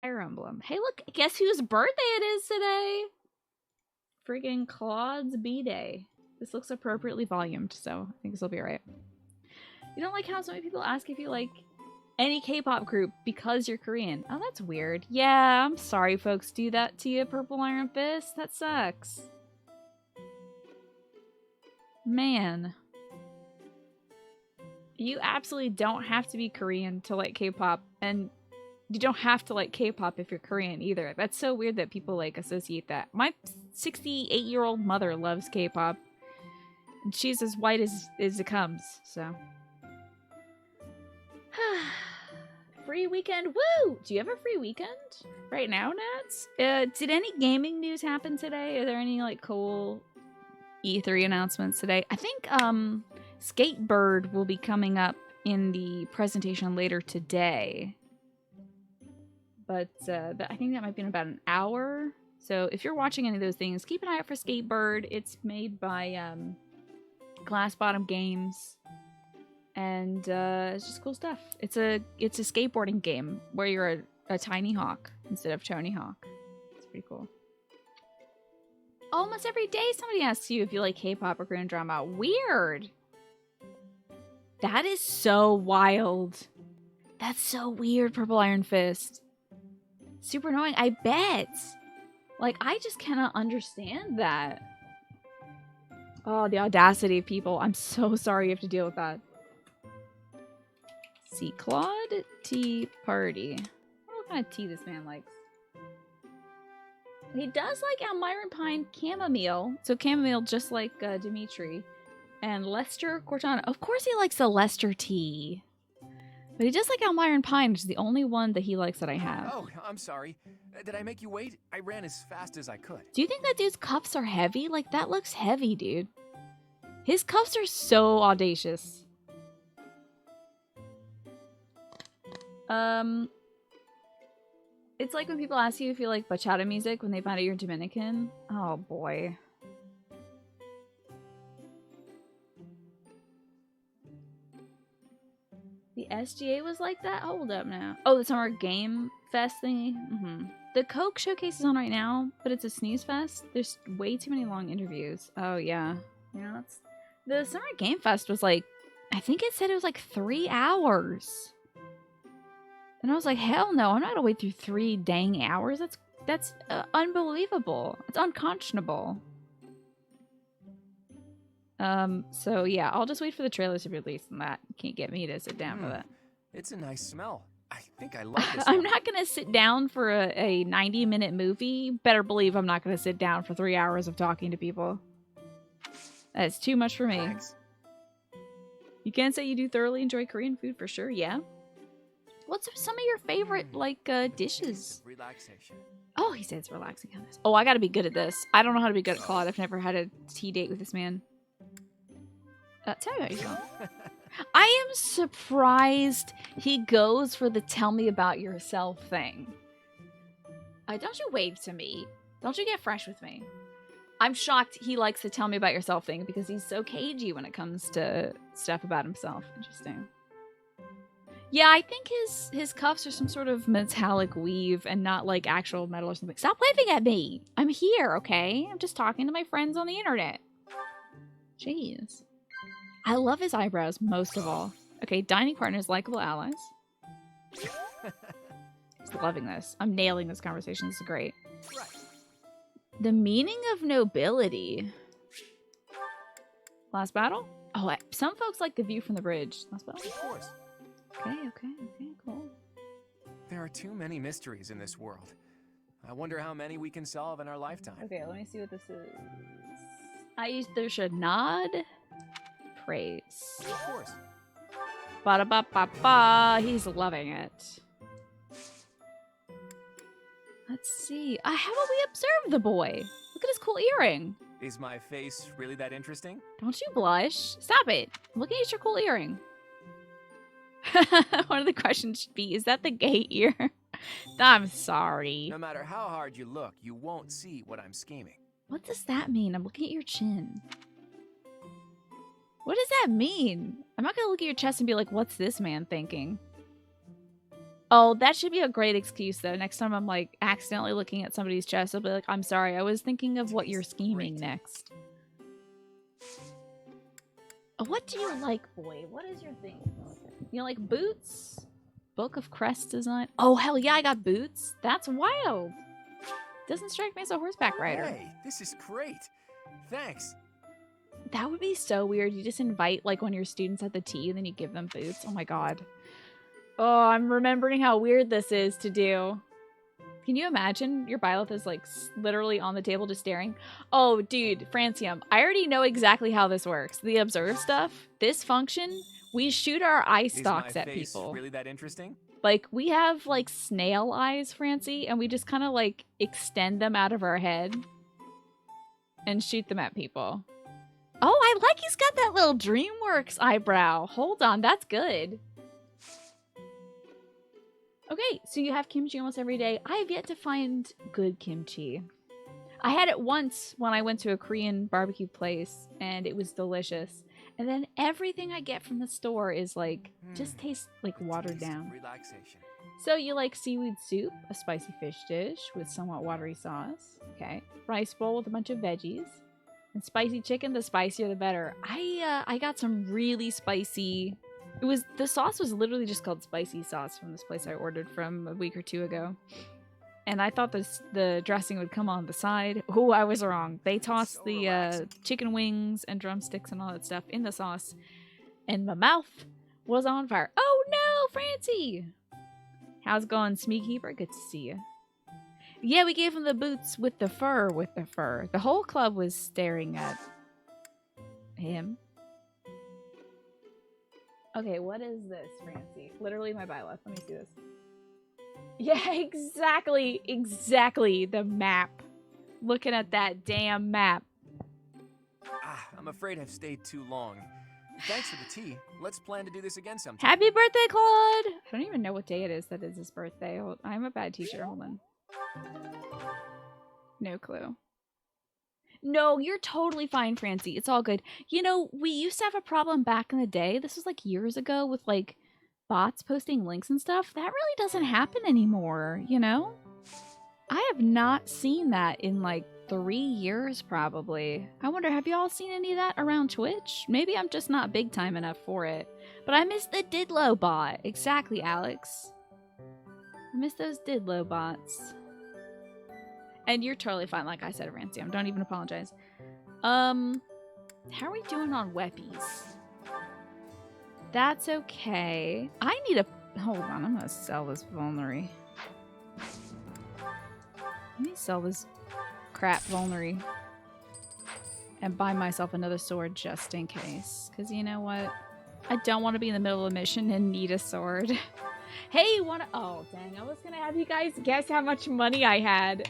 Fire Emblem. Hey, look, guess whose birthday it is today? Friggin' Claude's B-Day. This looks appropriately volumed, so I think this will be alright. You don't like how so many people ask if you like any K-pop group because you're Korean. Oh, that's weird. Yeah, I'm sorry folks do that to you, Purple Iron Fist. That sucks. Man. You absolutely don't have to be Korean to like K-pop, and you don't have to like K-pop if you're Korean either. That's so weird that people like associate that. My 68-year-old mother loves K-pop. And she's as white as it comes, so. Free weekend, woo! Do you have a free weekend right now, Nats? Did any gaming news happen today? Are there any like cool E3 announcements today? I think Skatebird will be coming up in the presentation later today. But I think that might be in about an hour. So if you're watching any of those things, keep an eye out for Skatebird. It's made by Glass Bottom Games. And it's just cool stuff. It's a skateboarding game where you're a tiny hawk instead of Tony Hawk. It's pretty cool. Almost every day somebody asks you if you like K-pop or Korean drama. Weird. That is so wild. That's so weird, Purple Iron Fist. Super annoying, I bet. Like, I just cannot understand that. Oh, the audacity of people. I'm so sorry you have to deal with that. See, Claude Tea Party. I don't know what kind of tea this man likes. He does like Almiron Pine Chamomile. So chamomile, just like Dimitri. And Lester Cortana. Of course he likes the Lester tea. But he does like Almiron Pine, which is the only one that he likes that I have. Oh, I'm sorry. Did I make you wait? I ran as fast as I could. Do you think that dude's cuffs are heavy? Like, that looks heavy, dude. His cuffs are so audacious. It's like when people ask you if you like bachata music when they find out you're Dominican. Oh, boy. The SGA was like that? Hold up now. Oh, the Summer Game Fest thingy? The Coke Showcase is on right now, but it's a snooze fest. There's way too many long interviews. Oh, yeah. You know, that's... The Summer Game Fest was like... I think it said it was like 3 hours. And I was like, hell no, I'm not gonna wait through 3 dang hours. That's unbelievable. It's unconscionable. So yeah, I'll just wait for the trailers to be released and that. You can't get me to sit down for that. It's a nice smell. I think I like this I'm not gonna sit down for a 90-minute movie. Better believe I'm not gonna sit down for 3 hours of talking to people. That's too much for me. Thanks. You can say you do thoroughly enjoy Korean food for sure, yeah. What's some of your favorite, like, dishes? Relaxation. Oh, he said it's relaxing on this. Oh, I gotta be good at this. I don't know how to be good at Claude. I've never had a tea date with this man. Tell me about yourself. I am surprised he goes for the tell me about yourself thing. Don't you wave to me. Don't you get fresh with me. I'm shocked he likes the tell me about yourself thing because he's so cagey when it comes to stuff about himself. Interesting. Yeah, I think his cuffs are some sort of metallic weave and not like actual metal or something. Stop waving at me! I'm here, okay? I'm just talking to my friends on the internet. Jeez. I love his eyebrows most of all. Okay, dining partners, likable allies. Just loving this. I'm nailing this conversation. This is great. Right. The meaning of nobility. Last battle? Oh, some folks like the view from the bridge. Last battle? Of course. Okay, cool. There are too many mysteries in this world. I wonder how many we can solve in our lifetime. Okay, let me see what this is. I either should nod, praise. Of course. Ba-da-ba-ba-ba. He's loving it. Let's see. How about we observe the boy? Look at his cool earring. Is my face really that interesting? Don't you blush. Stop it. I'm looking at your cool earring. One of the questions should be, is that the gay ear? I'm sorry. No matter how hard you look, you won't see what I'm scheming. What does that mean? I'm looking at your chin. What does that mean? I'm not gonna look at your chest and be like, what's this man thinking? Oh, that should be a great excuse, though. Next time I'm, like, accidentally looking at somebody's chest, I'll be like, I'm sorry, I was thinking of what you're scheming next. What do you like, boy? What is your thing? You like boots? Book of Crest design? Oh, hell yeah, I got boots. That's wild. Doesn't strike me as a horseback rider. Hey, this is great. Thanks. That would be so weird. You just invite, like, one of your students at the tea, and then you give them boots. Oh, my God. Oh, I'm remembering how weird this is to do. Can you imagine your Byleth is, like, literally on the table just staring? Oh, dude, Francium, I already know exactly how this works. The observe stuff, this function, we shoot our eye stalks at people. Really that interesting? Like, we have, like, snail eyes, Francie, and we just kind of, like, extend them out of our head and shoot them at people. Oh, I like he's got that little DreamWorks eyebrow. Hold on, that's good. Okay, so you have kimchi almost every day. I have yet to find good kimchi. I had it once when I went to a Korean barbecue place, and it was delicious. And then everything I get from the store is like, just tastes like watered down. Relaxation. So you like seaweed soup, a spicy fish dish with somewhat watery sauce. Okay. Rice bowl with a bunch of veggies. And spicy chicken, the spicier the better. I got some really spicy... The sauce was literally just called spicy sauce from this place I ordered from a week or two ago. And I thought the dressing would come on the side. Oh, I was wrong. They tossed the chicken wings and drumsticks and all that stuff in the sauce. And my mouth was on fire. Oh no, Francie! How's it going, Smeekkeeper? Good to see you. Yeah, we gave him the boots with the fur, The whole club was staring at him. Okay, what is this, Francie? Literally my Byleth. Let me see this. Yeah, exactly. Exactly. The map. Looking at that damn map. I'm afraid I've stayed too long. Thanks for the tea. Let's plan to do this again sometime. Happy birthday, Claude! I don't even know what day it is that is his birthday. I'm a bad teacher. Hold on. No clue. No, you're totally fine, Francie. It's all good. You know, we used to have a problem back in the day. This was like years ago with like bots posting links and stuff. That really doesn't happen anymore, you know? I have not seen that in like 3 years probably. I wonder, have you all seen any of that around Twitch? Maybe I'm just not big time enough for it. But I miss the Didlo bot. Exactly, Alex. I miss those Didlo bots. And you're totally fine, like I said, Rancium. Don't even apologize. How are we doing on weppies? That's okay. I need a... Hold on, I'm gonna sell this vulnerary. Let me sell this crap vulnerary. And buy myself another sword just in case. Because you know what? I don't want to be in the middle of a mission and need a sword. Hey, wanna... Oh, dang. I was gonna have you guys guess how much money I had.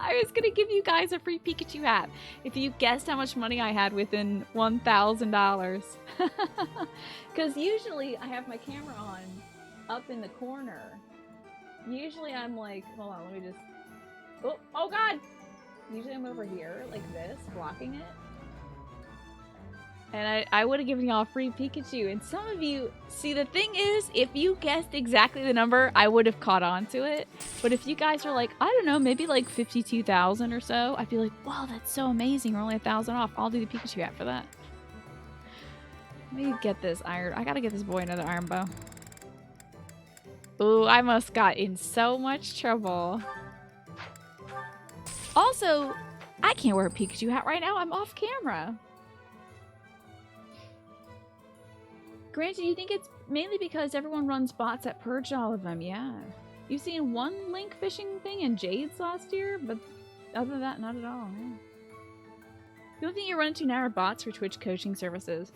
I was gonna give you guys a free Pikachu hat if you guessed how much money I had within $1,000. Because usually I have my camera on up in the corner. Usually I'm like... Hold on, let me just... Oh God! Usually I'm over here, like this, blocking it. And I would have given y'all a free Pikachu. And some of you... See, the thing is, if you guessed exactly the number, I would have caught on to it. But if you guys are like, I don't know, maybe like 52,000 or so, I'd be like, wow, that's so amazing. We're only 1,000 off. I'll do the Pikachu hat for that. Let me get this iron. I gotta get this boy another iron bow. Ooh, I must got in so much trouble. Also, I can't wear a Pikachu hat right now. I'm off camera. Granted, you think it's mainly because everyone runs bots that purge all of them, yeah. You've seen one link fishing thing in Jade's last year, but other than that, not at all. Yeah. The only thing you run into now are bots for Twitch coaching services.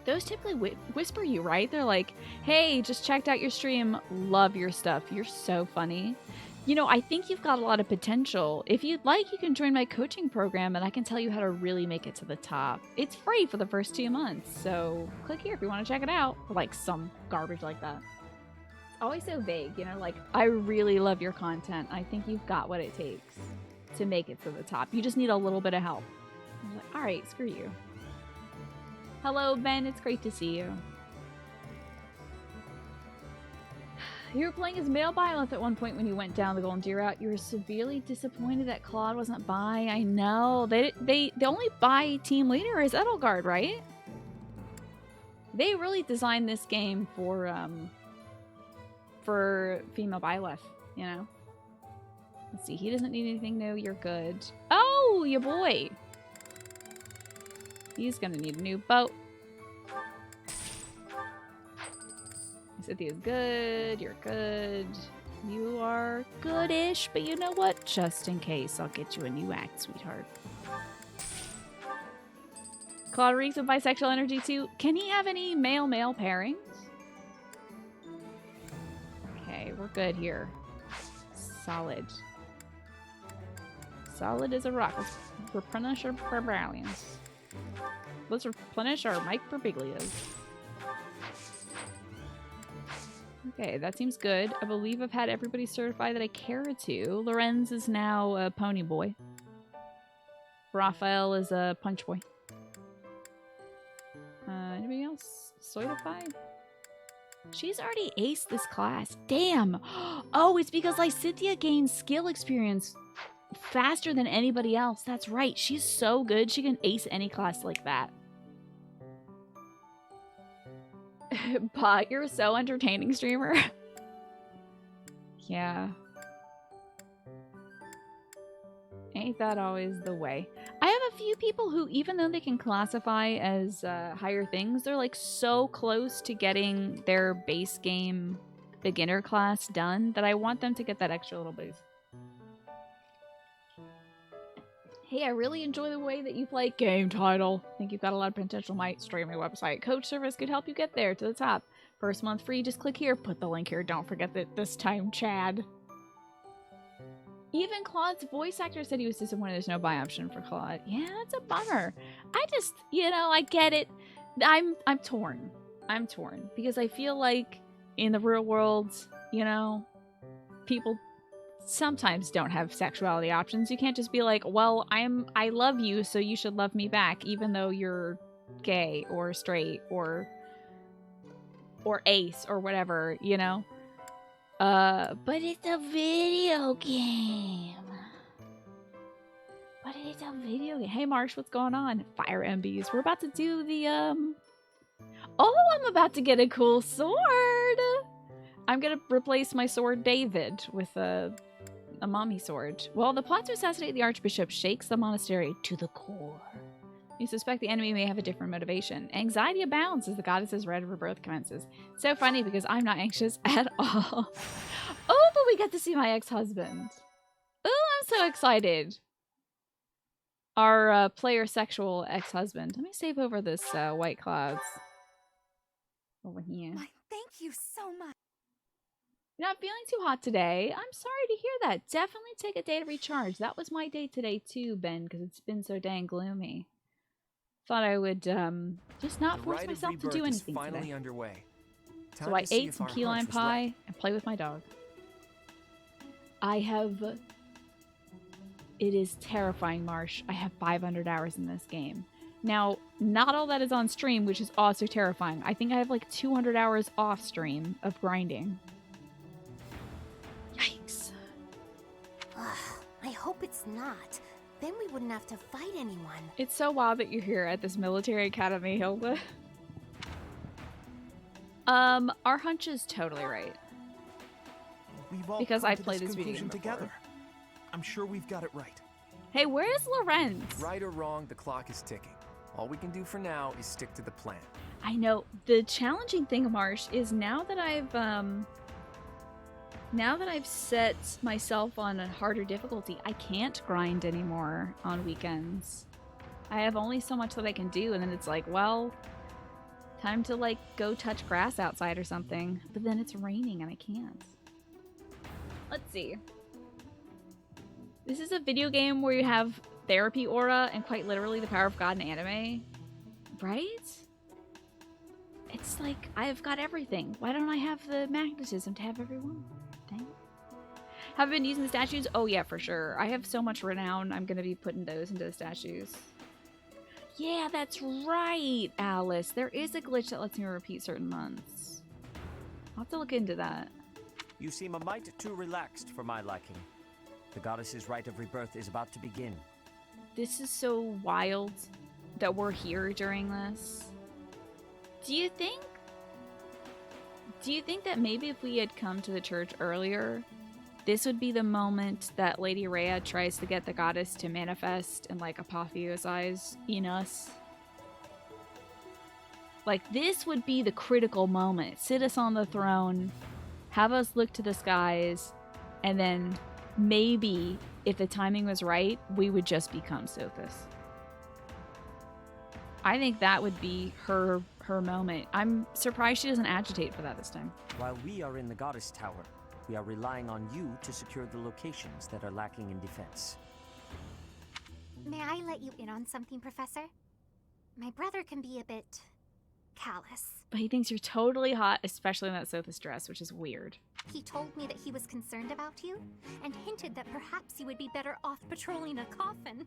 Those typically whisper you, right? They're like, hey, just checked out your stream. Love your stuff. You're so funny. You know, I think you've got a lot of potential. If you'd like, you can join my coaching program and I can tell you how to really make it to the top. It's free for the first 2 months, so click here if you want to check it out. Or like some garbage like that. It's always so vague, you know, like, I really love your content. I think you've got what it takes to make it to the top. You just need a little bit of help. I'm like, all right, screw you. Hello, Ben. It's great to see you. You were playing as male Byleth at one point when you went down the Golden Deer route. You were severely disappointed that Claude wasn't bi. I know. The only bi team leader is Edelgard, right? They really designed this game for female Byleth, you know? Let's see. He doesn't need anything new. You're good. Oh, your boy. He's gonna need a new boat. Cynthia's good. You're good. You are goodish, but you know what? Just in case, I'll get you a new act, sweetheart. Claude reeks with bisexual energy too. Can he have any male-male pairings? Okay, we're good here. Solid. Solid as a rock. Let's replenish our barbarians. Let's replenish our Mike Birbiglias. Okay, that seems good. I believe I've had everybody certified that I care to. Lorenz is now a pony boy. Raphael is a punch boy. Anybody else certified? She's already aced this class. Damn! Oh, it's because Cynthia gains skill experience faster than anybody else. That's right. She's so good. She can ace any class like that. But you're so entertaining, streamer. Yeah. Ain't that always the way? I have a few people who, even though they can classify as higher things, they're like so close to getting their base game beginner class done that I want them to get that extra little boost. Hey, I really enjoy the way that you play. Game title. I think you've got a lot of potential. My streaming website. Coach service could help you get there to the top. First month free. Just click here. Put the link here. Don't forget that this time, Chad. Even Claude's voice actor said he was disappointed there's no buy option for Claude. Yeah, that's a bummer. I just, you know, I get it. I'm torn. I'm torn. Because I feel like in the real world, you know, people sometimes don't have sexuality options. You can't just be like, well, I love you, so you should love me back, even though you're gay or straight or ace or whatever, you know? But it's a video game. But it's a video game. Hey, Marsh, what's going on? Fire MBs. We're about to do the, Oh, I'm about to get a cool sword! I'm gonna replace my sword David with a mommy sword. Well, the plot to assassinate the Archbishop shakes the monastery to the core. You suspect the enemy may have a different motivation. Anxiety abounds as the goddess's red rebirth commences. It's so funny because I'm not anxious at all. Oh, but we get to see my ex-husband. Oh, I'm so excited. Our player sexual ex-husband. Let me save over this white clouds. Over here. Why, thank you so much. You're not feeling too hot today. I'm sorry to hear that. Definitely take a day to recharge. That was my day today too, Ben, because it's been so dang gloomy. Thought I would just not force myself to do anything today. Underway. So I ate some key lime pie and play with my dog. I have... It is terrifying, Marsh. I have 500 hours in this game. Now, not all that is on stream, which is also terrifying. I think I have like 200 hours off stream of grinding. Yikes. I hope it's not. Then we wouldn't have to fight anyone. It's so wild that you're here at this military academy, Hilda. Our hunch is totally right. We've all because come I've to played this video game together. before. I'm sure we've got it right. Hey, where's Lorenz? Right or wrong, the clock is ticking. All we can do for now is stick to the plan. I know. The challenging thing, Marsh, is now that I've set myself on a harder difficulty, I can't grind anymore on weekends. I have only so much that I can do, and then it's like, well, time to like go touch grass outside or something. But then it's raining and I can't. Let's see. This is a video game where you have therapy aura and quite literally the power of God in anime. Right? It's like, I've got everything. Why don't I have the magnetism to have everyone? Dang it. Have I been using the statues? Oh yeah, for sure. I have so much renown, I'm gonna be putting those into the statues. Yeah, that's right, Alice. There is a glitch that lets me repeat certain months. I'll have to look into that. You seem a mite too relaxed for my liking. The goddess's rite of rebirth is about to begin. This is so wild that we're here during this. Do you think that maybe if we had come to the church earlier, this would be the moment that Lady Rhea tries to get the goddess to manifest and like apotheosize in us? Like, this would be the critical moment. Sit us on the throne, have us look to the skies, and then maybe, if the timing was right, we would just become Sothis. I think that would be her moment. I'm surprised she doesn't agitate for that this time. While we are in the goddess tower, we are relying on you to secure the locations that are lacking in defense. May I let you in on something, Professor? My brother can be a bit callous. But he thinks you're totally hot, especially in that Sothis dress, which is weird. He told me that he was concerned about you, and hinted that perhaps you would be better off patrolling a coffin.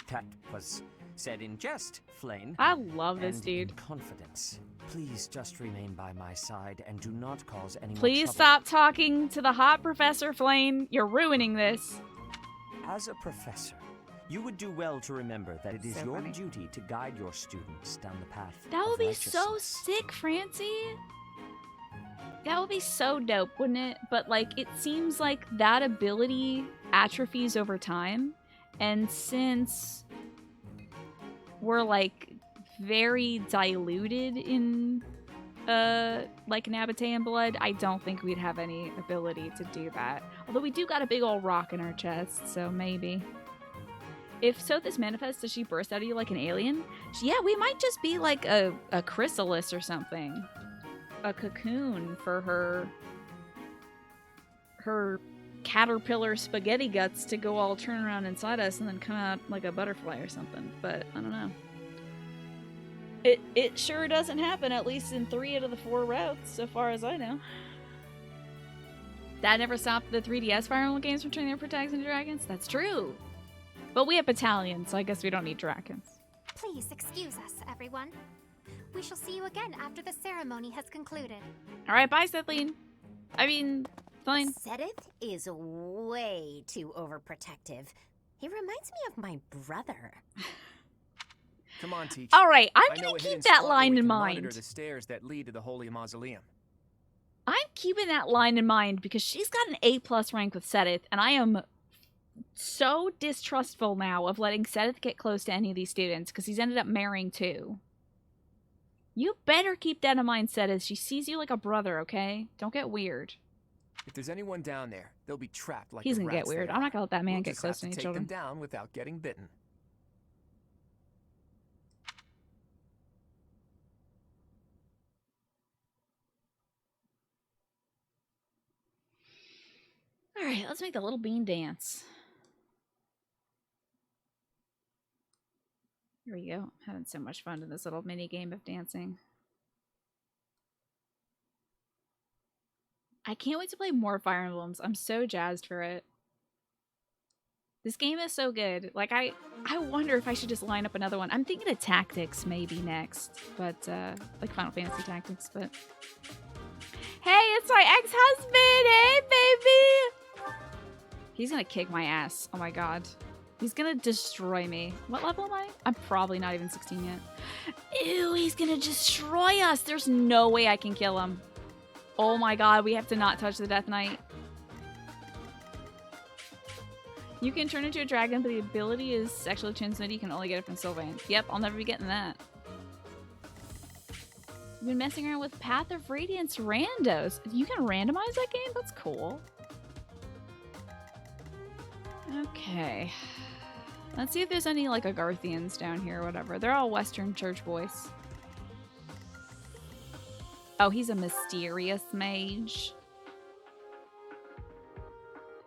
That was said in jest, Flane. I love this and dude. in confidence. Please just remain by my side and do not cause any more Please trouble. stop talking to the hot Professor Flane. You're ruining this. As a professor, you would do well to remember that it is So your funny. duty to guide your students down the path That of would be so righteousness. sick, Francie. That would be so dope, wouldn't it? But, like, it seems like that ability atrophies over time. And since we're, like, very diluted in, like, Nabatean blood, I don't think we'd have any ability to do that. Although we do got a big old rock in our chest, so maybe. If Sothis manifests, does she burst out of you like an alien? Yeah, we might just be like a chrysalis or something. A cocoon for her caterpillar spaghetti guts to go all turn around inside us and then come out like a butterfly or something. But I don't know. It sure doesn't happen, at least in 3 out of the 4 routes, so far as I know. That never stopped the 3DS Fire Emblem games from turning their protagonists into dragons? That's true. But we have battalions, so I guess we don't need dragons. Please excuse us, everyone. We shall see you again after the ceremony has concluded. Alright, bye, Sethline. I mean, fine. Sedith is way too overprotective. He reminds me of my brother. Come on, Teach. Alright, I'm I know gonna a hidden keep that spot where line we in can mind. monitor the stairs that lead to the Holy Mausoleum. I'm keeping that line in mind because she's got an A+ rank with Sedith, and I am so distrustful now of letting Sedith get close to any of these students because he's ended up marrying 2. You better keep that in mind, Sedith. She sees you like a brother, okay? Don't get weird. If there's anyone down there, they'll be trapped like He's the gonna get rats weird. they I'm are. not gonna let that man We'll get just close have to any take children. them down without getting bitten. Alright, let's make the little bean dance. Here we go. Having so much fun in this little mini game of dancing. I can't wait to play more Fire Emblems. I'm so jazzed for it. This game is so good. Like, I wonder if I should just line up another one. I'm thinking of Tactics maybe next. But, like Final Fantasy Tactics, but... Hey, it's my ex-husband! Hey, baby! He's gonna kick my ass. Oh my god. He's gonna destroy me. What level am I? I'm probably not even 16 yet. Ew, he's gonna destroy us! There's no way I can kill him. Oh my god, we have to not touch the Death Knight. You can turn into a dragon, but the ability is sexually transmitted. You can only get it from Sylvain. Yep, I'll never be getting that. You've been messing around with Path of Radiance randos. You can randomize that game? That's cool. Okay. Let's see if there's any, like, Agarthians down here or whatever. They're all Western Church boys. Oh, he's a mysterious mage.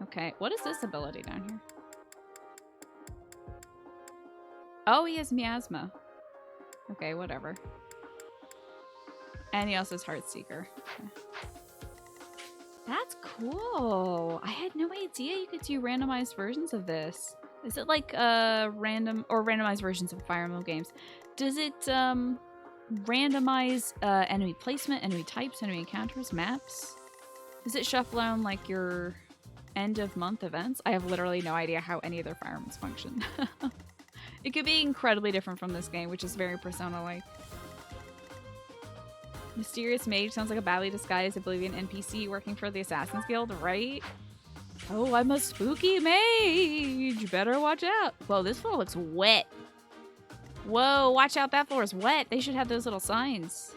Okay, what is this ability down here? Oh, he has miasma. Okay, whatever. And he also has Heartseeker. Okay. That's cool. I had no idea you could do randomized versions of this. Is it like random or randomized versions of Fire Emblem games? Does it randomize enemy placement, enemy types, enemy encounters, maps? Does it shuffle on like your end of month events? I have literally no idea how any of their firearms function. It could be incredibly different from this game, which is very Persona-like. Mysterious Mage sounds like a badly disguised Oblivion NPC working for the Assassin's Guild, right? Oh, I'm a spooky mage! Better watch out! Whoa, this floor looks wet. Whoa, watch out, that floor is wet. They should have those little signs.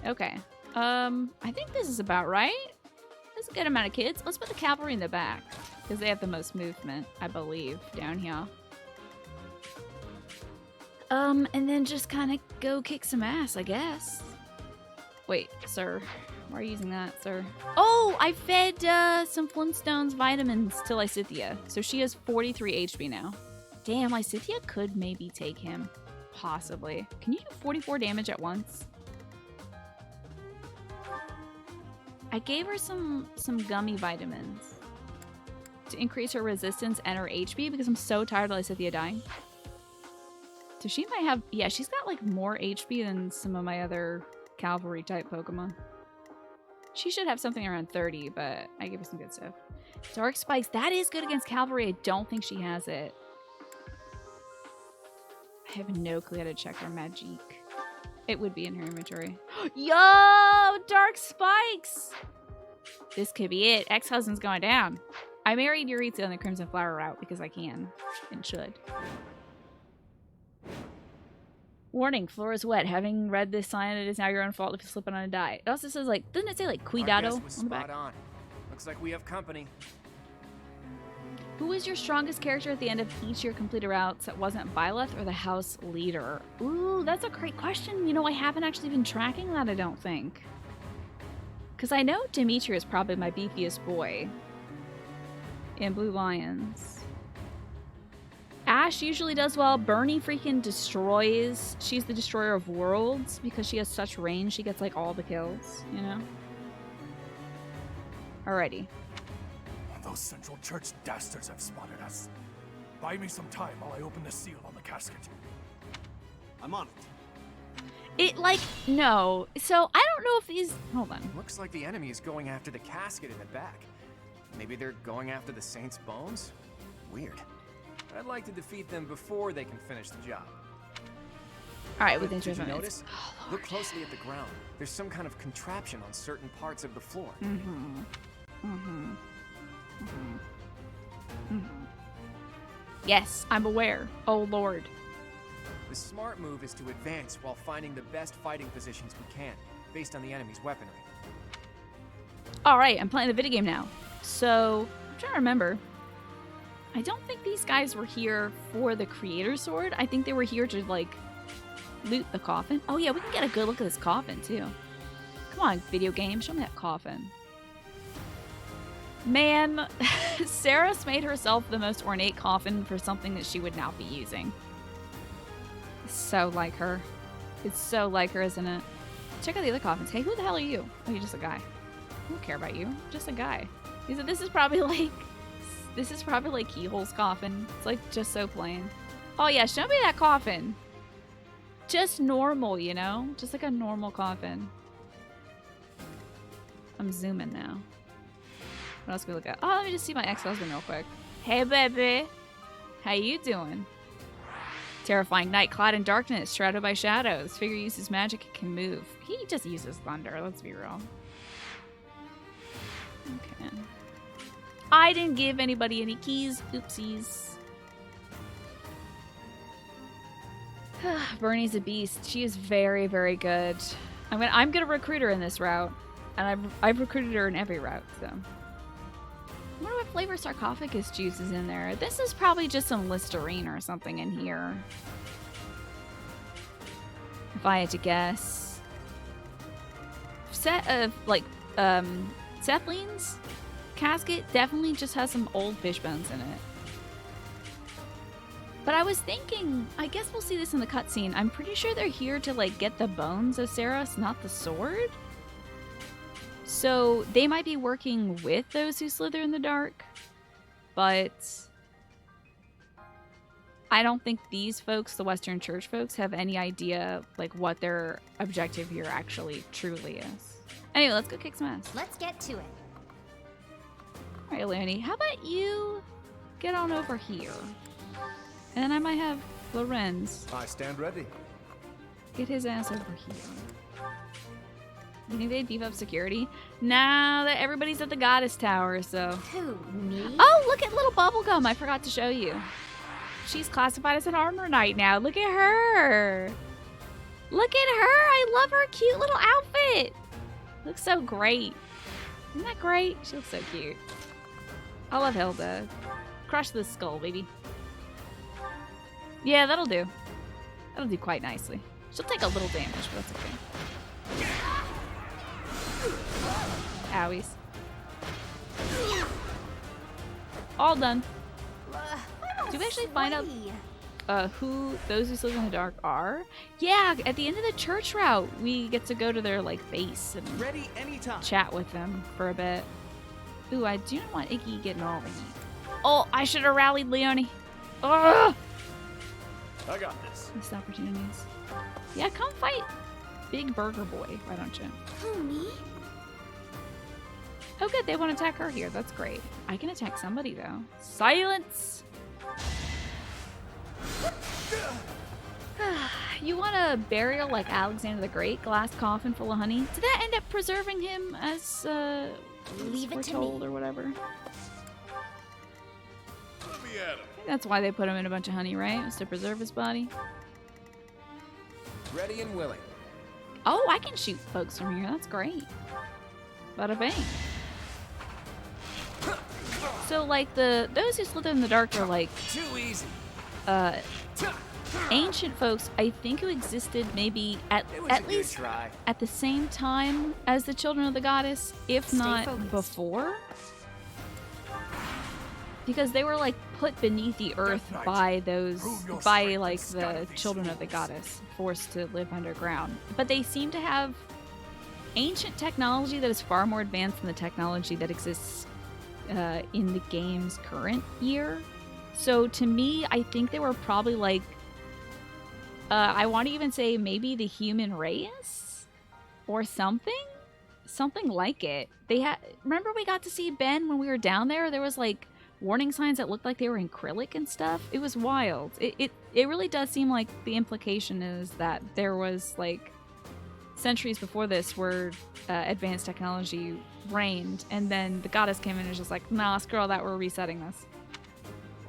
Okay. I think this is about right. That's a good amount of kids. Let's put the cavalry in the back, because they have the most movement, I believe, down here. And then just kind of go kick some ass, I guess. Wait, sir. Why are you using that, sir? Oh, I fed some Flintstones vitamins to Lysithea. So she has 43 HP now. Damn, Lysithea could maybe take him. Possibly. Can you do 44 damage at once? I gave her some gummy vitamins to increase her resistance and her HP because I'm so tired of Lysithea dying. So she might have... Yeah, she's got like more HP than some of my other cavalry type Pokemon. She should have something around 30, but I gave her some good stuff. Dark Spikes. That is good against cavalry. I don't think she has it. I have no clue how to check her magic. It would be in her inventory. Yo! Dark Spikes! This could be it. Ex-husband's going down. I married Yuritsa on the Crimson Flower route because I can and should. Warning, floor is wet. Having read this sign, it is now your own fault if you slip on and die. It also says, like, doesn't it say, like, cuidado on the back? On. Looks like we have company. Who is your strongest character at the end of each year completed routes that wasn't Byleth or the house leader? Ooh, that's a great question. You know, I haven't actually been tracking that, I don't think. Because I know Dimitri is probably my beefiest boy in Blue Lions. Ash usually does well. Bernie freaking destroys. She's the destroyer of worlds because she has such range. She gets like all the kills, you know? Alrighty. Those Central Church dastards have spotted us. Buy me some time while I open the seal on the casket. I'm on it. It like, no. So I don't know if these, hold on. Looks like the enemy is going after the casket in the back. Maybe they're going after the Saint's bones? Weird. I'd like to defeat them before they can finish the job. Alright, with Did you interest. notice? Look closely at the ground. There's some kind of contraption on certain parts of the floor. Yes, I'm aware. Oh lord. The smart move is to advance while finding the best fighting positions we can, based on the enemy's weaponry. Alright, I'm playing the video game now. So, I'm trying to remember. I don't think these guys were here for the creator sword. I think they were here to, like, loot the coffin. Oh yeah, we can get a good look at this coffin, too. Come on, video game, show me that coffin. Man, Sarah's made herself the most ornate coffin for something that she would not be using. It's so like her. It's so like her, isn't it? Check out the other coffins. Hey, who the hell are you? Oh, you're just a guy. I don't care about you. Just a guy. He said, this is probably like Keyhole's coffin. It's like just so plain. Oh yeah, show me that coffin. Just normal, you know? Just like a normal coffin. I'm zooming now. What else can we look at? Oh, let me just see my ex-husband real quick. Hey, baby. How you doing? Terrifying night, cloud in darkness, shrouded by shadows. Figure uses magic, it can move. He just uses thunder, let's be real. Okay. I didn't give anybody any keys. Oopsies. Bernie's a beast. She is very, very good. I'm gonna recruit her in this route. And I've recruited her in every route, so. I wonder what flavor sarcophagus juice is in there. This is probably just some Listerine or something in here. If I had to guess. Set of, like, Cethlene's casket definitely just has some old fish bones in it. But I was thinking, I guess we'll see this in the cutscene. I'm pretty sure they're here to, like, get the bones of Saras, not the sword. So they might be working with those who slither in the dark, but I don't think these folks, the Western Church folks, have any idea like what their objective here actually truly is. Anyway, let's go kick some ass. Let's get to it. All right, Leonie, how about you get on over here? And then I might have Lorenz I stand ready. get his ass over here. You think they'd beef up security? Now that everybody's at the Goddess Tower, so... Who, me? Oh, look at little Bubblegum. I forgot to show you. She's classified as an armor knight now. Look at her. Look at her. I love her cute little outfit. Looks so great. Isn't that great? She looks so cute. I love Hilda. Crush this skull, baby. Yeah, that'll do. That'll do quite nicely. She'll take a little damage, but that's okay. Owies. All done. Do we actually find out who those who sleep in the dark are? Yeah, at the end of the church route, we get to go to their like base and Ready anytime. chat with them for a bit. Ooh, I do not want Iggy getting all the heat. Oh, I should have rallied Leonie. Ugh! I got this. Missed opportunities. Yeah, come fight Big Burger Boy, why don't you? Who, me? Oh good, they want to attack her here. That's great. I can attack somebody though. Silence! You want a burial like Alexander the Great? Glass coffin full of honey? Did that end up preserving him as Leave it to foretold me. or whatever? Let me at him. I think that's why they put him in a bunch of honey, right? It was to preserve his body. Ready and willing. Oh, I can shoot folks from here. That's great. Bada bang. So like those who slither in the dark are like Too easy. ancient folks, I think, who existed maybe It was a at good least try. at the same time as the children of the goddess, if Stay not focused. before. Because they were like put beneath the earth Knight, by those prove your by strength like and scatter the these children of the fools. goddess, forced to live underground. But they seem to have ancient technology that is far more advanced than the technology that exists in the game's current year. So to me, I think they were probably like I want to even say maybe the human race or something like it. They had, remember we got to see Ben when we were down there? There was like warning signs that looked like they were in acrylic and stuff. It was wild. It really does seem like the implication is that there was like centuries before this where advanced technology reigned, and then the goddess came in and was just like, nah, screw all that, we're resetting this.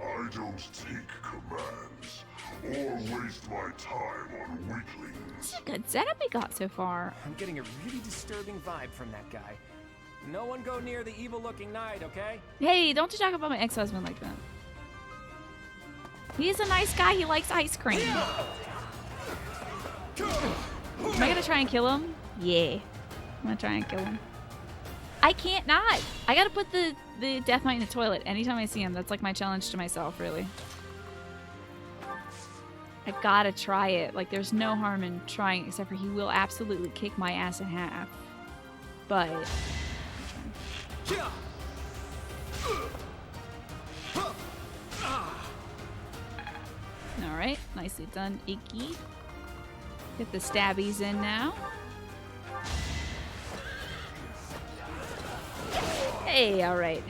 I don't take commands or waste my time on weaklings. This is a good setup we got so far. I'm getting a really disturbing vibe from that guy. No one go near the evil-looking knight, okay? Hey, don't you talk about my ex-husband like that. He's a nice guy, he likes ice cream. Am I gonna try and kill him? Yeah. I'm gonna try and kill him. I can't not. I gotta put the Death Knight in the toilet anytime I see him. That's like my challenge to myself, really. I gotta try it. Like, there's no harm in trying, except for he will absolutely kick my ass in half. But... Alright, nicely done, Iggy. Get the stabbies in now. Hey, alright.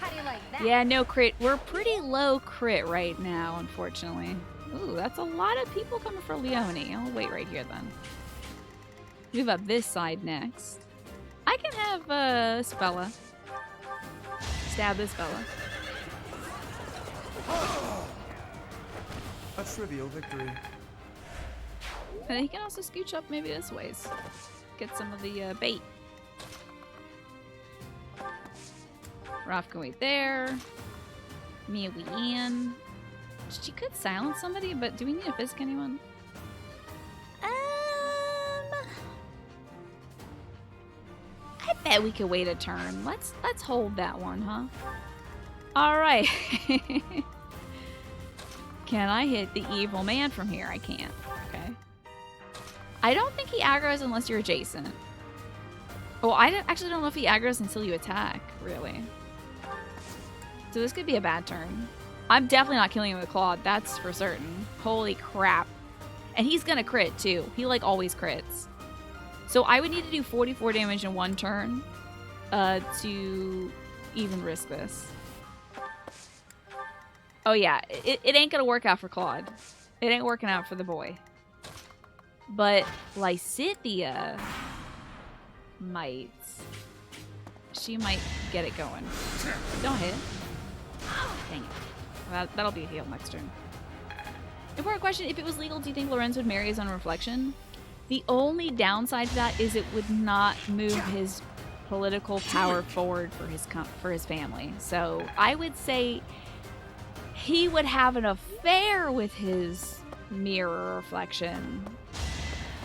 How do you like that? Yeah, no crit. We're pretty low crit right now, unfortunately. Ooh, that's a lot of people coming for Leonie. I'll wait right here then. Move up this side next. I can have Spella. Stab this fella. A trivial victory. And he can also scooch up maybe this ways. Get some of the bait. Raph can wait there. Mia we in. She could silence somebody, but do we need to fisk anyone? I bet we could wait a turn. Let's hold that one, huh? Alright. Can I hit the evil man from here? I can't. Okay. I don't think he aggroes unless you're adjacent. Oh, actually don't know if he aggroes until you attack, really. So this could be a bad turn. I'm definitely not killing him with Claude. That's for certain. Holy crap. And he's gonna crit too. He like always crits. So I would need to do 44 damage in one turn to even risk this. Oh yeah, it ain't gonna work out for Claude. It ain't working out for the boy. But Lysithea might. She might get it going. Don't hit. Dang it. That'll be a heal next turn. Important question, if it was legal, do you think Lorenz would marry his own reflection? The only downside to that is it would not move his political power forward for his family. So I would say he would have an affair with his mirror reflection,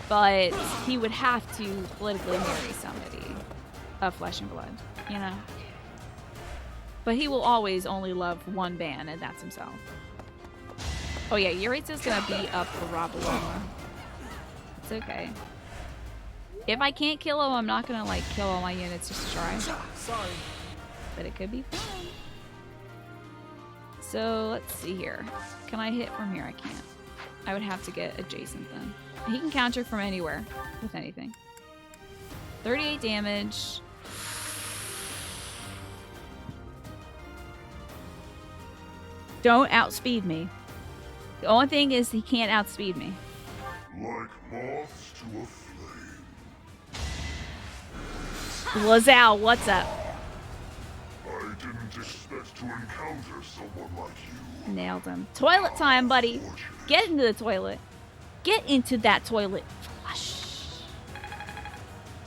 but he would have to politically marry somebody of flesh and blood, you know? But he will always only love one band, and that's himself. Oh yeah, Yuritsa's gonna be up for Rabaloma. It's okay. If I can't kill him, I'm not gonna like kill all my units just to try. Sorry. But it could be fun. So let's see here. Can I hit from here? I can't. I would have to get adjacent then. He can counter from anywhere with anything. 38 damage. Don't outspeed me. The only thing is he can't outspeed me. Like moths to a flame. Lazal, what's up? I didn't expect to encounter someone like you. Nailed him. Toilet time, buddy. Get into the toilet. Get into that toilet. Flush.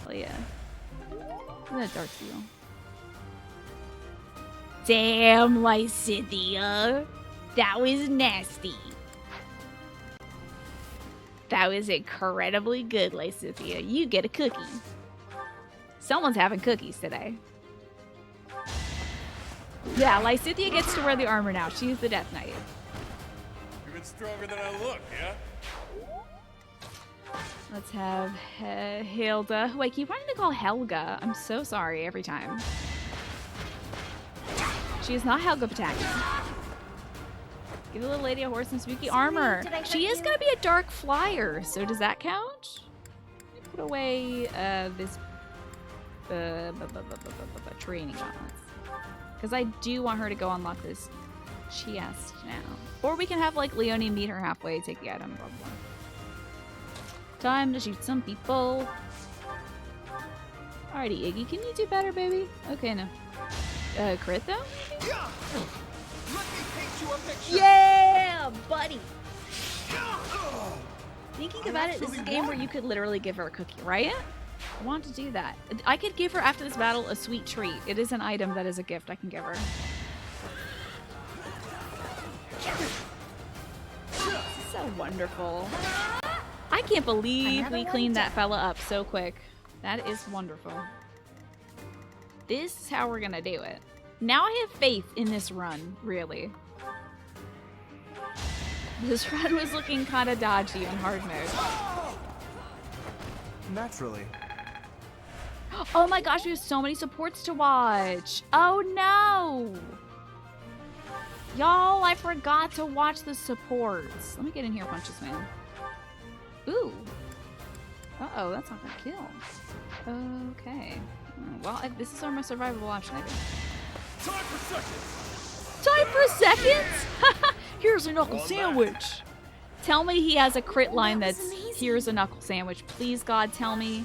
Oh yeah. Look at that dark seal. Damn, Lysithea. That was nasty. That was incredibly good, Lysithea. You get a cookie. Someone's having cookies today. Yeah, Lysithea gets to wear the armor now. She's the Death Knight. You've been stronger than I look, yeah? Let's have Hilda. Wait, keep wanting to call Helga. I'm so sorry every time. She is not Helga Pataki. Give the little lady a horse and spooky armor. She is going to be a dark flyer, so does that count? Let me put away this training gauntlets. Because I do want her to go unlock this chest now. Or we can have like Leonie meet her halfway, take the item, blah blah. Time to shoot some people. Alrighty, Iggy, can you do better, baby? Okay, no. Crit though? Yeah, buddy! Thinking about it, this is a game where you could literally give her a cookie, right? I want to do that. I could give her, after this battle, a sweet treat. It is an item that is a gift I can give her. This is so wonderful. I can't believe we cleaned that fella up so quick. That is wonderful. This is how we're gonna do it. Now I have faith in this run, really. This run was looking kind of dodgy in hard mode. Naturally. Oh my gosh, we have so many supports to watch. Oh no! Y'all, I forgot to watch the supports. Let me get in here and punch this man. Ooh. Uh-oh, that's not gonna kill. Okay. Well, this is our most survivable option, I think. Time for seconds! Time for seconds? Here's a knuckle sandwich. Tell me he has a crit line that's here's a knuckle sandwich. Please, God, tell me.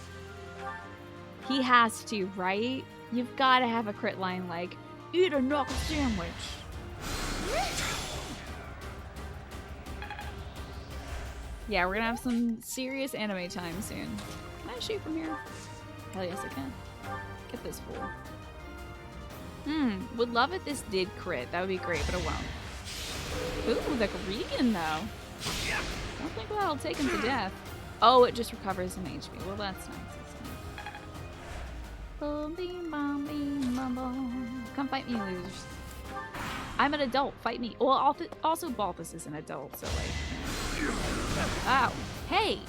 He has to, right? You've got to have a crit line like, eat a knuckle sandwich. Yeah, we're gonna have some serious anime time soon. Can I shoot from here? Hell yes, I can. Get this fool. Would love if this did crit. That would be great, but it won't. Ooh, the Regan, though. Don't think that'll take him to death. Oh, it just recovers some HP. Well, that's nice. Boom, beam, bom, beam, bom, bom. Come fight me, losers. I'm an adult. Fight me. Well, also Balthus is an adult, so like... Oh. Hey!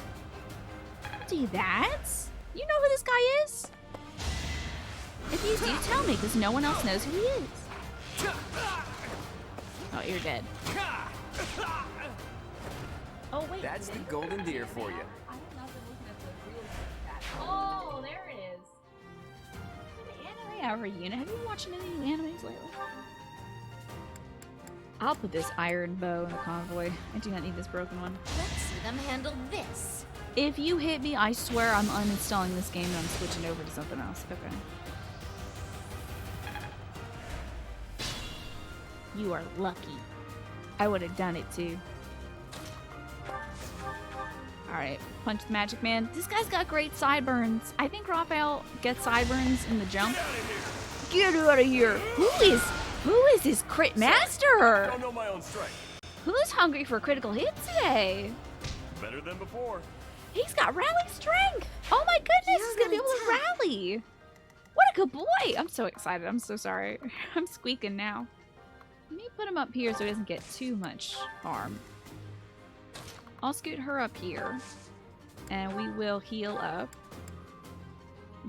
Don't do that! You know who this guy is? If you do, tell me, because no one else knows who he is. Oh, you're dead. Oh, wait. That's the golden deer for you. I have not been looking at the real cat. Oh, there it is. An anime hour unit. Have you been watching any new animes lately? I'll put this iron bow in the convoy. I do not need this broken one. Let's see them handle this. If you hit me, I swear I'm uninstalling this game and I'm switching over to something else. Okay. You are lucky. I would have done it too. Alright, punch the magic man. This guy's got great sideburns. I think Raphael gets sideburns in the jump. Get out of here! Who is this crit master? Don't know my own strength. Who's hungry for a critical hit today? Better than before. He's got rally strength! Oh my goodness, he's gonna be able to rally! What a good boy! I'm so excited, I'm so sorry. I'm squeaking now. Let me put him up here so he doesn't get too much harm. I'll scoot her up here. And we will heal up.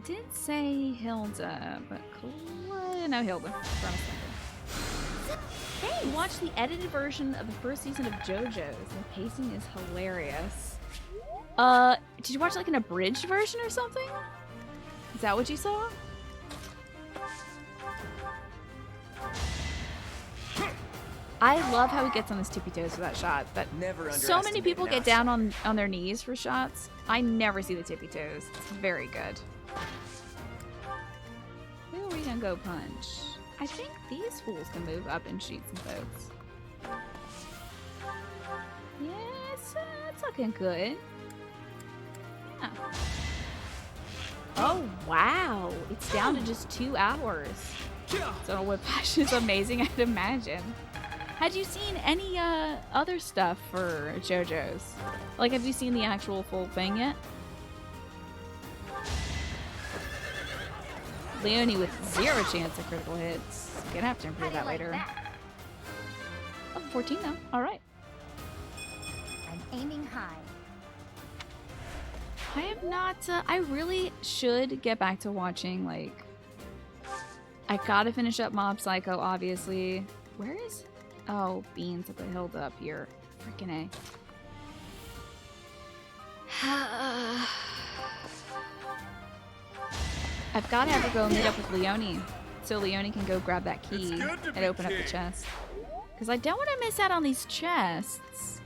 Did say Hilda, but no Hilda. Hey, watch the edited version of the first season of JoJo's. The pacing is hilarious. Did you watch like an abridged version or something? Is that what you saw? I love how he gets on his tippy toes for that shot. But Never so many people underestimate get an down on their knees for shots. I never see the tippy toes. It's very good. Who are we gonna go punch? I think these fools can move up and shoot some folks. Yes, it's looking good. Yeah. Oh wow! It's down to just 2 hours. So Whiplash is amazing, I'd imagine. Had you seen any other stuff for JoJo's? Like, have you seen the actual full thing yet? Leonie with 0 chance of critical hits. Gonna have to improve that later. Oh, 14 though. Alright. I'm aiming high. I have not, I really should get back to watching, like... I gotta finish up Mob Psycho, obviously. Where is... Oh, Beans at the Hilda up here. Freaking A. I've got to have her go meet up with Leonie, so Leonie can go grab that key and open up the chest. Because I don't want to miss out on these chests.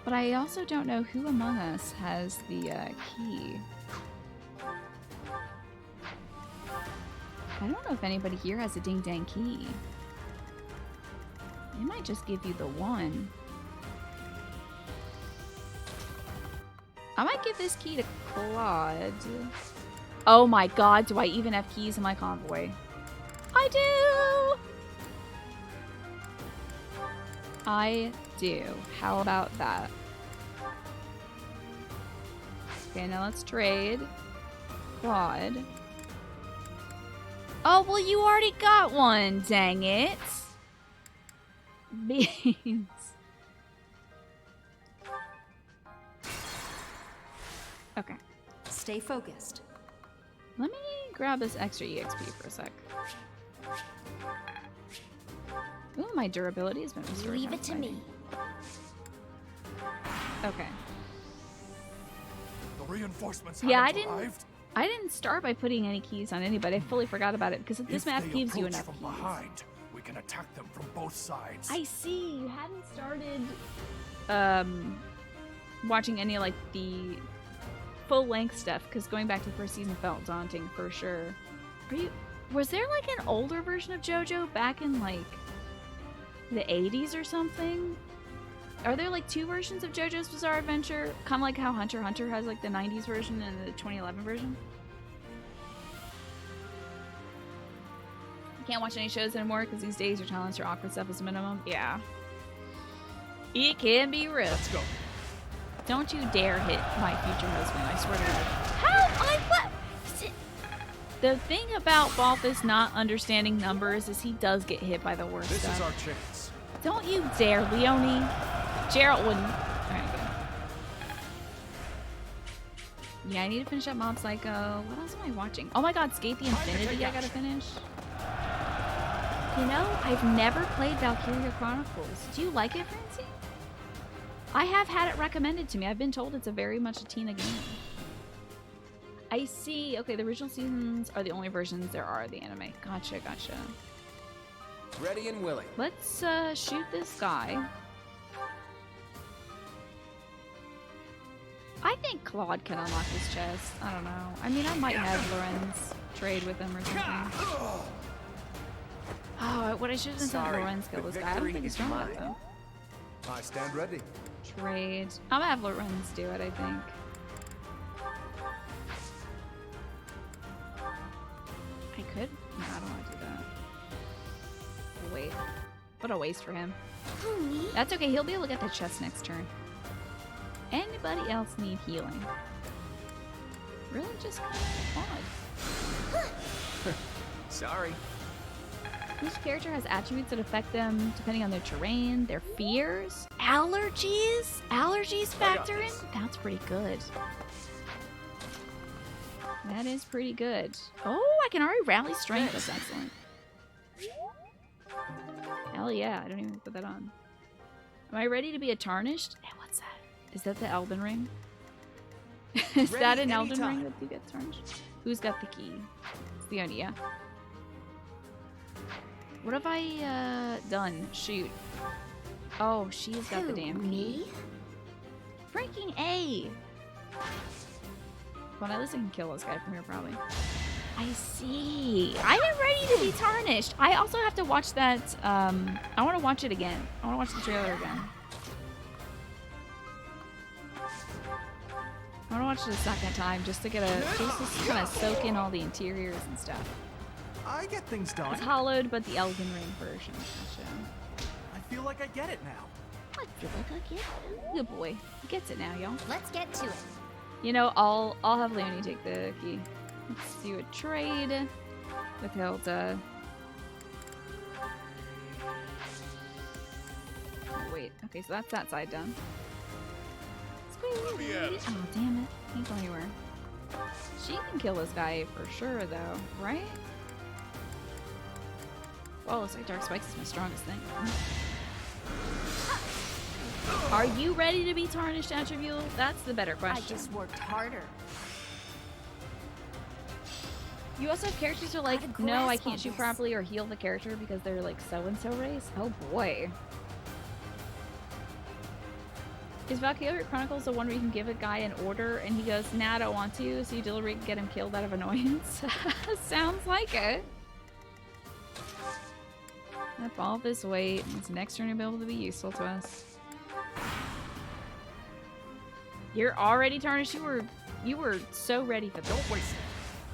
But I also don't know who among us has the key. I don't know if anybody here has a ding dang key. It might just give you the one. I might give this key to Claude. Oh my god, do I even have keys in my convoy? I do! I do. How about that? Okay, now let's trade. Claude. Oh, well, you already got one, dang it. Beans. Okay. Stay focused. Let me grab this extra EXP for a sec. Ooh, my durability has been restored. Leave it to me. Okay. The reinforcements Yeah, haven't arrived. I didn't start by putting any keys on anybody. I fully forgot about it because this If map they gives you approach enough from keys. behind, we can attack them from both sides. I see. You hadn't started watching any like the full length stuff because going back to the first season felt daunting for sure. Was there like an older version of JoJo back in like the 80s or something? Are there like 2 versions of JoJo's Bizarre Adventure? Kind of like how Hunter x Hunter has like the 90s version and the 2011 version? You can't watch any shows anymore because these days your tolerance for awkward stuff is minimum. Yeah. It can be rough. Let's go. Don't you dare hit my future husband, I swear to God. How? What? The thing about Balthus not understanding numbers is he does get hit by the worst This stuff. is our chance. Don't you dare, Leonie. Gerald wouldn't. Alright, good. Yeah, I need to finish up Mob Psycho. What else am I watching? Oh my god, Skate the Infinity I gotta finish. You know, I've never played Valkyria Chronicles. Do you like it, Francine? I have had it recommended to me. I've been told it's a very much a Tina game. I see. Okay, the original seasons are the only versions there are of the anime. Gotcha, gotcha. Ready and willing. Let's shoot this guy. I think Claude can unlock this chest. I don't know. I mean, I might have Lorenz trade with him or something. Oh, what I should have done is let Lorenz kill this guy. I don't think he's strong enough though. I stand ready. Trade. I'm gonna have Lorenz do it, I think. I could? No, I don't want to do that. Wait. What a waste for him. That's okay, he'll be able to get the chest next turn. Anybody else need healing? Really just kind of odd. Sorry. Each character has attributes that affect them depending on their terrain, their fears, allergies. Allergies factor in? That's pretty good. That is pretty good. Oh, I can already rally strength. That's excellent. Hell yeah, I don't even put that on. Am I ready to be a tarnished? Hey, what's that? Is that the Elden Ring? Is that an Elden Ring that you get tarnished? Who's got the key? It's the only, yeah. What have I done? Shoot. Oh, she's got the damn key. Me? Freaking A! Well, at least I can kill this guy from here, probably. I see. I am ready to be tarnished. I also have to watch that. I want to watch it again. I want to watch the trailer again. I want to watch it a second time just to get just to kind of soak in all the interiors and stuff. I get things done. It's hollowed, but the Elden Ring version. Gotcha. I feel like I get it now. I feel like I get it. Good boy. He gets it now, y'all. Let's get to it. You know, I'll have Leonie take the key. Let's do a trade with Hilda. Oh, wait. Okay, so that's that side done. Squeeze. Oh, damn it. Can't go anywhere. She can kill this guy for sure, though, right? Whoa, looks like Dark Spikes is my strongest thing. Are you ready to be tarnished, Attribute? That's the better question. I just worked harder. You also have characters who are like, Got a no, I grasp can't on shoot this. properly or heal the character because they're like so-and-so race. Oh boy. Is Valkyria Chronicles the one where you can give a guy an order and he goes, nah, I don't want to, so you deliberately get him killed out of annoyance? Sounds like it. Up all this weight. This next turn will be able to be useful to us. You're already tarnished. You were so ready for this. Don't waste it.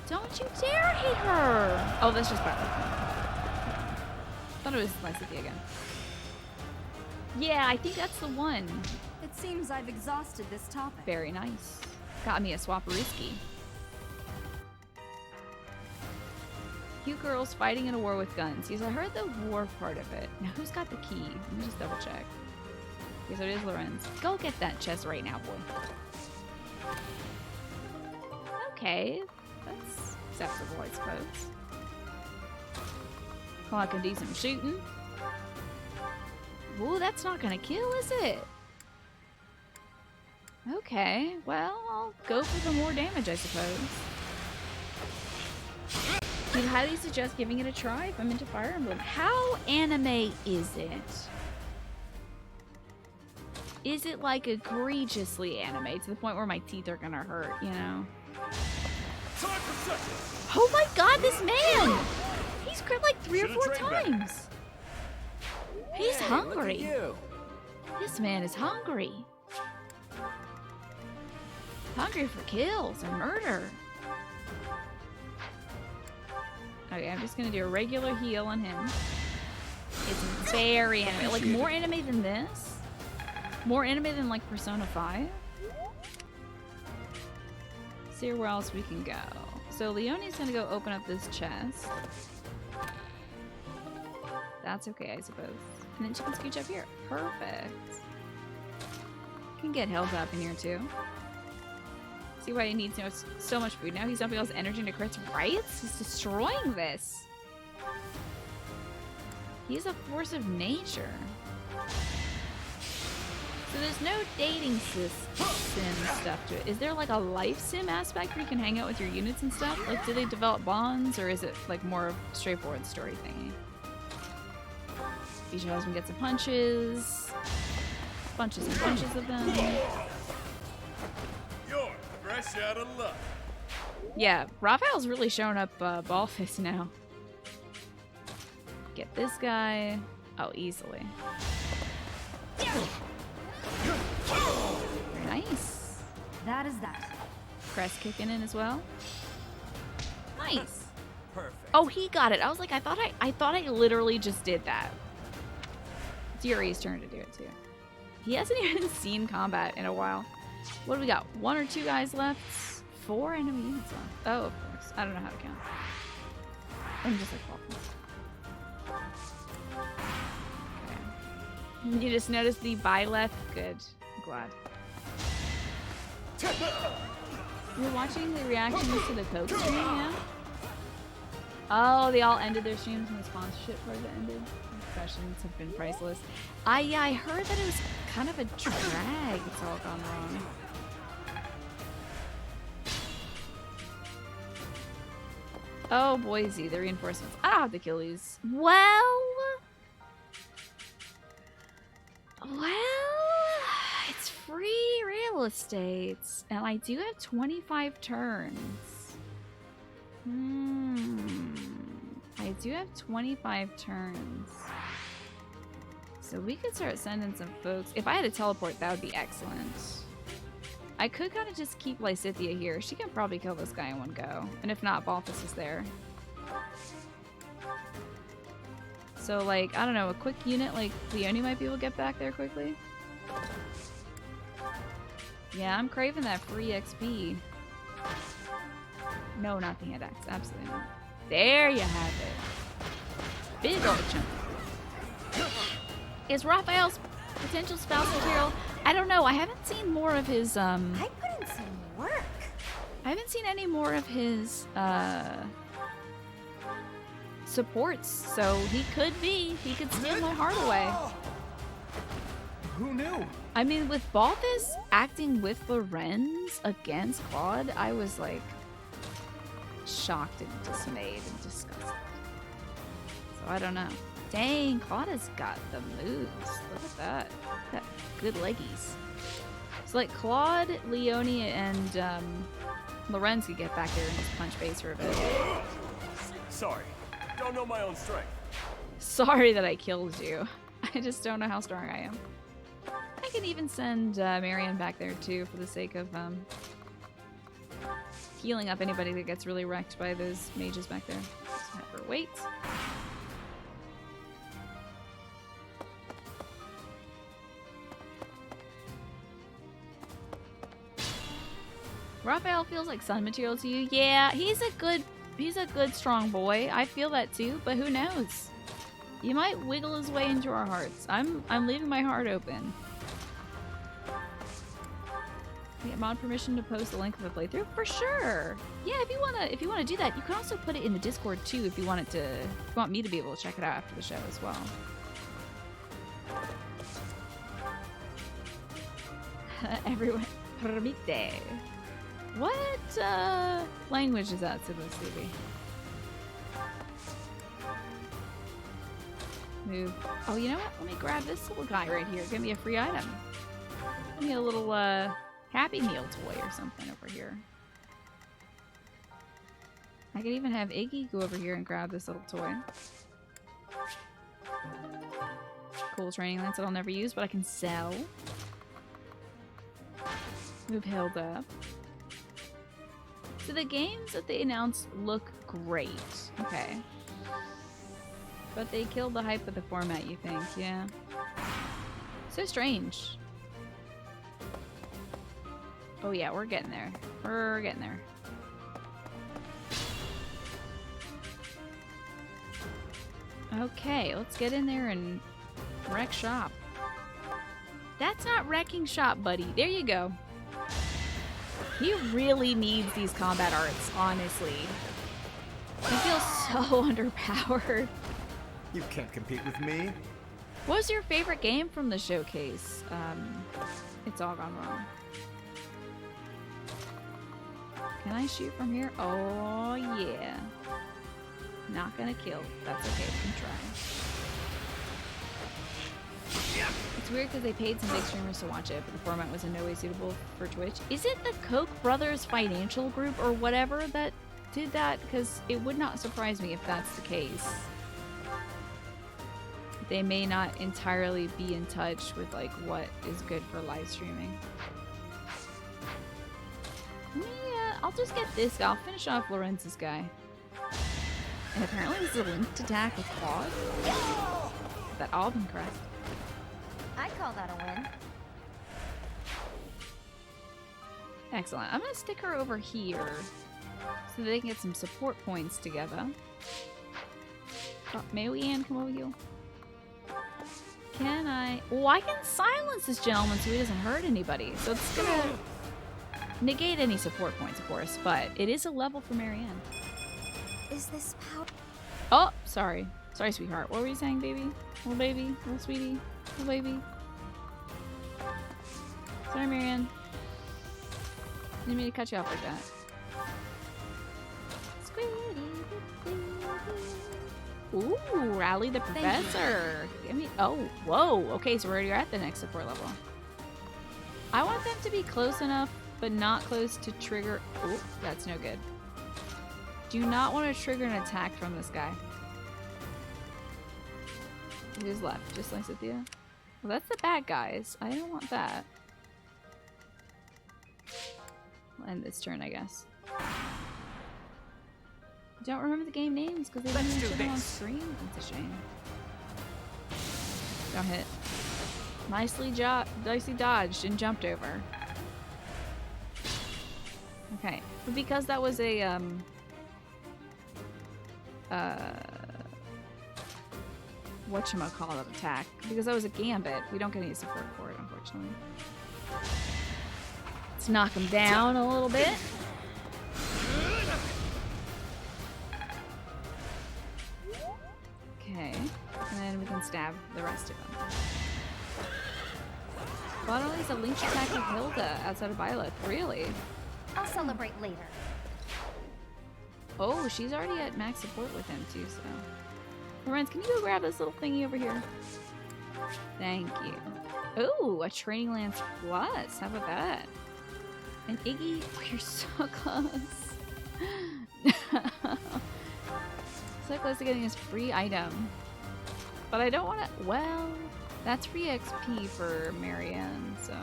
Don't you dare hit her! Oh, that's just bad. Thought it was my city again. Yeah, I think that's the one. It seems I've exhausted this topic. Very nice. Got me a Swapperiski. Cute girls fighting in a war with guns. Yes, I heard the war part of it. Now, who's got the key? Let me just double check. Okay, so it is Lorenz. Go get that chest right now, boy. Okay, that's acceptable, I suppose. Oh, I can do some shooting. Ooh, that's not gonna kill, is it? Okay, well, I'll go for the more damage, I suppose. You'd highly suggest giving it a try if I'm into Fire Emblem. How anime is it? Is it like egregiously anime to the point where my teeth are gonna hurt, you know? Time for session. Oh my god, this man! He's crit like 3 or 4 times! He's Hey, hungry. Look at you. This man is hungry. Hungry for kills and murder. Okay, I'm just gonna do a regular heal on him. It's very anime. Like, more anime than this? More anime than, like, Persona 5? See where else we can go. So, Leonie's gonna go open up this chest. That's okay, I suppose. And then she can scooch up here. Perfect. Can get health up in here, too. See why he needs so much food now? He's dumping all his energy into crits, right? He's destroying this. He's a force of nature. So there's no dating sim stuff to it. Is there like a life sim aspect where you can hang out with your units and stuff? Like, do they develop bonds, or is it like more of a straightforward story thingy? Each husband gets some punches. Bunches and bunches of them. You're fresh out of luck. Yeah, Raphael's really showing up ball fist now. Get this guy. Oh, easily. Nice. That is that. Crest kicking in as well. Nice. Perfect. Oh, he got it. I was like, I thought I literally just did that. It's Yuri's turn to do it too. He hasn't even seen combat in a while. What do we got? 1 or 2 guys left? 4 enemy units left. Oh, of course. I don't know how to count. I'm just like walking. Okay. You just noticed the Byleth? Good. I'm glad. You're watching the reactions to the Coke stream, yeah? Oh, they all ended their streams when the sponsorship part ended. Questions have been priceless. Yeah, I heard that it was kind of a drag. It's all gone wrong. Oh, Boise, the reinforcements. I don't have to kill these. Well, it's free real estate, and I do have 25 turns. I do have 25 turns. So we could start sending some folks. If I had a teleport, that would be excellent. I could kind of just keep Lysithia here. She can probably kill this guy in one go. And if not, Balthus is there. So, like, I don't know, a quick unit like Leone might be able to get back there quickly. Yeah, I'm craving that free XP. No, not the hand axe. Absolutely not. There you have it. Big old chunk. Is Raphael's potential spouse material? I don't know. I haven't seen more of his, I put in some work. I haven't seen any more of his, supports, so he could steal my heart away. Who knew? I mean, with Balthus acting with Lorenz against Claude, I was like shocked and dismayed and disgusted. So I don't know. Dang, Claude has got the moves. Look at that. Got good leggies. So like Claude, Leone, and Lorenz could get back there and just punch base for a bit. Sorry, don't know my own strength. Sorry that I killed you. I just don't know how strong I am. I can even send Marion back there too for the sake of healing up anybody that gets really wrecked by those mages back there. Just have her wait. Raphael feels like sun material to you. Yeah, he's a good strong boy. I feel that too, but who knows? He might wiggle his way into our hearts. I'm leaving my heart open. Get mod permission to post a link of the playthrough? For sure. Yeah, if you wanna do that, you can also put it in the Discord too if you want me to be able to check it out after the show as well. Everyone permite. What language is that supposed to be? Move. Oh, you know what? Let me grab this little guy right here. Give me a free item. Give me a little Happy Meal toy or something over here. I could even have Iggy go over here and grab this little toy. Cool training lance that I'll never use, but I can sell. Move Hilda. So the games that they announced look great. Okay. But they killed the hype of the format, you think? Yeah. So strange. Oh yeah, we're getting there. We're getting there. Okay, let's get in there and wreck shop. That's not wrecking shop, buddy. There you go. He really needs these combat arts, honestly. He feels so underpowered. You can't compete with me. What was your favorite game from the showcase? It's all gone wrong. Can I shoot from here? Oh, yeah. Not gonna kill. That's okay. We can try. It's weird because they paid some big streamers to watch it, but the format was in no way suitable for Twitch. Is it the Koch brothers financial group or whatever that did that? Because it would not surprise me if that's the case. They may not entirely be in touch with like what is good for live streaming. Yeah, I'll just get this guy. I'll finish off Lorenz's guy. And apparently this is a linked attack with Claude. That all been correct. I call that a win. Excellent. I'm gonna stick her over here so that they can get some support points together. Oh, may we, Anne, come over here? Can I? Oh, I can silence this gentleman so he doesn't hurt anybody. So it's gonna negate any support points, of course, but it is a level for Marianne. Is this power? Oh, sorry. Sorry, sweetheart. What were you saying, baby? Little baby? Little sweetie? Little baby? Sorry, Marianne. Didn't mean to cut you off like that. Ooh, rally the professor. Give me. Oh, whoa. Okay, so we're already at the next support level. I want them to be close enough, but not close to trigger. Oh, that's no good. Do not want to trigger an attack from this guy. Who's left? Just like Cynthia? Well, that's the bad guys. I don't want that. We'll end this turn, I guess. Don't remember the game names because they didn't even show them on screen. That's a shame. Don't hit. Nicely dodged and jumped over. Okay, but because that was a whatchamacallit attack, because that was a gambit, we don't get any support for it, unfortunately. Let's knock him down a little bit. Okay, and then we can stab the rest of them. Not only is a linked attack with Hilda outside of Violet. Really? I'll celebrate later. Oh, she's already at max support with him too, so. Lorenz, can you go grab this little thingy over here? Thank you. Oh, a Training Lance Plus. How about that? And Iggy, oh, you're so close. So close to getting this free item. But I don't want to, well, that's free XP for Marianne, so.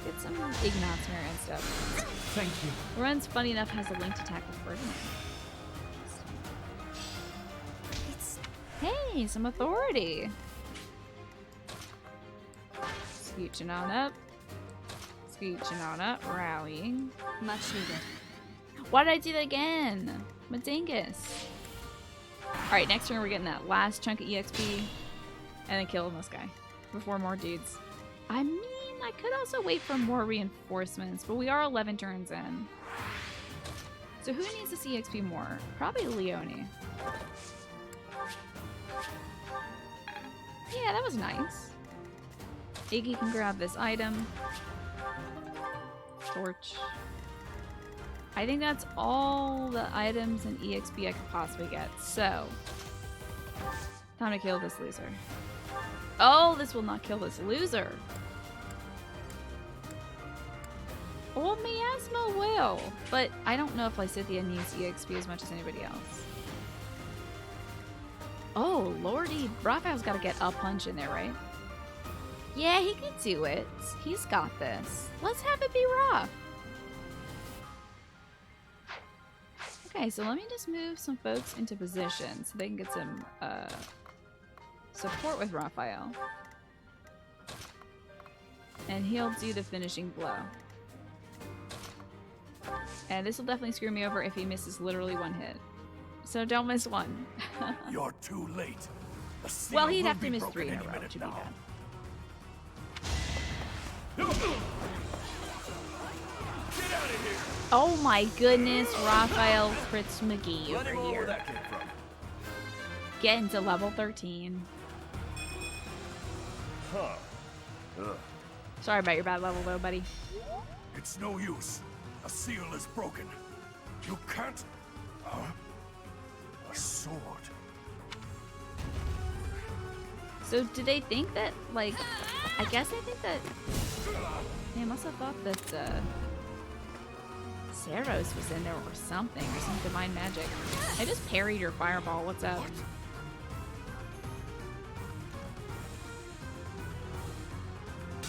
Get some Ignatz Marianne stuff. Thank you. Lorenz, funny enough, has a linked attack with Ferdinand. Hey, some authority. Scooching on up. Scooching on up. Rallying. Much needed. Why did I do that again? Madingus. Alright, next turn we're getting that last chunk of EXP. And then killing this guy. Before more dudes. I mean, I could also wait for more reinforcements, but we are 11 turns in. So who needs this EXP more? Probably Leone. Yeah, that was nice. Iggy can grab this item. Torch. I think that's all the items and EXP I could possibly get. So, time to kill this loser. Oh, this will not kill this loser. Well, Miasma will, but I don't know if Lysithia needs EXP as much as anybody else. Oh, lordy, Raphael's got to get a punch in there, right? Yeah, he can do it. He's got this. Let's have it be Raph. Okay, so let me just move some folks into position so they can get some support with Raphael. And he'll do the finishing blow. And this will definitely screw me over if he misses literally one hit. So don't miss one. You're too late. The seal Well, he'd will have to be miss broken 3 in a any row, minute which would be now. bad. Get out of here! Oh my goodness, Raphael Fritz McGee Let him over know where here. that came from. Getting to level 13. Huh. Ugh. Sorry about your bad level though, buddy. It's no use. A seal is broken. You can't... Huh? A sword. So did they think that, like, I guess they think that, they must have thought that, Saros was in there or something, or some divine magic. I just parried your fireball, what's up?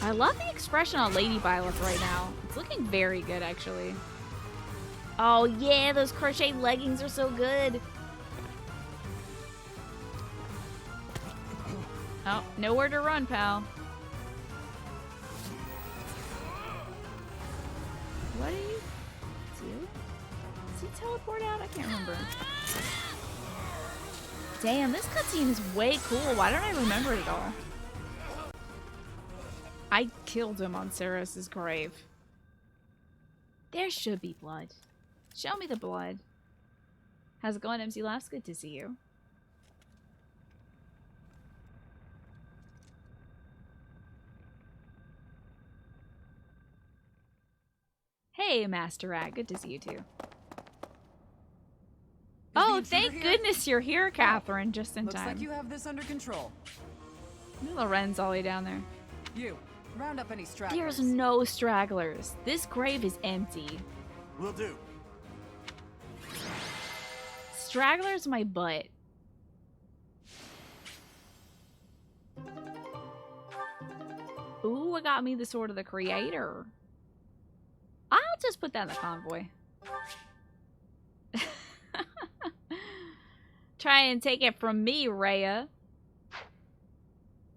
I love the expression on Lady Byleth right now. It's looking very good, actually. Oh yeah, those crochet leggings are so good. Oh, nowhere to run, pal. What are you? Does he teleport out? I can't remember. Damn, this cutscene is way cool. Why don't I remember it at all? I killed him on Saros' grave. There should be blood. Show me the blood. How's it going, MC Laughs? Good to see you. Hey, Master Rat. Good to see you too. Oh, thank goodness you're here, Catherine, just in time. Looks like you have this under control. Loren's all the way down there. You, round up any stragglers. There's no stragglers. This grave is empty. Will do. Stragglers my butt. Ooh, it got me the Sword of the Creator. I'll just put that in the convoy. Try and take it from me, Rhea.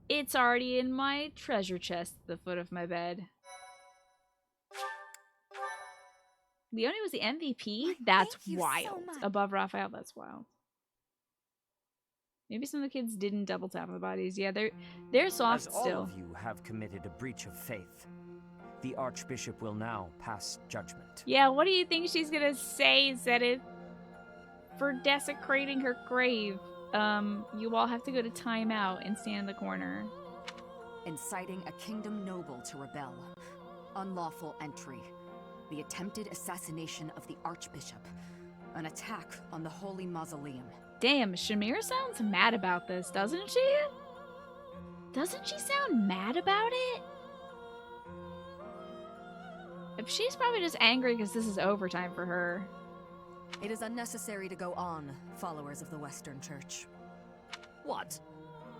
It's already in my treasure chest at the foot of my bed. Leonie was the MVP? That's wild. Above Raphael, that's wild. Maybe some of the kids didn't double tap on the bodies. Yeah, they're soft As all still. of you have committed a breach of faith, the Archbishop will now pass judgment. Yeah, what do you think she's gonna say, Zedith? For desecrating her grave. You all have to go to timeout and stand in the corner. Inciting a kingdom noble to rebel. Unlawful entry. The attempted assassination of the Archbishop. An attack on the Holy Mausoleum. Damn, Shamir sounds mad about this, doesn't she? Doesn't she sound mad about it? If she's probably just angry because this is overtime for her. It is unnecessary to go on, followers of the Western Church. What?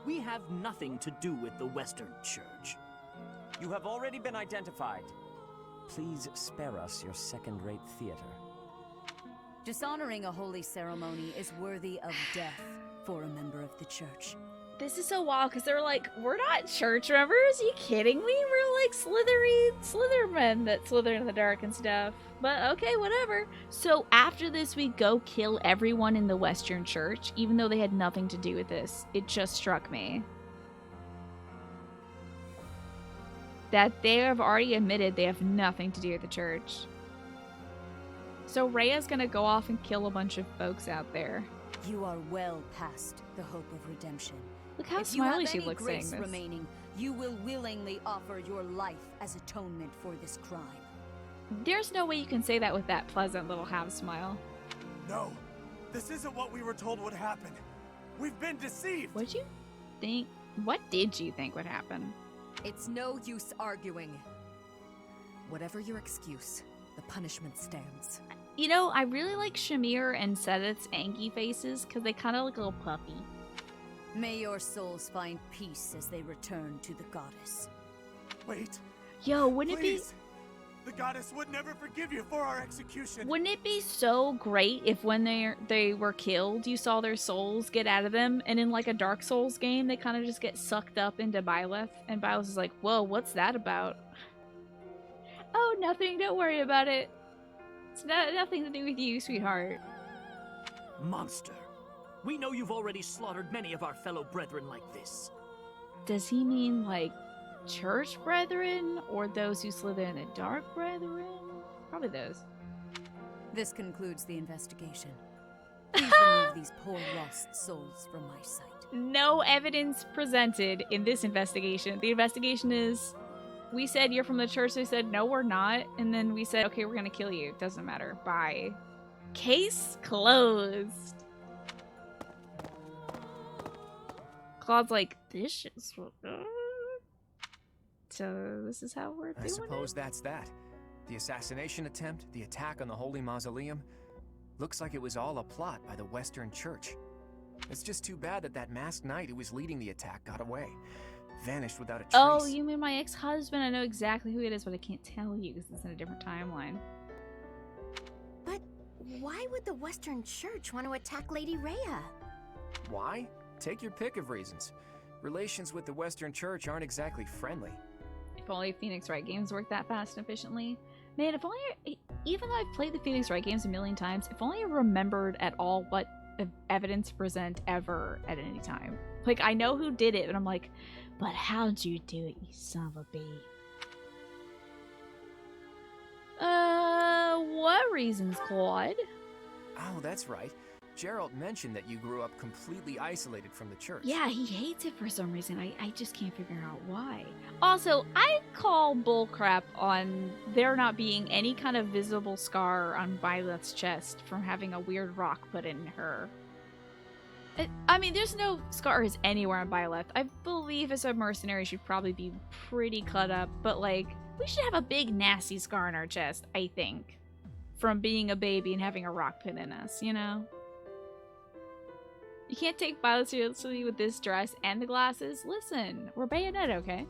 We have nothing to do with the Western Church. You have already been identified. Please spare us your second-rate theater. Dishonoring a holy ceremony is worthy of death for a member of the Church. This is so wild because they're like, we're not church members. Are you kidding me? We're like Slithermen that slither in the dark and stuff. But okay, whatever. So after this, we go kill everyone in the Western Church, even though they had nothing to do with this. It just struck me that they have already admitted they have nothing to do with the church. So Rhea's gonna go off and kill a bunch of folks out there. You are well past the hope of redemption. Look how if smiley you she have looks any saying grace this. remaining, you will willingly offer your life as atonement for this crime. There's no way you can say that with that pleasant little half smile. No, this isn't what we were told would happen. We've been deceived. What'd you think? What did you think would happen? It's no use arguing. Whatever your excuse, the punishment stands. You know, I really like Shamir and Sedith's Anki faces because they kind of look a little puffy. May your souls find peace as they return to the goddess. Wait. Yo, wouldn't Please. The goddess would never forgive you for our execution. Wouldn't it be so great if when they were killed, you saw their souls get out of them, and in like a Dark Souls game, they kind of just get sucked up into Byleth, and Byleth is like, whoa, what's that about? Oh, nothing, don't worry about it. It's nothing to do with you, sweetheart. Monster. We know you've already slaughtered many of our fellow brethren like this. Does he mean like church brethren or those who slither in the dark brethren? Probably those. This concludes the investigation. Please remove these poor lost souls from my sight. No evidence presented in this investigation. The investigation is, we said you're from the church. They said, no, we're not. And then we said, okay, we're going to kill you. Doesn't matter. Bye. Case closed. Claude's like, this is... So this is how we're doing I suppose it? that's that. The assassination attempt, the attack on the Holy Mausoleum. Looks like it was all a plot by the Western Church. It's just too bad that masked knight who was leading the attack got away. Vanished without a trace. Oh, you mean my ex-husband? I know exactly who it is, but I can't tell you because it's in a different timeline. But why would the Western Church want to attack Lady Rhea? Why? Take your pick of reasons. Relations with the Western Church aren't exactly friendly. If only Phoenix Wright games worked that fast and efficiently. Man, if only... Even though I've played the Phoenix Wright games a million times, if only I remembered at all what evidence to present ever at any time. Like, I know who did it, but I'm like, but how'd you do it, you son of a bee? What reasons, Claude? Oh, that's right. Gerald mentioned that you grew up completely isolated from the church. Yeah, he hates it for some reason. I just can't figure out why. Also, I call bullcrap on there not being any kind of visible scar on Violet's chest from having a weird rock put in her. I mean, there's no scars anywhere on Violet. I believe as a mercenary she'd probably be pretty cut up, but like, we should have a big nasty scar on our chest, I think. From being a baby and having a rock put in us, you know? You can't take Violet seriously with this dress and the glasses. Listen, we're Bayonetta, okay?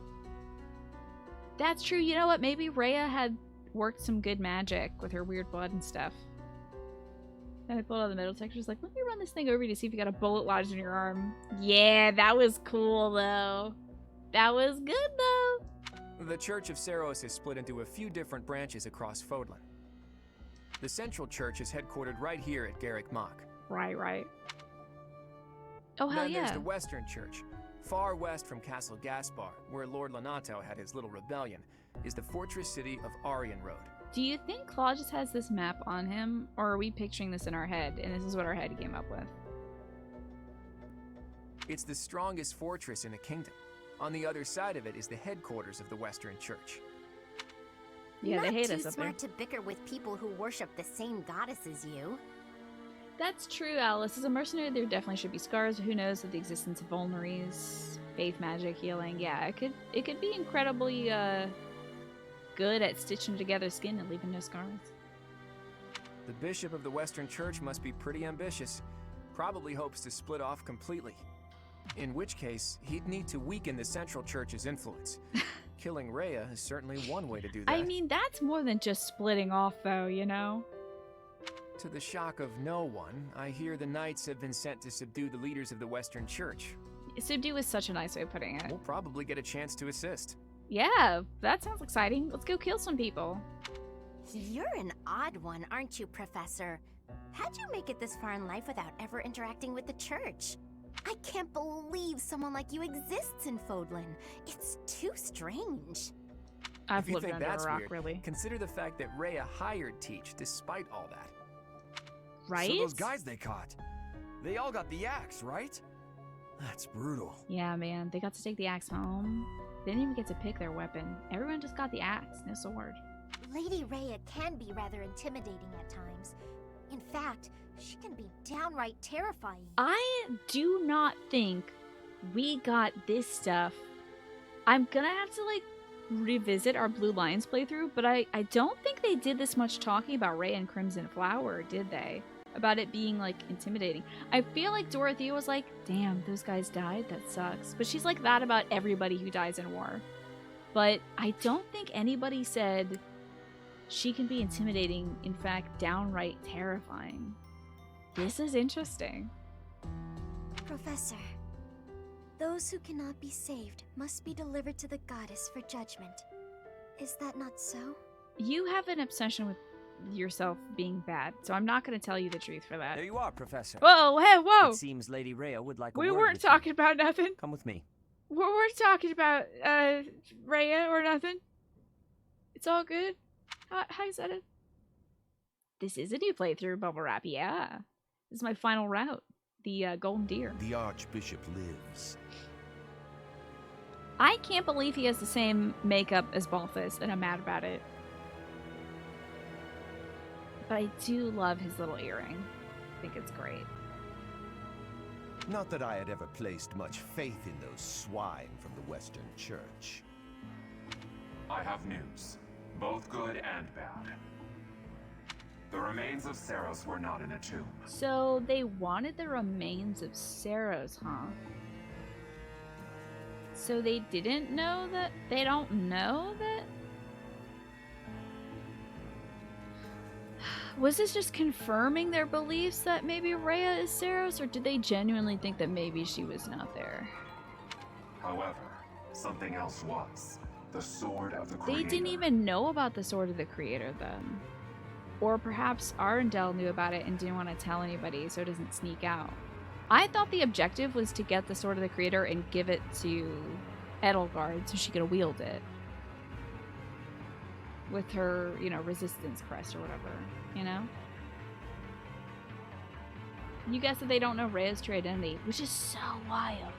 That's true. You know what? Maybe Rhea had worked some good magic with her weird blood and stuff. And I pulled out the metal detector. Like, let me run this thing over you to see if you got a bullet lodged in your arm. Yeah, that was cool, though. That was good, though. The Church of Seros is split into a few different branches across Fodlan. The Central Church is headquartered right here at Garrick Mach. Right. Oh, hell then yeah. There's the Western Church. Far west from Castle Gaspar, where Lord Lonato had his little rebellion, is the fortress city of Aryan Road. Do you think Claude just has this map on him, or are we picturing this in our head, and this is what our head came up with? It's the strongest fortress in the kingdom. On the other side of it is the headquarters of the Western Church. Yeah, they hate us Not up too there. smart to bicker with people who worship the same goddess as you. That's true, Alice. As a mercenary, there definitely should be scars. Who knows with the existence of vulneries, faith, magic, healing. Yeah, it could be incredibly good at stitching together skin and leaving no scars. The bishop of the Western Church must be pretty ambitious. Probably hopes to split off completely. In which case, he'd need to weaken the Central Church's influence. Killing Rhea is certainly one way to do that. I mean, that's more than just splitting off, though, you know? To the shock of no one, I hear the knights have been sent to subdue the leaders of the Western Church. Subdue is such a nice way of putting it. We'll probably get a chance to assist. Yeah, that sounds exciting. Let's go kill some people. You're an odd one, aren't you, Professor? How'd you make it this far in life without ever interacting with the church? I can't believe someone like you exists in Fodlan. It's too strange. I've If you lived think under that's a rock, weird, really. consider the fact that Rhea hired Teach despite all that. Right? So those guys they caught, they all got the axe, right? That's brutal. Yeah, man. They got to take the axe home. They didn't even get to pick their weapon. Everyone just got the axe, no sword. Lady Rhea can be rather intimidating at times. In fact, she can be downright terrifying. I do not think we got this stuff. I'm gonna have to, like, revisit our Blue Lions playthrough, but I don't think they did this much talking about Rhea and Crimson Flower, did they? About it being, like, intimidating. I feel like Dorothea was like, damn, those guys died? That sucks. But she's like that about everybody who dies in war. But I don't think anybody said she can be intimidating, in fact, downright terrifying. This is interesting. Professor, those who cannot be saved must be delivered to the goddess for judgment. Is that not so? You have an obsession with yourself being bad, so I'm not going to tell you the truth for that. There you are, Professor. Whoa, hey, whoa! It seems Lady Rhea would like a We word weren't with you. talking about nothing. Come with me. We weren't talking about, Rhea or nothing. It's all good. Hi, Zeta. This is a new playthrough, Bubble Wrap. Yeah. This is my final route. The Golden Deer. The Archbishop lives. I can't believe he has the same makeup as Balthus, and I'm mad about it. But I do love his little earring. I think it's great. Not that I had ever placed much faith in those swine from the Western Church. I have news, both good and bad. The remains of Saros were not in a tomb. So they wanted the remains of Saros, huh? So they didn't know that? They don't know that? Was this just confirming their beliefs that maybe Rhea is Saros, or did they genuinely think that maybe she was not there? However, something else was. The Sword of the Creator. They didn't even know about the Sword of the Creator then. Or perhaps Arundel knew about it and didn't want to tell anybody so it doesn't sneak out. I thought the objective was to get the Sword of the Creator and give it to Edelgard so she could wield it. With her, you know, resistance crest or whatever, you know? You guess that they don't know Rhea's true identity, which is so wild.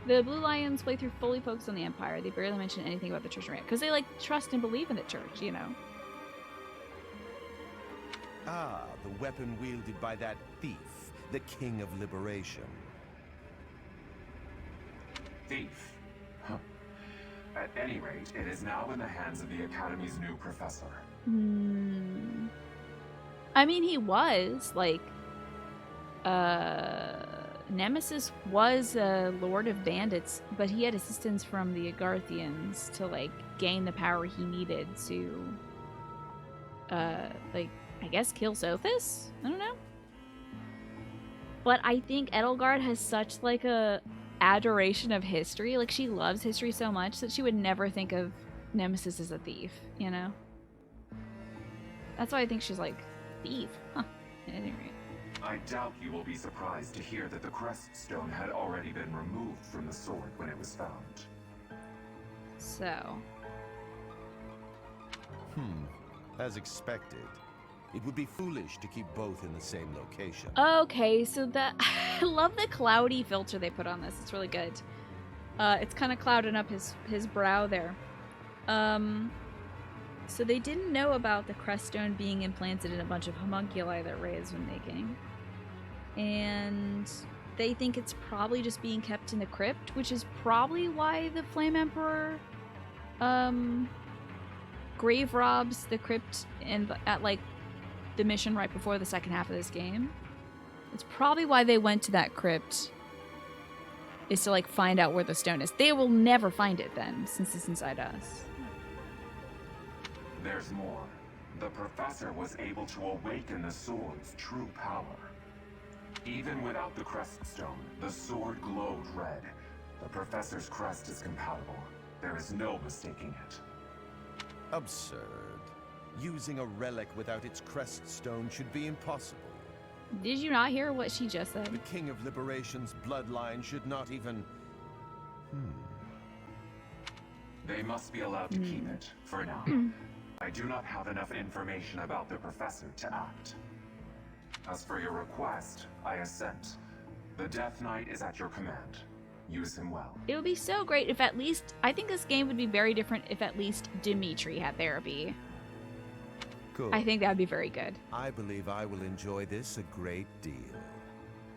The Blue Lions playthrough fully focused on the Empire. They barely mention anything about the Church of Rhea, because they, like, trust and believe in the Church, you know? Ah, the weapon wielded by that thief, the King of Liberation. Thief? Huh. At any rate, it is now in the hands of the Academy's new professor. I mean, he was, like, Nemesis was a Lord of Bandits, but he had assistance from the Agarthians to, like, gain the power he needed to, like, I guess kill Sophis? I don't know. But I think Edelgard has such, like, a adoration of history. Like, she loves history so much that she would never think of Nemesis as a thief, you know? That's why I think she's like, thief? Huh. At any rate. I doubt you will be surprised to hear that the crest stone had already been removed from the sword when it was found. So. As expected. It would be foolish to keep both in the same location. Okay, so that I love the cloudy filter they put on this. It's really good. It's kind of clouding up his brow there. So they didn't know about the crest stone being implanted in a bunch of homunculi that Rhea has been making. And they think it's probably just being kept in the crypt, which is probably why the Flame Emperor grave robs the crypt at like the mission right before the second half of this game. It's probably why they went to that crypt, is to like find out where the stone is. They will never find it then, since it's inside us. There's more. The professor was able to awaken the sword's true power. Even without the crest stone, the sword glowed red. The professor's crest is compatible. There is no mistaking it. Absurd. Using a relic without its crest stone should be impossible. Did you not hear what she just said? The King of Liberation's bloodline should not even... They must be allowed to keep it, for now. I do not have enough information about the professor to act. As for your request, I assent. The Death Knight is at your command. Use him well. It would be so great if at least... I think this game would be very different if at least Dimitri had therapy. Good. I think that would be very good. I believe I will enjoy this a great deal.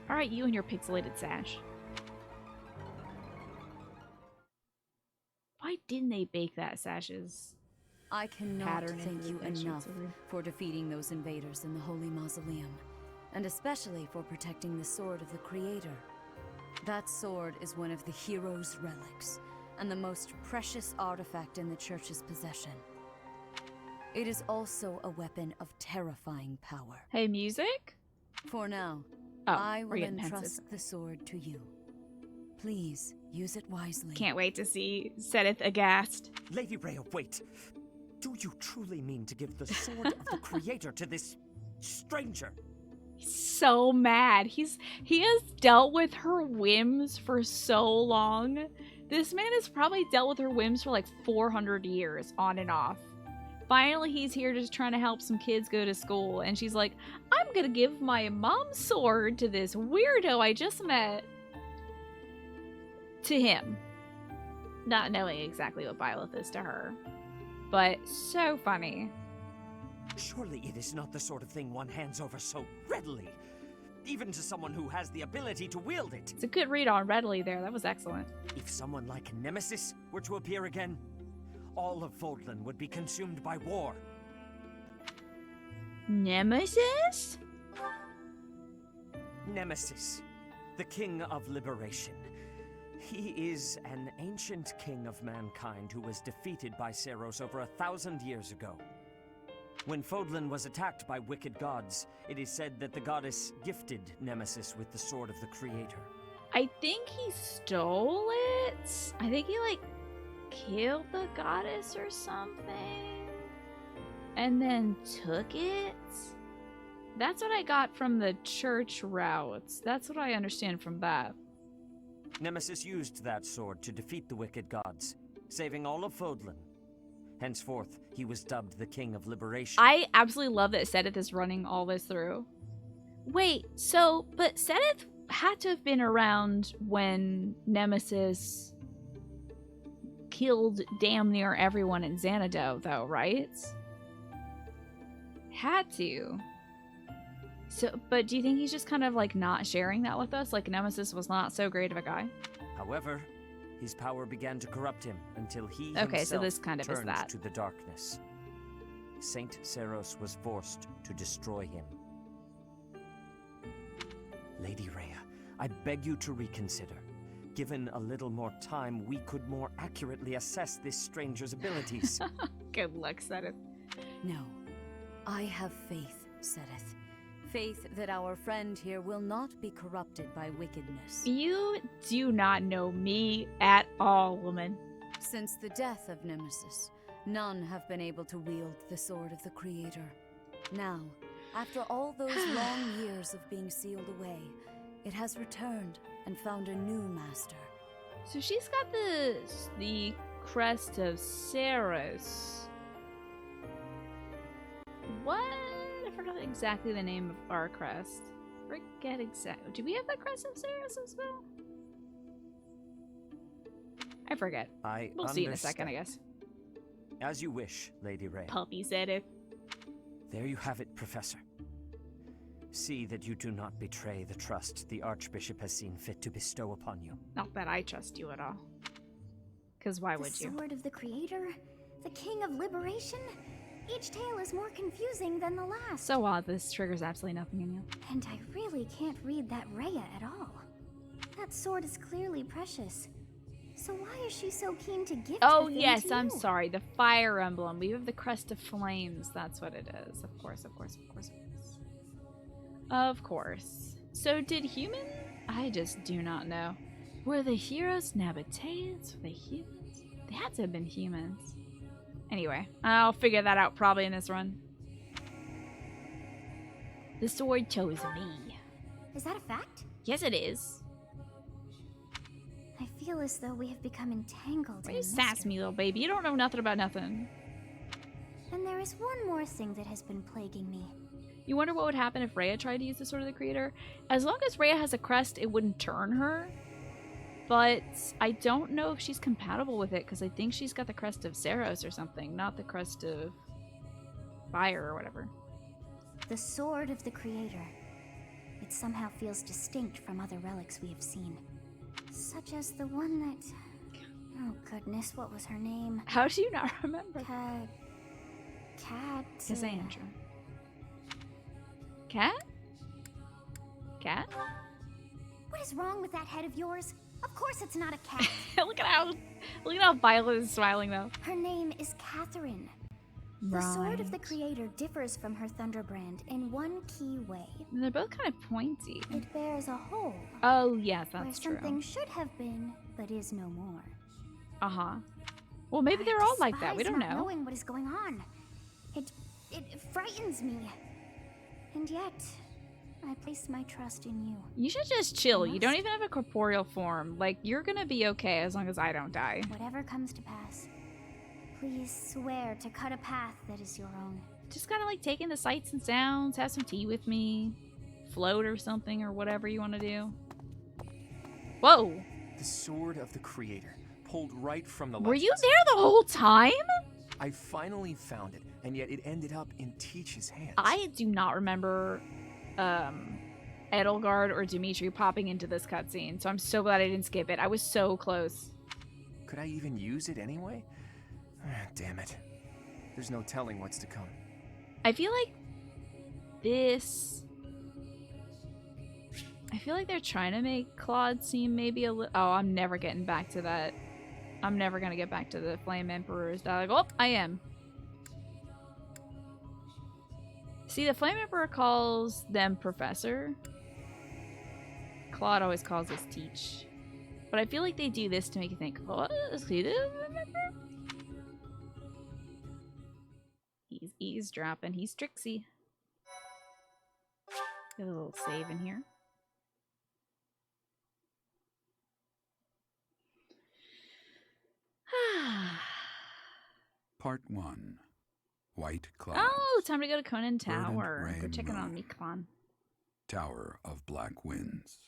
Alright, you and your pixelated sash. Why didn't they bake that sash's I cannot pattern thank into you the picture? enough for defeating those invaders in the Holy Mausoleum, and especially for protecting the Sword of the Creator. That sword is one of the hero's relics, and the most precious artifact in the Church's possession. It is also a weapon of terrifying power. Hey, music? For now, Oh, I we're will getting entrust pensive. the sword to you. Please, use it wisely. Can't wait to see Seteth aghast. Lady Rhea, wait. Do you truly mean to give the Sword of the Creator to this stranger? So mad. He has dealt with her whims for so long. This man has probably dealt with her whims for like 400 years on and off. finally he's here just trying to help some kids go to school. And she's like, I'm gonna give my mom's sword to this weirdo I just met. To him. Not knowing exactly what Byleth is to her. But so funny. Surely it is not the sort of thing one hands over so readily. Even to someone who has the ability to wield it. It's a good read on readily there. That was excellent. If someone like Nemesis were to appear again, all of Fodlan would be consumed by war. Nemesis? Nemesis, the king of liberation. He is an ancient king of mankind who was defeated by Seros over 1,000 years ago. When Fodlan was attacked by wicked gods, it is said that the goddess gifted Nemesis with the sword of the Creator. I think he stole it. I think he, like, killed the goddess or something. And then took it. That's what I got from the church routes. That's what I understand from that. Nemesis used that sword to defeat the wicked gods, saving all of Fodlan. Henceforth, he was dubbed the King of Liberation. I absolutely love that Sedith is running all this through. Wait, so, but Sedith had to have been around when Nemesis killed damn near everyone in Xanadu, though, right? Had to. So, but do you think he's just kind of like not sharing that with us? Like Nemesis was not so great of a guy? However, his power began to corrupt him until he okay, so himself this kind of turned is that. to the darkness. Saint Seros was forced to destroy him. Lady Rhea, I beg you to reconsider. Given a little more time, we could more accurately assess this stranger's abilities. Good luck, Sedith. No. I have faith, Sedith. Faith that our friend here will not be corrupted by wickedness. You do not know me at all, woman. Since the death of Nemesis, none have been able to wield the sword of the Creator. Now, after all those long years of being sealed away, it has returned and found a new master. So she's got the crest of Seros. What? I forgot exactly the name of our crest. Forget exactly. Do we have the crest of Seros as well? I forget. We'll see in a second, I guess. As you wish, Lady Rhea. Puppy said it. There you have it, Professor. See that you do not betray the trust the Archbishop has seen fit to bestow upon you. Not that I trust you at all. Because why would you? The sword of the Creator? The King of Liberation? Each tale is more confusing than the last. So odd, this triggers absolutely nothing in you. And I really can't read that Rhea at all. That sword is clearly precious. So why is she so keen to gift Oh the thing yes, to I'm you? sorry. The fire emblem. We have the crest of flames. That's what it is. Of course, of course, of course, of course. Of course. So did human? I just do not know. Were the heroes Nabateans? Were they humans? They had to have been humans. Anyway, I'll figure that out probably in this run. The sword chose me. Is that a fact? Yes, it is. I feel as though we have become entangled Why in you sass me, little baby? You don't know nothing about nothing. And there is one more thing that has been plaguing me. You wonder what would happen if Rhea tried to use the Sword of the Creator? As long as Rhea has a crest, it wouldn't turn her. But I don't know if she's compatible with it, because I think she's got the crest of Seros or something, not the crest of fire or whatever. The Sword of the Creator. It somehow feels distinct from other relics we have seen. Such as the one that... Oh goodness, what was her name? How do you not remember? Cassandra. Cat? Cat? What is wrong with that head of yours? Of course it's not a cat. Look at how Violet is smiling though. Her name is Catherine. The Sword of the Creator differs from her Thunderbrand in one key way. And they're both kind of pointy. It bears a hole. Oh yes, that's where true. something should have been, but is no more. Uh-huh. Well, maybe they're all like that. We don't not know. Knowing what is going on. It frightens me. And yet, I place my trust in you. You should just chill. You don't even have a corporeal form. Like, you're gonna be okay as long as I don't die. Whatever comes to pass, Please swear to cut a path that is your own. Just kind of like take in the sights and sounds, have some tea with me, float or something, or whatever you want to do. Whoa! The sword of the creator, pulled right from the Were you legends. there the whole time? I finally found it, and yet it ended up in Teach's hands. I do not remember Edelgard or Dimitri popping into this cutscene, so I'm so glad I didn't skip it. I was so close. Could I even use it anyway? Damn it. There's no telling what's to come. I feel like this... I feel like they're trying to make Claude seem maybe a little... Oh, I'm never getting back to that. I'm never gonna get back to the Flame Emperor's dialogue. Oh, I am. See, the Flame Emperor calls them Professor. Claude always calls us Teach. But I feel like they do this to make you think, what? Is he the Emperor? He's eavesdropping. He's tricksy. Get a little save in here. Part 1. White Cloud. Oh, time to go to Conan Verdant Tower. Go Rain checking on Moon. Miklan. Tower of Black Winds.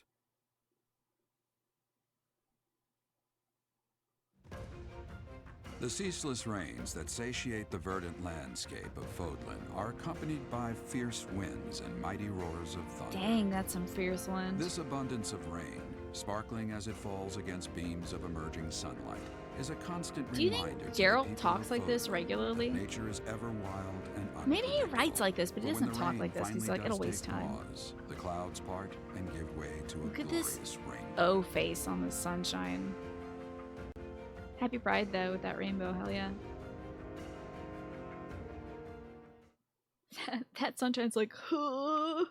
The ceaseless rains that satiate the verdant landscape of Fodlan are accompanied by fierce winds and mighty roars of thunder. Dang, that's some fierce wind. This abundance of rain, sparkling as it falls against beams of emerging sunlight, is a constant Do you reminder think to the Gerald people talks of like this Fodlan regularly? that nature is ever wild and Maybe he unpredictable. writes like this, but he But when doesn't the talk rain like this. He's finally like, it'll does waste take time. pause, the clouds part and give way to Look a at this glorious rainbow. O face on the sunshine. Happy Pride though with that rainbow, hell yeah. That sunshine's like, huh.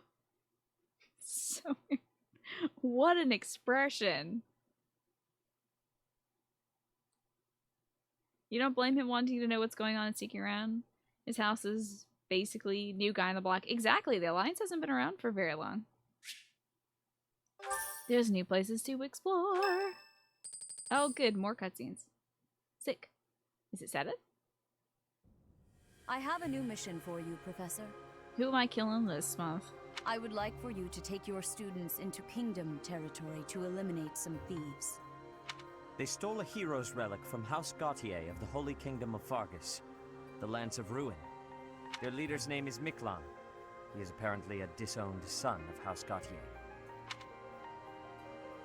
So weird. What an expression. You don't blame him wanting to know what's going on and seeking around. His house is basically new guy on the block. Exactly, the Alliance hasn't been around for very long. There's new places to explore. Oh good, more cutscenes. Sick. Is it Seta? I have a new mission for you, Professor. Who am I killing this month? I would like for you to take your students into Kingdom territory to eliminate some thieves. They stole a hero's relic from House Gautier of the Holy Kingdom of Fargus, the Lance of Ruin. Their leader's name is Miklan. He is apparently a disowned son of House Gautier.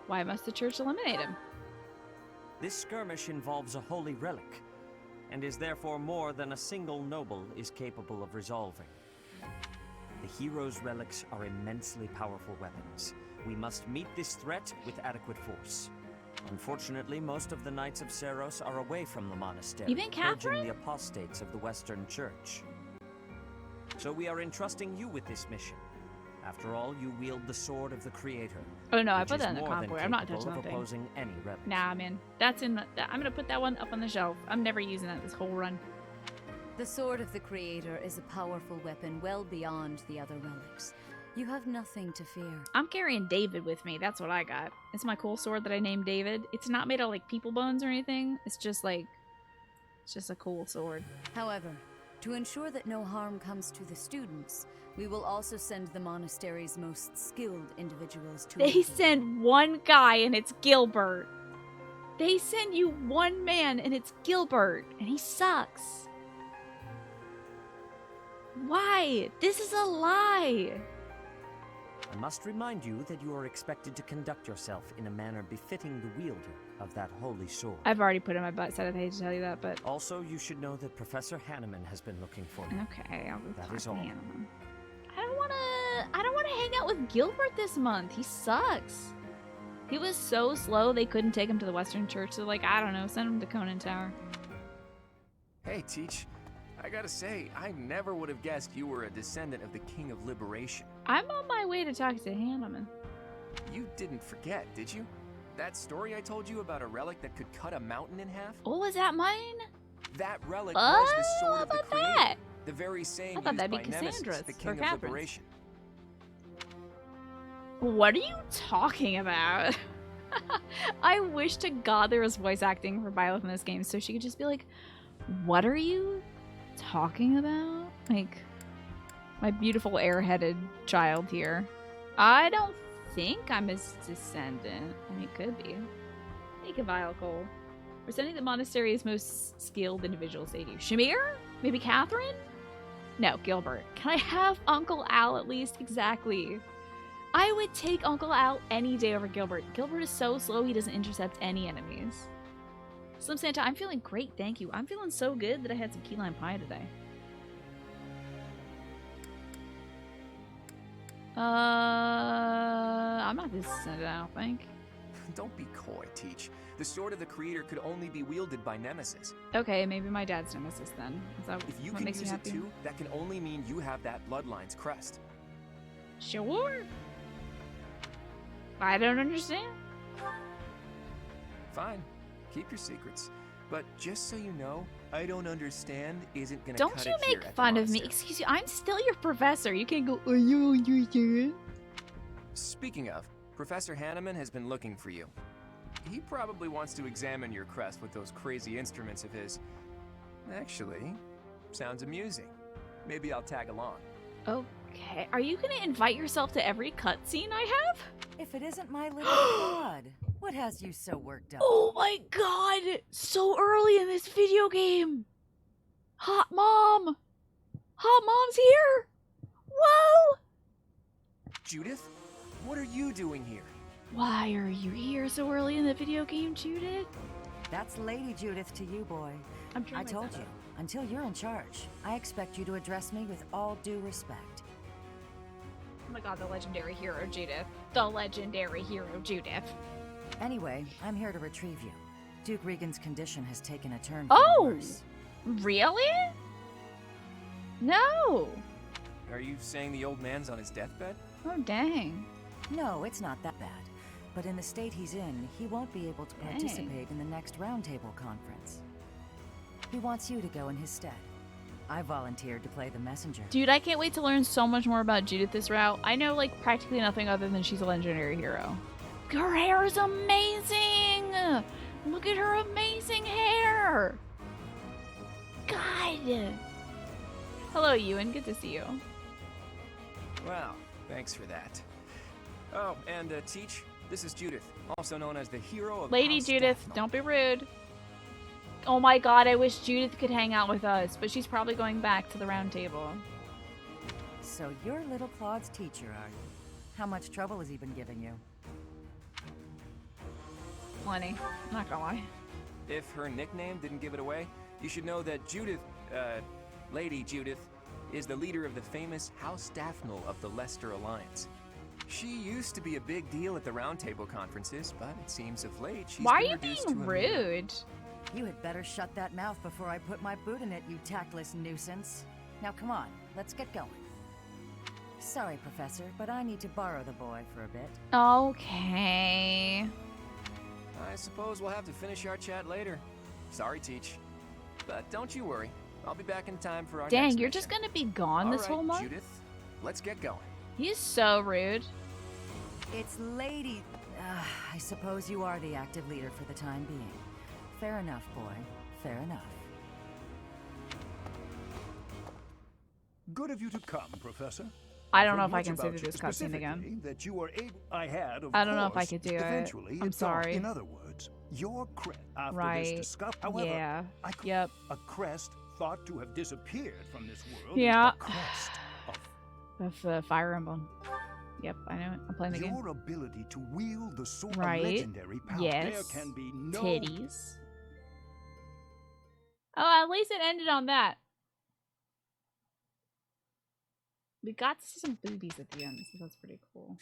Why must the church eliminate him? This skirmish involves a holy relic, and is therefore more than a single noble is capable of resolving. The hero's relics are immensely powerful weapons. We must meet this threat with adequate force. Unfortunately, most of the Knights of Seros are away from the monastery, Even Catherine? purging the apostates of the Western Church. So we are entrusting you with this mission. After all, you wield the sword of the Creator. Oh no, I which put is that in the more than convoy. I'm not capable touching of that thing. opposing any relic. Nah, man. That's in the... I'm gonna put that one up on the shelf. I'm never using that this whole run. The Sword of the Creator is a powerful weapon well beyond the other relics. You have nothing to fear. I'm carrying David with me. That's what I got. It's my cool sword that I named David. It's not made of like people bones or anything. It's just like... It's just a cool sword. However, to ensure that no harm comes to the students, we will also send the monastery's most skilled individuals to... They send one guy and it's Gilbert. They send you one man and it's Gilbert. And he sucks. Why? This is a lie. I must remind you that you are expected to conduct yourself in a manner befitting the wielder of that holy sword. I've already put it in my butt, so I hate to tell you that, but... Also, you should know that Professor Hanneman has been looking for you. Okay, I'll go That talk is to all. Hanneman. I don't wanna hang out with Gilbert this month. He sucks. He was so slow they couldn't take him to the Western Church, so like, I don't know, send him to Conan Tower. Hey, Teach. I gotta say, I never would have guessed you were a descendant of the King of Liberation. I'm on my way to talk to Hanneman. You didn't forget, did you? That story I told you about a relic that could cut a mountain in half? Oh, was that mine? That relic Oh, was the sword of the how about Creator. that? The very same I thought used that'd be by Nemesis, Cassandra's the or King of Catherine's. Liberation. What are you talking about? I wish to God there was voice acting for Byleth in this game so she could just be like, What are you talking about? Like, my beautiful airheaded child here. I don't think I'm his descendant. I mean, it could be. Make a vile coal. We're sending the monastery's most skilled individuals aid you. Shamir? Maybe Catherine? No, Gilbert. Can I have Uncle Al at least? Exactly. I would take Uncle Al any day over Gilbert. Gilbert is so slow he doesn't intercept any enemies. Slim Santa, I'm feeling great, thank you. I'm feeling so good that I had some key lime pie today. I'm not descendant, I don't think. Don't be coy, Teach. The sword of the Creator could only be wielded by Nemesis. Okay, maybe my dad's Nemesis then. Is that If you what can makes use me it happy? too, that can only mean you have that bloodline's crest. Sure. I don't understand. Fine, keep your secrets. But just so you know, I don't understand isn't gonna Don't cut you it here make at the fun of me. monastery. Excuse you, I'm still your professor. You can't go, are you understand? Speaking of, Professor Hanneman has been looking for you. He probably wants to examine your crest with those crazy instruments of his. Actually, sounds amusing. Maybe I'll tag along. Okay, are you gonna invite yourself to every cutscene I have? If it isn't my little Claude, what has you so worked up? Oh my god! So early in this video game! Hot Mom! Hot Mom's here! Whoa! Judith, what are you doing here? Why are you here so early in the video game, Judith? That's Lady Judith to you, boy. I told you, until you're in charge, I expect you to address me with all due respect. Oh my god, the legendary hero Judith. The legendary hero Judith. Anyway, I'm here to retrieve you. Duke Regan's condition has taken a turn for the worse. Really? No! Are you saying the old man's on his deathbed? Oh, dang. No, it's not that bad. But in the state he's in, he won't be able to participate in the next roundtable conference. He wants you to go in his stead. I volunteered to play the messenger. Dude, I can't wait to learn so much more about Judith this route. I know, like, practically nothing other than she's a legendary hero. Her hair is amazing! Look at her amazing hair! God! Hello, Ewan. Good to see you. Wow, thanks for that. Oh, and Teach, this is Judith, also known as the hero of Lady House Judith, Daphne. don't be rude. Oh my god, I wish Judith could hang out with us, but she's probably going back to the round table. So you're little Claude's teacher, are you? How much trouble has he been giving you? Plenty. I'm not gonna lie. If her nickname didn't give it away, you should know that Judith, Lady Judith, is the leader of the famous House Daphne of the Leicester Alliance. She used to be a big deal at the roundtable conferences, but it seems of late she's Why are been you reduced being to a mere- rude? You had better shut that mouth before I put my boot in it, you tactless nuisance. Now come on, let's get going. Sorry, Professor, but I need to borrow the boy for a bit. Okay. I suppose we'll have to finish our chat later. Sorry, Teach. But don't you worry. I'll be back in time for our Dang, next you're mission. just gonna be gone this whole month? Judith, let's get going. He's so rude. It's Lady... I suppose you are the active leader for the time being. Fair enough, boy. Fair enough. Good of you to come, Professor. I don't know I've if I heard can much sit about through you this cutscene again. specifically That you were able, I had, of I don't know if I course, could do it. eventually I'm it sorry. dawned. In other words, your crest after Right. this discovery. However, Yeah. I Yep. a crest thought to have disappeared from this world. Yeah. Is the crest of That's the Fire Emblem. Yep, I know it. I'm playing the game. your ability to wield the sword. Right. A legendary power. Yes. There can be no Titties. Oh, at least it ended on that. We got to see some boobies at the end, so that's pretty cool.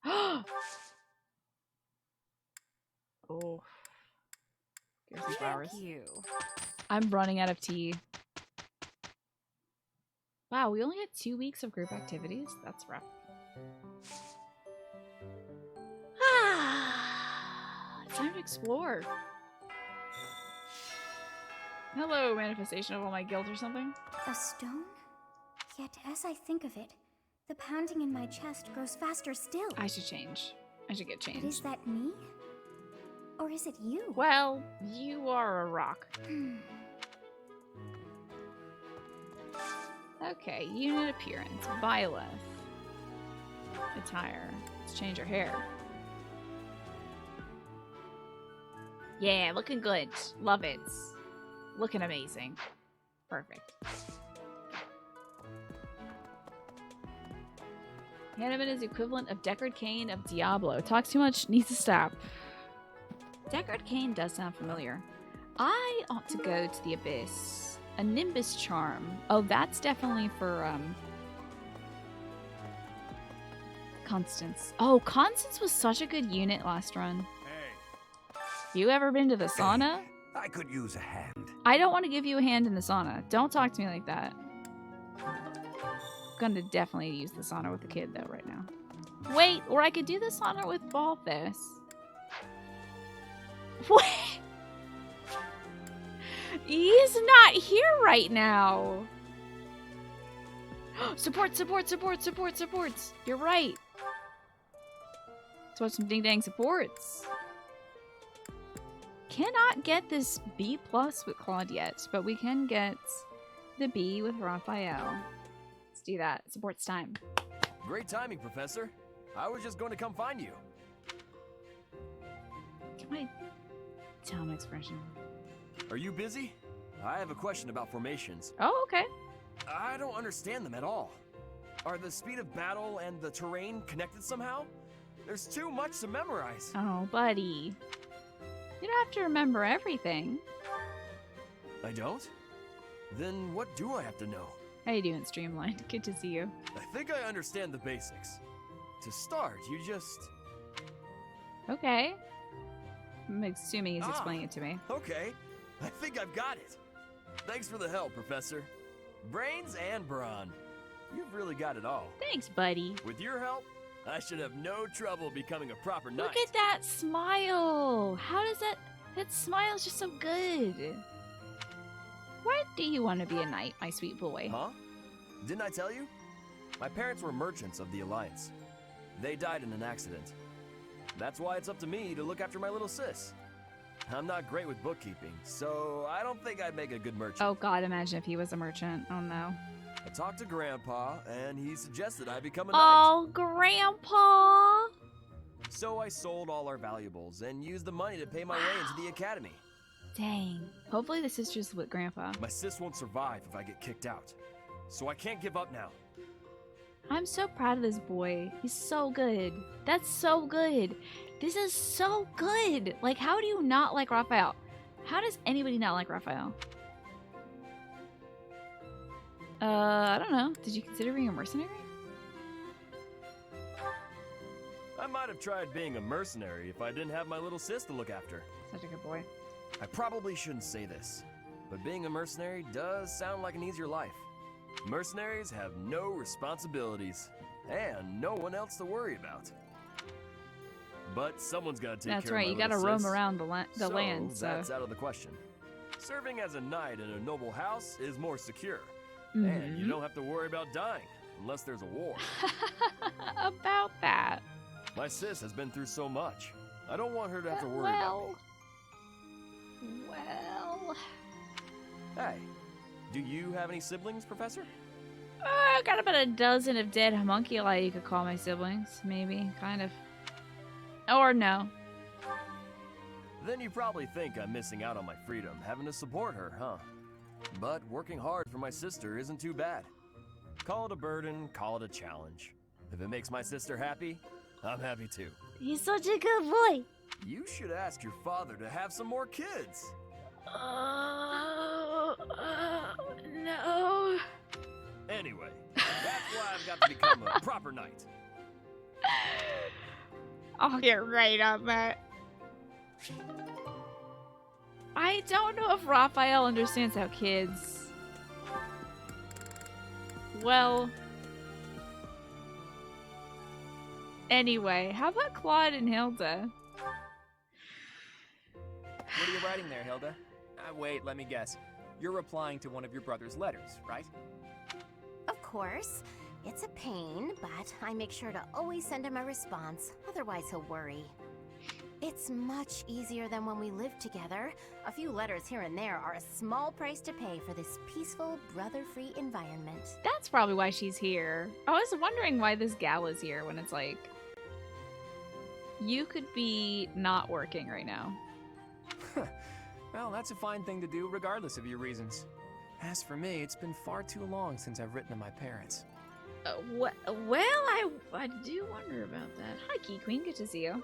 Oh. Here's some flowers. Thank you. I'm running out of tea. Wow, we only had 2 weeks of group activities? That's rough. It's time to explore. Hello, manifestation of all my guilt or something. A stone? Yet as I think of it, the pounding in my chest grows faster still. I should change. I should get But is changed. that me? Or is it you? Well, you are a rock. Okay, unit appearance. Byleth. Attire. Let's change her hair. Yeah, looking good. Love it. Looking amazing. Perfect. Hanneman is equivalent of Deckard Cain of Diablo. Talks too much, needs to stop. Deckard Cain does sound familiar. I ought to go to the Abyss. A Nimbus Charm. Oh, that's definitely for, Constance. Oh, Constance was such a good unit last run. Hey. You ever been to the sauna? I could use a hand. I don't want to give you a hand in the sauna. Don't talk to me like that. I'm gonna definitely use the sauna with the kid, though, right now. Wait, or I could do the sauna with Ballfist. What? He's not here right now. Support, support, support, support, supports. You're right. Let's watch some ding dang supports. Cannot get this B+ with Claude yet, but we can get the B with Raphael. Let's do that. Supports time. Great timing, Professor. I was just going to come find you. Can I tell him expression? Are you busy? I have a question about formations. Oh, okay. I don't understand them at all. Are the speed of battle and the terrain connected somehow? There's too much to memorize. Oh, buddy. You don't have to remember everything. I don't? Then what do I have to know? How you doing, Streamline? Good to see you. I think I understand the basics. To start, you just... Okay. I'm assuming he's explaining it to me. Okay. I think I've got it. Thanks for the help, Professor. Brains and brawn. You've really got it all. Thanks, buddy. With your help, I should have no trouble becoming a proper knight. Look at that smile. How does that smile's just so good. Why do you want to be a knight, my sweet boy? Huh? Didn't I tell you? My parents were merchants of the Alliance. They died in an accident. That's why it's up to me to look after my little sis. I'm not great with bookkeeping, so I don't think I'd make a good merchant. Oh god, imagine if he was a merchant. Oh no. I talked to Grandpa, and he suggested I become a knight. Oh, Grandpa! So I sold all our valuables and used the money to pay my way into the academy. Dang. Hopefully the sister's with Grandpa. My sis won't survive if I get kicked out, so I can't give up now. I'm so proud of this boy. He's so good. That's so good. This is so good. Like, how do you not like Raphael? How does anybody not like Raphael? I don't know. Did you consider being a mercenary? I might have tried being a mercenary if I didn't have my little sis to look after. Such a good boy. I probably shouldn't say this, but being a mercenary does sound like an easier life. Mercenaries have no responsibilities and no one else to worry about. But someone's got to take That's care right. of You my got to little roam sis. around the land. So That's out of the question. Serving as a knight in a noble house is more secure. Mm-hmm. And you don't have to worry about dying unless there's a war. About that. My sis has been through so much. I don't want her to have to worry about me. Well. Hey, do you have any siblings, Professor? I got about a dozen of dead homunculi you could call my siblings. Maybe. Kind of. Or no. Then you probably think I'm missing out on my freedom, having to support her, huh? But working hard for my sister isn't too bad. Call it a burden, call it a challenge. If it makes my sister happy, I'm happy too. He's such a good boy. You should ask your father to have some more kids. No. Anyway, that's why I've got to become a proper knight. I'll get right on that. I don't know if Raphael understands how kids... Well... Anyway, how about Claude and Hilda? What are you writing there, Hilda? Wait, let me guess. You're replying to one of your brother's letters, right? Of course. It's a pain, but I make sure to always send him a response. Otherwise, he'll worry. It's much easier than when we lived together. A few letters here and there are a small price to pay for this peaceful, brother-free environment. That's probably why she's here. I was wondering why this gal is here when it's like, you could be not working right now. Well, that's a fine thing to do regardless of your reasons. As for me, it's been far too long since I've written to my parents. Well, I do wonder about that. Hi, Key Queen. Good to see you.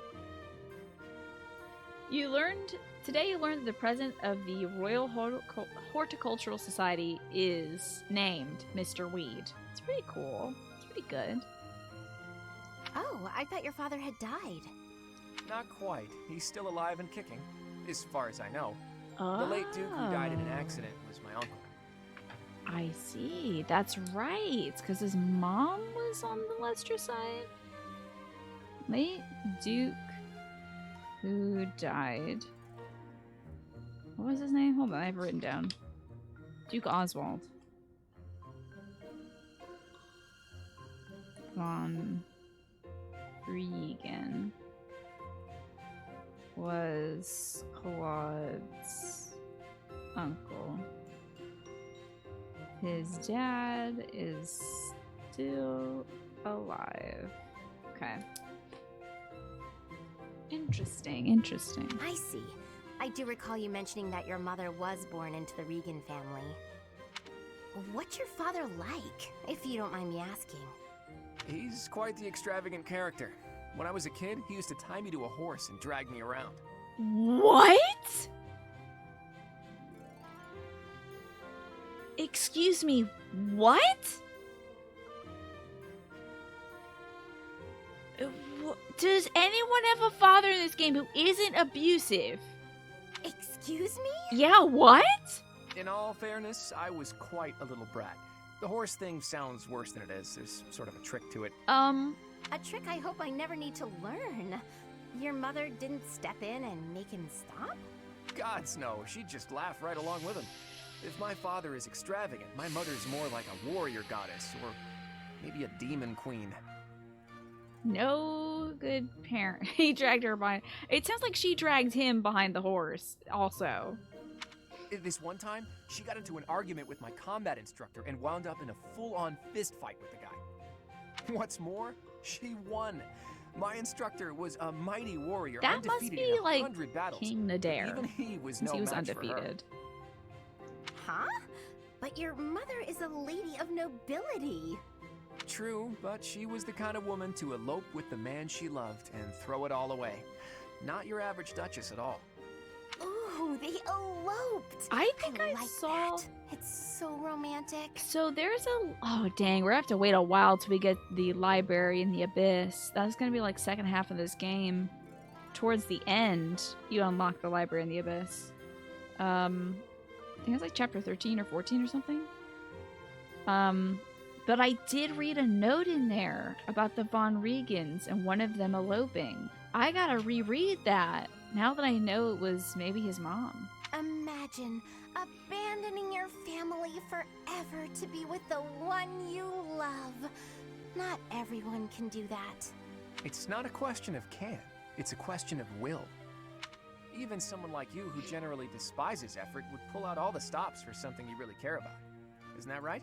Today you learned that the president of the Royal Horticultural Society is named Mr. Weed. It's pretty cool. It's pretty good. Oh, I thought your father had died. Not quite. He's still alive and kicking, as far as I know. The late Duke who died in an accident was my uncle. I see. That's right. Because his mom was on the Lester side. Late Duke who died. What was his name? Hold on, I have it written down. Duke Oswald. Von Regan was Claude's uncle. His dad is still alive. Okay. Interesting. I see. I do recall you mentioning that your mother was born into the Regan family. What's your father like, if you don't mind me asking? He's quite the extravagant character. When I was a kid, he used to tie me to a horse and drag me around. What? Excuse me, what? Does anyone have a father in this game who isn't abusive? Excuse me? Yeah, what? In all fairness, I was quite a little brat. The horse thing sounds worse than it is. There's sort of a trick to it. A trick I hope I never need to learn. Your mother didn't step in and make him stop? Gods no, she'd just laugh right along with him. If my father is extravagant, my mother's more like a warrior goddess, or maybe a demon queen. No good parent. He dragged her behind. It sounds like she dragged him behind the horse, also. This one time, she got into an argument with my combat instructor and wound up in a full-on fist fight with the guy. What's more, she won. My instructor was a mighty warrior, That must undefeated be in like 100 battles. King Nadir. Even he was since no he was match for her. undefeated. Huh? But your mother is a lady of nobility. True, but she was the kind of woman to elope with the man she loved and throw it all away. Not your average duchess at all. Ooh, they eloped. I think I like saw... that. It's so romantic. So there's a... Oh, dang. We're going to have to wait a while till we get the library in the Abyss. That's going to be like second half of this game. Towards the end, you unlock the library in the Abyss. I think it's like chapter 13 or 14 or something. But I did read a note in there about the Von Regans and one of them eloping. I gotta reread that now that I know it was maybe his mom. Imagine abandoning your family forever to be with the one you love. Not everyone can do that. It's not a question of can, it's a question of will. Even someone like you who generally despises effort would pull out all the stops for something you really care about. Isn't that right?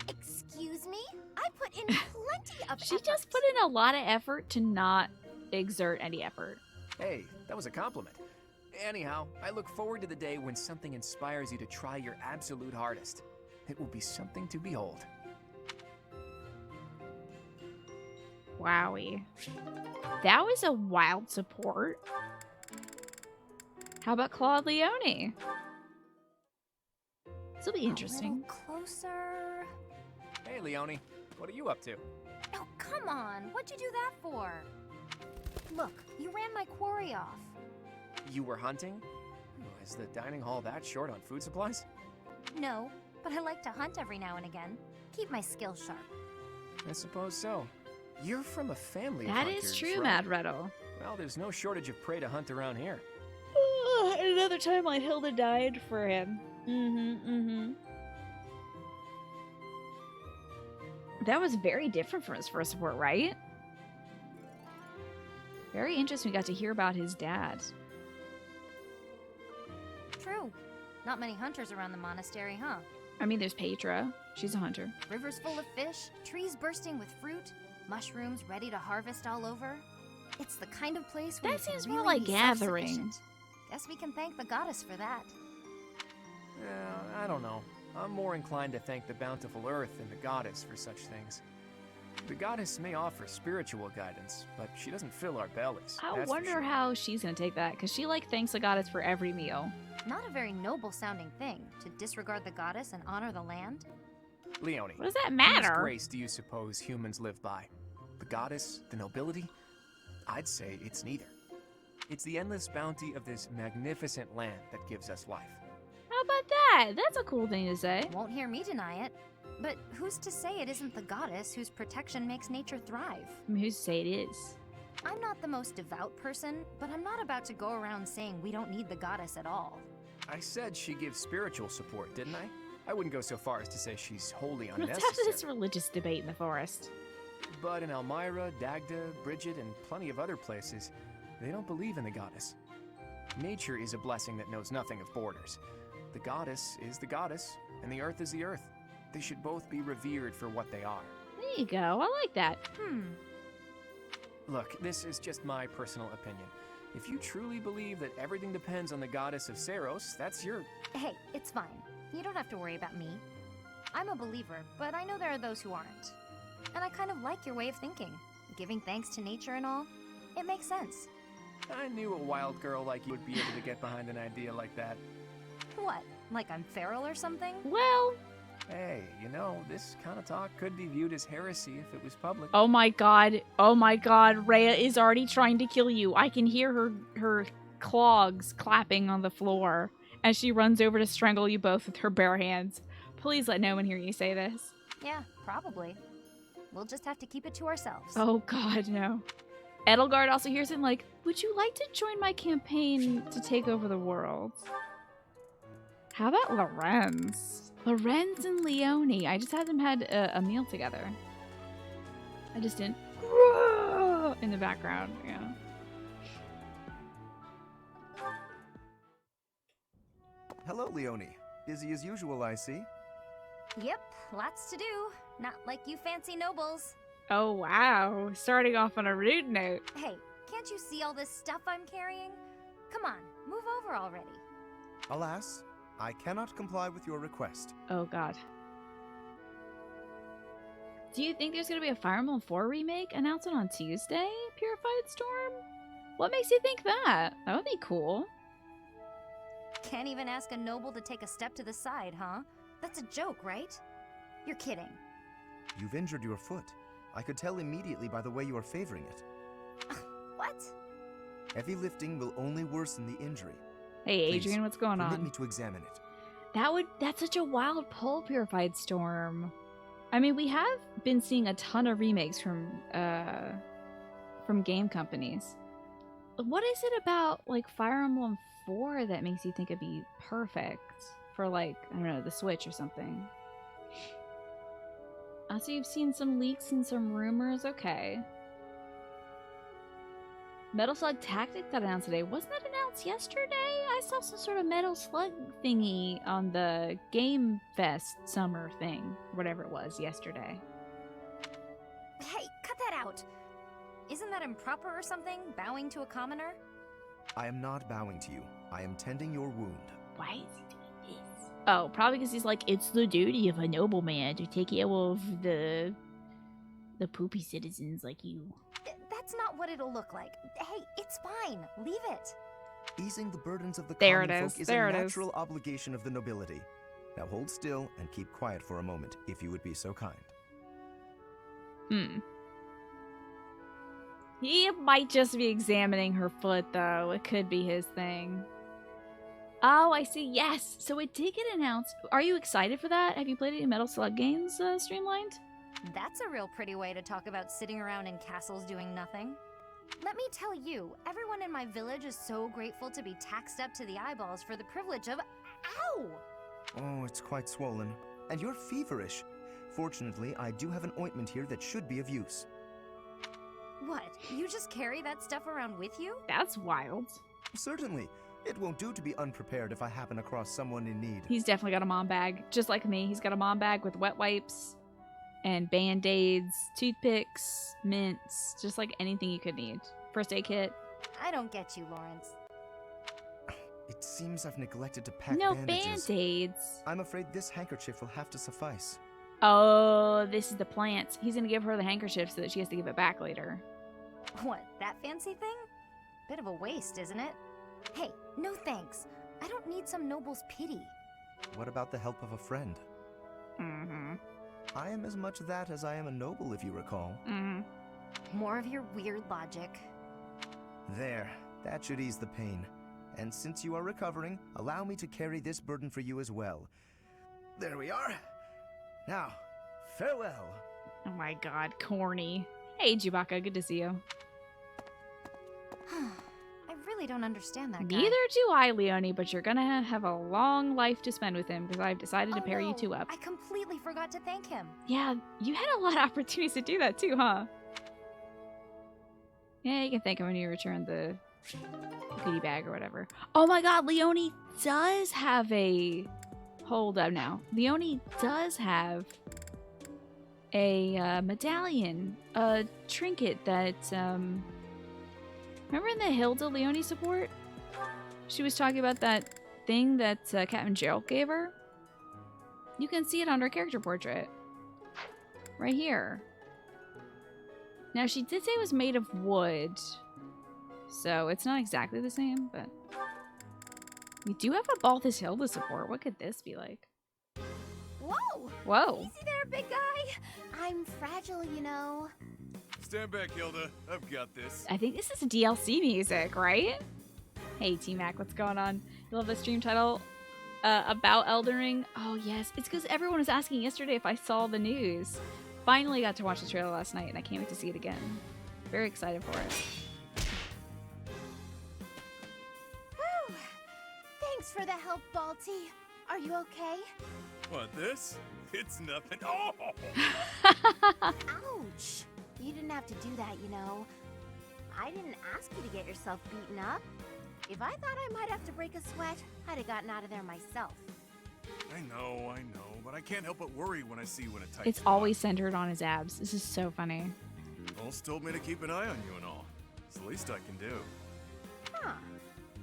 Excuse me? I put in plenty of She effort. just put in a lot of effort to not exert any effort. Hey, that was a compliment. Anyhow, I look forward to the day when something inspires you to try your absolute hardest. It will be something to behold. Wowie. That was a wild support. How about Claude Leone? This will be interesting. Closer. Hey, Leone, what are you up to? Oh, come on. What'd you do that for? Look, you ran my quarry off. You were hunting? Is the dining hall that short on food supplies? No, but I like to hunt every now and again. Keep my skills sharp. I suppose so. You're from a family of That hunters, is true, right? Mad Riddle. Well, there's no shortage of prey to hunt around here. Another time like Hilda died for him. That was very different from his first support, right? Very interesting. We got to hear about his dad. True. Not many hunters around the monastery, huh? I mean, there's Petra. She's a hunter. Rivers full of fish, trees bursting with fruit, mushrooms ready to harvest all over. It's the kind of place where That you can seems really more like be gathering. self-sufficient. Guess we can thank the goddess for that. I don't know. I'm more inclined to thank the bountiful earth than the goddess for such things. The goddess may offer spiritual guidance, but she doesn't fill our bellies. I that's for wonder sure. how she's gonna take that, because she like thanks the goddess for every meal. Not a very noble sounding thing to disregard the goddess and honor the land. Leonie, What does that whose matter? grace do you suppose humans live by? The goddess? The nobility? I'd say it's neither. It's the endless bounty of this magnificent land that gives us life. How about that? That's a cool thing to say. Won't hear me deny it. But who's to say it isn't the goddess whose protection makes nature thrive? I mean, who's to say it is? I'm not the most devout person, but I'm not about to go around saying we don't need the goddess at all. I said she gives spiritual support, didn't I? I wouldn't go so far as to say she's wholly Let's have unnecessary. this religious debate in the forest. But in Elmira, Dagda, Bridget, and plenty of other places, they don't believe in the goddess. Nature is a blessing that knows nothing of borders. The goddess is the goddess, and the earth is the earth. They should both be revered for what they are. There you go. I like that. Look, this is just my personal opinion. If you truly believe that everything depends on the goddess of Saros, that's your... Hey, it's fine. You don't have to worry about me. I'm a believer, but I know there are those who aren't. And I kind of like your way of thinking. Giving thanks to nature and all. It makes sense. I knew a wild girl like you would be able to get behind an idea like that. What? Like I'm feral or something? Well... Hey, you know, this kind of talk could be viewed as heresy if it was public. Oh my god. Oh my god. Rhea is already trying to kill you. I can hear her clogs clapping on the floor as she runs over to strangle you both with her bare hands. Please let no one hear you say this. Yeah, probably. We'll just have to keep it to ourselves. Oh god, no. Edelgard also hears him like, would you like to join my campaign to take over the world? How about Lorenz? Lorenz and Leonie. I just had them had a meal together. I just didn't in the background, yeah. Hello, Leonie. Busy as usual, I see. Yep, lots to do. Not like you fancy nobles. Oh wow, starting off on a rude note. Hey, can't you see all this stuff I'm carrying? Come on, move over already. Alas, I cannot comply with your request. Oh god. Do you think there's gonna be a Fire Emblem 4 remake announcement on Tuesday, Purified Storm? What makes you think that? That would be cool. Can't even ask a noble to take a step to the side, huh? That's a joke, right? You're kidding. You've injured your foot. I could tell immediately by the way you are favoring it. What? Heavy lifting will only worsen the injury. Hey Please, Adrian, what's going permit on? me to examine it. That's such a wild pull, Purified Storm. I mean, we have been seeing a ton of remakes from game companies. What is it about like Fire Emblem 4 that makes you think it'd be perfect for like, I don't know, the Switch or something? So you've seen some leaks and some rumors, okay. Metal Slug Tactics got announced today. Wasn't that announced yesterday? I saw some sort of Metal Slug thingy on the Game Fest summer thing, whatever it was, yesterday. Hey, cut that out! Isn't that improper or something, bowing to a commoner? I am not bowing to you. I am tending your wound. Why is he doing this? Oh, probably because he's like, it's the duty of a nobleman to take care of the poopy citizens like you. That's not what it'll look like. Hey, it's fine. Leave it. Easing the burdens of the There common it is. folk is There a it is. natural obligation of the nobility. Now hold still and keep quiet for a moment, if you would be so kind. He might just be examining her foot, though. It could be his thing. Oh, I see. Yes. So it did get announced. Are you excited for that? Have you played any Metal Slug games, Streamlined? That's a real pretty way to talk about sitting around in castles doing nothing. Let me tell you, everyone in my village is so grateful to be taxed up to the eyeballs for the privilege of... Ow! Oh, it's quite swollen. And you're feverish. Fortunately, I do have an ointment here that should be of use. What? You just carry that stuff around with you? That's wild. Certainly. It won't do to be unprepared if I happen across someone in need. He's definitely got a mom bag, just like me. He's got a mom bag with wet wipes and Band-Aids, toothpicks, mints, just like anything you could need. First aid kit. I don't get you, Lawrence. It seems I've neglected to pack No bandages. Band-Aids. I'm afraid this handkerchief will have to suffice. Oh, this is the plants. He's gonna give her the handkerchief so that she has to give it back later. What, that fancy thing? Bit of a waste, isn't it? Hey, no thanks. I don't need some noble's pity. What about the help of a friend? Mm-hmm. I am as much that as I am a noble, if you recall. Mm-hmm. More of your weird logic. There, that should ease the pain. And since you are recovering, allow me to carry this burden for you as well. There we are. Now, farewell. Oh my god, corny. Hey, Chewbacca, good to see you. I really don't understand that guy. Neither do I, Leonie, but you're gonna have a long life to spend with him because I've decided to pair you two up. I completely forgot to thank him. Yeah, you had a lot of opportunities to do that too, huh? Yeah, you can thank him when you return the goodie bag or whatever. Oh my god, Leonie does have a... Hold up now. Leonie does have a medallion, a trinket that, remember in the Hilda Leonie support? She was talking about that thing that Captain Gerald gave her? You can see it on her character portrait. Right here. Now, she did say it was made of wood. So, it's not exactly the same, but... We do have a Balthus Hilda support. What could this be like? Whoa! Whoa. Easy there, big guy. I'm fragile, you know. Stand back, Hilda. I've got this. I think this is DLC music, right? Hey, T-Mac, what's going on? You love the stream title about Elden Ring? Oh, yes. It's because everyone was asking yesterday if I saw the news. Finally got to watch the trailer last night, and I can't wait to see it again. Very excited for it. Whew. Thanks for the help, Balti. Are you okay? What, this? It's nothing. Oh! Ouch! You didn't have to do that, you know. I didn't ask you to get yourself beaten up. If I thought I might have to break a sweat, I'd have gotten out of there myself. I know, but I can't help but worry when I see you in a tight It's spot. always centered on his abs. This is so funny. Ulz told me to keep an eye on you and all. It's the least I can do. Huh.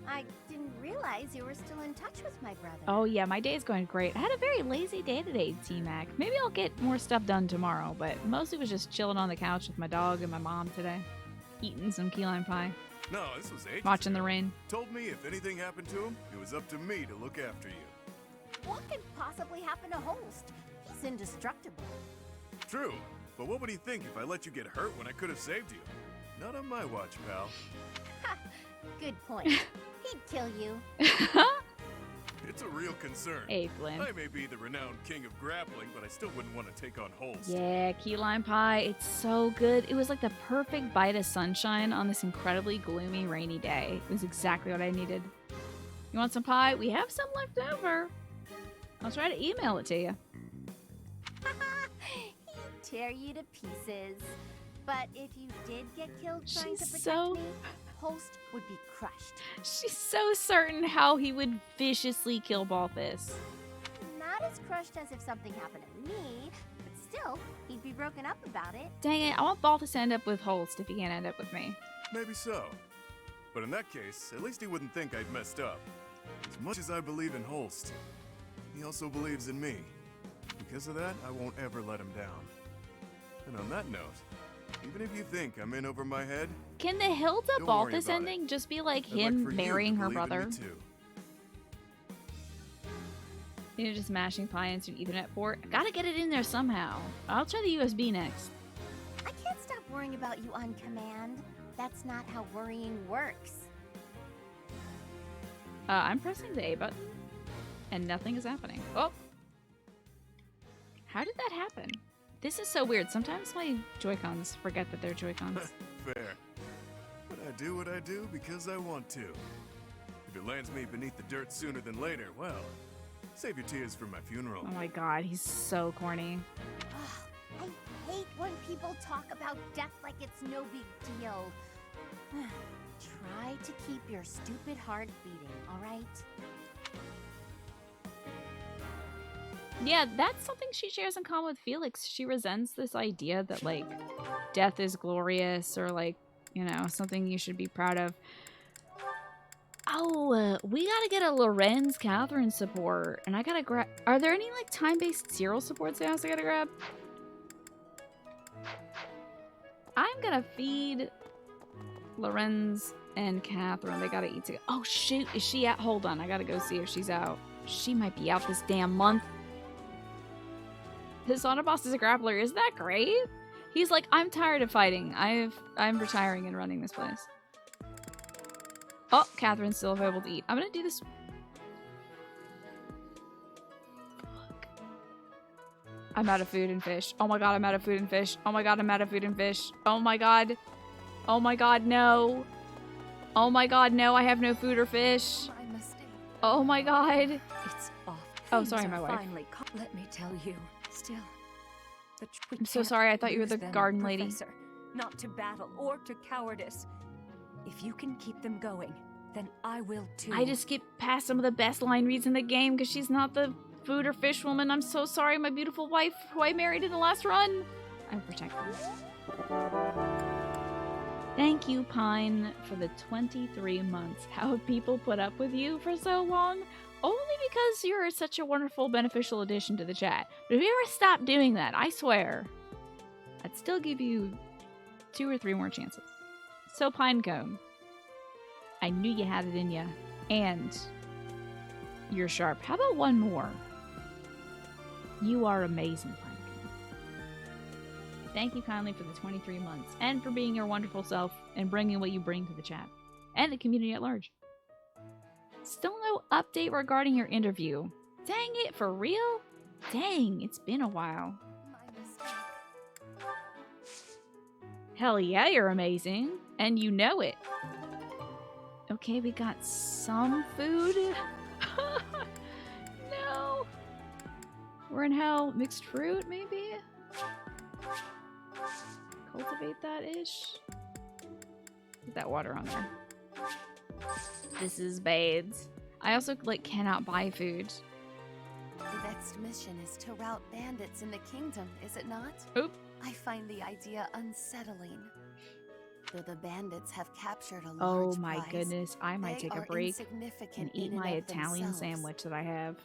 I didn't realize you were still in touch with my brother. Oh, yeah, my day is going great. I had a very lazy day today, T-Mac. Maybe I'll get more stuff done tomorrow, but mostly was just chilling on the couch with my dog and my mom today. Eating some key lime pie. No, this was ages Watching ago. the rain. Told me if anything happened to him, it was up to me to look after you. What could possibly happen to Holst? He's indestructible. True, but what would he think if I let you get hurt when I could have saved you? Not on my watch, pal. Ha! Good point. He'd kill you. It's a real concern. Hey, Flynn. I may be the renowned king of grappling, but I still wouldn't want to take on Holst. Yeah, key lime pie. It's so good. It was like the perfect bite of sunshine on this incredibly gloomy, rainy day. It was exactly what I needed. You want some pie? We have some left over. I'll try to email it to you. He'd tear you to pieces. But if you did get killed trying to She's protect me, Holst would be crushed. She's so certain how he would viciously kill Balthus. Not as crushed as if something happened to me, but still, he'd be broken up about it. Dang it, I want Balthus to end up with Holst if he can't end up with me. Maybe so. But in that case, at least he wouldn't think I'd messed up. As much as I believe in Holst, he also believes in me. Because of that, I won't ever let him down. And on that note, even if you think I'm in over my head, Can the Hilda don't worry Balthus about ending just be like I'd him for you marrying to her believe in me brother? too. You know, just mashing pie into an Ethernet port. I gotta get it in there somehow. I'll try the USB next. I can't stop worrying about you on command. That's not how worrying works. I'm pressing the A button, and nothing is happening. Oh! How did that happen? This is so weird. Sometimes my Joy-Cons forget that they're Joy-Cons. Fair. But I do what I do because I want to. If it lands me beneath the dirt sooner than later, well, save your tears for my funeral. Oh my god, he's so corny. I hate when people talk about death like it's no big deal. Try to keep your stupid heart beating, alright? Yeah, that's something she shares in common with Felix. She resents this idea that, like, death is glorious or, like, you know, something you should be proud of. Oh, we gotta get a Lorenz Catherine support. And I gotta grab... Are there any, like, time-based serial supports I also gotta grab? I'm gonna feed Lorenz and Catherine. They gotta eat together. Oh, shoot. Is she out? Hold on. I gotta go see if she's out. She might be out this damn month. His Sonic boss is a grappler. Isn't that great? He's like, I'm tired of fighting. I'm retiring and running this place. Oh, Catherine's still available to eat. I'm gonna do this. Fuck. I'm out of food and fish. Oh my god, I'm out of food and fish. Oh my god, I'm out of food and fish. Oh my god. Oh my god, no. Oh my god, no, I have no food or fish. My mistake. Oh my god. It's off. Oh, sorry, my wife. Finally, let me tell you. Still, I'm so sorry. I thought you were the garden lady. Professor, not to battle or to cowardice. If you can keep them going, then I will too. I just skipped past some of the best line reads in the game because she's not the food or fish woman. I'm so sorry, my beautiful wife who I married in the last run. I'm protecting her. Thank you, Pine, for the 23 months. How have people put up with you for so long? Only because you're such a wonderful, beneficial addition to the chat. But if you ever stop doing that, I swear, I'd still give you 2 or 3 more chances. So, Pinecone, I knew you had it in you, and you're sharp. How about one more? You are amazing, Pinecone. Thank you kindly for the 23 months, and for being your wonderful self, and bringing what you bring to the chat, and the community at large. Still no update regarding your interview. Dang it, for real? Dang, it's been a while. Hell yeah, you're amazing. And you know it. Okay, we got some food. No. We're in hell. Mixed fruit, maybe? Cultivate that-ish. Put that water on there. This is bathes. I also, like, cannot buy food. The next mission is to rout bandits in the kingdom, is it not? Oop. I find the idea unsettling. Though the bandits have captured a Oh large my prize, goodness, I might they take a are break and insignificant eat in my and of Italian themselves. sandwich that I have.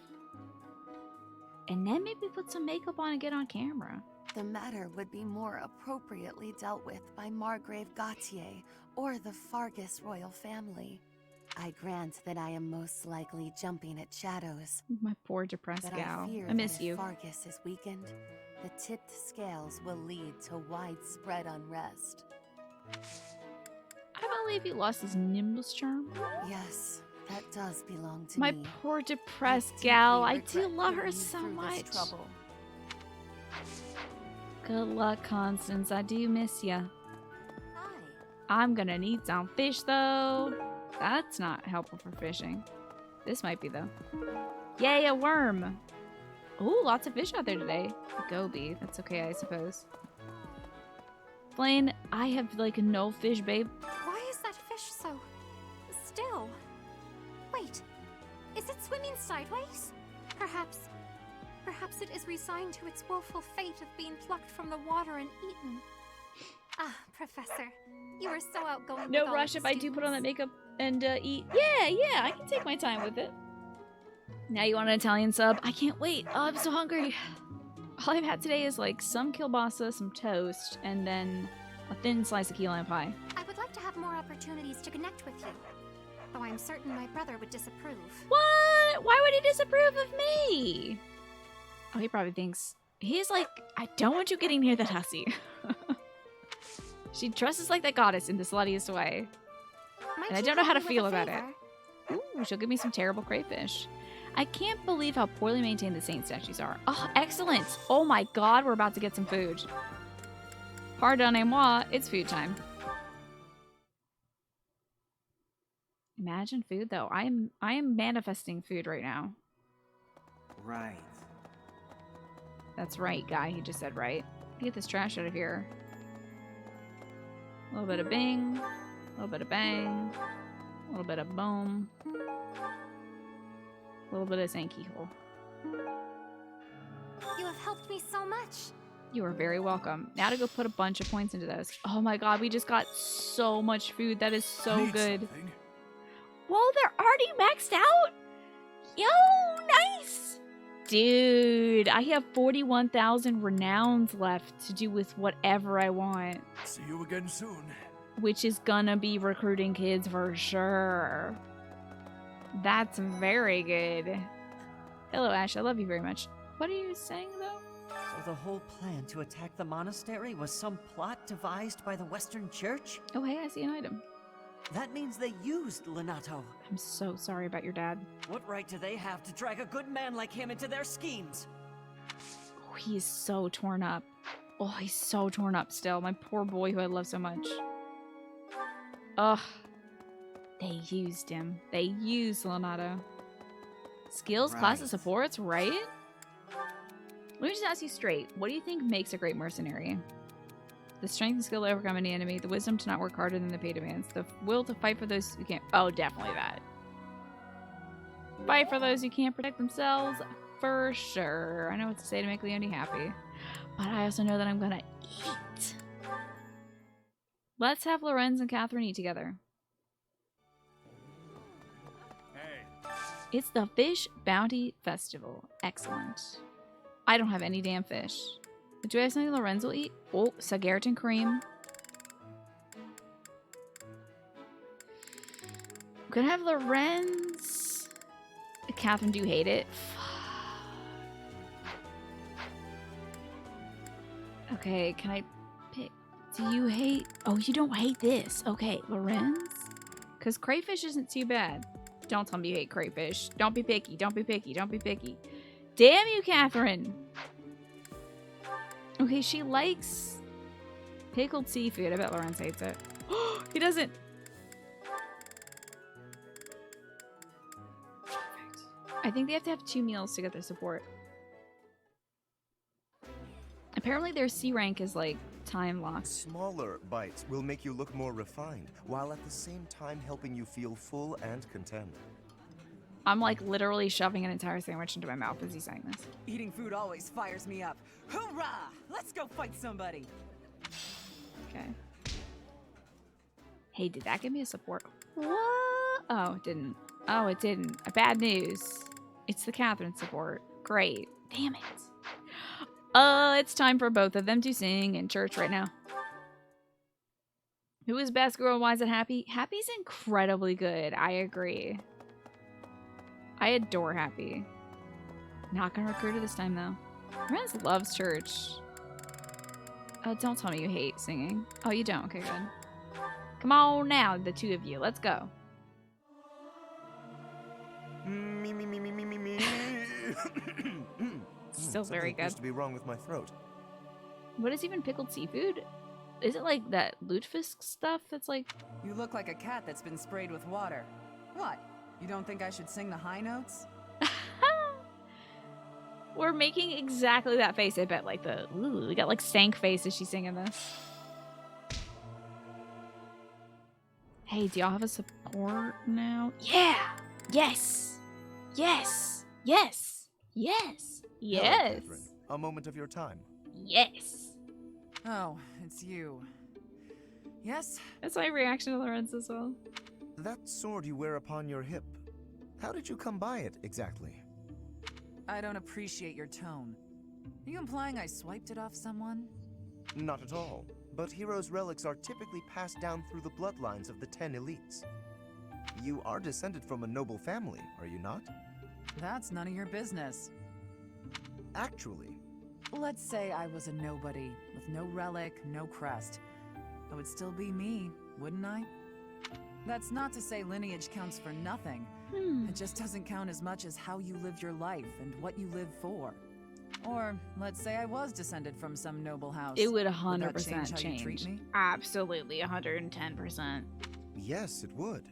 And then maybe put some makeup on and get on camera. The matter would be more appropriately dealt with by Margrave Gautier or the Fargus royal family. I grant that I am most likely jumping at shadows. My poor depressed But gal. I fear I miss that you. if Fargus is weakened, the tipped scales will lead to widespread unrest. I believe he lost his Nimbus charm. Yes, that does belong to My me. poor depressed gal. I deeply do regret love her putting you so through this much. trouble. Good luck, Constance. I do miss ya. Hi. I'm gonna need some fish, though. That's not helpful for fishing. This might be, though. Yay, a worm! Ooh, lots of fish out there today. A goby. That's okay, I suppose. Blaine, I have, like, no fish, babe. Why is that fish so still? Wait, is it swimming sideways? Perhaps it is resigned to its woeful fate of being plucked from the water and eaten. Ah, Professor, you are so outgoing. No with all rush the if I do put on that students. makeup and eat. Yeah, I can take my time with it. Now you want an Italian sub? I can't wait. Oh, I'm so hungry. All I've had today is like some kielbasa, some toast, and then a thin slice of key lime pie. I would like to have more opportunities to connect with you, though I'm certain my brother would disapprove. What? Why would he disapprove of me? Oh, he probably thinks... He's like, I don't want you getting near that hussy. She dresses like that goddess in the sluttiest way. Might And I you don't know how help to me with feel a about favor? it. Ooh, she'll give me some terrible crayfish. I can't believe how poorly maintained the saint statues are. Oh, excellent! Oh my god, we're about to get some food. Pardonnez-moi, it's food time. Imagine food, though. I am manifesting food right now. Right. That's right, guy. He just said right. Get this trash out of here. A little bit of bing. A little bit of bang. A little bit of boom. A little bit of Sankey hole. You have helped me so much. You are very welcome. Now to go put a bunch of points into those. Oh my god, we just got so much food. That is so good. Something. Whoa, they're already maxed out? Yo, nice! Dude, I have 41,000 renowns left to do with whatever I want. See you again soon. Which is gonna be recruiting kids for sure. That's very good. Hello, Ash. I love you very much. What are you saying, though? So the whole plan to attack the monastery was some plot devised by the Western Church? Oh, hey, I see an item. That means they used Lenato. I'm so sorry about your dad. What right do they have to drag a good man like him into their schemes? Oh, he is so torn up. Oh, he's so torn up still. My poor boy who I love so much. Ugh. They used him. They used Lenato. Skills, classes, supports, right? Let me just ask you straight. What do you think makes a great mercenary? The strength and skill to overcome any enemy, the wisdom to not work harder than the pay demands, the will to fight for those who can't. Oh, definitely that. Fight for those who can't protect themselves, for sure. I know what to say to make Leonie happy, but I also know that I'm gonna eat. Let's have Lorenz and Catherine eat together. Hey. It's the Fish Bounty Festival. Excellent. I don't have any damn fish. But do I have something Lorenz will eat? Oh, Sagaritan cream. I'm gonna have Lorenz. Catherine, do you hate it? Okay, can I pick? Do you hate? Oh, you don't hate this. Okay, Lorenz? Because crayfish isn't too bad. Don't tell me you hate crayfish. Don't be picky. Don't be picky. Don't be picky. Damn you, Catherine. Okay, she likes pickled seafood. I bet Lorenz hates it. He doesn't. Perfect. I think they have to have 2 meals to get their support. Apparently their C rank is like time locked. Smaller bites will make you look more refined, while at the same time helping you feel full and content. I'm like literally shoving an entire sandwich into my mouth as he's saying this. Eating food always fires me up. Hoorah! Let's go fight somebody. Okay. Hey, did that give me a support? What? Oh, it didn't. Oh, it didn't. Bad news. It's the Catherine support. Great. Damn it. It's time for both of them to sing in church right now. Who is best girl? Why is it Happy? Happy's incredibly good. I agree. I adore Happy. Not gonna recruit her this time, though. Lorenz loves church. Don't tell me you hate singing. Oh, you don't? Okay, good. Come on now, the 2 of you. Let's go. Me. Still very good. Seems to be wrong with my throat. What is even pickled seafood? Is it like that lutefisk stuff that's like... You look like a cat that's been sprayed with water. What? You don't think I should sing the high notes? We're making exactly that face. I bet like the... Ooh, we got like stank face as she's singing this. Hey, do y'all have a support now? Yeah! Yes! Yes! Yes! Yes! Yes! Hello, Catherine. A moment of your time. Yes! Oh, it's you. Yes? That's my reaction to Lorenz as well. That sword you wear upon your hip, how did you come by it exactly? I don't appreciate your tone. Are you implying I swiped it off someone? Not at all. But heroes' relics are typically passed down through the bloodlines of the 10 elites. You are descended from a noble family, are you not? That's none of your business. Actually. Let's say I was a nobody, with no relic, no crest. I would still be me, wouldn't I? That's not to say lineage counts for nothing. It just doesn't count as much as how you live your life and what you live for. Or, let's say I was descended from some noble house. It would 100% Would that change how you treat change. me? Absolutely, 110%. Yes, it would.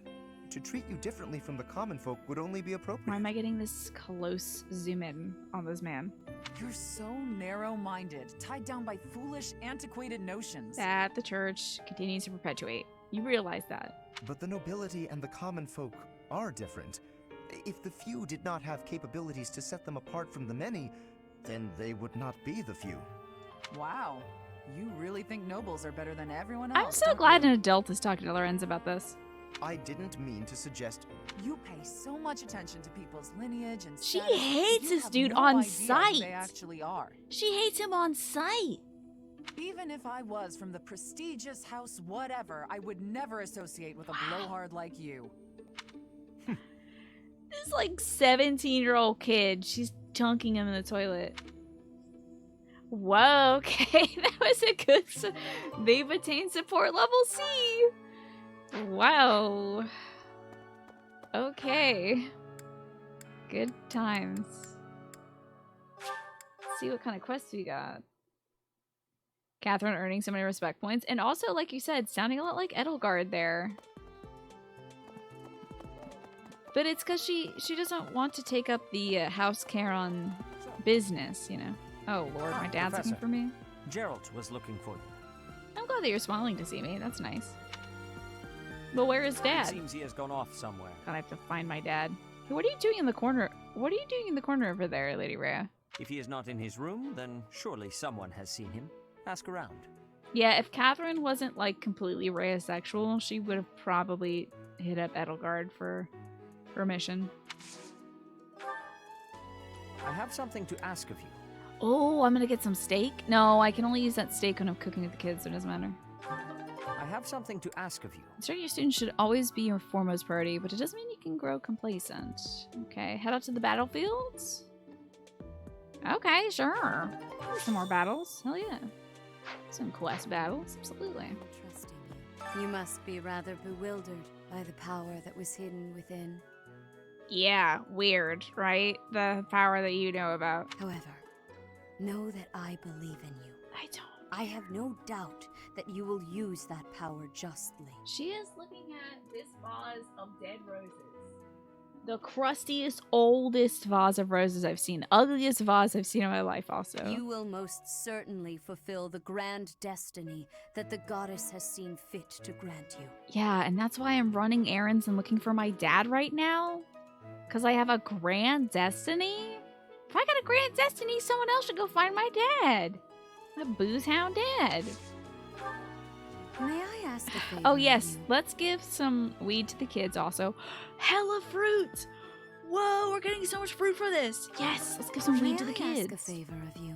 to treat you differently from the common folk would only be appropriate. Why am I getting this close zoom in on this man? You're so narrow-minded, tied down by foolish, antiquated notions. That the church continues to perpetuate. You realize that. But the nobility and the common folk are different. If the few did not have capabilities to set them apart from the many, then they would not be the few. Wow. You really think nobles are better than everyone else? I'm so glad an adult is talking to Lorenz about this. I didn't mean to suggest... You pay so much attention to people's lineage and She status, hates you this have dude no on idea who sight. They actually are. She hates him on sight. Even if I was from the prestigious house whatever, I would never associate with a blowhard like you. This like 17-year-old kid, she's dunking him in the toilet. Whoa, okay, that was a good... They've attained support level C. Wow. Okay. Good times. Let's see what kind of quests we got. Catherine earning so many respect points. And also, like you said, sounding a lot like Edelgard there. But it's because she doesn't want to take up the house Charon business, you know. Oh lord, my dad's looking for me. Geralt was looking for you. I'm glad that you're smiling to see me. That's nice. But where is Dad? It seems he has gone off somewhere. I have to find my dad. Hey, what are you doing in the corner? What are you doing in the corner over there, Lady Rhea? If he is not in his room, then surely someone has seen him. Ask around. Yeah, if Catherine wasn't like completely Rhea sexual, she would have probably hit up Edelgard for permission. I have something to ask of you. Oh, I'm gonna get some steak? No, I can only use that steak when I'm cooking with the kids, so it doesn't matter. I have something to ask of you. Starting your students should always be your foremost priority, but it doesn't mean you can grow complacent. Okay, head out to the battlefields? Okay, sure. There's some more battles. Hell yeah. Some quest battles, absolutely. You must be rather bewildered by the power that was hidden within. Yeah, weird, right? The power that you know about. However, know that I believe in you. I don't. I have no doubt that you will use that power justly. She is looking at this vase of dead roses. The crustiest, oldest vase of roses I've seen. Ugliest vase I've seen in my life also. You will most certainly fulfill the grand destiny that the goddess has seen fit to grant you. Yeah, and that's why I'm running errands and looking for my dad right now. Because I have a grand destiny? If I got a grand destiny, someone else should go find my dad. My booze hound dad. May I ask a favor? Oh yes, let's give some weed to the kids also. Hella fruit! Whoa, we're getting so much fruit for this. Yes, let's give some weed to the kids. Ask a favor of you?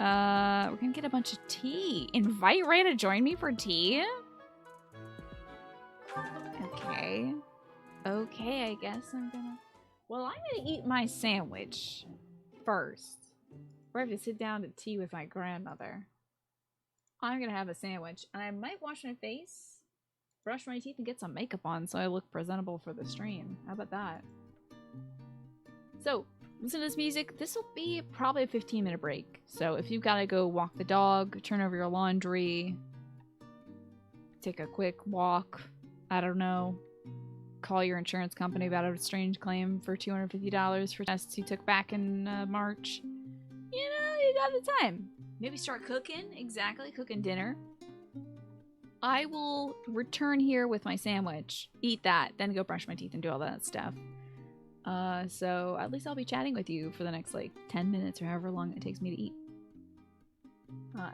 We're gonna get a bunch of tea. Invite Ray to join me for tea? Okay. Okay, I guess I'm gonna... Well, I'm gonna eat my sandwich first. Or I have to sit down to tea with my grandmother. I'm gonna have a sandwich, and I might wash my face, brush my teeth, and get some makeup on so I look presentable for the stream. How about that? So, listen to this music. This will be probably a 15-minute break. So if you've got to go walk the dog, turn over your laundry, take a quick walk, I don't know, call your insurance company about a strange claim for $250 for tests you took back in March, you know, you got the time. Maybe start cooking. Exactly, cooking dinner. I will return here with my sandwich, eat that, then go brush my teeth and do all that stuff. So at least I'll be chatting with you for the next like 10 minutes or however long it takes me to eat.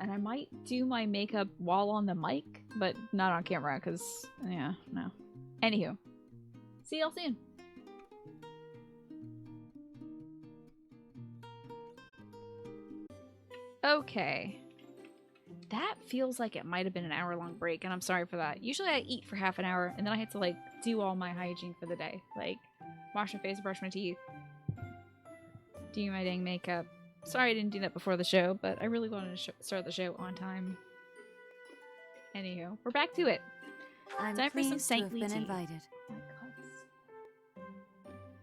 And I might do my makeup while on the mic, but not on camera because, yeah, no. Anywho, see y'all soon. Okay. That feels like it might have been an hour-long break, and I'm sorry for that. Usually I eat for half an hour, and then I have to, like, do all my hygiene for the day. Like, wash my face, brush my teeth, do my dang makeup. Sorry I didn't do that before the show, but I really wanted to start the show on time. Anywho, we're back to it. I'm time for some pleased to have saintly been tea. invited. Oh my god.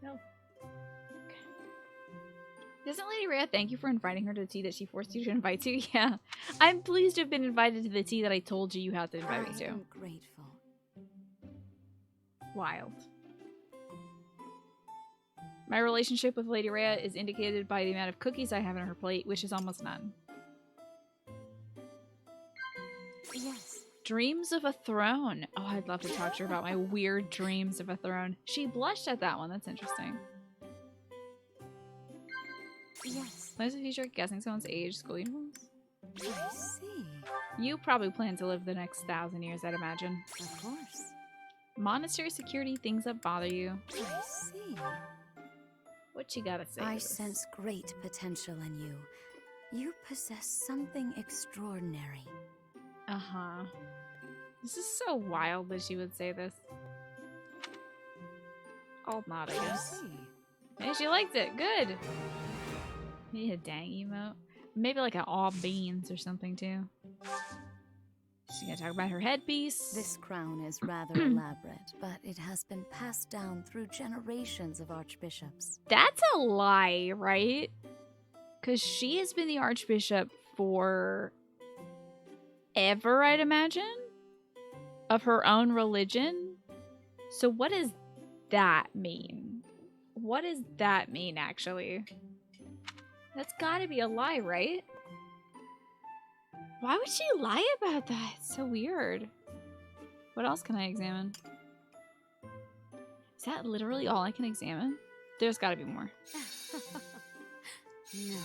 No. Okay. Doesn't Lady Rhea thank you for inviting her to the tea that she forced you to invite to? Yeah. I'm pleased to have been invited to the tea that I told you you had to invite me I to. am grateful. Wild. My relationship with Lady Rhea is indicated by the amount of cookies I have on her plate, which is almost none. Yes. Dreams of a Throne. Oh, I'd love to talk to her about my weird dreams of a throne. She blushed at that one. That's interesting. Yes. Plans of future, guessing someone's age, school uniforms. I see. You probably plan to live the next 1,000 years, I'd imagine. Of course. Monastery security, things that bother you. I see. What you gotta say? I to this? sense great potential in you. You possess something extraordinary. Uh-huh. This is so wild that she would say this. I'll nod, I guess. Hey, she liked it. Good. Maybe a dang emote. Maybe like an all beans or something too. She's gonna talk about her headpiece. This crown is rather elaborate, but it has been passed down through generations of archbishops. That's a lie, right? Because she has been the archbishop for ever, I'd imagine, of her own religion. So what does that mean? What does that mean, actually? That's gotta be a lie, right? Why would she lie about that? It's so weird. What else can I examine? Is that literally all I can examine? There's gotta be more. No.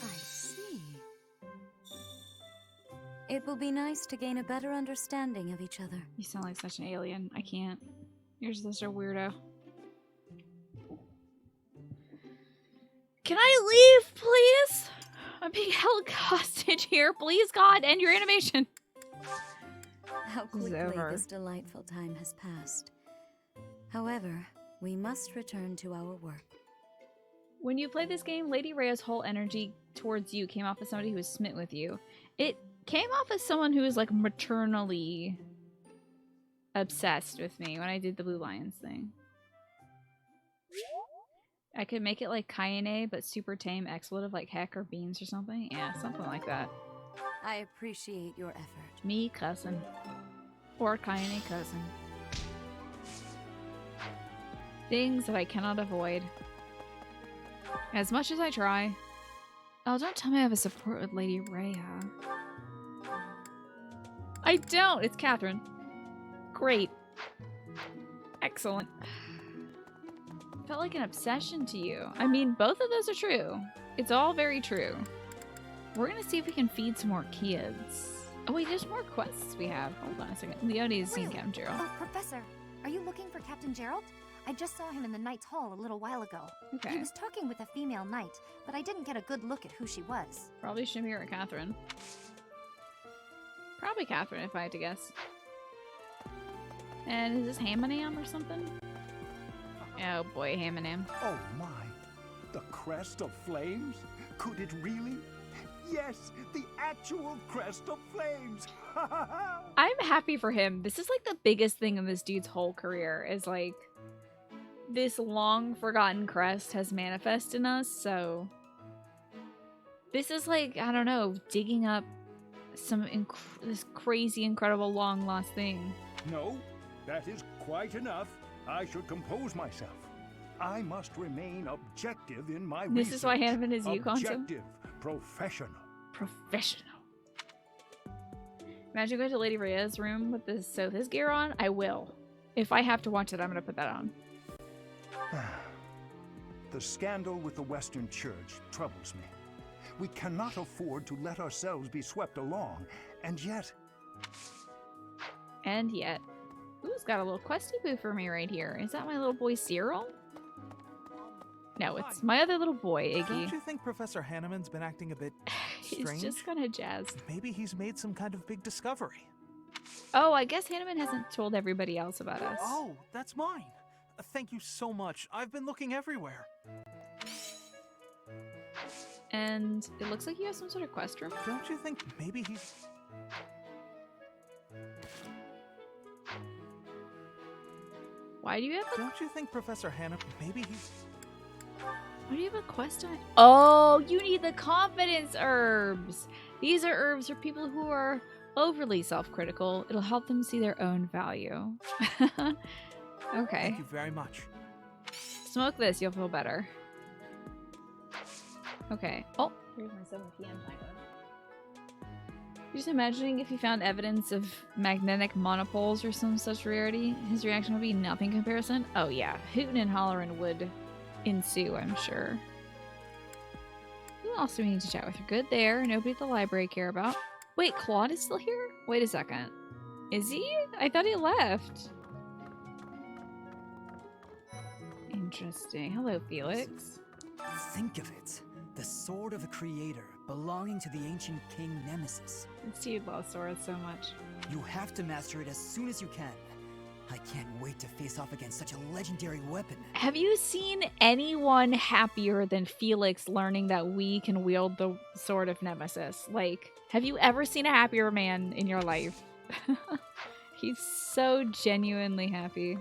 I see. It will be nice to gain a better understanding of each other. You sound like such an alien. I can't. You're such a weirdo. Can I leave, please? I'm being held hostage here. Please, God, end your animation. How quickly this delightful time has passed. However, we must return to our work. When you play this game, Lady Rhea's whole energy towards you came off as somebody who was smitten with you. It came off as someone who was like maternally obsessed with me when I did the Blue Lions thing. I could make it like Kayane, but super tame expletive like heck or beans or something. Yeah, something like that. I appreciate your effort. Me cousin. Or Kayane cousin. Things that I cannot avoid. As much as I try. Oh, don't tell me I have a support with Lady Rhea. I don't! It's Catherine. Great. Excellent. Felt like an obsession to you. I mean, both of those are true. It's all very true. We're gonna see if we can feed some more kids. Oh wait, there's more quests we have. Hold on a second. Leonie has seen Captain Gerald. Oh, Professor, are you looking for Captain Gerald? I just saw him in the Knight's Hall a little while ago. Okay. He was talking with a female knight, but I didn't get a good look at who she was. Probably Shamir or Catherine. Probably Catherine, if I had to guess. And is this Hamanam or something? Oh boy, Hamanam. Oh my, the crest of flames? Could it really? Yes, the actual crest of flames! I'm happy for him. This is like the biggest thing in this dude's whole career is like this long forgotten crest has manifested in us, so this is like, I don't know, digging up some this crazy, incredible, long lost thing. No, that is quite enough. I should compose myself. I must remain objective in my This is why Hanneman is you, Objective, professional. Professional. Imagine going to Lady Rhea's room with this Sothis gear on. I will. If I have to watch it, I'm gonna put that on. The scandal with the Western Church troubles me. We cannot afford to let ourselves be swept along, and yet... Ooh, it's got a little questy boo for me right here. Is that my little boy Cyril? No, it's my other little boy, Iggy. Don't you think Professor Hanneman's been acting a bit strange? He's just kind of jazzed. Maybe he's made some kind of big discovery. Oh, I guess Hanneman hasn't told everybody else about us. Oh, that's mine. Thank you so much. I've been looking everywhere. And it looks like you have some sort of quest room. Don't you think maybe he's... Why do you have a... Don't you think Professor Hanneman... Maybe he's... Why do you have a quest on? Oh, you need the confidence herbs. These are herbs for people who are overly self-critical. It'll help them see their own value. Okay. Thank you very much. Smoke this, you'll feel better. Okay. Oh, here's my 7 p.m. timer. Just imagining if he found evidence of magnetic monopoles or some such rarity, his reaction would be nothing comparison. Oh yeah, hootin' and hollering would ensue, I'm sure. Who else do we need to chat with? We're good there. Nobody at the library care about. Wait, Claude is still here? Wait a second. Is he? I thought he left. Interesting. Hello, Felix. Think of it. The sword of the Creator, belonging to the ancient king Nemesis. You love swords so much. You have to master it as soon as you can. I can't wait to face off against such a legendary weapon. Have you seen anyone happier than Felix learning that we can wield the sword of Nemesis? Like, have you ever seen a happier man in your life? He's so genuinely happy.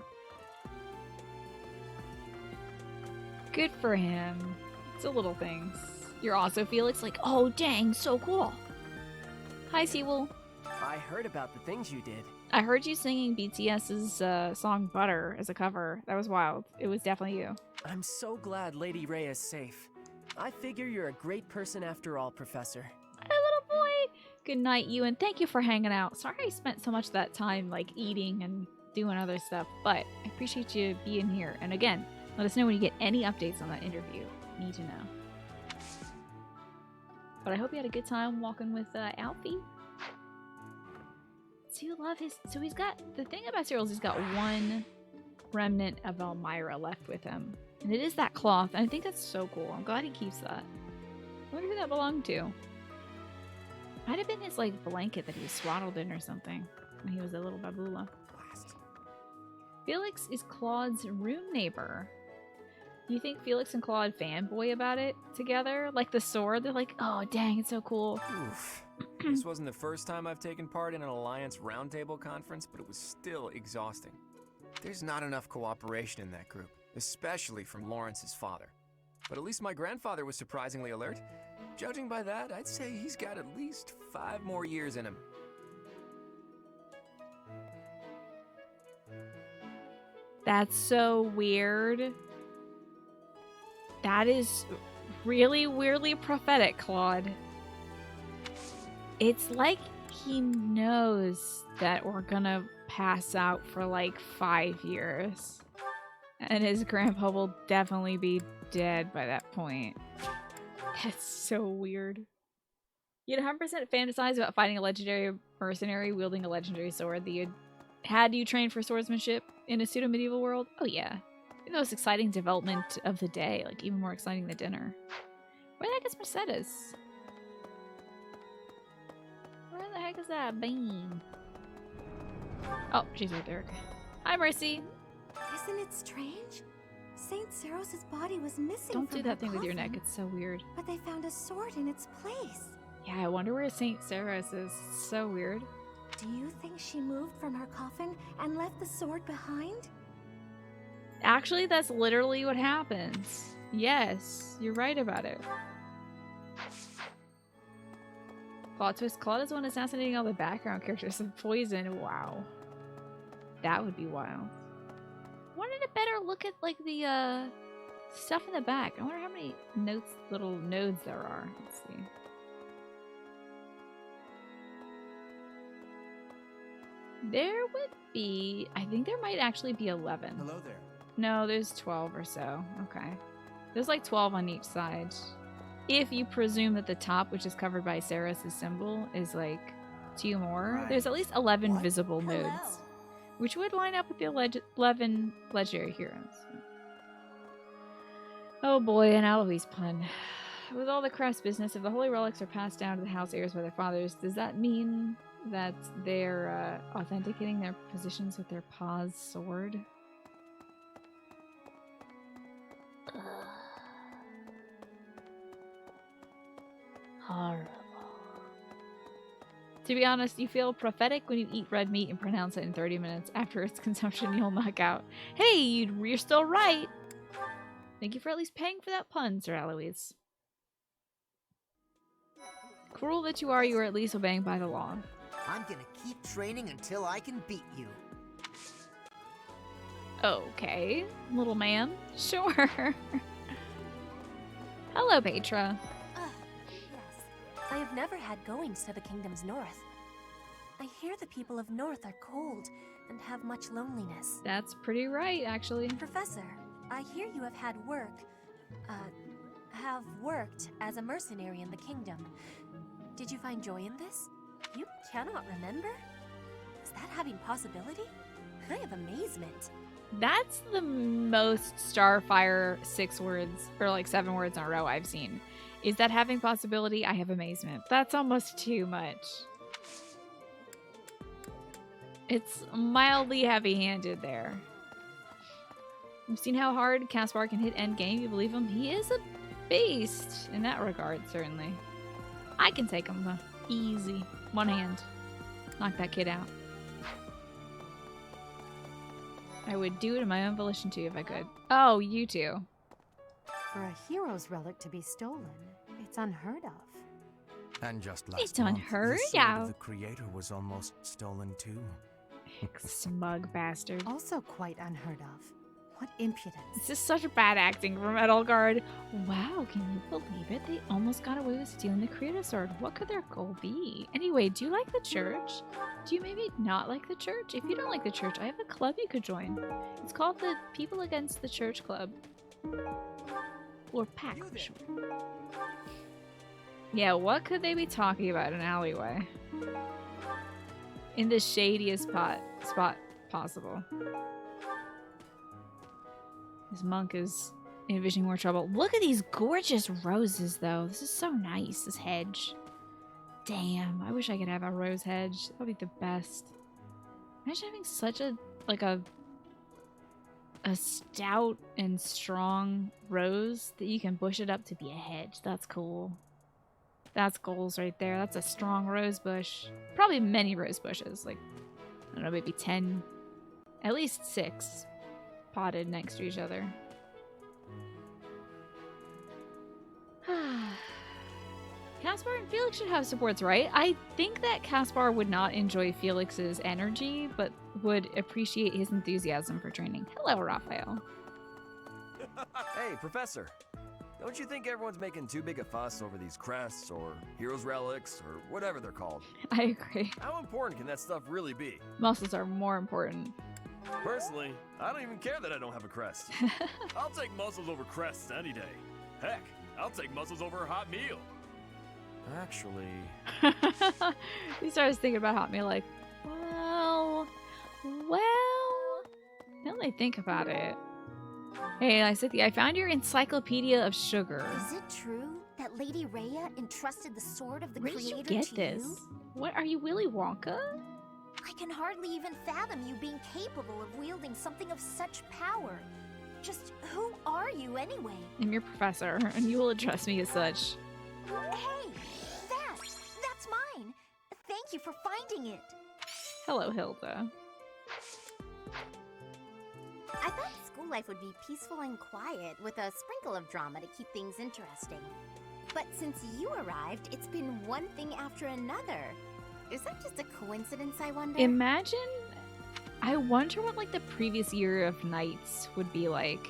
Good for him. It's the little things. You're also Felix, like, oh dang, so cool. Hi, Seawolf. I heard about the things you did. I heard you singing BTS's song Butter as a cover. That was wild. It was definitely you. I'm so glad Lady Ray is safe. I figure you're a great person after all, Professor. Hi, little boy. Good night, you, and thank you for hanging out. Sorry I spent so much of that time, like, eating and doing other stuff, but I appreciate you being here. And again, let us know when you get any updates on that interview. Need to know. But I hope you had a good time walking with Alfie. So you love his... So he's got... The thing about Cyril is he's got one remnant of Elmira left with him. And it is that cloth. And I think that's so cool. I'm glad he keeps that. I wonder who that belonged to. Might have been his, like, blanket that he was swaddled in or something. When he was a little babula. Felix is Claude's room neighbor. You think Felix and Claude fanboy about it together? Like the sword? They're like, oh, dang, it's so cool. Oof. This wasn't the first time I've taken part in an Alliance roundtable conference, but it was still exhausting. There's not enough cooperation in that group, especially from Lawrence's father. But at least my grandfather was surprisingly alert. Judging by that, I'd say he's got at least 5 more years in him. That's so weird. That is really weirdly prophetic, Claude. It's like he knows that we're gonna pass out for like 5 years. And his grandpa will definitely be dead by that point. That's so weird. You'd 100% fantasize about fighting a legendary mercenary wielding a legendary sword that you'd had you train for swordsmanship in a pseudo-medieval world? Oh yeah. The most exciting development of the day, like even more exciting than dinner. Where the heck is Mercedes? Where the heck is that bean? Oh, she's right there. Hi, Mercy. Isn't it strange? Saint Seros' body was missing. Don't from do that her thing with your neck. coffin, It's so weird. But they found a sword in its place. Yeah, I wonder where Saint Seros is. It's so weird. Do you think she moved from her coffin and left the sword behind? Actually, that's literally what happens. Yes, you're right about it. Plot twist, Claude is the one assassinating all the background characters with poison. Wow. That would be wild. Wanted a better look at, like, the, stuff in the back. I wonder how many little nodes there are. Let's see. There would be... I think there might actually be 11. Hello there. No, there's 12 or so. Okay. There's like 12 on each side. If you presume that the top, which is covered by Seros' symbol, is like 2 more, Right. there's at least 11 visible nodes. Which would line up with the 11 legendary heroes. Oh boy, an Alois pun. With all the craft's business, if the holy relics are passed down to the house heirs by their fathers, does that mean that they're authenticating their positions with their pa's sword? Horrible. To be honest, you feel prophetic when you eat red meat and pronounce it in 30 minutes. After its consumption, you'll knock out. Hey, you're still right! Thank you for at least paying for that pun, Sir Alois. Cruel that you are at least obeying by the law. I'm gonna keep training until I can beat you. Okay, little man. Sure. Hello, Petra. Yes. I have never had goings to the kingdom's north. I hear the people of North are cold and have much loneliness. That's pretty right, actually. Professor, I hear you have worked as a mercenary in the kingdom. Did you find joy in this? You cannot remember? Is that having possibility? I have amazement. That's the most Starfire 6 words, or like 7 words in a row I've seen. Is that having possibility? I have amazement. That's almost too much. It's mildly heavy-handed there. You've seen how hard Caspar can hit endgame. You believe him? He is a beast in that regard, certainly. I can take him, though. Easy. One hand. Knock that kid out. I would do it in my own volition, too, if I could. Oh, you two. For a hero's relic to be stolen, it's unheard of. And just It's last month, unheard the sword of. of the creator was almost stolen too. Smug bastard. Also quite unheard of. What impudence. This is such bad acting from Edelgard. Wow, can you believe it? They almost got away with stealing the creator sword. What could their goal be? Anyway, do you like the church? Do you maybe not like the church? If you don't like the church, I have a club you could join. It's called the People Against the Church Club. Or PAC for short. Yeah, what could they be talking about in an alleyway? In the shadiest spot possible. This monk is envisioning more trouble. Look at these gorgeous roses, though. This is so nice, this hedge. Damn, I wish I could have a rose hedge. That would be the best. Imagine having such a stout and strong rose that you can bush it up to be a hedge. That's cool. That's goals right there. That's a strong rose bush. Probably many rose bushes. Like, I don't know, maybe 10. At least 6. Potted next to each other. Caspar and Felix should have supports, right? I think that Caspar would not enjoy Felix's energy, but would appreciate his enthusiasm for training. Hello, Raphael. Hey, Professor. Don't you think everyone's making too big a fuss over these crests or heroes relics or whatever they're called? I agree. How important can that stuff really be? Muscles are more important. Personally, I don't even care that I don't have a crest. I'll take muscles over crests any day. Heck, I'll take muscles over a hot meal. Actually... He starts thinking about hot meal like, well, now that I think about it. Hey, Lysithia, I found your Encyclopedia of Sugar. Is it true that Lady Rhea entrusted the sword of the Where did creator you get to this? you? What, are you Willy Wonka? I can hardly even fathom you being capable of wielding something of such power. Just who are you anyway? I'm your professor, and you will address me as such. Hey, that's mine. Thank you for finding it. Hello, Hilda. I thought school life would be peaceful and quiet, with a sprinkle of drama to keep things interesting. But since you arrived, it's been one thing after another. Is that just a coincidence, I wonder? Imagine... I wonder what, like, the previous year of Knights would be like.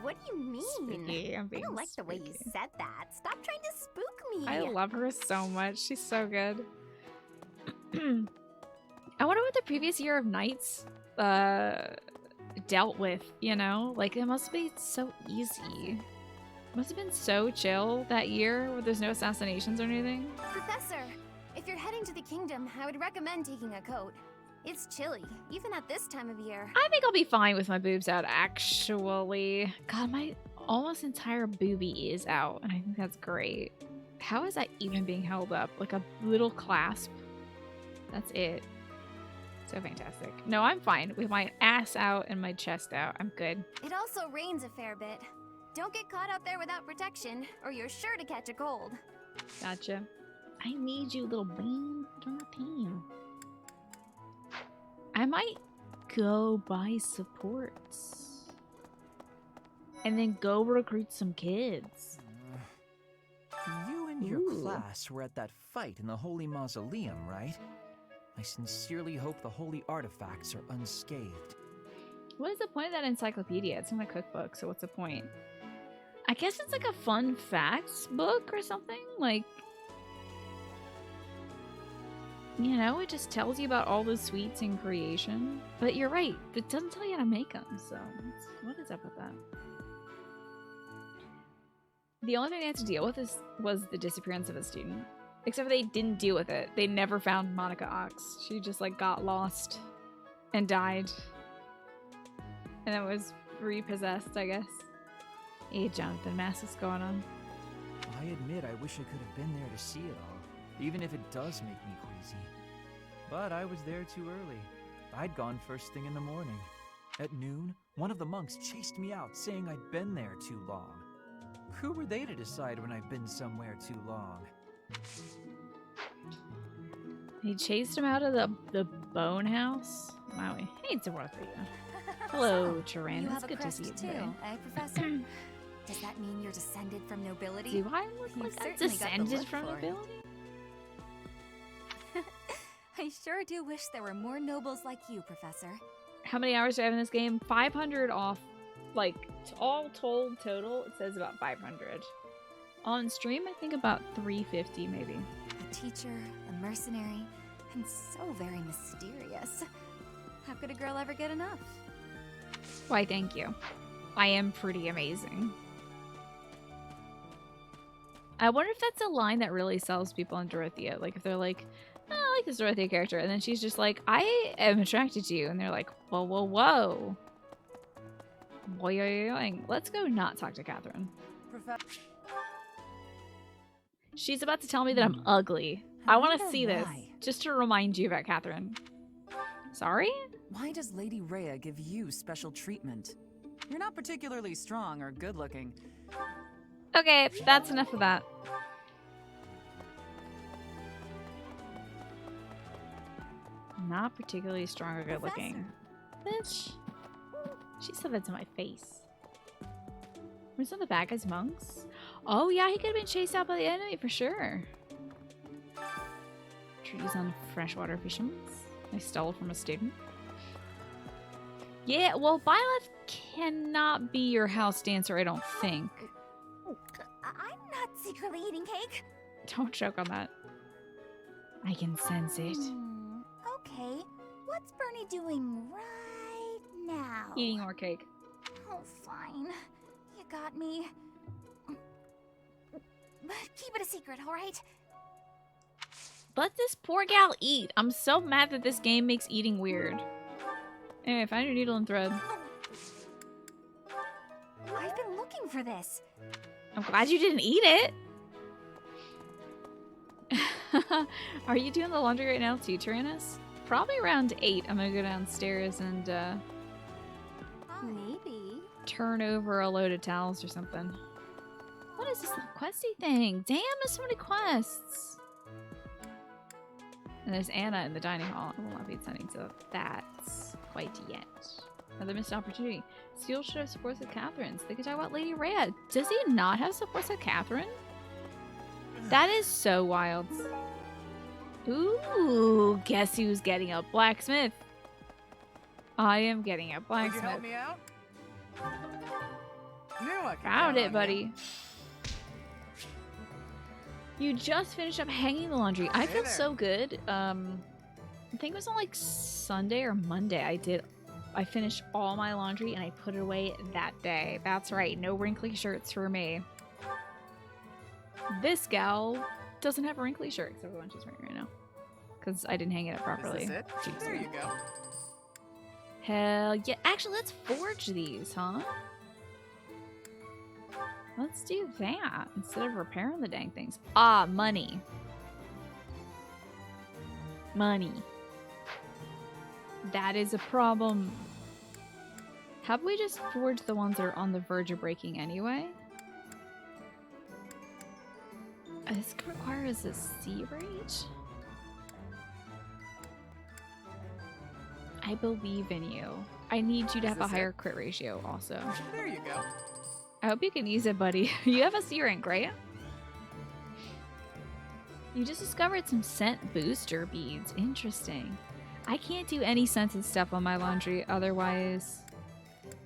What do you mean? Spooky. I'm I being don't like the way you spooky. said that. Stop trying to spook me. I love her so much. She's so good. I wonder what the previous year of Knights dealt with, you know? Like, it must be so easy. It must have been so chill that year where there's no assassinations or anything. Professor, if you're heading to the kingdom, I would recommend taking a coat. It's chilly, even at this time of year. I think I'll be fine with my boobs out, actually. God, my almost entire boobie is out, and I think that's great. How is that even being held up? Like a little clasp? That's it. So fantastic. No, I'm fine with my ass out and my chest out. I'm good. It also rains a fair bit. Don't get caught out there without protection, or you're sure to catch a cold. Gotcha. I need you, little bean. Join my team. I might go buy supports. And then go recruit some kids. You and and your Ooh. class were at that fight in the Holy Mausoleum, right? I sincerely hope the holy artifacts are unscathed. What is the point of that encyclopedia? It's not a cookbook, so what's the point? I guess it's like a fun facts book or something. Like, you know, it just tells you about all the sweets in creation. But you're right, it doesn't tell you how to make them, so what is up with that? The only thing they had to deal with was the disappearance of a student. Except for they didn't deal with it. They never found Monica Ox. She just like got lost and died. And then was repossessed, I guess. Hey, Jonathan, mass is going on. I admit I wish I could have been there to see it all, even if it does make me queasy. But I was there too early. I'd gone first thing in the morning. At noon, one of the monks chased me out, saying I'd been there too long. Who were they to decide when I've been somewhere too long? He chased him out of the bone house? Wow, he hates to work for you. Hello, Turan. It's good to see you today. Eh, Professor? Does that mean you're descended from nobility? Do I look like I'm descended from nobility? I sure do wish there were more nobles like you, Professor. How many hours do I have in this game? 500 off. Like, all told total, it says about 500. On stream, I think about 350 maybe. A teacher, a mercenary, and so very mysterious. How could a girl ever get enough? Why, thank you. I am pretty amazing. I wonder if that's a line that really sells people on Dorothea. Like, if they're like, oh, I like this Dorothea character. And then she's just like, I am attracted to you. And they're like, whoa, whoa, whoa. Boing. Let's go not talk to Catherine. She's about to tell me that I'm ugly. I want to see this. Just to remind you about Catherine. Sorry? Why does Lady Rhea give you special treatment? You're not particularly strong or good looking. Okay, that's enough of that. Not particularly strong or good looking. Bitch. She said that to my face. Were some of the bad guys monks? Oh yeah, he could have been chased out by the enemy for sure. Trees on freshwater fishermen. I stole from a student. Yeah, well, Byleth cannot be your house dancer, I don't think. I'm not secretly eating cake. Don't joke on that. I can sense it. Okay, what's Bernie doing right now? Eating more cake. Oh, fine. You got me. But keep it a secret, alright? Let this poor gal eat. I'm so mad that this game makes eating weird. Anyway, find your needle and thread. I've been looking for this. I'm glad you didn't eat it. Are you doing the laundry right now too, Tyrannus? Probably around 8. I'm gonna go downstairs and maybe turn over a load of towels or something. What is this little questy thing? Damn, there's so many quests. And there's Anna in the dining hall. I will not be attending to that quite yet. Another missed opportunity. Seal should have supports with Catherine, so they could talk about Lady Rhea. Does he not have supports with Catherine? That is so wild. Ooh, guess who's getting a blacksmith? I am getting a blacksmith. Could you help me out? Knew I could Found count it, on buddy. You just finished up hanging the laundry. I feel so good. I think it was on like Sunday or Monday. I finished all my laundry and I put it away that day. That's right, no wrinkly shirts for me. This gal doesn't have a wrinkly shirt except for the one she's wearing right now. Because I didn't hang it up properly. Is this it? Jeez. There you go. Hell yeah. Actually, let's forge these, huh? Let's do that instead of repairing the dang things. Ah, money. Money. That is a problem. How about we just forge the ones that are on the verge of breaking anyway? This requires a C rate? I believe in you. I need you to have a higher crit ratio also. There you go. I hope you can use it, buddy. You have a C rank, right? You just discovered some scent booster beads. Interesting. I can't do any scented stuff on my laundry, otherwise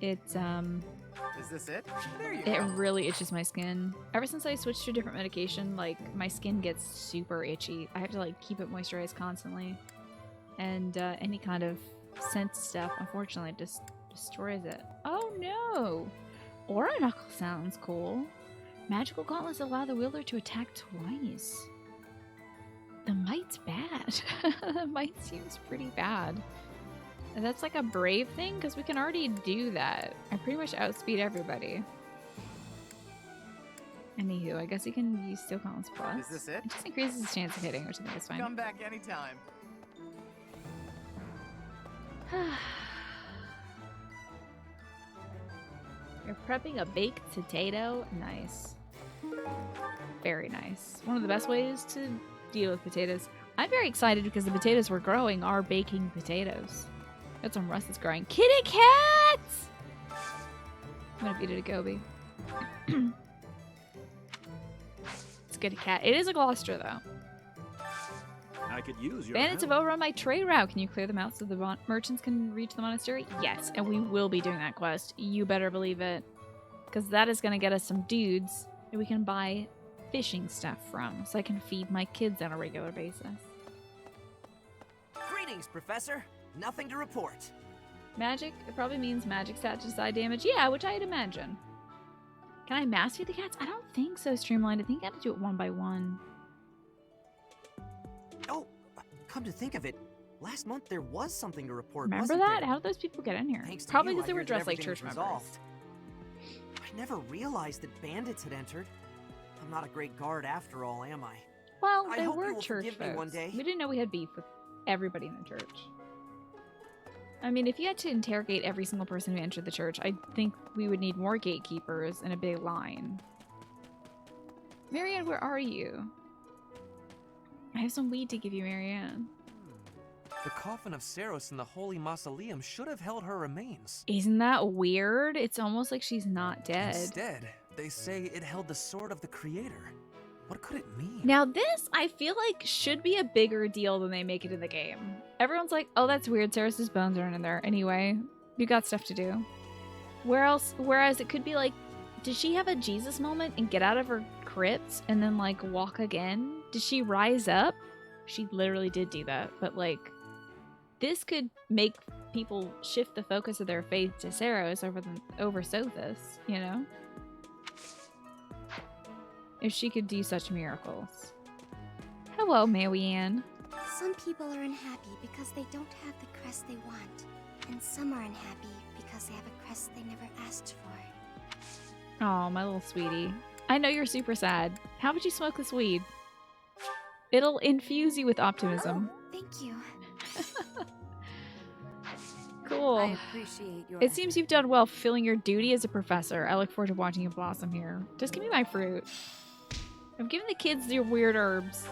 it's Is this it? There you it go. really itches my skin. Ever since I switched to a different medication, like my skin gets super itchy. I have to like keep it moisturized constantly. And any kind of scent stuff, unfortunately, just destroys it. Oh no! Aura Knuckle sounds cool. Magical gauntlets allow the wielder to attack twice. The might's bad. The might seems pretty bad. That's like a brave thing, because we can already do that. I pretty much outspeed everybody. Anywho, I guess he can use Steel Gauntlets Plus. Is this it? It just increases his chance of hitting, which I think is fine. Come back anytime. You're prepping a baked potato? Nice. Very nice. One of the best ways to deal with potatoes. I'm very excited because the potatoes we're growing are baking potatoes. That's when Russ is growing. Kitty cats! I'm gonna feed it a Goby. It's a kitty cat. It is a Gloucester though. I could use your Bandits have overrun my trade route. Can you clear them out so the merchants can reach the monastery? Yes, and we will be doing that quest. You better believe it. Because that is going to get us some dudes that we can buy fishing stuff from, so I can feed my kids on a regular basis. Greetings, Professor. Nothing to report. Magic? It probably means magic stat to side damage. Yeah, which I'd imagine. Can I mass feed the cats? I don't think so, Streamlined. I think I have to do it one by one. Oh, come to think of it, last month there was something to report. Remember that? How did those people get in here? Thanks to Probably you, because they I were heard that dressed like everything church was members. resolved. I never realized that bandits had entered. I'm not a great guard after all, am I? Well, I they hope you were will church forgive me folks. one day. We didn't know we had beef with everybody in the church. I mean, if you had to interrogate every single person who entered the church, I think we would need more gatekeepers and a big line. Marianne, where are you? I have some weed to give you, Marianne. The coffin of Saros in the Holy Mausoleum should have held her remains. Isn't that weird? It's almost like she's not dead. Instead, they say it held the sword of the Creator. What could it mean? Now this, I feel like, should be a bigger deal than they make it in the game. Everyone's like, oh, that's weird. Saros' bones aren't in there. Anyway, you got stuff to do. Whereas it could be like, did she have a Jesus moment and get out of her crypt and then, like, walk again? Did she rise up? She literally did do that. But, like, this could make people shift the focus of their faith to Saros over Sothis, you know? If she could do such miracles. Hello, Marianne. Some people are unhappy because they don't have the crest they want, and some are unhappy because they have a crest they never asked for. Oh, my little sweetie. I know you're super sad. How about you smoke this weed? It'll infuse you with optimism. Oh, thank you. Cool. I appreciate your It seems you've done well fulfilling your duty as a professor. I look forward to watching you blossom here. Just give me my fruit. I'm giving the kids your weird herbs.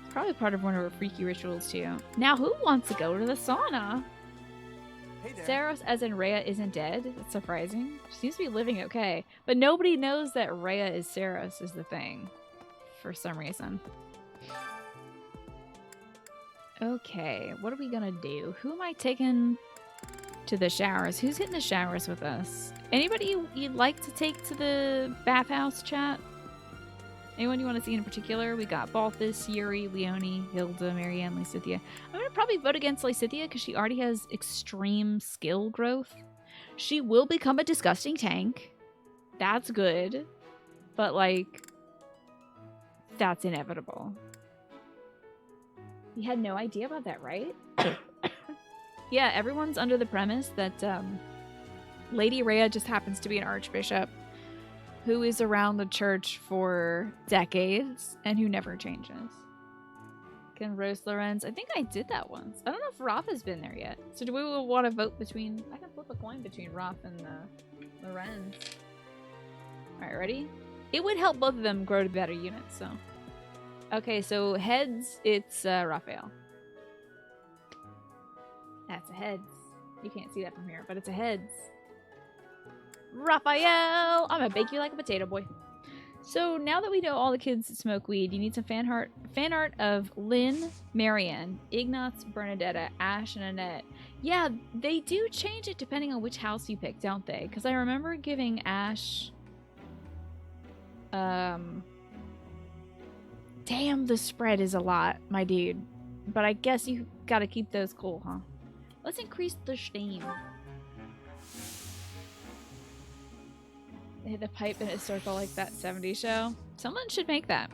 It's probably part of one of our freaky rituals too. Now, who wants to go to the sauna? Hey there. Saros, as in Rhea, isn't dead. That's surprising. She seems to be living okay. But nobody knows that Rhea is Saros is the thing. For some reason. Okay, what are we gonna do? Who am I taking to the showers? Who's hitting the showers with us? Anybody you'd like to take to the bathhouse, chat? Anyone you want to see in particular? We got Balthus, Yuri, Leonie, Hilda, Marianne, Lysithia. I'm going to probably vote against Lysithia because she already has extreme skill growth. She will become a disgusting tank. That's good. But, like, that's inevitable. You had no idea about that, right? Yeah, everyone's under the premise that Lady Rhea just happens to be an archbishop who is around the church for decades and who never changes. Can roast Lorenz? I think I did that once. I don't know if Roth has been there yet. So do we want to vote between... I can flip a coin between Roth and Lorenz. Alright, ready? It would help both of them grow to better units, so... Okay, so heads, it's Raphael. That's a heads. You can't see that from here, but it's a heads. Raphael! I'm gonna bake you like a potato boy. So now that we know all the kids smoke weed, you need some fan art of Lynn, Marianne, Ignatz, Bernadetta, Ash, and Annette. Yeah, they do change it depending on which house you pick, don't they? Because I remember giving Ash... Damn, the spread is a lot, my dude. But I guess you gotta keep those cool, huh? Let's increase the steam. They hit the pipe in a circle like that 70s show. Someone should make that.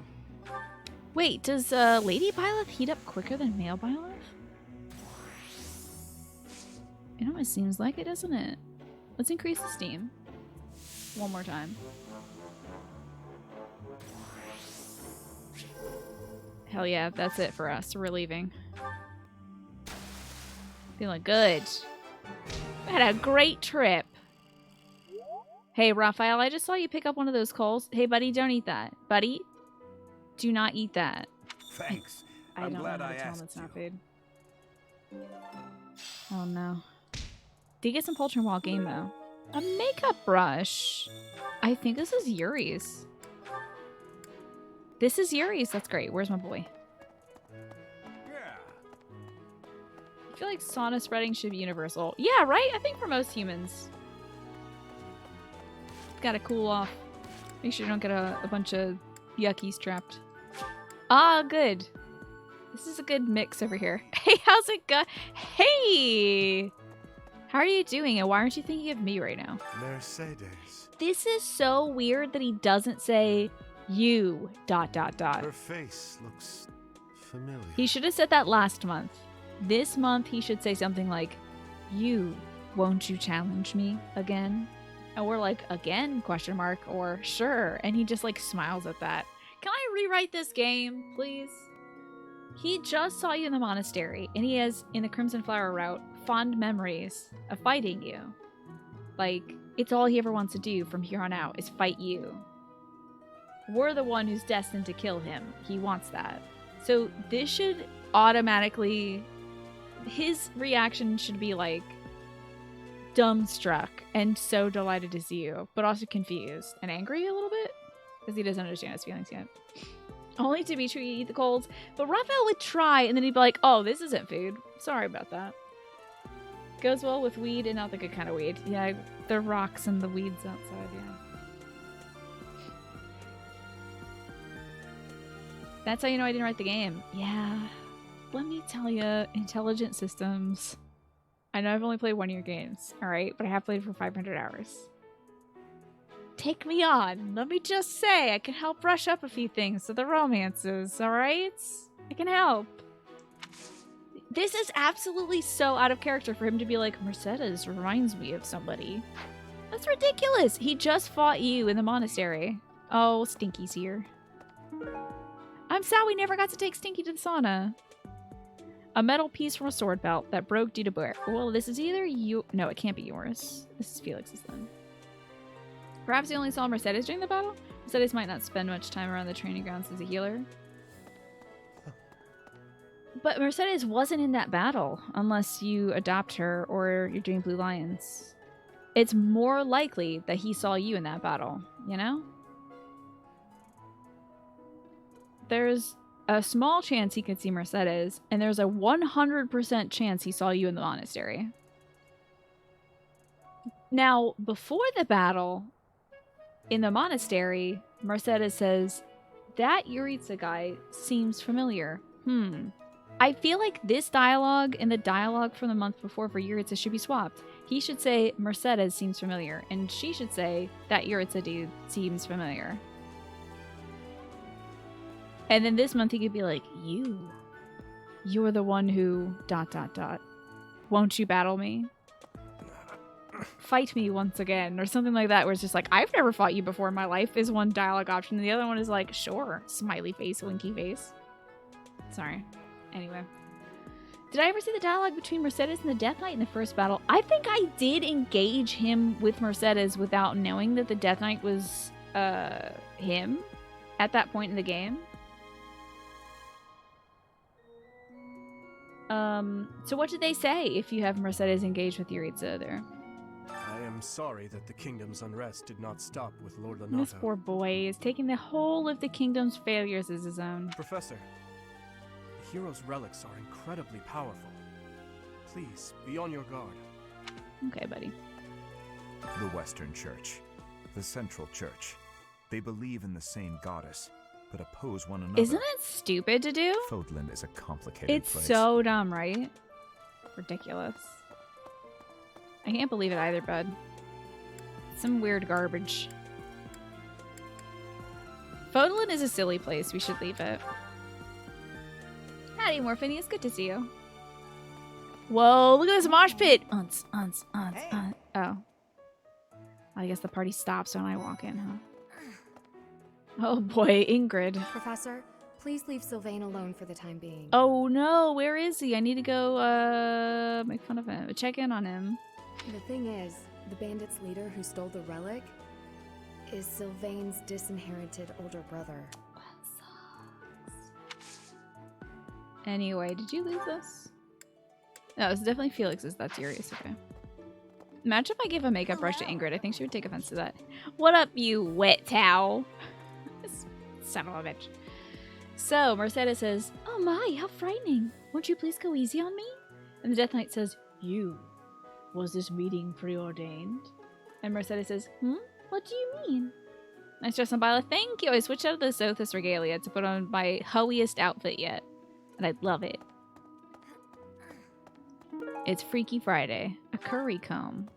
Wait, does Lady Byleth heat up quicker than male Byleth? It almost seems like it, doesn't it? Let's increase the steam. One more time. Hell yeah, that's it for us. We're leaving. Feeling good. I had a great trip. Hey, Raphael, I just saw you pick up one of those coals. Hey, buddy, don't eat that. Buddy, do not eat that. Thanks. I I'm don't glad know how I to tell him asked it's not food. Oh, no. Did you get some poultry while game, though? A makeup brush. I think this is Yuri's. This is Yuri's. That's great. Where's my boy? I feel like sauna spreading should be universal. Yeah, right? I think for most humans. Gotta cool off. Make sure you don't get a bunch of yuckies trapped. Ah, good. This is a good mix over here. Hey, how's it going? Hey! How are you doing? And why aren't you thinking of me right now? Mercedes. This is so weird that he doesn't say you ... Her face looks familiar. He should have said that last month. This month he should say something like, you, won't you challenge me again? And we're like, again, ? Or sure. And he just like smiles at that. Can I rewrite this game, please? He just saw you in the monastery, and he has, in the Crimson Flower route, fond memories of fighting you. Like, it's all he ever wants to do from here on out is fight you. We're the one who's destined to kill him. He wants that. So this should automatically... His reaction should be like, dumbstruck and so delighted to see you, but also confused and angry a little bit because he doesn't understand his feelings yet. Only to be true, you eat the colds, but Raphael would try and then he'd be like, oh, this isn't food. Sorry about that. Goes well with weed and not the good kind of weed. Yeah, the rocks and the weeds outside, yeah. That's how you know I didn't write the game. Yeah. Let me tell you, intelligent systems. I know I've only played 1 year games, alright? But I have played for 500 hours. Take me on. Let me just say, I can help brush up a few things to the romances, alright? I can help. This is absolutely so out of character for him to be like, Mercedes reminds me of somebody. That's ridiculous. He just fought you in the monastery. Oh, Stinky's here. I'm sad we never got to take Stinky to the sauna. A metal piece from a sword belt that broke due to bear. Well, this is either you... No, it can't be yours. This is Felix's then. Perhaps you only saw Mercedes during the battle? Mercedes might not spend much time around the training grounds as a healer. But Mercedes wasn't in that battle, unless you adopt her or you're doing Blue Lions. It's more likely that he saw you in that battle, you know? There's a small chance he could see Mercedes, and there's a 100% chance he saw you in the monastery. Now, before the battle, in the monastery, Mercedes says, that Yuritsa guy seems familiar. I feel like this dialogue and the dialogue from the month before for Yuritsa should be swapped. He should say, Mercedes seems familiar, and she should say, that Yuritsa dude seems familiar. And then this month he could be like, you're the one who... ... Won't you battle me? Fight me once again, or something like that, where it's just like, I've never fought you before in my life, is one dialogue option, and the other one is like, sure, smiley face, winky face. Sorry. Anyway. Did I ever see the dialogue between Mercedes and the Death Knight in the first battle? I think I did engage him with Mercedes without knowing that the Death Knight was, him at that point in the game. So what did they say if you have Mercedes engaged with Yuritsa there? I am sorry that the kingdom's unrest did not stop with Lord This Lonato. poor boy is taking the whole of the kingdom's failures as his own. Professor, the hero's relics are incredibly powerful. Please, be on your guard. Okay, buddy. The Western Church. The Central Church. They believe in the same goddess, but oppose one another. Isn't it stupid to do? Fodland is a complicated It's place. so dumb, right? Ridiculous. I can't believe it either, bud. Some weird garbage. Fodland is a silly place. We should leave it. Howdy, Morphine. It's good to see you. Whoa, look at this mosh pit! Oh. I guess the party stops when I walk in, huh? Oh boy, Ingrid. Professor, please leave Sylvain alone for the time being. Oh no, where is he? I need to go, make fun of him. Check in on him. The thing is, the bandits' leader who stole the relic is Sylvain's disinherited older brother. Anyway, did you lose this? No, it's definitely Felix's. That's Urias. Okay. Imagine if I gave a makeup brush to Ingrid. I think she would take offense to that. What up, you wet towel? Son of a bitch. So, Mercedes says, "Oh my, how frightening. Won't you please go easy on me?" And the Death Knight says, "You. Was this meeting preordained?" And Mercedes says, What do you mean? Nice dress on Bila. Thank you. I switched out of the Sothis regalia to put on my hoeyest outfit yet. And I love it. It's Freaky Friday. A curry comb.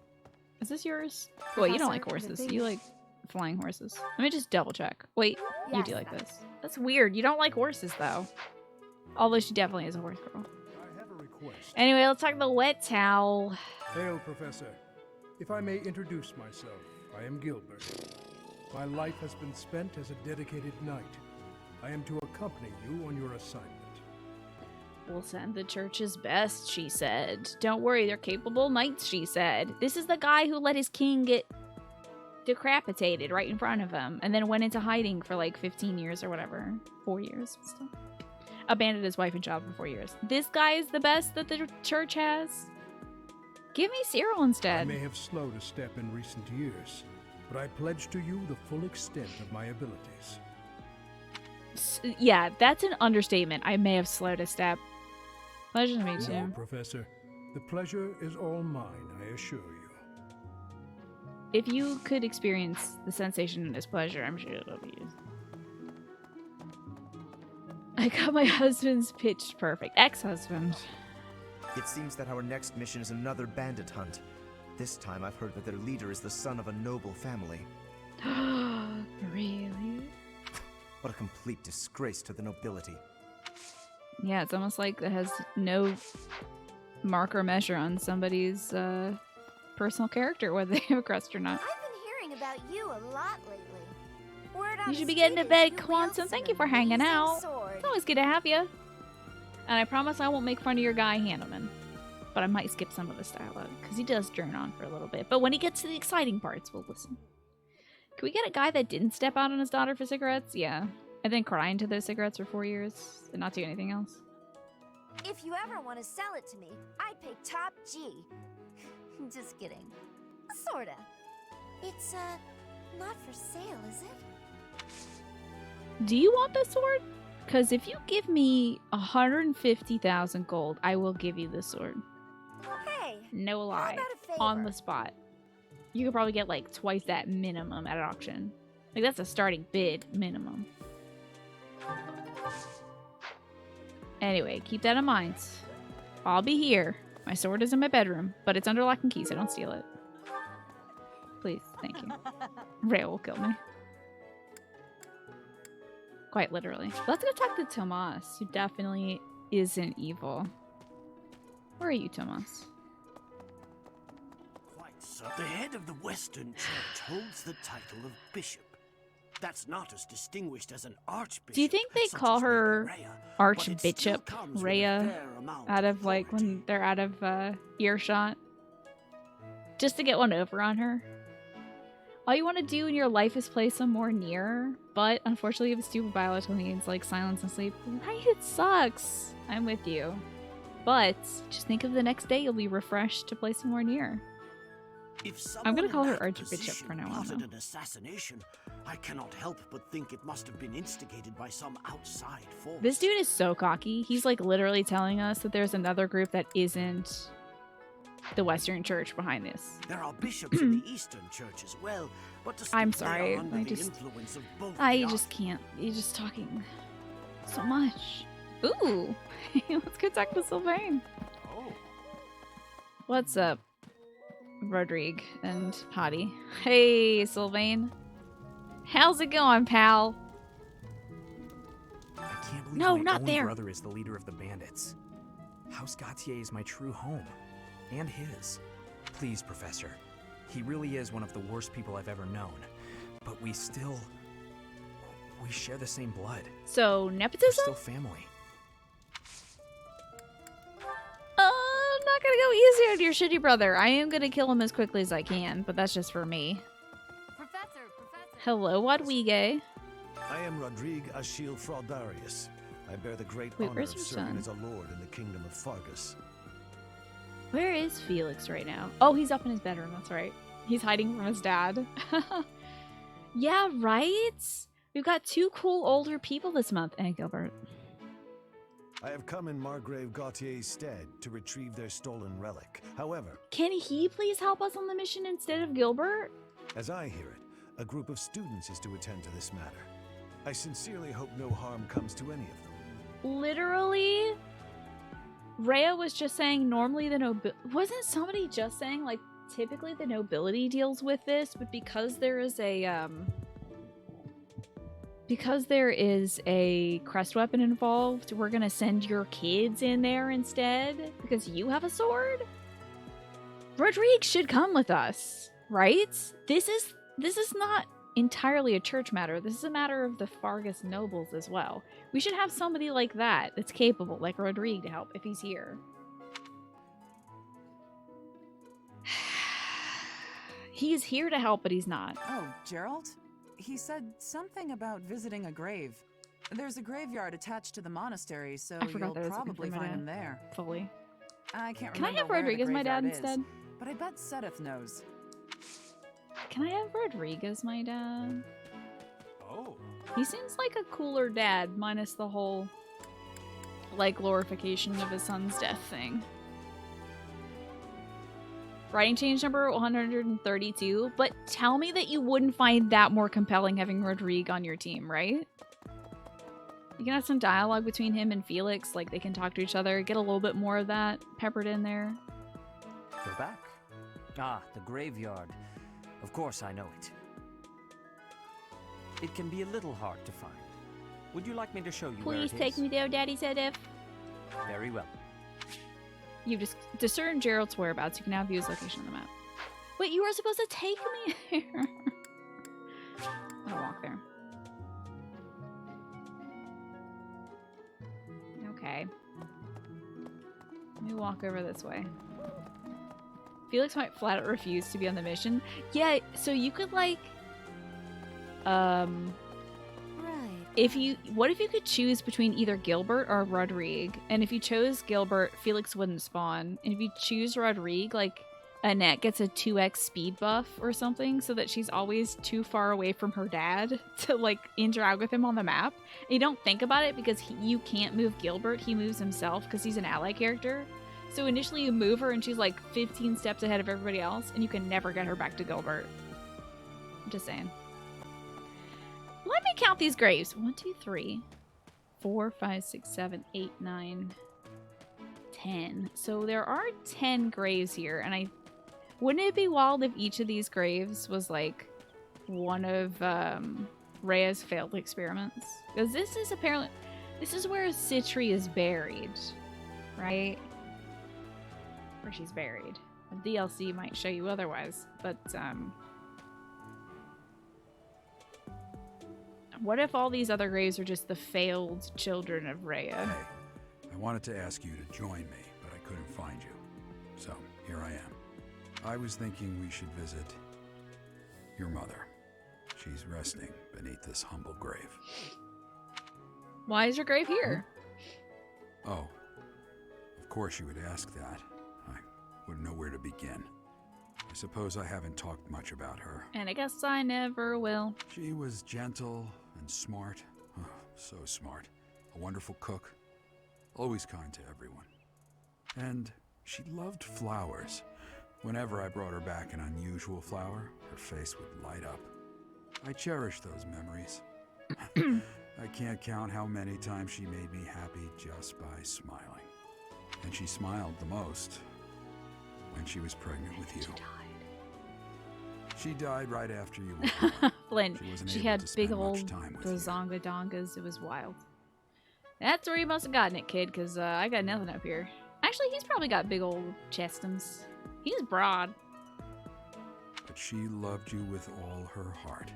Is this yours? Wait, you don't like horses. You like flying horses. Let me just double check. Wait, you do like this. That's weird. You don't like horses, though. Although she definitely is a horse girl. I have a request. Anyway, let's talk about the wet towel. Hail, Professor. If I may introduce myself, I am Gilbert. My life has been spent as a dedicated knight. I am to accompany you on your assignment. We'll send the church's best, she said. Don't worry, they're capable knights, she said. This is the guy who let his king get decapitated right in front of him and then went into hiding for like 15 years or whatever. 4 years. Still. Abandoned his wife and child for 4 years. This guy is the best that the church has? Give me Cyril instead. I may have slowed a step in recent years, but I pledge to you the full extent of my abilities. Yeah, that's an understatement. I may have slowed a step. Pleasure to meet you. No, Professor. The pleasure is all mine, I assure you. If you could experience the sensation and displeasure, I'm sure it'll be used. I got my husband's pitched perfect. Ex-husband. It seems that our next mission is another bandit hunt. This time I've heard that their leader is the son of a noble family. Really? What a complete disgrace to the nobility. Yeah, it's almost like it has no marker measure on somebody's personal character, whether they have a crest or not. I've been hearing about you a lot lately. Word on You should the be getting to street bed, is you Quantum. Thank you for wielding hanging an out. amazing sword. It's always good to have you. And I promise I won't make fun of your guy, Hanneman. But I might skip some of his dialogue, because he does drone on for a little bit. But when he gets to the exciting parts, we'll listen. Can we get a guy that didn't step out on his daughter for cigarettes? Yeah. And then cry into those cigarettes for 4 years and not do anything else? If you ever want to sell it to me, I'd pay top G. Just kidding. Sorta. It's, not for sale, is it? Do you want the sword? Because if you give me 150,000 gold, I will give you the sword. Hey! No lie. about a favor? On the spot. You could probably get like twice that minimum at an auction. Like that's a starting bid minimum. Anyway, keep that in mind. I'll be here. My sword is in my bedroom, but it's under lock and key, so don't steal it. Please, thank you. Ray will kill me. Quite literally. Let's go talk to Tomas, who definitely isn't evil. Where are you, Tomas? Quite so. The head of the Western Church holds the title of bishop. That's not as distinguished as an archbishop. Do you think they call her Archbishop Rhea out of like when they're out of earshot? Just to get one over on her? All you want to do in your life is play some more Nier, but unfortunately you have stupid biological needs like silence and sleep. Right, it sucks. I'm with you. But just think of the next day you'll be refreshed to play some more Nier. If I'm gonna someone call in her that Archbishop position for now on. plotted though. an assassination, I cannot help but think it must have been instigated by some outside force. This dude is so cocky. He's like literally telling us that there's another group that isn't the Western Church behind this. There are bishops in the Eastern Church as well, but to I'm speak, they sorry. are under I the just, influence of both I the just can't. You're just talking so much. Ooh, let's go talk to Sylvain. Oh. What's up, Rodrigue and Hottie? Hey, Sylvain. How's it going, pal? I can't believe No, my not own there. brother is the leader of the bandits. House Gautier is my true home. And his. Please, Professor. He really is one of the worst people I've ever known. But we share the same blood. So, We're nepotism? still family. I'm not gonna go easy on your shitty brother. I am gonna kill him as quickly as I can, but that's just for me. Professor. Hello, Wadwige. I am Rodrigue Achille Fraudarius. I bear the great Wait, honor where's of your serving son? as a lord in the kingdom of Fargus. Where is Felix right now? Oh, he's up in his bedroom. That's right. He's hiding from his dad. Yeah, right? We've got 2 cool older people this month. And Gilbert. I have come in Margrave Gautier's stead to retrieve their stolen relic. However, Can he please help us on the mission instead of Gilbert? as I hear it, a group of students is to attend to this matter. I sincerely hope no harm comes to any of them. Literally, Rhea was just saying normally the nobility... Wasn't somebody just saying, like, typically the nobility deals with this, but because there is a, Because there is a crest weapon involved, we're gonna send your kids in there instead? Because you have a sword? Rodrigue should come with us, right? This is not entirely a church matter. This is a matter of the Fargus nobles as well. We should have somebody like that that's capable, like Rodrigue, to help if he's here. He's here to help, but he's not. Oh, Gerald? He said something about visiting a grave. There's a graveyard attached to the monastery, so I forgot you'll that I was looking probably for my find dad. him there. Fully. I can't Can I remember have where the Rodrigue as my dad graveyard is, instead? but I bet Sedith knows. Can I have Rodrigue as my dad? Oh. He seems like a cooler dad, minus the whole, like, glorification of his son's death thing. Writing change number 132, but tell me that you wouldn't find that more compelling having Rodrigue on your team, right? You can have some dialogue between him and Felix, like they can talk to each other, get a little bit more of that peppered in there. We're back. Ah, the graveyard. Of course I know it. It can be a little hard to find. Would you like me to show you where it is? Please take me there, Daddy said if. Very well. You just discern Gerald's whereabouts. You can now view his location on the map. Wait, you were supposed to take me there. I'll walk there. Okay. Let me walk over this way. Felix might flat out refuse to be on the mission. Yeah, so you could like... What if you could choose between either Gilbert or Rodrigue? And if you chose Gilbert, Felix wouldn't spawn. And if you choose Rodrigue, like, Annette gets a 2x speed buff or something so that she's always too far away from her dad to, like, interact with him on the map. And you don't think about it because you can't move Gilbert. He moves himself because he's an ally character. So initially you move her and she's, like, 15 steps ahead of everybody else, and you can never get her back to Gilbert. I'm just saying. Let me count these graves. 1, 2, 3, 4, 5, 6, 7, 8, 9, 10. So there are 10 graves here, and wouldn't it be wild if each of these graves was like one of Rhea's failed experiments? Because this is where Citri is buried, right? Where she's buried. The DLC might show you otherwise, but what if all these other graves are just the failed children of Rhea? Hey, I wanted to ask you to join me, but I couldn't find you. So, here I am. I was thinking we should visit your mother. She's resting beneath this humble grave. Why is your grave here? Oh, of course you would ask that. I wouldn't know where to begin. I suppose I haven't talked much about her. And I guess I never will. She was gentle and smart. Oh, so smart. A wonderful cook. Always kind to everyone. And she loved flowers. Whenever I brought her back an unusual flower, her face would light up. I cherish those memories. I can't count how many times she made me happy just by smiling. And she smiled the most when she was pregnant with you. She died right after you were born. Flynn, wasn't she able had to spend big much old time with you. bazonga dongas. It was wild. That's where you must have gotten it, kid, because I got nothing up here. Actually, he's probably got big old chestums. He's broad. But she loved you with all her heart.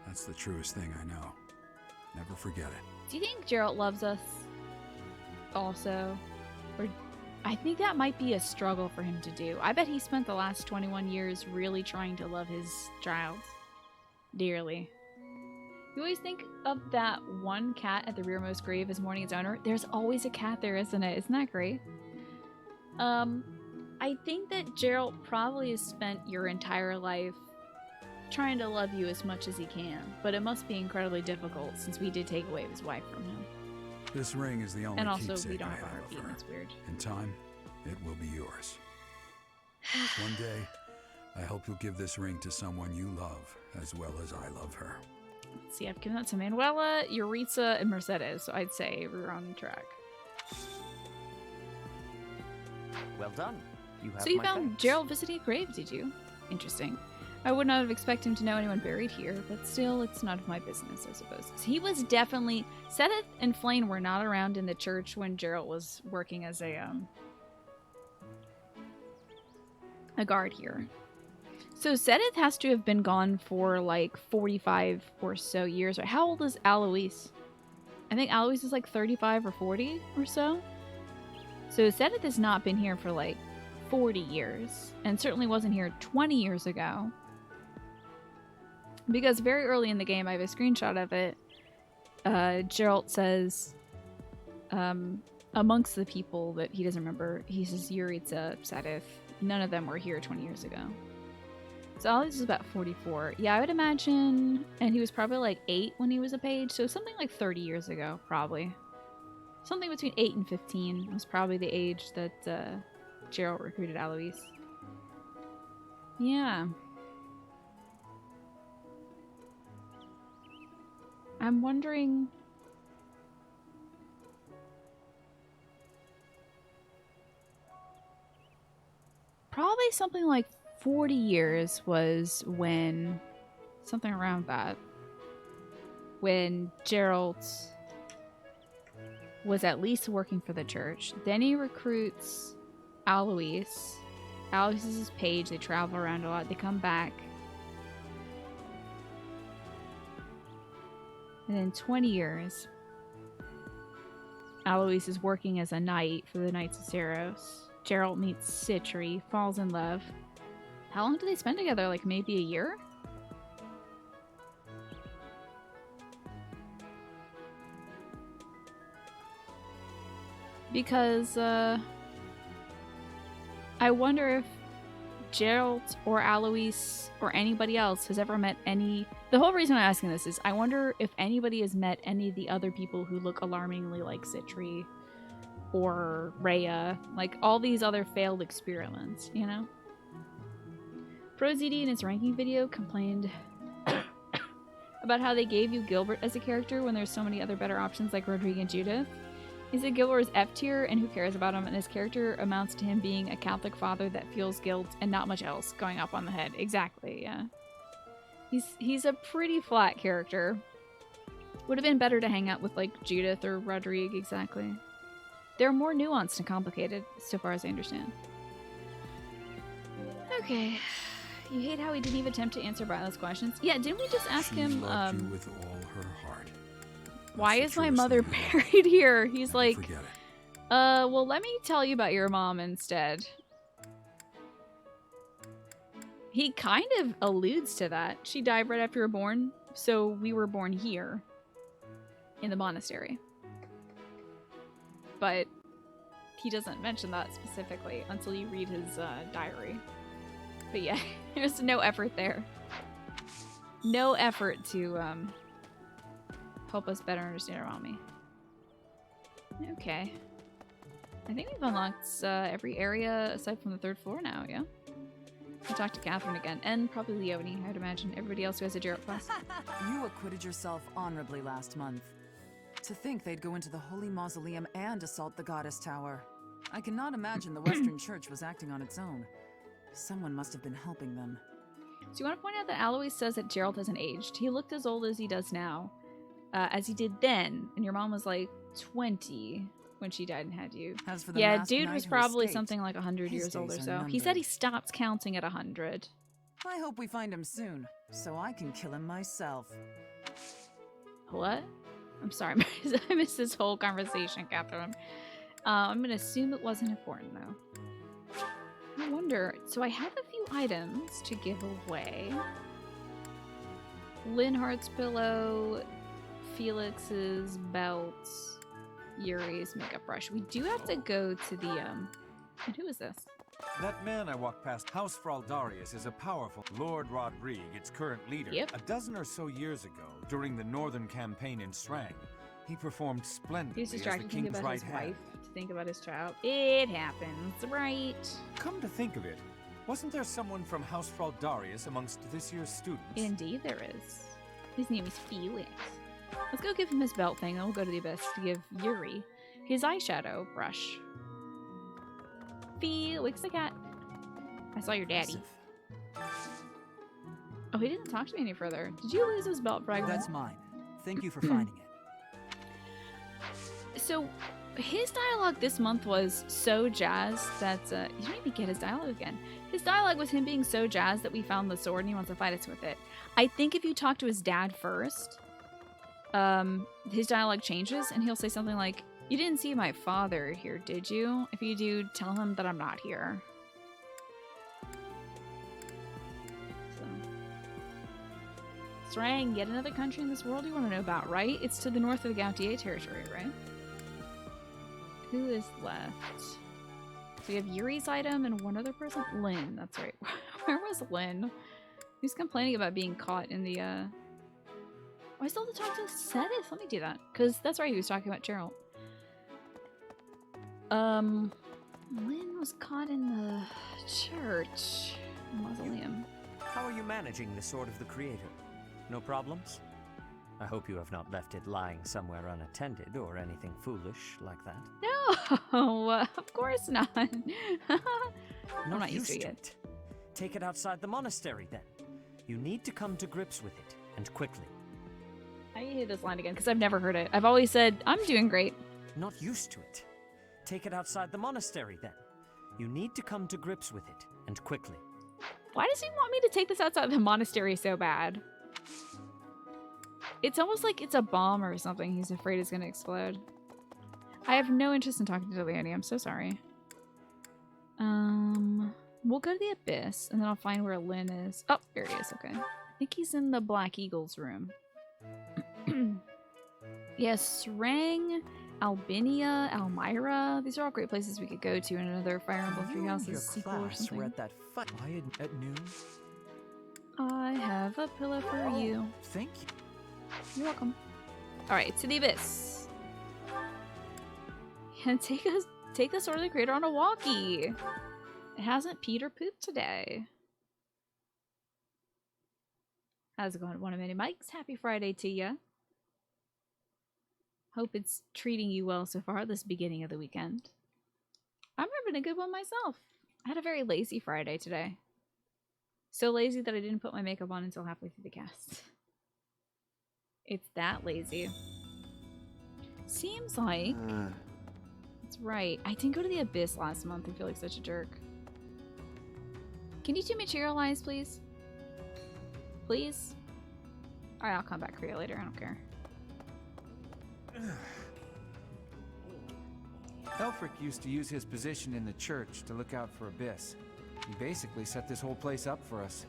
That's the truest thing I know. Never forget it. Do you think Geralt loves us also? Or I think that might be a struggle for him to do. I bet he spent the last 21 years really trying to love his child dearly. You always think of that one cat at the rearmost grave as mourning its owner. There's always a cat there, isn't it? Isn't that great? I think that Geralt probably has spent your entire life trying to love you as much as he can, but it must be incredibly difficult since we did take away his wife from him. This ring is the only And also, keepsake we don't I have a have heartbeat, of her. that's weird. In time, it will be yours. One day, I hope you'll give this ring to someone you love as well as I love her. Let's see, I've given that to Manuela, Yuritsa, and Mercedes, so I'd say we're on track. Well done. You have So you my found thanks. Geralt visiting a grave, did you? Interesting. I would not have expected him to know anyone buried here, but still, it's none of my business, I suppose. So he was definitely... Sedith and Flayn were not around in the church when Geralt was working as a guard here. So Sedith has to have been gone for like 45 or so years. How old is Alois? I think Alois is like 35 or 40 or so. So Sedith has not been here for like 40 years, and certainly wasn't here 20 years ago. Because very early in the game, I have a screenshot of it. Geralt says, amongst the people that he doesn't remember, he says Yuritsa, Sedith, none of them were here 20 years ago. So Alois is about 44. Yeah, I would imagine, and he was probably like 8 when he was a page, so something like 30 years ago, probably. Something between 8 and 15 was probably the age that Geralt recruited Alois. Yeah. I'm wondering... Probably something like 40 years was when... Something around that. When Geralt was at least working for the church. Then he recruits Alois. Alois is his page. They travel around a lot. They come back. And in 20 years, Alois is working as a knight for the Knights of Seiros. Geralt meets Citri, falls in love. How long do they spend together? Like maybe a year? Because, I wonder if Geralt or Alois or anybody else has ever met any... The whole reason I'm asking this is I wonder if anybody has met any of the other people who look alarmingly like Citri or Rhea. Like, all these other failed experiments, you know? ProZD in his ranking video complained about how they gave you Gilbert as a character when there's so many other better options like Rodrigue and Judith. He said Gilbert is F tier and who cares about him, and his character amounts to him being a Catholic father that feels guilt and not much else going up on the head. Exactly, yeah. He's a pretty flat character. Would have been better to hang out with like Judith or Rodrigue, exactly. They're more nuanced and complicated, so far as I understand. Okay. You hate how he didn't even attempt to answer Violet's questions? Yeah, didn't we just ask him, Loved you with all her heart. why is my mother buried here? He's like, well, let me tell you about your mom instead. He kind of alludes to that. She died right after you were born, so we were born here in the monastery. But he doesn't mention that specifically until you read his diary. But yeah, there's no effort there. No effort to help us better understand around me. Okay. I think we've unlocked every area aside from the 3rd floor now, yeah? I'll talk to Catherine again, and probably Leone, I'd imagine. Everybody else who has a Geralt class. You acquitted yourself honorably last month. To think they'd go into the Holy Mausoleum and assault the Goddess Tower. I cannot imagine the Western Church was acting on its own. Someone must have been helping them. So you want to point out that Alois says that Geralt hasn't aged. He looked as old as he does now, as he did then, and your mom was like 20 when she died and had you. As for the Yeah, masked dude knight was who probably escaped, something like 100 his years old or days are so. He numbered. said he stopped counting at 100. I hope we find him soon, so I can kill him myself. What? I'm sorry, I missed this whole conversation, Catherine. I'm gonna assume it wasn't important, though. I wonder, so I have a few items to give away. Linhardt's pillow, Felix's belt, Yuri's makeup brush. We do have to go to the, and who is this? That man I walked past, House Fraldarius, is a powerful Lord Rodrigue, its current leader. Yep. A dozen or so years ago, during the northern campaign in Srang, he performed splendidly He's as the distracted thinking king's about right his hand. wife, to think about his child. It happens, right? Come to think of it, wasn't there someone from House Fraldarius amongst this year's students? Indeed there is. His name is Felix. Let's go give him his belt thing, and we'll go to the abyss to give Yuri his eyeshadow brush. Felix the cat. I saw your daddy. Oh, he didn't talk to me any further. Did you lose his belt fragment? That's mine. Thank you for finding it. So, his dialogue this month was so jazzed that you didn't even get his dialogue again. His dialogue was him being so jazzed that we found the sword and he wants to fight us with it. I think if you talk to his dad first, his dialogue changes and he'll say something like, "You didn't see my father here, did you? If you do, tell him that I'm not here." So. Srang, yet another country in this world you want to know about, right? It's to the north of the Gautier territory, right? Who is left? So we have Yuri's item and one other person. Lynn, that's right. Where was Lynn? He's complaining about being caught in the, Oh, I still have to talk to Sedith. Let me do that. Because that's right, he was talking about Geralt. Lynn was caught in the church mausoleum. How are you managing the Sword of the Creator? No problems? I hope you have not left it lying somewhere unattended or anything foolish like that. No, of course not. I'm not used to it yet. Take it outside the monastery then. You need to come to grips with it, and quickly. I need to hear this line again because I've never heard it. I've always said, I'm doing great. Not used to it. Take it outside the monastery then. You need to come to grips with it, and quickly. Why does he want me to take this outside the monastery so bad? It's almost like it's a bomb or something he's afraid is going to explode. I have no interest in talking to Leonie. I'm so sorry. We'll go to the abyss, and then I'll find where Lynn is. Oh, there he is. Okay. I think he's in the Black Eagle's room. Yes, Srang, Albinia, Almyra. These are all great places we could go to in another Fire Emblem Three Houses sequel or something. We're at that fight at noon. I have a pillow for you. Thank you. You're welcome. Alright, to the abyss. And take the Sword of the Creator on a walkie. It hasn't peed or pooped today. How's it going, One of Many Mikes? Happy Friday to ya. Hope it's treating you well so far this beginning of the weekend. I'm having a good one myself. I had a very lazy Friday today. So lazy that I didn't put my makeup on until halfway through the cast. It's that lazy. Seems like... That's right. I didn't go to the abyss last month. I feel like such a jerk. Can you two materialize, please? Please? Alright, I'll come back for you later. I don't care. Elfric used to use his position in the church to look out for Abyss. He basically set this whole place up for us.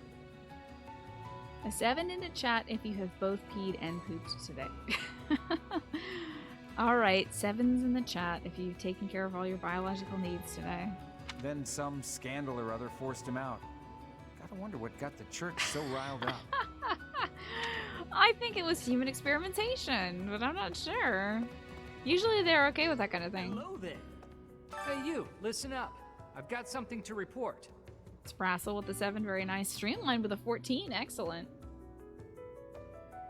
A 7 in the chat if you have both peed and pooped today. Alright, 7s in the chat if you've taken care of all your biological needs today. Then some scandal or other forced him out. Gotta wonder what got the church so riled up. I think it was human experimentation, but I'm not sure. Usually they're okay with that kind of thing. Hello there. Hey you, listen up. I've got something to report. Sprassel with the 7, very nice. Streamlined with a 14, excellent.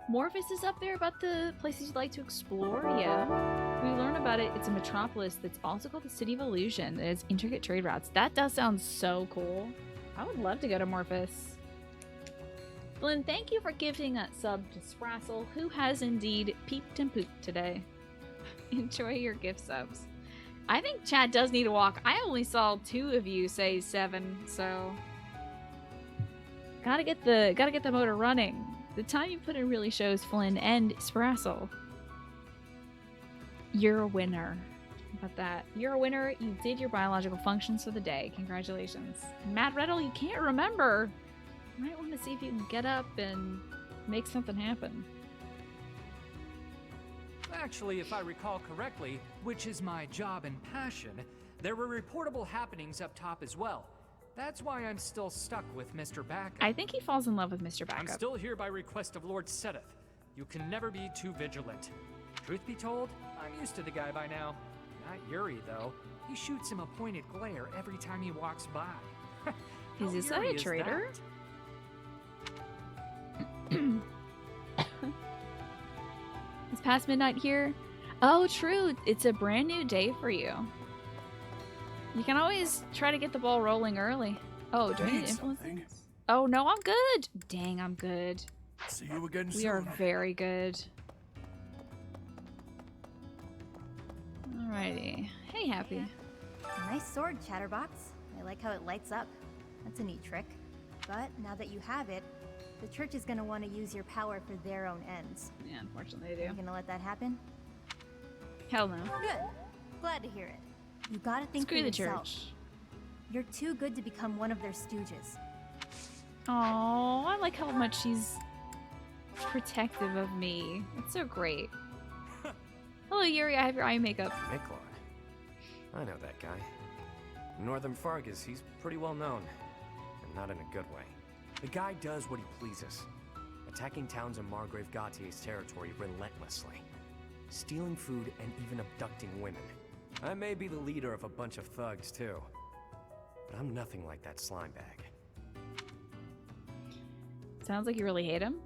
Morphus is up there about the places you'd like to explore, yeah. We learn about it. It's a metropolis that's also called the City of Illusion. It has intricate trade routes. That does sound so cool. I would love to go to Morphus. Flynn, thank you for giving a sub to Sprassel, who has indeed peeped and pooped today. Enjoy your gift subs. I think Chad does need a walk. I only saw 2 of you say 7, so gotta get the motor running. The time you put in really shows, Flynn and Sprassel. You're a winner. How about that? You're a winner. You did your biological functions for the day. Congratulations. Matt Riddle, you can't remember. You might want to see if you can get up and make something happen. Actually, if I recall correctly, which is my job and passion, there were reportable happenings up top as well. That's why I'm still stuck with Mr. Backup. I think he falls in love with Mr. Backup. I'm still here by request of Lord Setheth. You can never be too vigilant. Truth be told, I'm used to the guy by now. Not Yuri, though. He shoots him a pointed glare every time he walks by. Is this a traitor? It's past midnight here. Oh, true. It's a brand new day for you. You can always try to get the ball rolling early. Oh, do I need influences? Oh, no, I'm good. Dang, I'm good. See you again soon. We are very good. Alrighty. Hey, Happy. Nice sword, Chatterbox. I like how it lights up. That's a neat trick. But now that you have it, the church is gonna want to use your power for their own ends. Yeah, unfortunately they do. You gonna let that happen? Hell no. Good. Glad to hear it. You gotta think Screw for the yourself. church. You're too good to become one of their stooges. Oh, I like how much she's protective of me. It's so great. Hello, Yuri. I have your eye makeup. Miklon. I know that guy. In Northern Fargus, he's pretty well known. And not in a good way. The guy does what he pleases. Attacking towns in Margrave Gautier's territory relentlessly. Stealing food and even abducting women. I may be the leader of a bunch of thugs, too. But I'm nothing like that slime bag. Sounds like you really hate him.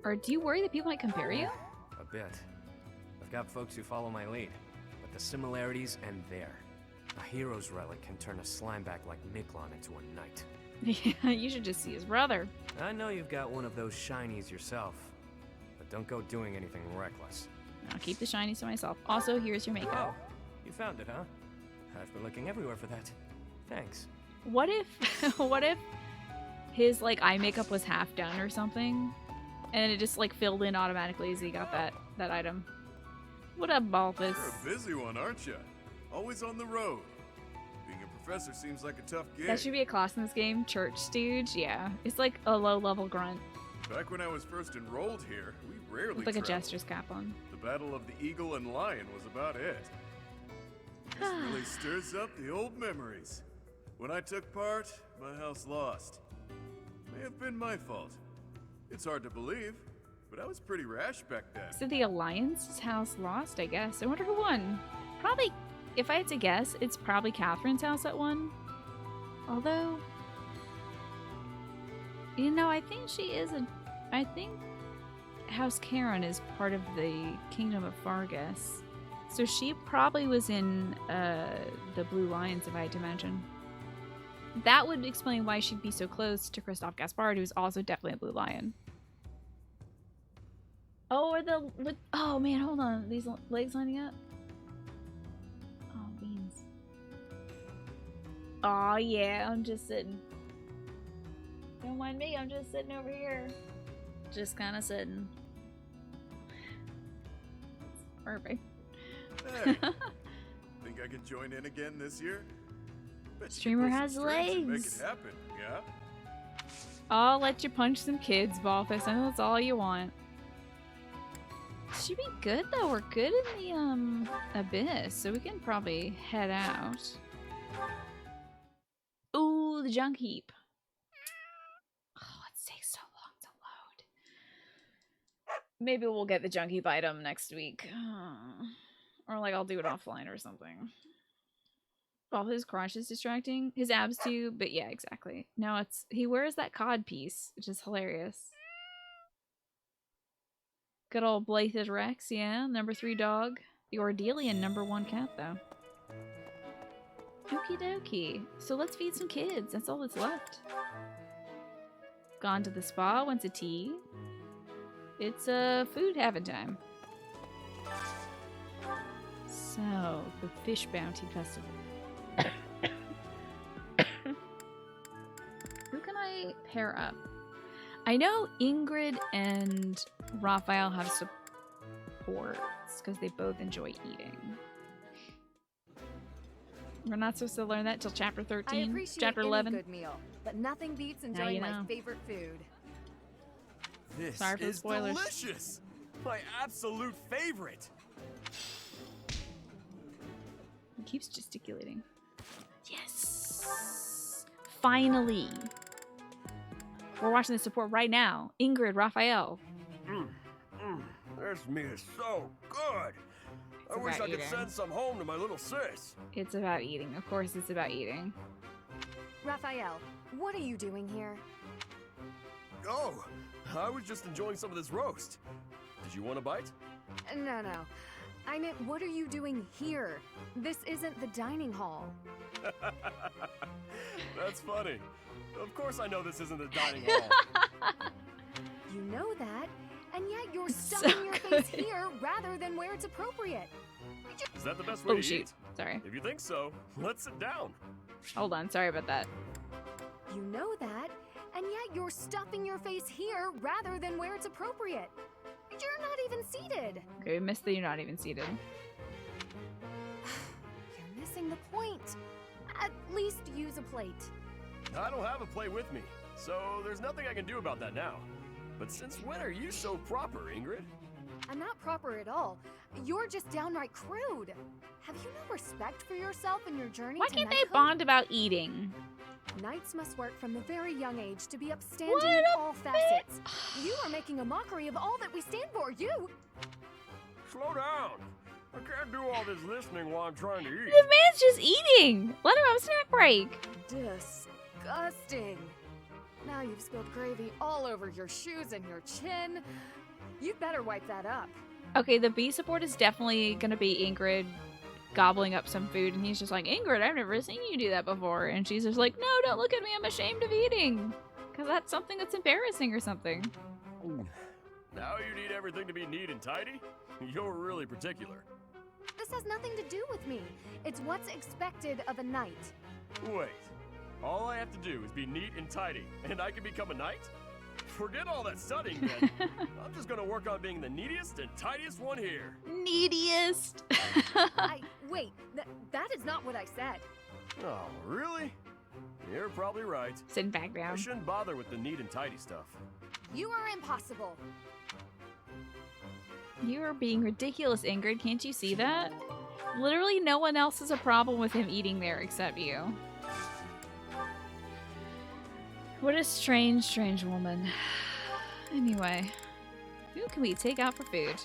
Or do you worry that people might compare you? A bit. I've got folks who follow my lead, but the similarities end there. A hero's relic can turn a slimeback like Miklon into a knight. Yeah, you should just see his brother. I know you've got one of those shinies yourself, but don't go doing anything reckless. I'll keep the shinies to myself. Also, here's your makeup. Oh, you found it, huh? I've been looking everywhere for that. Thanks. What if, what if his like eye makeup was half done or something, and it just like filled in automatically as he got that item? What up, Balthus? You're a busy one, aren't you? Always on the road. Being a professor seems like a tough gig. That should be a class in this game. Church stooge. Yeah, it's like a low-level grunt Back when I was first enrolled here, we rarely with like traveled. a jester's cap on. The Battle of the Eagle and Lion was about it. This really stirs up the old memories. When I took part, my house lost. May have been my fault. It's hard to believe, but I was pretty rash back then. So the Alliance's house lost, I guess. I wonder who won. Probably, if I had to guess, it's probably Catherine's house that won. Although, you know, I think she is I think House Karen is part of the Kingdom of Fargus. So she probably was in the Blue Lions, if I had to mention. That would explain why she'd be so close to Christophe Gaspard, who's also definitely a Blue Lion. Oh, oh man, hold on. These legs lining up? Oh, beans. Oh yeah, I'm just sitting. Don't mind me, I'm just sitting over here. Just kind of sitting. Perfect. Hey, think I can join in again this year? Bet you can Streamer pull some has strings and legs. Make it happen, yeah? I'll let you punch some kids, Balthus. I know that's all you want. Should be good though. We're good in the abyss, so we can probably head out. Ooh, the junk heap. Maybe we'll get the junkie item next week. Or like I'll do it offline or something. All his crotch is distracting. His abs too, but yeah, exactly. No, it's he wears that cod piece, which is hilarious. Good old Blythe Rex, yeah. Number 3 dog. The Ordelian number 1 cat though. Okie dokie. So let's feed some kids. That's all that's left. Gone to the spa, went to tea. It's food having time. So, the Fish Bounty Festival. Who can I pair up? I know Ingrid and Raphael have supports because they both enjoy eating. We're not supposed to learn that till chapter 13, I appreciate chapter 11. Any good meal, but nothing beats enjoying my favorite food. This Sorry for the is spoilers. delicious! My absolute favorite! He keeps gesticulating. Yes! Finally! We're watching the support right now. Ingrid, Raphael. This meat is so good. I wish I could send some home to my little sis. It's about eating. Of course it's about eating. Raphael, what are you doing here? Oh, I was just enjoying some of this roast. Did you want a bite? No. I meant, what are you doing here? This isn't the dining hall. That's funny. Of course I know this isn't the dining hall. You know that, and yet you're stuffing your face here rather than where it's appropriate. Is that the best way to shoot. eat? Sorry. If you think so, let's sit down. Hold on. Sorry about that. You know that, and yet you're stuffing your face here rather than where it's appropriate. You're not even seated. Okay, we missed that you're not even seated. You're missing the point. At least use a plate. I don't have a plate with me, so there's nothing I can do about that now. But since when are you so proper, Ingrid? I'm not proper at all. You're just downright crude. Have you no respect for yourself and your journey Why to can't they knighthood? bond about eating? Knights must work from a very young age to be upstanding What in a all facets. You are making a mockery of all that we stand for. You! Slow down. I can't do all this listening while I'm trying to eat. The man's just eating. Let him have a snack break. Disgusting. Now you've spilled gravy all over your shoes and your chin. You'd better wipe that up. Okay, the B support is definitely gonna be Ingrid gobbling up some food, and he's just like, Ingrid, I've never seen you do that before. And she's just like, no, don't look at me, I'm ashamed of eating. Because that's something that's embarrassing or something. Now you need everything to be neat and tidy? You're really particular. This has nothing to do with me. It's what's expected of a knight. Wait, all I have to do is be neat and tidy, and I can become a knight? Forget all that studying then. I'm just gonna work on being the neatest and tidiest one here. Neediest. Wait, that is not what I said. Oh, really? You're probably right. Sitting back down. I shouldn't bother with the neat and tidy stuff. You are impossible. You are being ridiculous, Ingrid. Can't you see that? Literally no one else has a problem with him eating there except you. What a strange, strange woman. Anyway, who can we take out for food?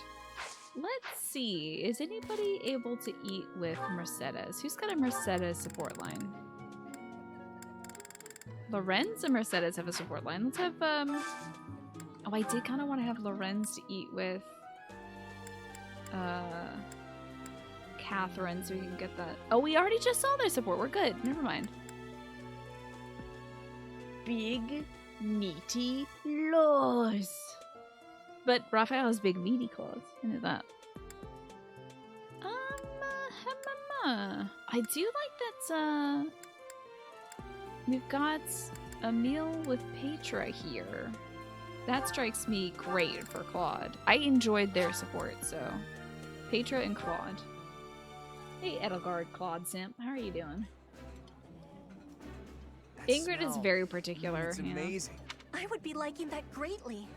Let's see. Is anybody able to eat with Mercedes? Who's got a Mercedes support line? Lorenz and Mercedes have a support line. Let's have, oh, I did kind of want to have Lorenz to eat with, Catherine so we can get that. Oh, we already just saw their support. We're good. Never mind. Big, meaty claws. But Raphael has big, meaty claws. I know that. I do like that, we've got a meal with Petra here. That strikes me great for Claude. I enjoyed their support, so Petra and Claude. Hey, Edelgard, Claude Simp. How are you doing? Ingrid is very particular. It's amazing. I would be liking that greatly.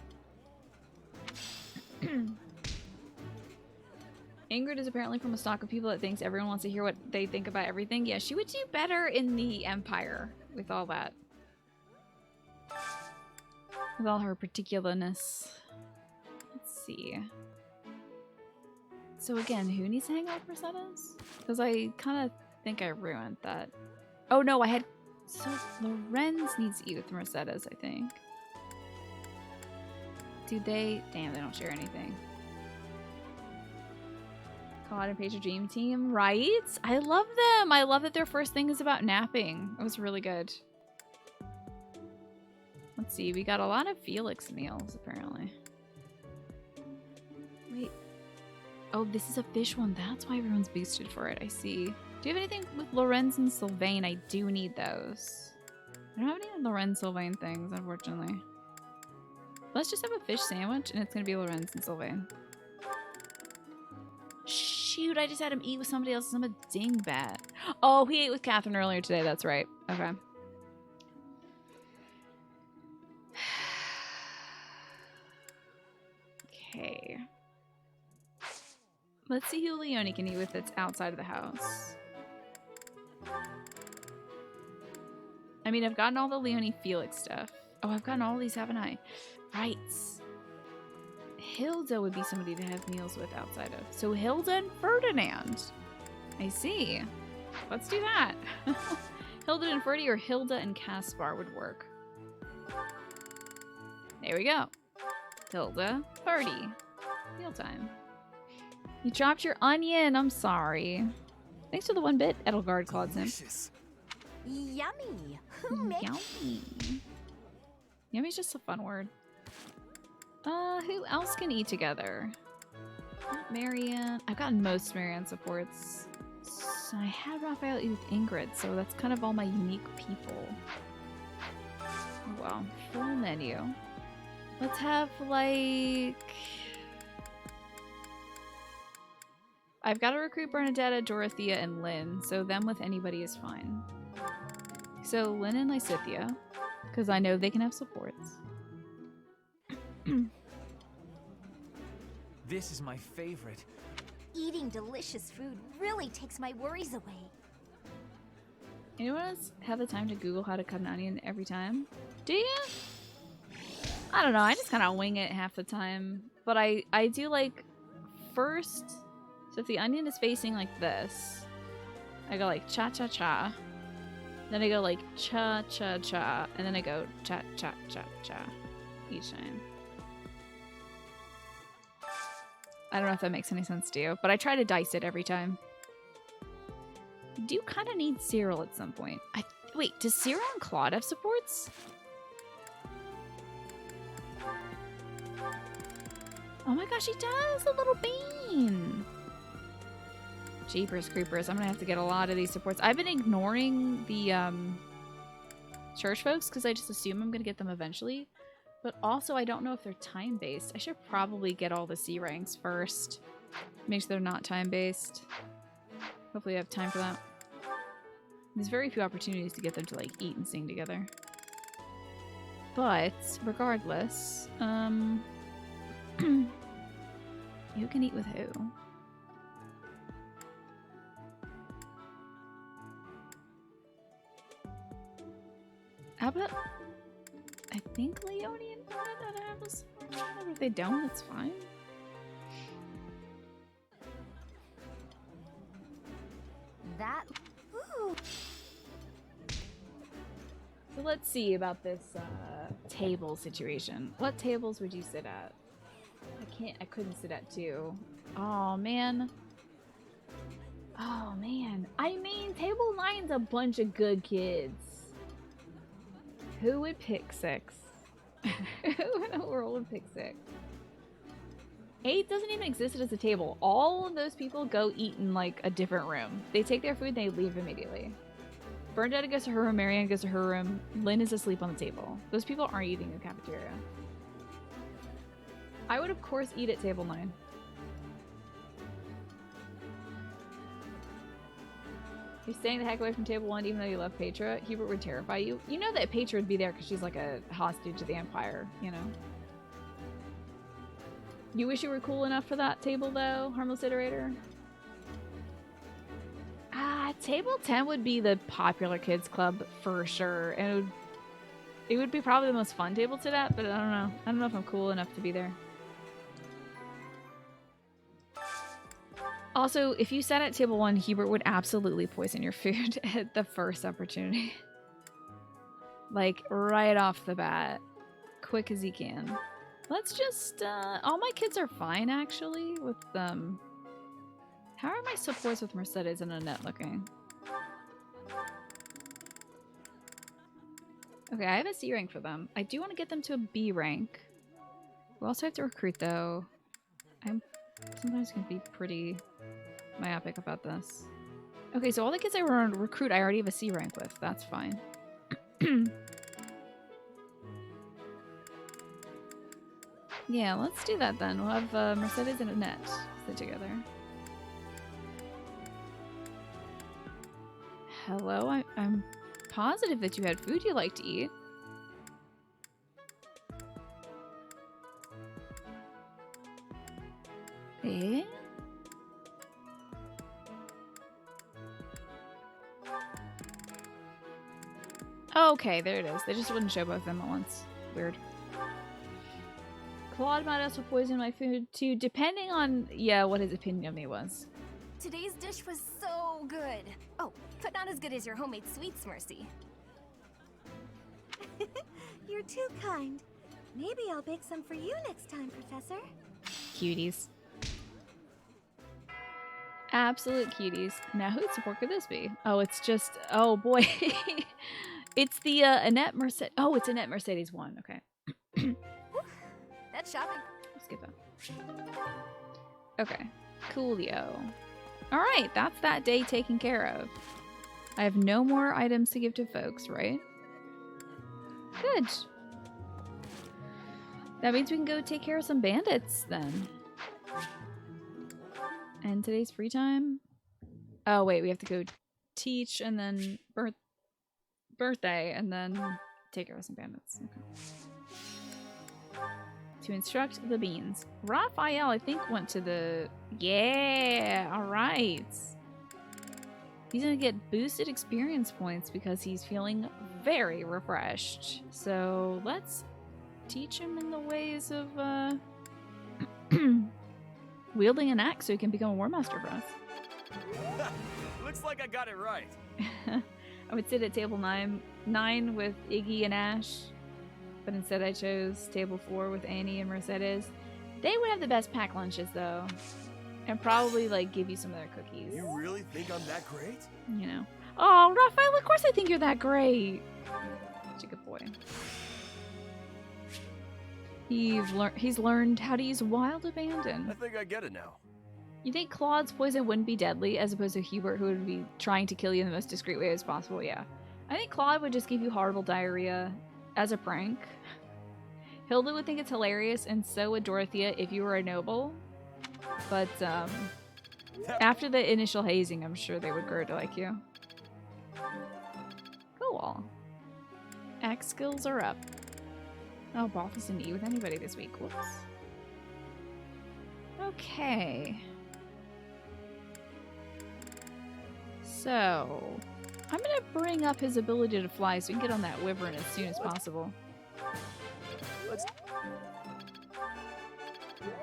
Ingrid is apparently from a stock of people that thinks everyone wants to hear what they think about everything. Yeah, she would do better in the Empire with all that. With all her particularness. Let's see. So again, who needs to hang out with Mercedes? Because I kind of think I ruined that. Oh no, I had... So Lorenz needs to eat with Mercedes, I think. Do they... Damn, they don't share anything. Claude and Paige are dream team, right? I love them. I love that their first thing is about napping. It was really good. Let's see. We got a lot of Felix meals, apparently. Wait. Oh, this is a fish one. That's why everyone's boosted for it. I see. Do you have anything with Lorenz and Sylvain? I do need those. I don't have any Lorenz Sylvain things, unfortunately. Let's just have a fish sandwich, and it's going to be Lorenz and Sylvain. Shoot, I just had him eat with somebody else. I'm a dingbat. Oh, he ate with Catherine earlier today. That's right. Okay. Okay. Let's see who Leonie can eat with that's outside of the house. I mean, I've gotten all the Leonie Felix stuff. Oh, I've gotten all these, haven't I? Right. Hilda would be somebody to have meals with outside of. So Hilda and Ferdinand. I see. Let's do that. Hilda and Ferdy or Hilda and Caspar would work. There we go. Hilda, Ferdy. Mealtime. You dropped your onion. I'm sorry. Thanks for the 1 bit, Edelgard Claude Sim. Yummy. Who made Yummy. Yummy's just a fun word. Who else can eat together? Marianne. I've gotten most Marianne supports. So I had Raphael eat with Ingrid, so that's kind of all my unique people. Oh well, full menu. Let's have like... I've got to recruit Bernadetta, Dorothea, and Lynn, so them with anybody is fine. So Lynn and Lysithia, because I know they can have supports. This is my favorite. Eating delicious food really takes my worries away. Anyone else have the time to Google how to cut an onion every time? Do you? I don't know. I just kind of wing it half the time. But I do like first. So if the onion is facing like this, I go like cha-cha-cha. Then I go like cha-cha-cha. And then I go cha-cha-cha-cha each time. I don't know if that makes any sense to you, but I try to dice it every time. You do kind of need Cyril at some point. Wait, does Cyril and Claude have supports? Oh my gosh, he does! A little bean! Jeepers creepers, I'm gonna have to get a lot of these supports. I've been ignoring the church folks because I just assume I'm gonna get them eventually. But also, I don't know if they're time-based. I should probably get all the C ranks first. Make sure they're not time-based. Hopefully I have time for that. There's very few opportunities to get them to, like, eat and sing together. But, regardless, who can eat with who? How about... I think Leonie and Bernadetta have a support channel. If they don't, it's fine. That... Ooh. So let's see about this table situation. What tables would you sit at? I couldn't sit at 2. Oh, man. Oh, man. I mean, table 9's a bunch of good kids. Who would pick 6? Who in the world would pick 6? 8 doesn't even exist as a table. All of those people go eat in like a different room. They take their food and they leave immediately. Bernadetta goes to her room, Marianne goes to her room, Lynn is asleep on the table. Those people aren't eating in the cafeteria. I would of course eat at table 9. You're staying the heck away from table 1 even though you love Petra. Hubert would terrify you. You know that Petra would be there because she's like a hostage of the Empire, you know? You wish you were cool enough for that table though, Harmless Iterator? Table 10 would be the popular kids club for sure. And it would be probably the most fun table to that, but I don't know. I don't know if I'm cool enough to be there. Also, if you sat at table 1, Hubert would absolutely poison your food at the first opportunity. Like, right off the bat. Quick as he can. Let's just, all my kids are fine, actually, with, how are my supports with Mercedes and Annette looking? Okay, I have a C rank for them. I do want to get them to a B rank. We also have to recruit, though. I'm sometimes going to be pretty myopic about this. Okay, so all the kids I want to recruit, I already have a C rank with. That's fine. Yeah, let's do that then. We'll have Mercedes and Annette sit together. Hello, I'm positive that you had food you like to eat. Eh? Okay, there it is. They just wouldn't show both of them at once. Weird. Claude might also poison my food too, depending on, yeah, what his opinion of me was. Today's dish was so good. Oh, but not as good as your homemade sweets, Mercy. You're too kind. Maybe I'll bake some for you next time, Professor. Cuties. Absolute cuties. Now, whose support could this be? Oh, it's just, oh boy. It's the Annette Mercedes. Oh, it's Annette Mercedes 1. Okay. That's shopping. Skip that. Okay. Coolio. Alright, that's that day taken care of. I have no more items to give to folks, right? Good. That means we can go take care of some bandits, then. And today's free time? Oh, wait, we have to go teach and then birthday and then take care of some bandits. Okay. To instruct the beans. Raphael, I think, went to the... Yeah, alright. He's gonna get boosted experience points because he's feeling very refreshed. So let's teach him in the ways of wielding an axe so he can become a war master for us. Looks like I got it right. I would sit at table 9 with Iggy and Ash, but instead I chose table 4 with Annie and Mercedes. They would have the best packed lunches though, and probably like give you some of their cookies. You really think I'm that great? You know. Oh, Raphael, of course I think you're that great. Such a good boy. He's learned how to use Wild Abandon. I think I get it now. You think Claude's poison wouldn't be deadly as opposed to Hubert, who would be trying to kill you in the most discreet way as possible? Yeah. I think Claude would just give you horrible diarrhea as a prank. Hilda would think it's hilarious, and so would Dorothea if you were a noble. But after the initial hazing, I'm sure they would grow to like you. Cool. Axe skills are up. Oh, Balthus didn't eat with anybody this week. Whoops. Okay. So, I'm gonna bring up his ability to fly so we can get on that wyvern as soon as possible.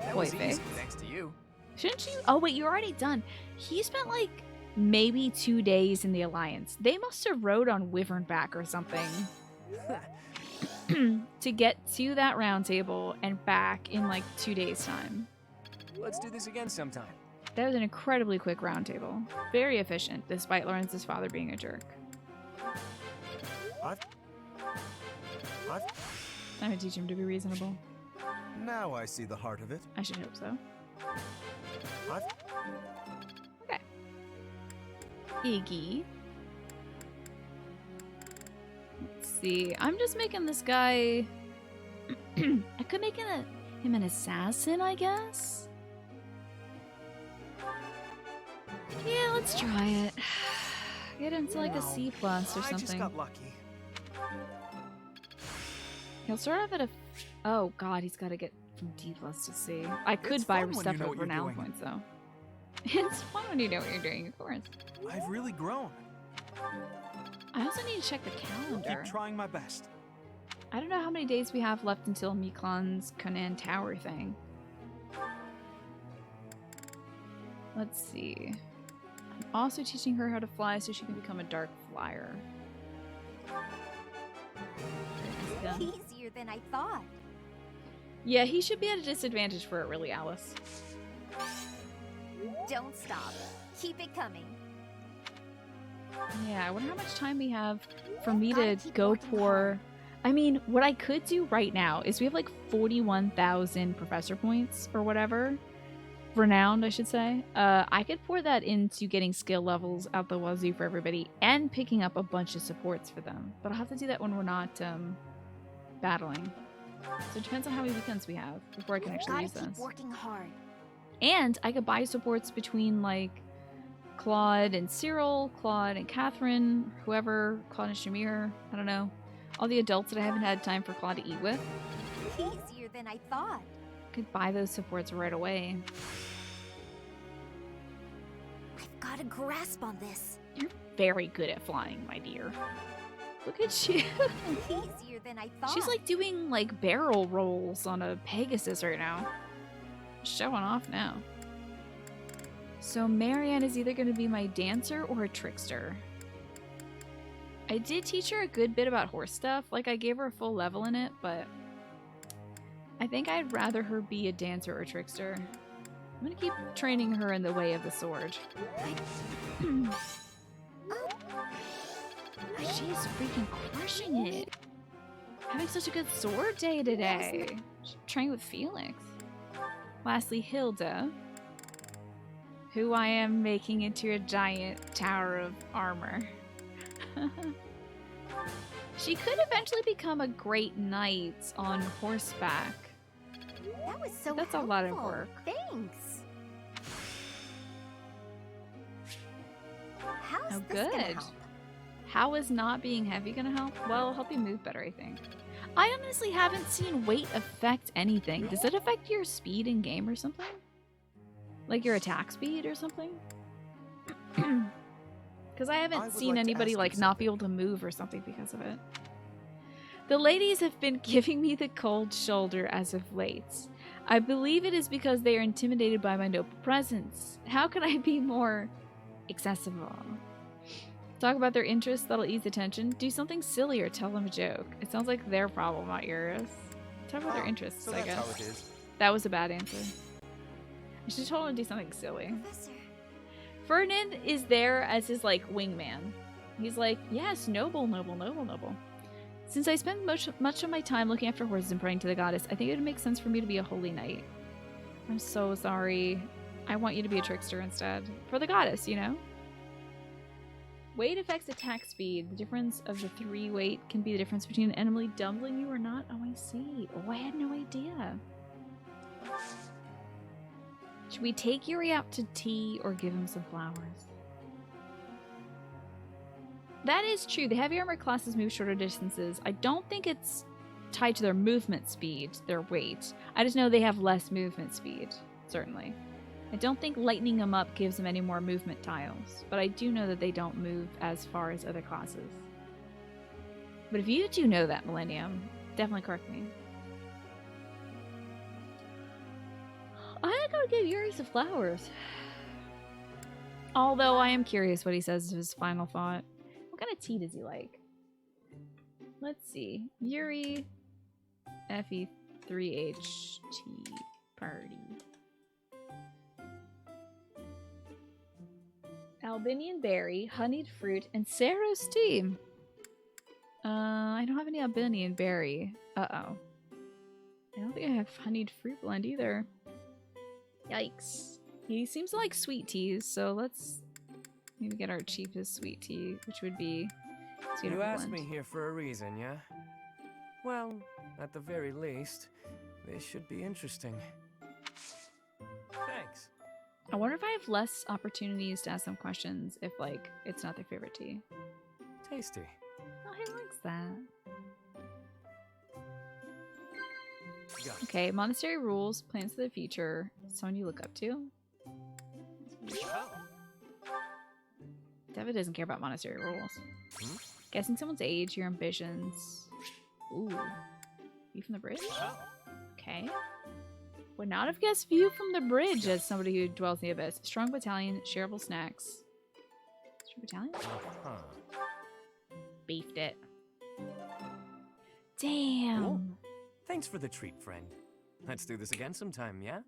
That Boy was easy, face. thanks to you. Shouldn't you? Oh, wait, you're already done. He spent like maybe 2 days in the Alliance. They must have rode on wyvern back or something to get to that round table and back in like 2 days' time. Let's do this again sometime. That was an incredibly quick round table. Very efficient, despite Lawrence's father being a jerk. I've... I'm gonna teach him to be reasonable. Now I see the heart of it. I should hope so. I've... Okay. Iggy. Let's see. I'm just making this guy... I could make him an assassin, I guess? Yeah, let's try it. Get him to like a C+ or something. I just got lucky. He'll start off at a... Oh god, he's got to get from D+ to C. I could buy stuff with renown points though. It's fun when you know what you're doing, of course. I've really grown. I also need to check the calendar. Keep trying my best. I don't know how many days we have left until Miklan's Conan Tower thing. Let's see. I'm also teaching her how to fly so she can become a dark flyer. Easier than I thought. Yeah, he should be at a disadvantage for it, really, Alice. Don't stop. Keep it coming. Yeah, I wonder how much time we have for me to go pour. I mean, what I could do right now is we have like 41,000 professor points or whatever. Renowned, I should say. I could pour that into getting skill levels out the wazoo for everybody and picking up a bunch of supports for them. But I'll have to do that when we're not battling. So it depends on how many weekends we have before I can actually use this. Working hard. And I could buy supports between like Claude and Cyril, Claude and Catherine, whoever, Claude and Shamir, I don't know. All the adults that I haven't had time for Claude to eat with. Easier than I thought. I could buy those supports right away. I've got a grasp on this. You're very good at flying, my dear. Look at you. Easier than I thought. She's like doing like barrel rolls on a Pegasus right now. Showing off now. So Marianne is either going to be my dancer or a trickster. I did teach her a good bit about horse stuff. Like I gave her a full level in it, but I think I'd rather her be a dancer or a trickster. I'm going to keep training her in the way of the sword. She's freaking crushing it. Having such a good sword day today. She's training with Felix. Lastly, Hilda, who I am making into a giant tower of armor. She could eventually become a great knight on horseback. That was so That's helpful. A lot of work. Thanks. How's Oh, this gonna good. help? How is not being heavy gonna help? Well, it'll help you move better, I think. I honestly haven't seen weight affect anything. Does it affect your speed in game or something? Like your attack speed or something? Because I haven't seen anybody like not be able to move or something because of it. The ladies have been giving me the cold shoulder as of late. I believe it is because they are intimidated by my noble presence. How can I be more accessible? Talk about their interests, that'll ease the tension. Do something silly or tell them a joke. It sounds like their problem, not yours. Talk about their interests, so I that's guess. how it is. That was a bad answer. I should have told him to do something silly. Professor. Ferdinand is there as his, like, wingman. He's like, yes, noble, noble, noble, noble. Since I spend much of my time looking after horses and praying to the goddess, I think it would make sense for me to be a holy knight. I'm so sorry. I want you to be a trickster instead. For the goddess, you know? Weight affects attack speed. The difference of the 3 weight can be the difference between an enemy dumbling you or not. Oh, I see. Oh, I had no idea. Should we take Yuri out to tea or give him some flowers? That is true. The heavy armor classes move shorter distances. I don't think it's tied to their movement speed, their weight. I just know they have less movement speed, certainly. I don't think lightening them up gives them any more movement tiles, but I do know that they don't move as far as other classes. But if you do know that, Millennium, definitely correct me. I gotta give Yuri some flowers. Although I am curious what he says of his final thought. What kind of tea does he like? Let's see. Yuri FE3H tea party. Albanian berry, honeyed fruit, and Saros tea. I don't have any Albanian berry. Uh-oh. I don't think I have honeyed fruit blend either. Yikes. He seems to like sweet teas, so let's maybe get our cheapest sweet tea, which would be You asked me here for a reason, yeah? Well, at the very least, they should be interesting. Thanks. I wonder if I have less opportunities to ask them questions if, like, it's not their favorite tea. Tasty. Oh, he likes that. Okay, monastery rules, plans for the future. Someone you look up to? David doesn't care about monastery rules. Guessing someone's age, your ambitions. Ooh. You from the bridge? Okay. Would not have guessed view from the bridge as somebody who dwells in the abyss. Strong battalion, shareable snacks. Strong battalion? Beefed it. Damn. Cool. Thanks for the treat, friend. Let's do this again sometime, yeah?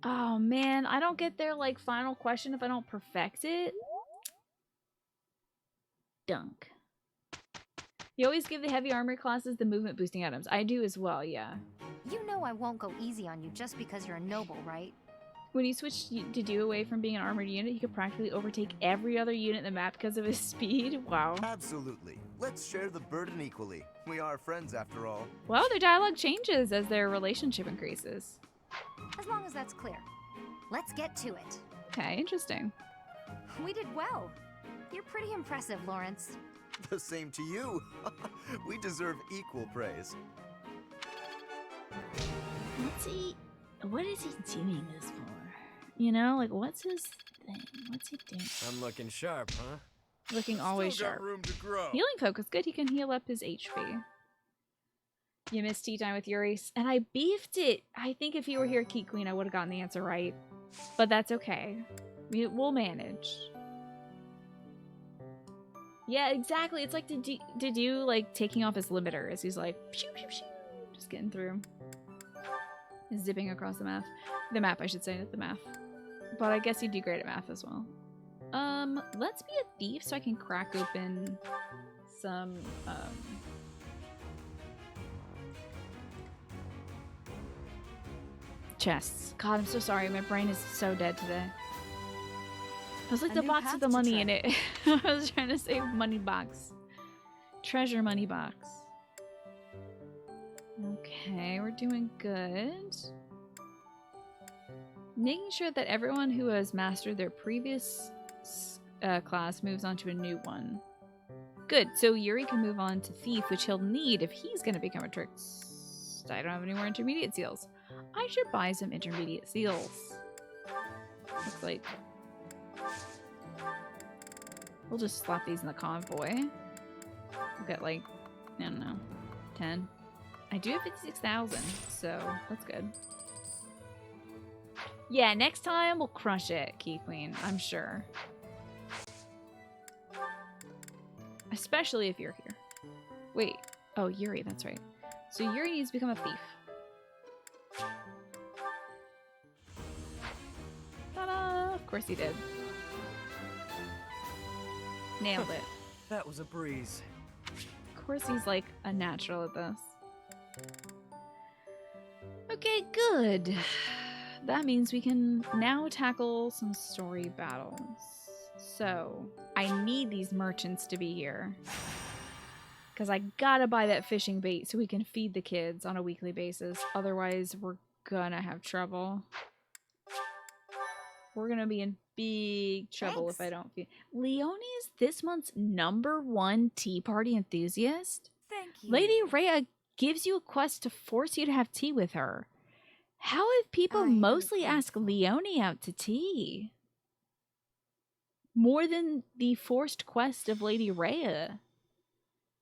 Oh man, I don't get their like final question if I don't perfect it. Dunk. You always give the heavy armor classes the movement boosting items. I do as well, yeah. You know I won't go easy on you just because you're a noble, right? When you switch to do away from being an armored unit, he could practically overtake every other unit in the map because of his speed. Wow. Absolutely. Let's share the burden equally. We are friends after all. Well, their dialogue changes as their relationship increases. As long as that's clear. Let's get to it. Okay, interesting. We did well. You're pretty impressive, Lawrence. The same to you. We deserve equal praise. What is he doing this for? You know, like what's his thing? What's he doing? I'm looking sharp, huh? Looking always Still got sharp. room to grow. Healing focus, good. He can heal up his HP. You missed tea time with Yuri, and I beefed it. I think if you were here, Key Queen, I would have gotten the answer right. But that's okay. We'll manage. Yeah, exactly. It's like to do like taking off his limiters. He's like, shoo, shoo, shoo, just getting through. Zipping across the map. The map, I should say, not the math. But I guess you'd do great at math as well. Let's be a thief so I can crack open some, chests. God, I'm so sorry. My brain is so dead today. I was like the box with the money in it. I was trying to say money box. Treasure money box. Okay, we're doing good. Making sure that everyone who has mastered their previous class moves on to a new one. Good, so Yuri can move on to Thief, which he'll need if he's going to become a trickster. I don't have any more intermediate seals. I should buy some intermediate seals. Looks like... We'll just slap these in the convoy. We'll get like, I don't know, 10. I do have 56,000, so that's good. Yeah, next time we'll crush it, Key Queen, I'm sure. Especially if you're here. Wait, oh, Yuri, that's right. So Yuri needs to become a thief. Ta-da! Of course he did. Nailed it. That was a breeze. Of course he's like a natural at this. Okay, good. That means we can now tackle some story battles. So, I need these merchants to be here. Because I gotta buy that fishing bait so we can feed the kids on a weekly basis. Otherwise, we're gonna have trouble. We're gonna be in big trouble if I don't feed. Leonie is this month's #1 tea party enthusiast. Thank you. Lady Rhea gives you a quest to force you to have tea with her. How have people mostly asked Leonie out to tea? More than the forced quest of Lady Rhea.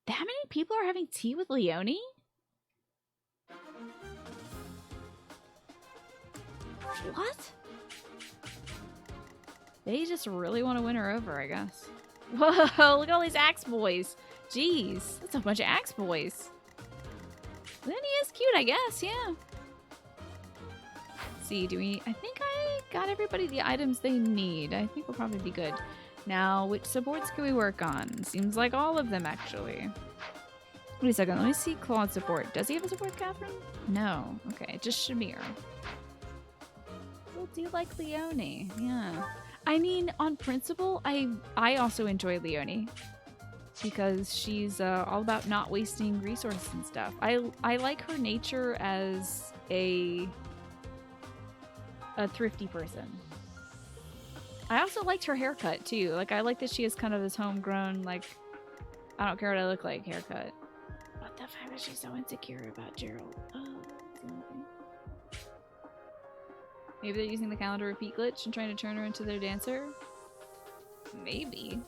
That many people are having tea with Leonie? What? They just really want to win her over, I guess. Whoa, look at all these axe boys. Jeez, that's a bunch of axe boys. Then he is cute, I guess, yeah. Let's see, I think I got everybody the items they need. I think we'll probably be good. Now, which supports can we work on? Seems like all of them, actually. Wait a second, let me see Claude's support. Does he have a support, Catherine? No. Okay, just Shamir. We'll do like Leonie, yeah. I mean, on principle, I also enjoy Leonie. Because she's all about not wasting resources and stuff. I like her nature as a thrifty person. I also liked her haircut too. Like I like that she has kind of this homegrown, like, I don't care what I look like haircut. But the fact that she's so insecure about Gerald. Maybe they're using the calendar repeat glitch and trying to turn her into their dancer? Maybe.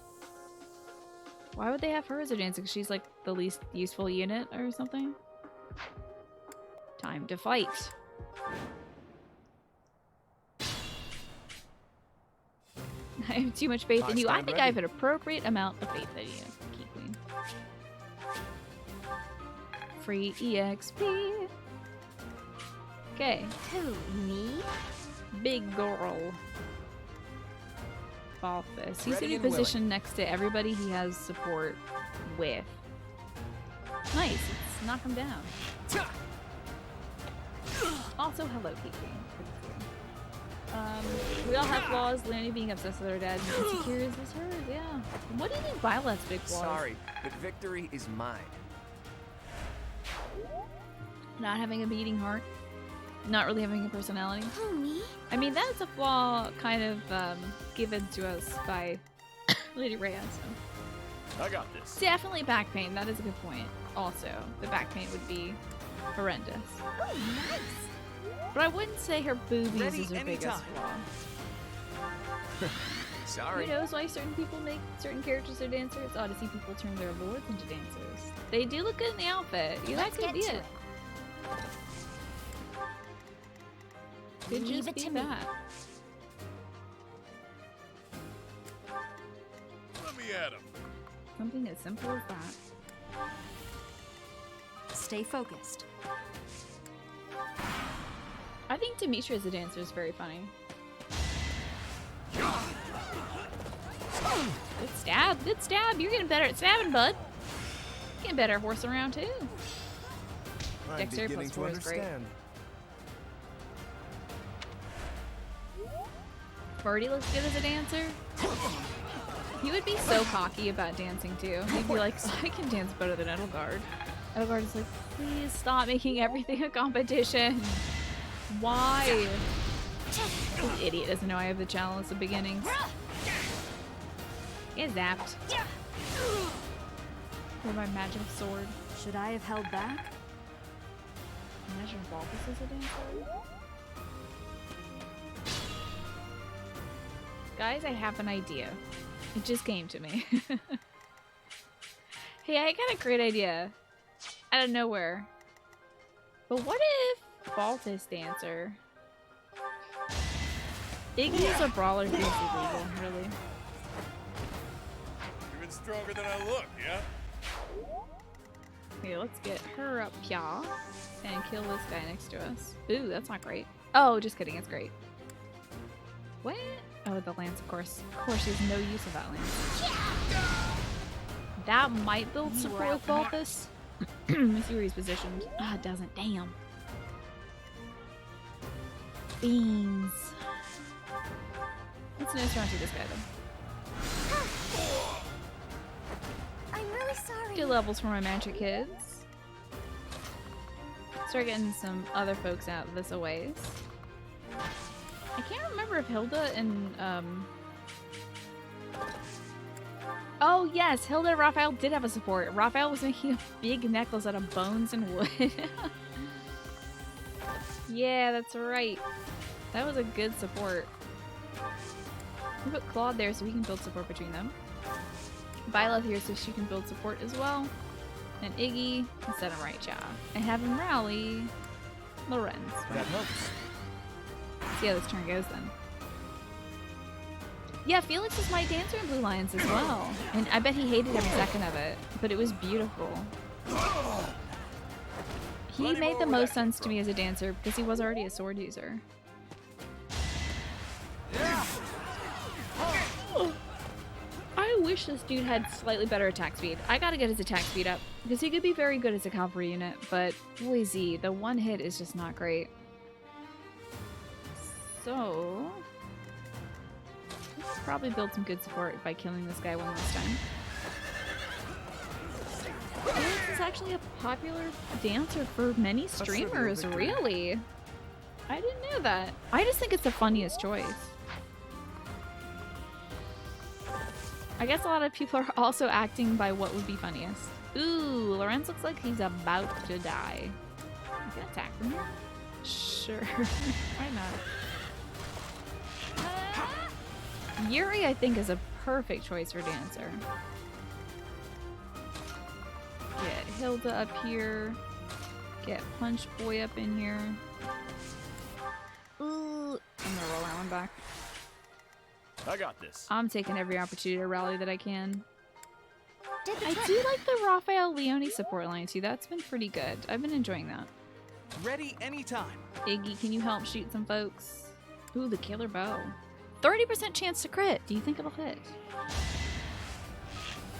Why would they have her as a dancer? Because she's like the least useful unit or something? Time to fight. I have too much faith in you. I stand think ready. I have an appropriate amount of faith in you, Key Queen. Free EXP. Okay. Who, me? Big girl. Balthus. He's Ready gonna be and willing. positioned next to everybody he has support with. Nice. Let's knock him down. Also, hello, Key Queen. We all have flaws. Lanny being obsessed with her dad and insecure is hers, yeah. What do you think Violet's big flaws? Sorry, but victory is mine. Not having a beating heart. Not really having a personality. Who, me? I mean, that's a flaw kind of given to us by Lady Rhea, so. I got this. Definitely back pain. That is a good point. Also, the back pain would be horrendous. Oh, nice. But I wouldn't say her boobies Ready is her biggest anytime. flaw. Sorry. Who knows why certain people make certain characters their dancers? It's odd to see people turn their lords into dancers. They do look good in the outfit. Yeah, that Let's could get be to it. it. Could Leave just it be to me. that. Let me at him. Something as simple as that. Stay focused. I think Demetra as a dancer is very funny. Good stab, good stab. You're getting better at stabbing, bud. Getting better at horsing around too. I'm Dexterity beginning plus to 4 is great. understand. Birdie looks good as a dancer. He would be so cocky about dancing too. He'd be like, I can dance better than Edelgard. Edelgard is like, please stop making everything a competition. Why? This idiot doesn't know I have the chalice of beginnings. Get zapped. With my magic sword. Should I have held back? Imagine Balthus as a dancer. Guys, I have an idea. It just came to me. Hey, I got a great idea. Out of nowhere. But what if Balthus dancer? Iggy's a brawler feels illegal, really. Even stronger than I look, yeah? Okay, let's get her up here and kill this guy next to us. Ooh, that's not great. Oh, just kidding, it's great. What? Oh, the lance, of course. Of course, there's no use of that lance. That might build support with Balthus. Let's see where he's positioned. Ah, it doesn't. Damn. Beans. Let's nose around to this guy, though. I'm really sorry. Good levels for my magic kids. Start getting some other folks out this a ways. I can't remember if Hilda and oh yes, Hilda and Raphael did have a support. Raphael was making a big necklace out of bones and wood. Yeah, that's right. That was a good support. We put Claude there so we can build support between them. Violet here so she can build support as well. And Iggy, and set him right, yeah. And have him rally Lorenz. That helps. See how this turn goes then. Yeah, Felix was my dancer in Blue Lions as well. And I bet he hated every second of it. But it was beautiful. He made the most sense to me as a dancer because he was already a sword user. I wish this dude had slightly better attack speed. I gotta get his attack speed up because he could be very good as a cavalry unit, but boy Z, the one hit is just not great. So we should probably build some good support by killing this guy one last time. Felix is actually a popular dancer for many streamers, really. I didn't know that. I just think it's the funniest choice. I guess a lot of people are also acting by what would be funniest. Ooh, Lorenz looks like he's about to die. You can attack from here? Sure. Why not? Yuri, I think, is a perfect choice for dancer. Get Hilda up here. Get Punch Boy up in here. Ooh, I'm gonna roll that one back. I got this. I'm taking every opportunity to rally that I can. I Trip. do like the Raphael Leone support line too. That's been pretty good. I've been enjoying that. Ready anytime. Iggy, can you help shoot some folks? Ooh, the killer bow. 30% chance to crit. Do you think it'll hit?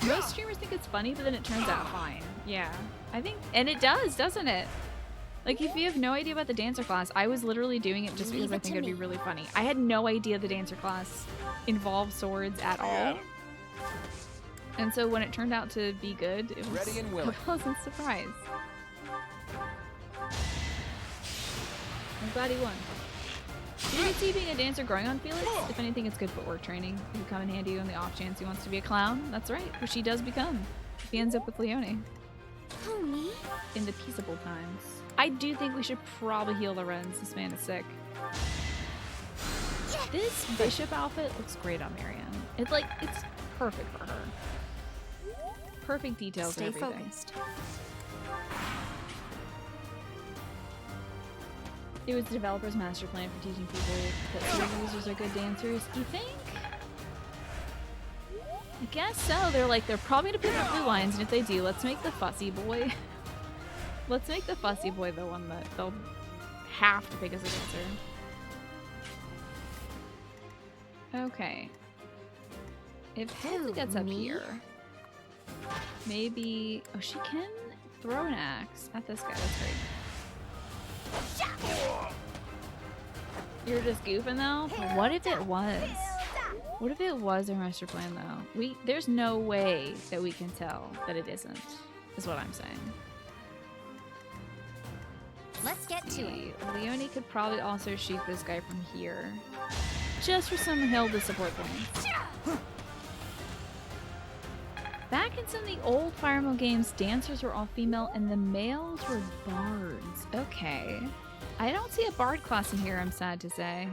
Most streamers think it's funny, but then it turns out fine. Yeah, I think, and it does, doesn't it? Like, if you have no idea about the dancer class, I was literally doing it just because I think it'd be really funny. I had no idea the dancer class involved swords at all. And so when it turned out to be good, it was Ready and willing. a pleasant surprise. I'm glad he won. You can see being a dancer growing on Felix. If anything, it's good footwork training. It would come in handy on the off chance he wants to be a clown. That's right, which he does become if he ends up with Leone. Who, me? In the peaceable times. I do think we should probably heal the Wrens. This man is sick. This bishop outfit looks great on Marianne. It's like, it's perfect for her. Perfect details and everything. Focused. It was the developer's master plan for teaching people that sword users are good dancers. You think? I guess so. They're probably gonna pick up blue lines, and if they do, let's make the fussy boy. Let's make the fussy boy the one that they'll have to pick as a dancer. Okay. If Hilda gets up here, maybe. Oh, she can throw an axe at this guy. That's great. You're just goofing though? What if it was? What if it was a master plan though? There's no way that we can tell that it isn't, is what I'm saying. Let's get to it. Leone could probably also shoot this guy from here. Just for some Hilda support points. Back in some of the old Fire Emblem games, dancers were all female and the males were bards. Okay. I don't see a bard class in here, I'm sad to say.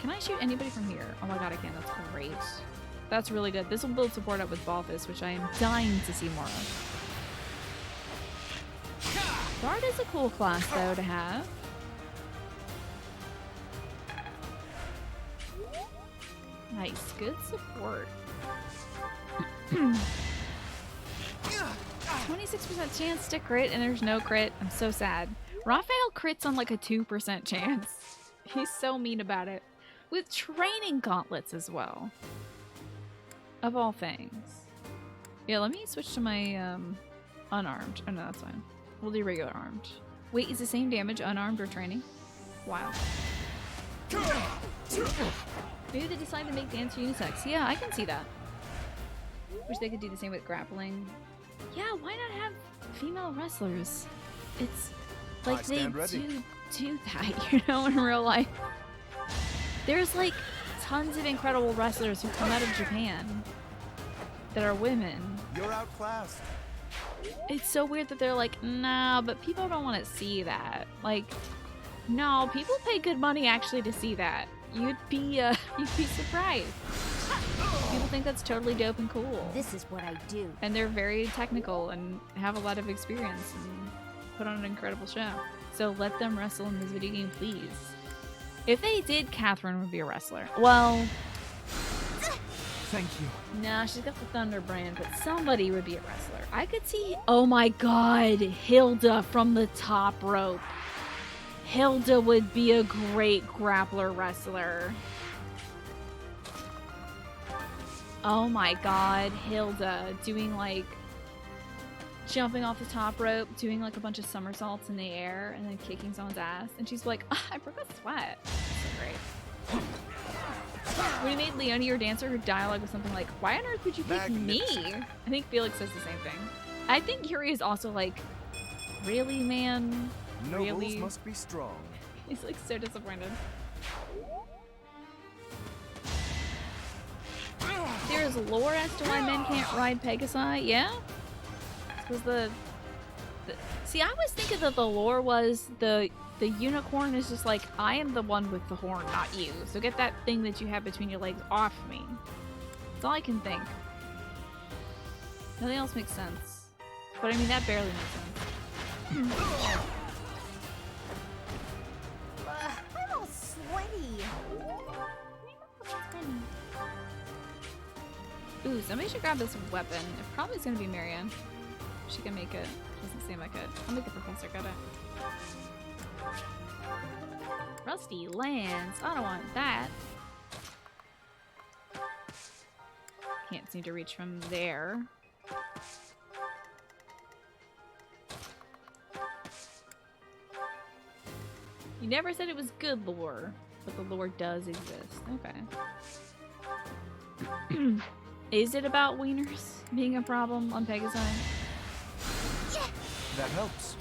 Can I shoot anybody from here? Oh my god, I can. That's great. That's really good. This will build support up with Balthus, which I am dying to see more of. Bard is a cool class, though, to have. Nice. Good support. 26% chance to crit, and there's no crit. I'm so sad. Raphael crits on like a 2% chance. He's so mean about it. With training gauntlets as well. Of all things. Yeah, let me switch to my unarmed. Oh no, that's fine. We'll do regular armed. Wait, is the same damage unarmed or training? Wow. Maybe they decide to make dance unisex. Yeah, I can see that. Wish they could do the same with grappling. Yeah, why not have female wrestlers? It's like they do that, you know, in real life. There's like tons of incredible wrestlers who come out of Japan that are women. You're outclassed. It's so weird that they're like, nah, but people don't want to see that. Like, no, people pay good money actually to see that. You'd be surprised. People think that's totally dope and cool. This is what I do. And they're very technical and have a lot of experience and put on an incredible show. So let them wrestle in this video game, please. If they did, Catherine would be a wrestler. Well, thank you. Nah, she's got the Thunder brand, but somebody would be a wrestler. I could see, oh my god, Hilda from the top rope. Hilda would be a great grappler wrestler. Oh my god, Hilda doing like jumping off the top rope, doing like a bunch of somersaults in the air and then kicking someone's ass. And she's like, oh, I broke a sweat. So great. When you made Leone your dancer, her dialogue was something like, why on earth would you pick me? I think Felix says the same thing. I think Yuri is also like, really, man? Nobles Really? must be strong. He's like so disappointed. There's lore as to why men can't ride Pegasi, yeah? Because see, I was thinking that the lore was the unicorn is just like, I am the one with the horn, not you. So get that thing that you have between your legs off me. That's all I can think. Nothing else makes sense. But I mean, that barely makes sense. I'm all sweaty. Ooh, somebody should grab this weapon. It probably is gonna be Marianne. She can make it. Doesn't seem like it. I'll make the professor get it. Rusty lands. I don't want that. Can't seem to reach from there. You never said it was good lore, but the lore does exist. Okay. Is it about wieners being a problem on Pegasus? That helps.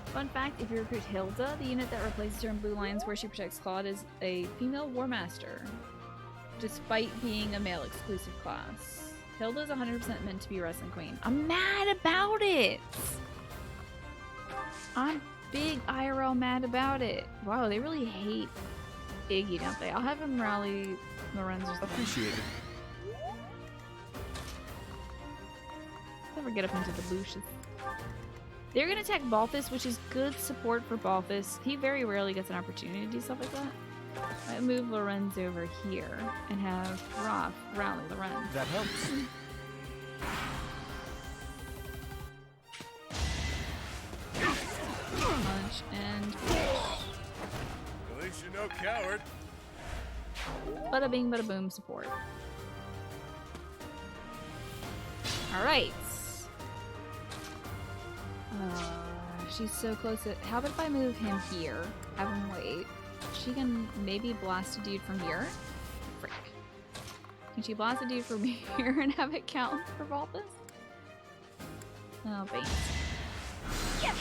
Fun fact, if you recruit Hilda, the unit that replaces her in Blue Lions where she protects Claude is a female War Master, despite being a male exclusive class. Hilda is 100% meant to be a wrestling queen. I'm mad about it! I'm big IRL mad about it. Wow, they really hate Iggy, don't they? I'll have him rally Lorenzo's. Appreciate it. Never get up into the Lucius. They're gonna attack Balthus, which is good support for Balthus. He very rarely gets an opportunity to do stuff like that. I move Lorenz over here and have Roth rally Lorenz. That helps. Punch and push. At least you're no coward. Bada bing, bada boom support. Alright. She's so close to. How about if I move him here? Have him wait. She can maybe blast a dude from here? Frick. Can she blast a dude from here and have it count for Balthus? Oh, thanks. Yeah.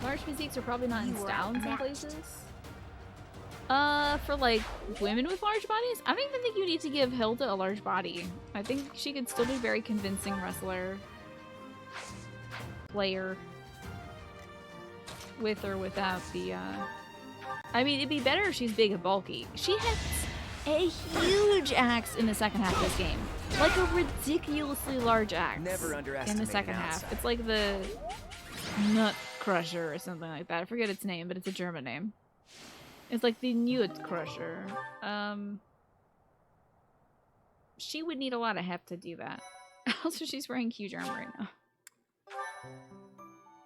Large physiques are probably not in style in some places. For like women with large bodies, I don't even think you need to give Hilda a large body. I think she could still be a very convincing wrestler, player, with or without the. I mean, it'd be better if she's big and bulky. She has a huge axe in the second half of this game, like a ridiculously large axe. Never underestimate in the second half. It's like the Nut Crusher or something like that. I forget its name, but it's a German name. It's like the Nut Crusher. She would need a lot of heft to do that. Also, she's wearing huge armor right now.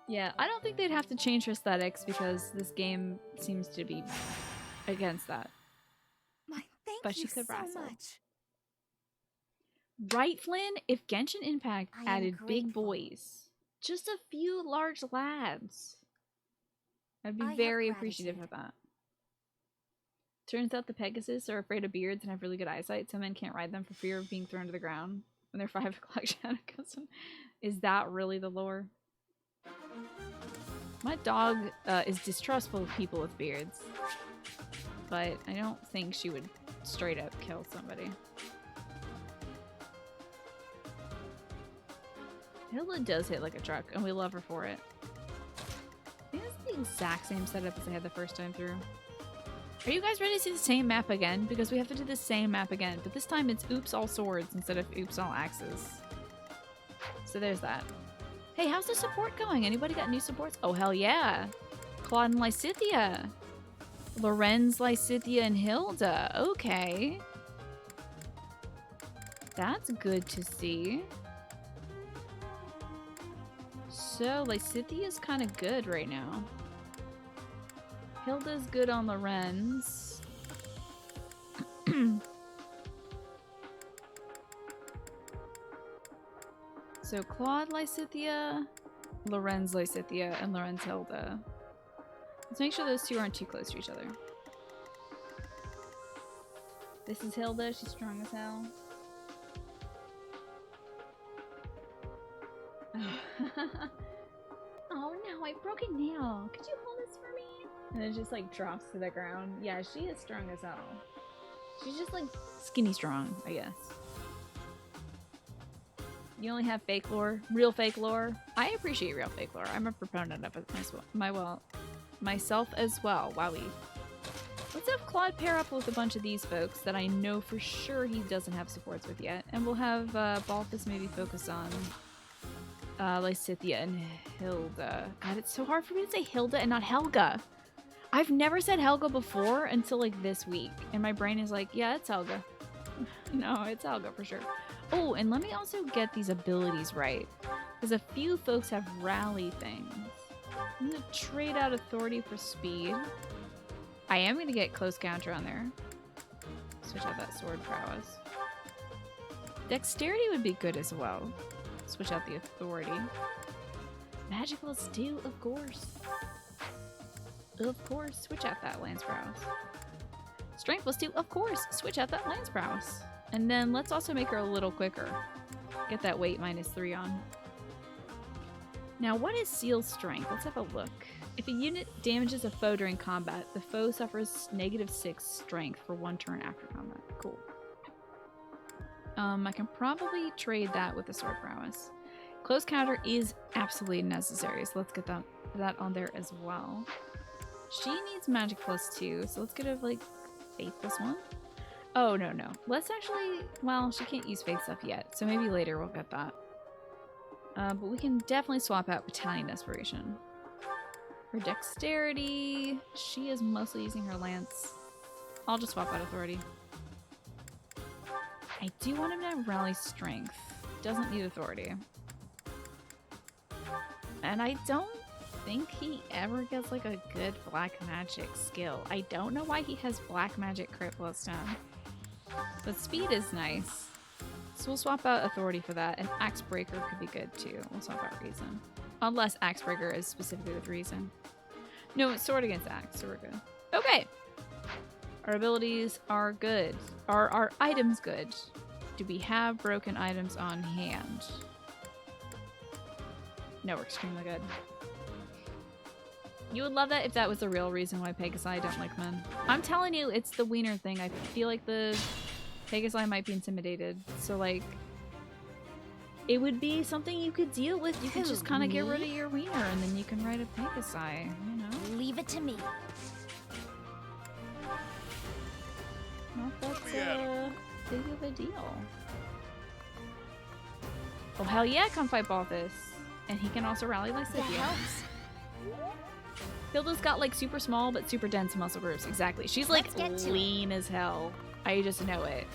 Yeah, I don't think they'd have to change her aesthetics because this game seems to be against that. But she could wrestle. Right, Flynn? If Genshin Impact added big boys, just a few large lads, I'd be very appreciative of that. Turns out the Pegasus are afraid of beards and have really good eyesight, so men can't ride them for fear of being thrown to the ground when their 5 o'clock shadow comes in. Is that really the lore? My dog is distrustful of people with beards, but I don't think she would straight up kill somebody. Hilda does hit like a truck, and we love her for it. I think it's the exact same setup as I had the first time through. Are you guys ready to see the same map again? Because we have to do the same map again, but this time it's oops all swords instead of oops all axes. So there's that. Hey, how's the support going? Anybody got new supports? Oh, hell yeah. Claude and Lysithia. Lorenz, Lysithia, and Hilda. Okay. That's good to see. So, Lysithia's kind of good right now. Hilda's good on Lorenz. So Claude Lysithia, Lorenz Lysithia, and Lorenz Hilda. Let's make sure those two aren't too close to each other. This is Hilda, she's strong as hell. Oh no, I broke a nail. Could you hold this for me? And it just like drops to the ground. Yeah, she is strong as hell. She's just like skinny strong, I guess. You only have fake lore, real fake lore. I appreciate real fake lore. I'm a proponent of it myself as well. Wowie. Let's have Claude pair up with a bunch of these folks that I know for sure he doesn't have supports with yet, and we'll have Balthus maybe focus on Lysithia and Hilda. God, it's so hard for me to say Hilda and not Helga. I've never said Helga before until like this week, and my brain is like, yeah, it's Helga. No, it's Helga for sure. Oh, and let me also get these abilities right, because a few folks have rally things. I'm gonna trade out authority for speed. I am gonna get close counter on there. Switch out that sword prowess. Dexterity would be good as well. Switch out the authority. Magic plus 2, of course. Of course, switch out that lance prowess. Strength plus 2, of course, switch out that lance prowess. And then let's also make her a little quicker. Get that weight minus 3 on. Now, what is Seal Strength? Let's have a look. If a unit damages a foe during combat, the foe suffers -6 strength for 1 turn after combat. Cool. I can probably trade that with the sword prowess. Close counter is absolutely necessary, so let's get that on there as well. She needs magic plus 2, so let's get her like faith plus 1. Oh, no. Let's actually, well, she can't use faith stuff yet, so maybe later we'll get that. But we can definitely swap out Battalion Desperation. For dexterity, she is mostly using her lance. I'll just swap out authority. I do want him to have rally strength. Doesn't need authority. And I don't think he ever gets like a good black magic skill. I don't know why he has black magic crit plus 10. But speed is nice. So we'll swap out authority for that, and axe breaker could be good too. We'll swap out reason. Unless axe breaker is specifically with reason. No, it's sword against axe, so we're good. Okay. Our abilities are good. Are our items good? Do we have broken items on hand? No, we're extremely good. You would love that if that was the real reason why Pegasi don't like men. I'm telling you, it's the wiener thing. I feel like the Pegasi might be intimidated. So, like, it would be something you could deal with. You could just kind of get rid of your wiener and then you can ride a Pegasi, you know? Leave it to me. Not that big of a deal. Oh, hell yeah, come fight Balthus. And he can also rally Lysithea. Hilda's got like super small but super dense muscle groups. Exactly. She's like lean as hell. I just know it.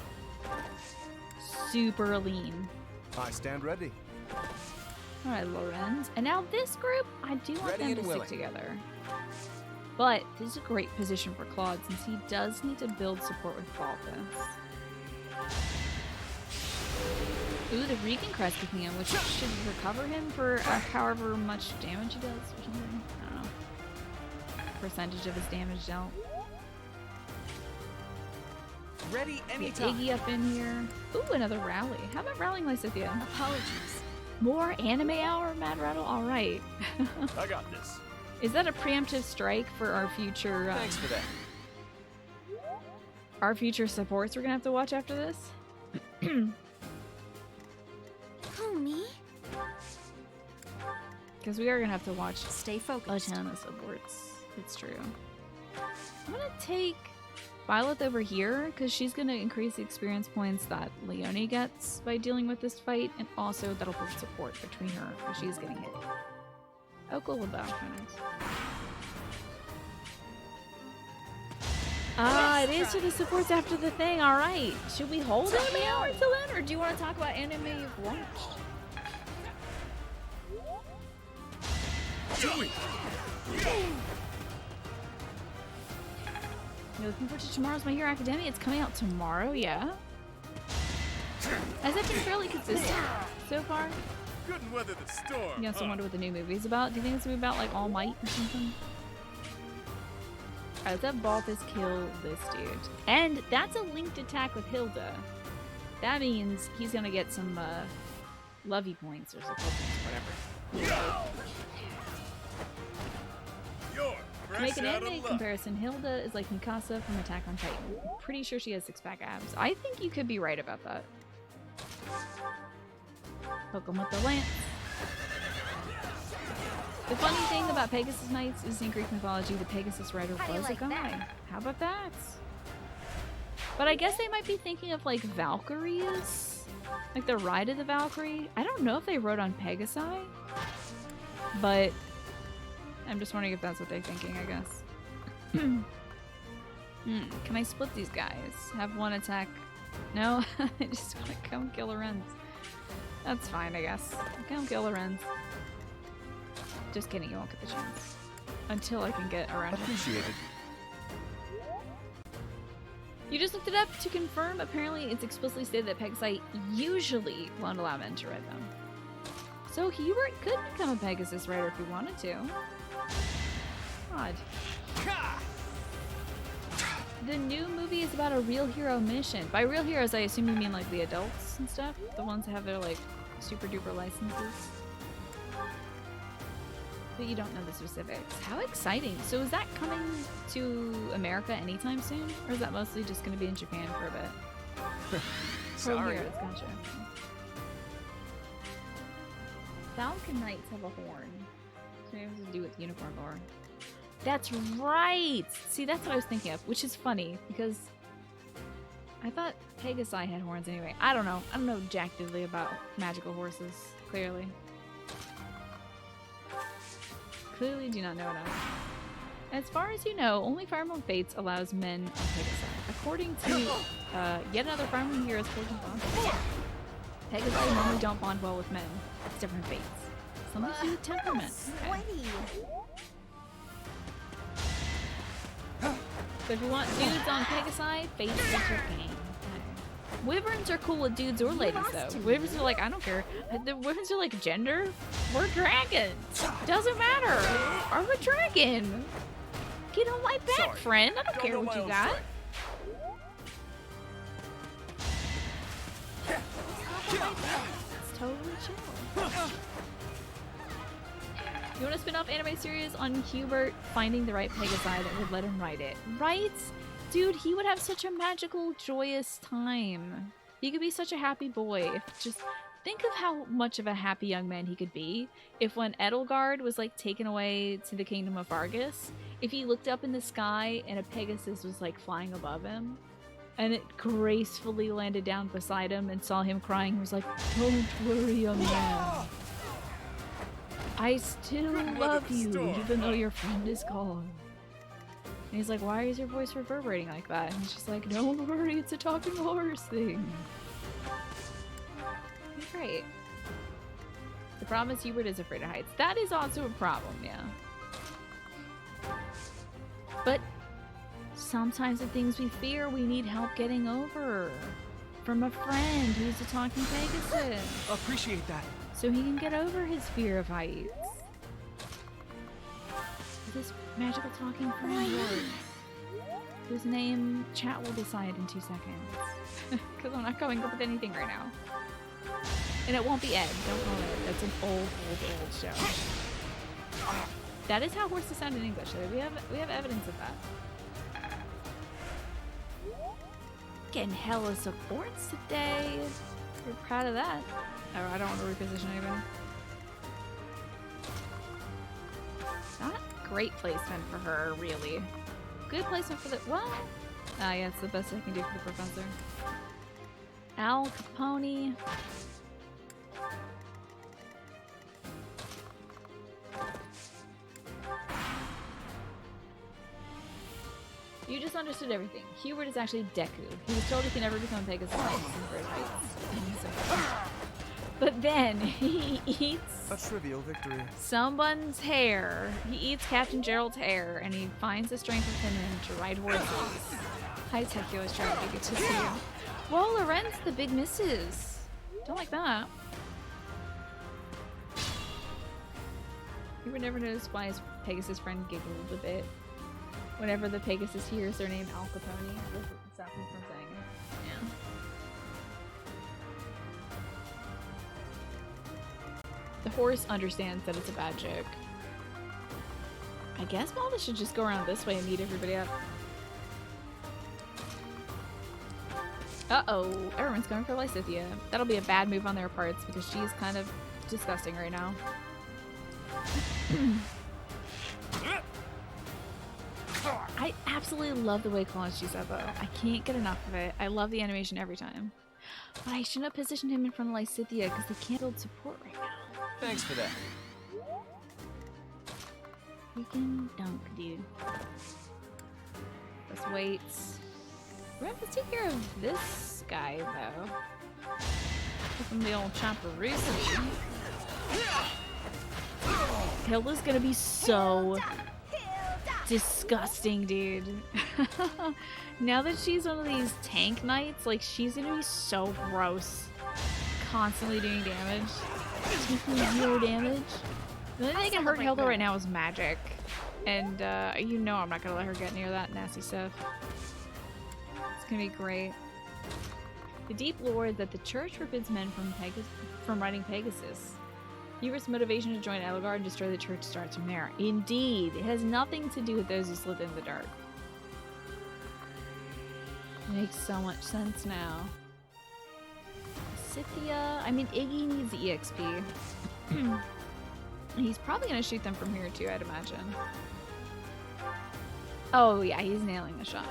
Super lean. I stand ready. Alright, Lorenz. And now this group, I do want them to stick together. But this is a great position for Claude since he does need to build support with Balthus. Ooh, the Regan Crest kicking in, which should recover him for however much damage he does or something. I don't know. Percentage of his damage dealt. Ready anytime. Iggy up in here. Ooh, another rally. How about rallying Lysithea? Apologies. More anime hour, Mad Rattle? Alright. I got this. Is that a preemptive strike for our future... Thanks for that. Our future supports we're gonna have to watch after this? Who, me? Because we are gonna have to watch... Stay focused. A ton of supports. It's true. I'm gonna take Violet over here because she's gonna increase the experience points that Leonie gets by dealing with this fight, and also that'll build support between her because she's getting hit. Oh, cool with that. Ah, it is for the supports after the thing. All right. Should we hold anime hour until then, or do you want to talk about anime you've watched? You're looking forward to tomorrow's My Hero Academia? It's coming out tomorrow, yeah? Has it been fairly consistent so far? Couldn't weather the storm. You also wonder what the new movie's about? Do you think it's gonna be about like All Might or something? Alright, let's have Balthus kill this dude. And that's a linked attack with Hilda. That means he's gonna get some lovey points or support points, whatever. To make an anime comparison, Hilda is like Mikasa from Attack on Titan. I'm pretty sure she has six-pack abs. I think you could be right about that. Hook him with the lance. The funny thing about Pegasus Knights is in Greek mythology, the Pegasus rider was a guy. How about that? But I guess they might be thinking of like Valkyries, like the Ride of the Valkyrie. I don't know if they rode on Pegasi, but I'm just wondering if that's what they're thinking, I guess. Can I split these guys? Have one attack? No? I just want to come kill Lorenz. That's fine, I guess. Come kill Lorenz. Just kidding, you won't get the chance. Until I can get around him. Appreciated. You just looked it up to confirm. Apparently, it's explicitly stated that Pegasi usually won't allow men to ride them. So Hubert could become a Pegasus rider if he wanted to. Odd. The new movie is about a real hero mission. By real heroes, I assume you mean like the adults and stuff? The ones that have their like super duper licenses? But you don't know the specifics. How exciting. So is that coming to America anytime soon? Or is that mostly just going to be in Japan for a bit? Sorry. Heroes, gotcha. Falcon Knights have a horn. So maybe it has to do with unicorn lore. That's right! See, that's what I was thinking of, which is funny, because I thought Pegasi had horns anyway. I don't know. I don't know jack diddly about magical horses, clearly. Clearly do not know enough. As far as you know, only Fire Emblem Fates allows men on Pegasi. According to yet another Fire Emblem Heroes Fortune bond, Pegasi normally don't bond well with men. It's different fates. Something to do with temperament. Okay. So if you want dudes on Pegasi, Fates is your game. Okay. Wyverns are cool with dudes or ladies, though. Wyverns are like, I don't care. The Wyverns are like, gender? We're dragons. Doesn't matter. I'm a dragon. Get on my back, friend. I don't care what you got. It's totally chill. You want to spin off anime series on Hubert finding the right Pegasi that would let him ride it? Right? Dude, he would have such a magical, joyous time. He could be such a happy boy. If just think of how much of a happy young man he could be if when Edelgard was like taken away to the kingdom of Argus, if he looked up in the sky and a Pegasus was like flying above him and it gracefully landed down beside him and saw him crying, he was like, "Don't worry, young man. I still love you, even though your friend is gone." And he's like, "Why is your voice reverberating like that?" And he's just like, "Don't worry, it's a talking horse thing." He's great. The problem is Hubert is afraid of heights. That is also a problem, yeah. But sometimes the things we fear we need help getting over. From a friend who's a talking Pegasus. Appreciate that. So he can get over his fear of heights. This magical talking friend whose name chat will decide in 2 seconds. Because I'm not coming up with anything right now. And it won't be Ed. Don't call it Ed. That's an old show. That is how horses sound in English. We have evidence of that. Getting hella supports today. We're proud of that. Oh, I don't want to reposition anybody. Not great placement for her, really. Good placement for the... Well... Ah, yeah, it's the best I can do for the professor. Al Capone. You just understood everything. Hubert is actually Deku. He was told he can never become Pegasus. But then he eats a trivial victory. Someone's hair. He eats Captain Gerald's hair, and he finds the strength within him to ride horses. Hi, Tech, you always trying to get to see you. Whoa, Lorenz, the big misses. Don't like that. You would never notice why his Pegasus friend giggled a bit whenever the Pegasus hears their name Al Capone. Doesn't stop him from saying it. Yeah. The horse understands that it's a bad joke. I guess Balda should just go around this way and meet everybody up. Uh-oh, everyone's going for Lysithea. That'll be a bad move on their parts because she's kind of disgusting right now. I absolutely love the way Kalanchi said though. I can't get enough of it. I love the animation every time. But I shouldn't have positioned him in front of Lysithea because they can't build support right now. Thanks for that. Freaking dunk, dude. Let's wait. We're gonna have to take care of this guy, though. Give him the old chopperooski. Hilda's gonna be so disgusting, dude. Now that she's one of these tank knights, like, she's gonna be so gross. Constantly doing damage. Taking 0 damage. The only thing that can hurt Hilda right now is magic. And, you know I'm not gonna let her get near that nasty stuff. It's gonna be great. The deep lore is that the church forbids men from riding Pegasus. Hubert's motivation to join Elgar and destroy the church starts from there. Indeed, it has nothing to do with those who slid in the dark. Makes so much sense now. Scythia, I mean, Iggy needs the EXP. He's probably gonna shoot them from here too, I'd imagine. Oh yeah, he's nailing the shot.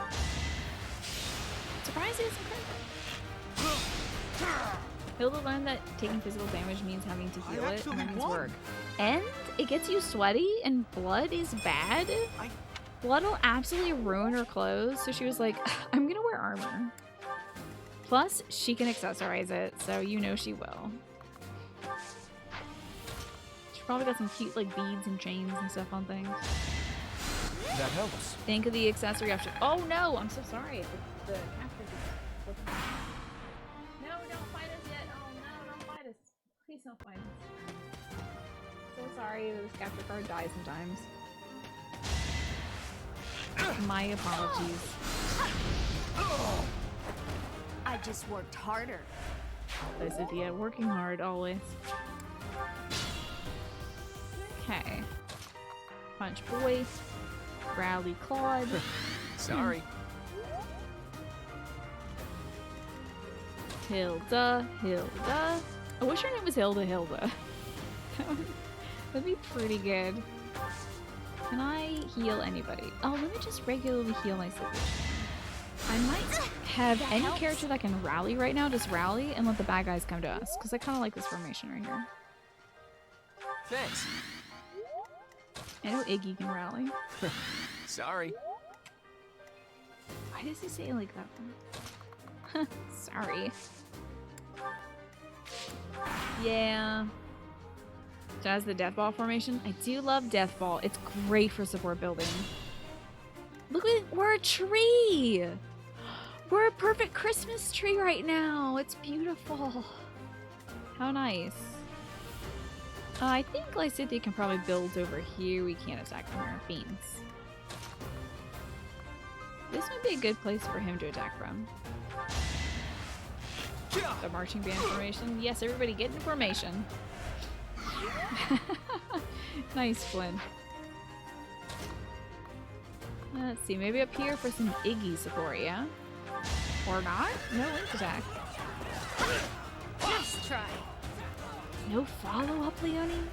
Surprised he doesn't crit. Hilda learned that taking physical damage means having to heal it, and that means work. And it gets you sweaty, and blood is bad. Blood will absolutely ruin her clothes, so she was like, I'm gonna wear armor. Plus, she can accessorize it, so you know she will. She probably got some cute like beads and chains and stuff on things. That helps. Think of the accessory option. Oh no, I'm so sorry. The capture just... No, don't fight us yet. Oh no, don't fight us. Please don't fight us. So sorry, this capture card dies sometimes. My apologies. I just worked harder. Cynthia, working hard always. Okay. Punch boy. Rally Claude. Sorry. Hilda. I wish her name was Hilda. That'd be pretty good. Can I heal anybody? Oh, let me just regularly heal myself. I might have any character that can rally right now, just rally and let the bad guys come to us. Because I kind of like this formation right here. Thanks. I know Iggy can rally. Sorry. Why does he say it like that? Sorry. Yeah. So as the Death Ball formation, I do love Death Ball. It's great for support building. Look at we're a tree! We're a perfect Christmas tree right now. It's beautiful. How nice. I think Lysithia can probably build over here. We can't attack from our fiends. This would be a good place for him to attack from. The marching band formation. Yes, everybody get in formation. Nice, Flynn. Let's see, maybe up here for some Iggy support, yeah? Or not? No link attack. Let's try. No follow-up, Leonie?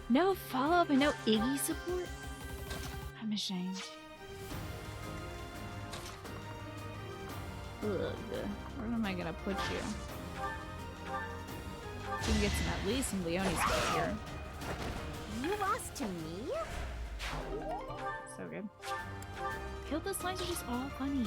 No follow-up and no Iggy support? I'm ashamed. Ugh. Where am I gonna put you? So we can get some, at least some Leonie support here. You lost to me? So good. Hilda's lines are just all funny.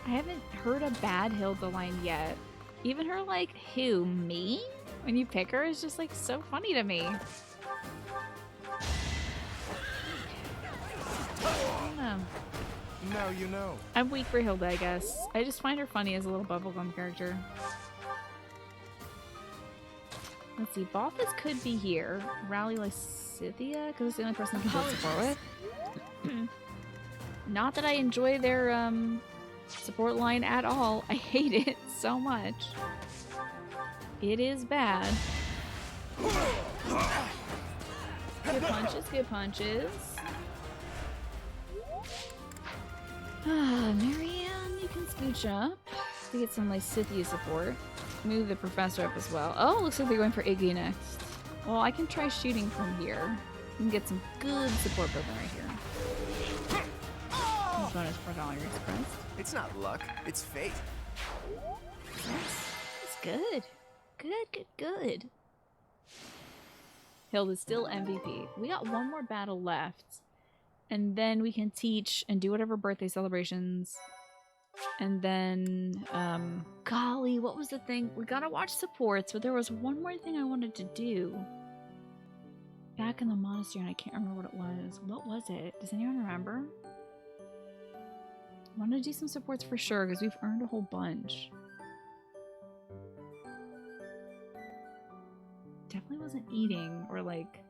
I haven't heard a bad Hilda line yet. Even her like, who, me? When you pick her is just like so funny to me. I don't know. Now you know. I'm weak for Hilda, I guess. I just find her funny as a little bubblegum character. Let's see, Balthus could be here. Rally Lysithia, because it's the only person I can build support with. Not that I enjoy their support line at all. I hate it so much. It is bad. Good punches, good punches. Marianne, you can scooch up to get some Lysithia support. Move the professor up as well. Oh, looks like they're going for Iggy next. Well, I can try shooting from here. You can get some good support building right here. Bonus for all your express. It's not luck, it's fate. Yes, it's good. Good. Hilda's still MVP. We got one more battle left. And then we can teach and do whatever birthday celebrations. And then, golly, what was the thing? We gotta watch supports, but there was one more thing I wanted to do. Back in the monastery, and I can't remember what it was. What was it? Does anyone remember? I want to do some supports for sure, because we've earned a whole bunch. Definitely wasn't eating, or like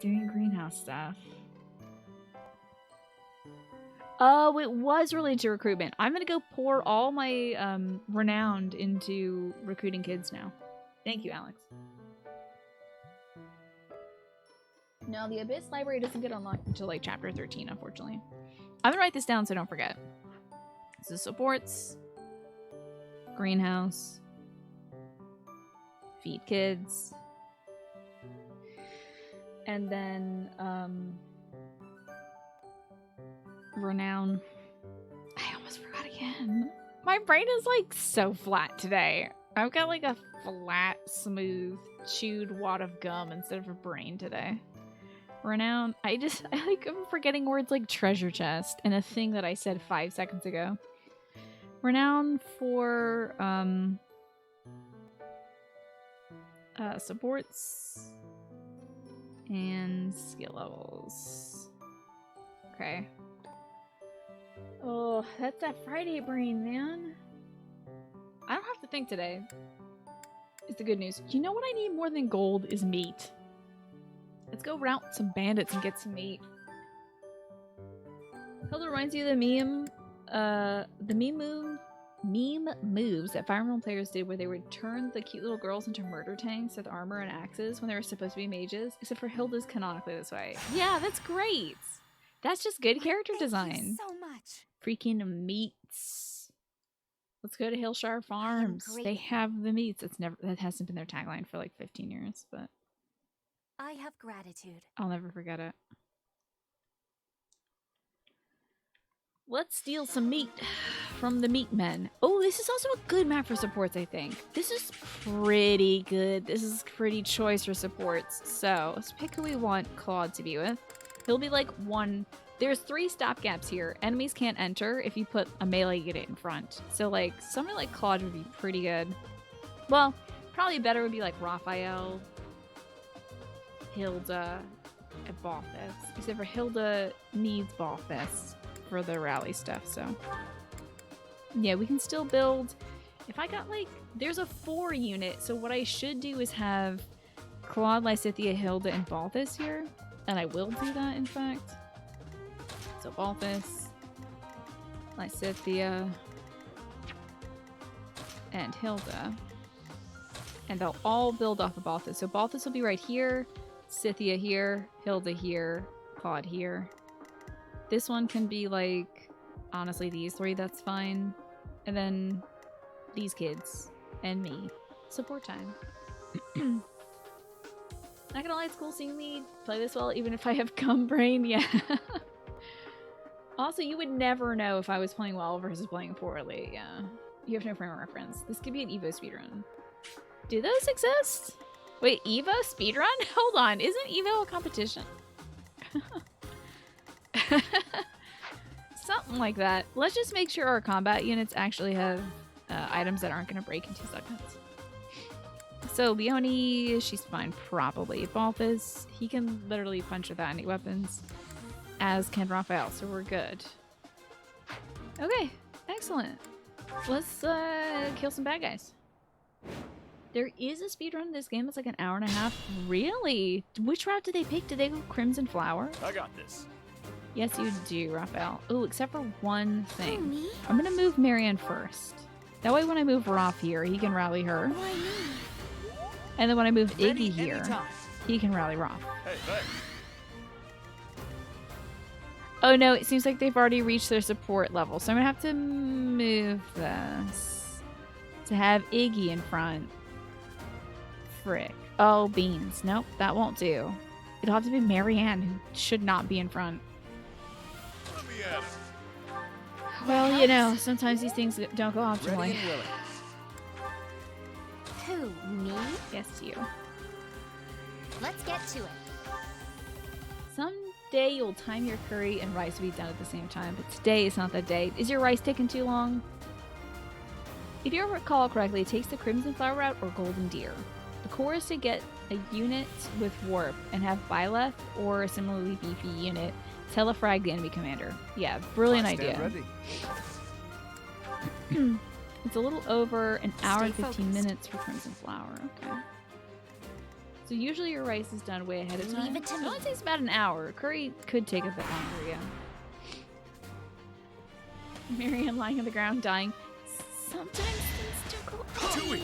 doing greenhouse stuff. Oh, it was related to recruitment. I'm gonna go pour all my renowned into recruiting kids now. Thank you, Alex. No, the Abyss Library doesn't get unlocked until like chapter 13, unfortunately. I'm gonna write this down so I don't forget. So supports, greenhouse, feed kids, and then renown. I almost forgot again. My brain is like so flat today. I've got like a flat, smooth, chewed wad of gum instead of a brain today. Renown. I'm forgetting words like treasure chest and a thing that I said 5 seconds ago. Renown for supports and skill levels. Okay. Oh, that's that Friday brain, man. I don't have to think today. It's the good news. You know what I need more than gold is meat. Let's go route some bandits and get some meat. Hilda reminds you of the meme moves that Fire Emblem players did where they would turn the cute little girls into murder tanks with armor and axes when they were supposed to be mages, except for Hilda's canonically this way. Yeah, that's great. That's just good character design. Thank you so much. Freaking meats. Let's go to Hillshire Farms. They have the meats. That hasn't been their tagline for like 15 years, but I have gratitude. I'll never forget it. Let's steal some meat from the meat men. Oh, this is also a good map for supports, I think. This is pretty good. This is pretty choice for supports. So let's pick who we want Claude to be with. He'll be like one. There's 3 stopgaps here. Enemies can't enter if you put a melee unit in front. So like somebody like Claude would be pretty good. Well, probably better would be like Raphael, Hilda, and Balthus. Except for Hilda needs Balthus for the rally stuff, so yeah, we can still build. If I got like, there's a 4 unit, so what I should do is have Claude, Lysithea, Hilda, and Balthus here, and I will do that in fact. So Balthus, Lysithea, and Hilda, and they'll all build off of Balthus. So Balthus will be right here, Scythia here, Hilda here, Claude here. This one can be like, honestly, these 3, that's fine. And then these kids and me. Support time. Not gonna lie, it's cool seeing me play this well, even if I have gum brain, yeah. Also, you would never know if I was playing well versus playing poorly, yeah. You have no frame of reference. This could be an Evo speedrun. Do those exist? Wait, Evo speedrun? Hold on, isn't Evo a competition? Something like that. Let's just make sure our combat units actually have items that aren't going to break in 2 seconds. So Leonie, she's fine probably. Balthus, he can literally punch without any weapons, as can Raphael, so we're good. Okay, excellent. Let's kill some bad guys. There is a speedrun in this game. It's like an hour and a half. Really? Which route did they pick? Did they go Crimson Flower? I got this. Yes, you do, Raphael. Oh, except for one thing. I'm gonna move Marianne first. That way when I move Raph here, he can rally her. Why me? And then when I move Iggy here, he can rally Raph. Hey, hey. Oh no, it seems like they've already reached their support level. So I'm gonna have to move this to have Iggy in front. Frick. Oh, beans. Nope, that won't do. It'll have to be Marianne, who should not be in front. Well, you know, sometimes these things don't go optimally. Who, me? Yes, you. Let's get to it. Someday you'll time your curry and rice will be done at the same time, but today is not that day. Is your rice taking too long? If you recall correctly, it takes the crimson flower route or golden deer. The core is to get a unit with warp and have Byleth or a similarly beefy unit telefrag the enemy commander. Yeah, brilliant idea. Ready. It's a little over an hour and 15 minutes for crimson flower. Okay. So usually your rice is done way ahead of time. It only takes about an hour. Curry could take a bit longer, yeah. Marianne lying on the ground, dying. Sometimes things do go. Too weak.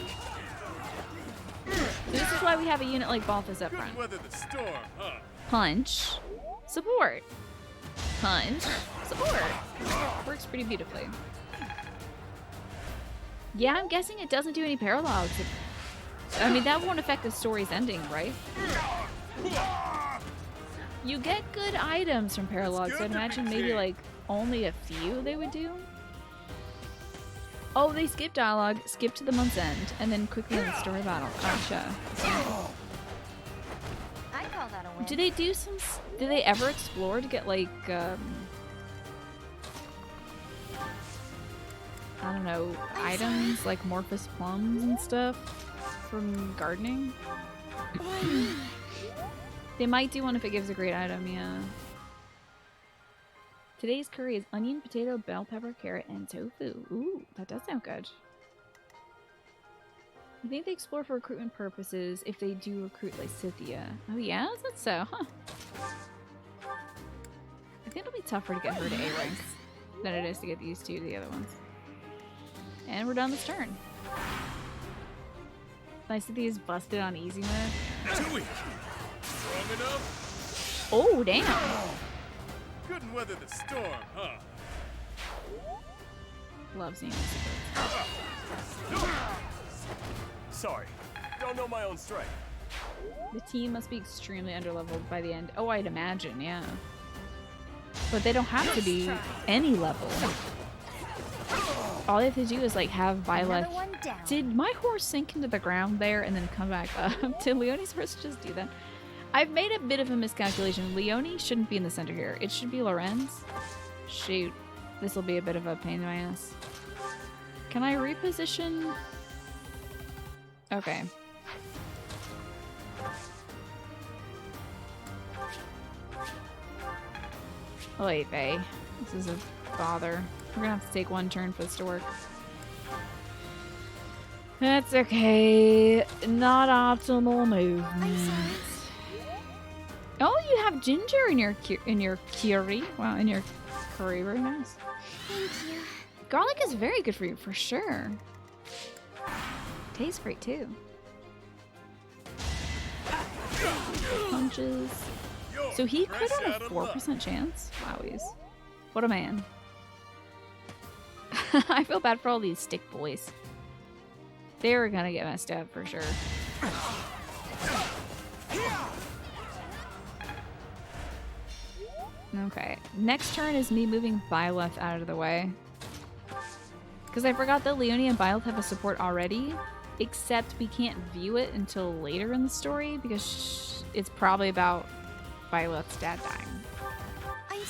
This is why we have a unit like Balthus up front. Couldn't weather the storm, huh? Punch. Support. Punch. Support. Works pretty beautifully. Yeah, I'm guessing it doesn't do any paralogs. I mean, that won't affect the story's ending, right? You get good items from paralogs, so I'd imagine maybe like only a few they would do. Oh, they skip dialogue, skip to the month's end, and then quickly in the story battle. Gotcha. I call that a win. Do they do some? Do they ever explore to get like I don't know, items like Morphous plums and stuff from gardening? They might do one if it gives a great item, yeah. Today's curry is onion, potato, bell pepper, carrot, and tofu. Ooh, that does sound good. I think they explore for recruitment purposes if they do recruit Lysithea. Oh yeah, is that so? Huh. I think it'll be tougher to get her to A rank than it is to get these two to the other ones. And we're done this turn. Lysithea's busted on easy mode. Too weak. Strong enough? Oh, damn. Couldn't weather the storm, huh? Love seeing this. Sorry, don't know my own strength. The team must be extremely underleveled by the end. Oh, I'd imagine, yeah. But they don't have to be any level. All they have to do is like have Byleth. Did my horse sink into the ground there and then come back up? Did Leonie's horse just do that? I've made a bit of a miscalculation. Leonie shouldn't be in the center here. It should be Lorenz. Shoot. This will be a bit of a pain in my ass. Can I reposition? Okay. Oy vey. This is a bother. We're gonna have to take one turn for this to work. That's okay. Not optimal movement. Oh, you have ginger in your curry. Wow, in your curry. Very nice. Thank you. Garlic is very good for you, for sure. Tastes great too. Punches. So he crit on a 4% chance? Wowies. What a man. I feel bad for all these stick boys. They're gonna get messed up for sure. Okay. Next turn is me moving Byleth out of the way. Because I forgot that Leonie and Byleth have a support already. Except we can't view it until later in the story because it's probably about Byleth's dad dying. I'm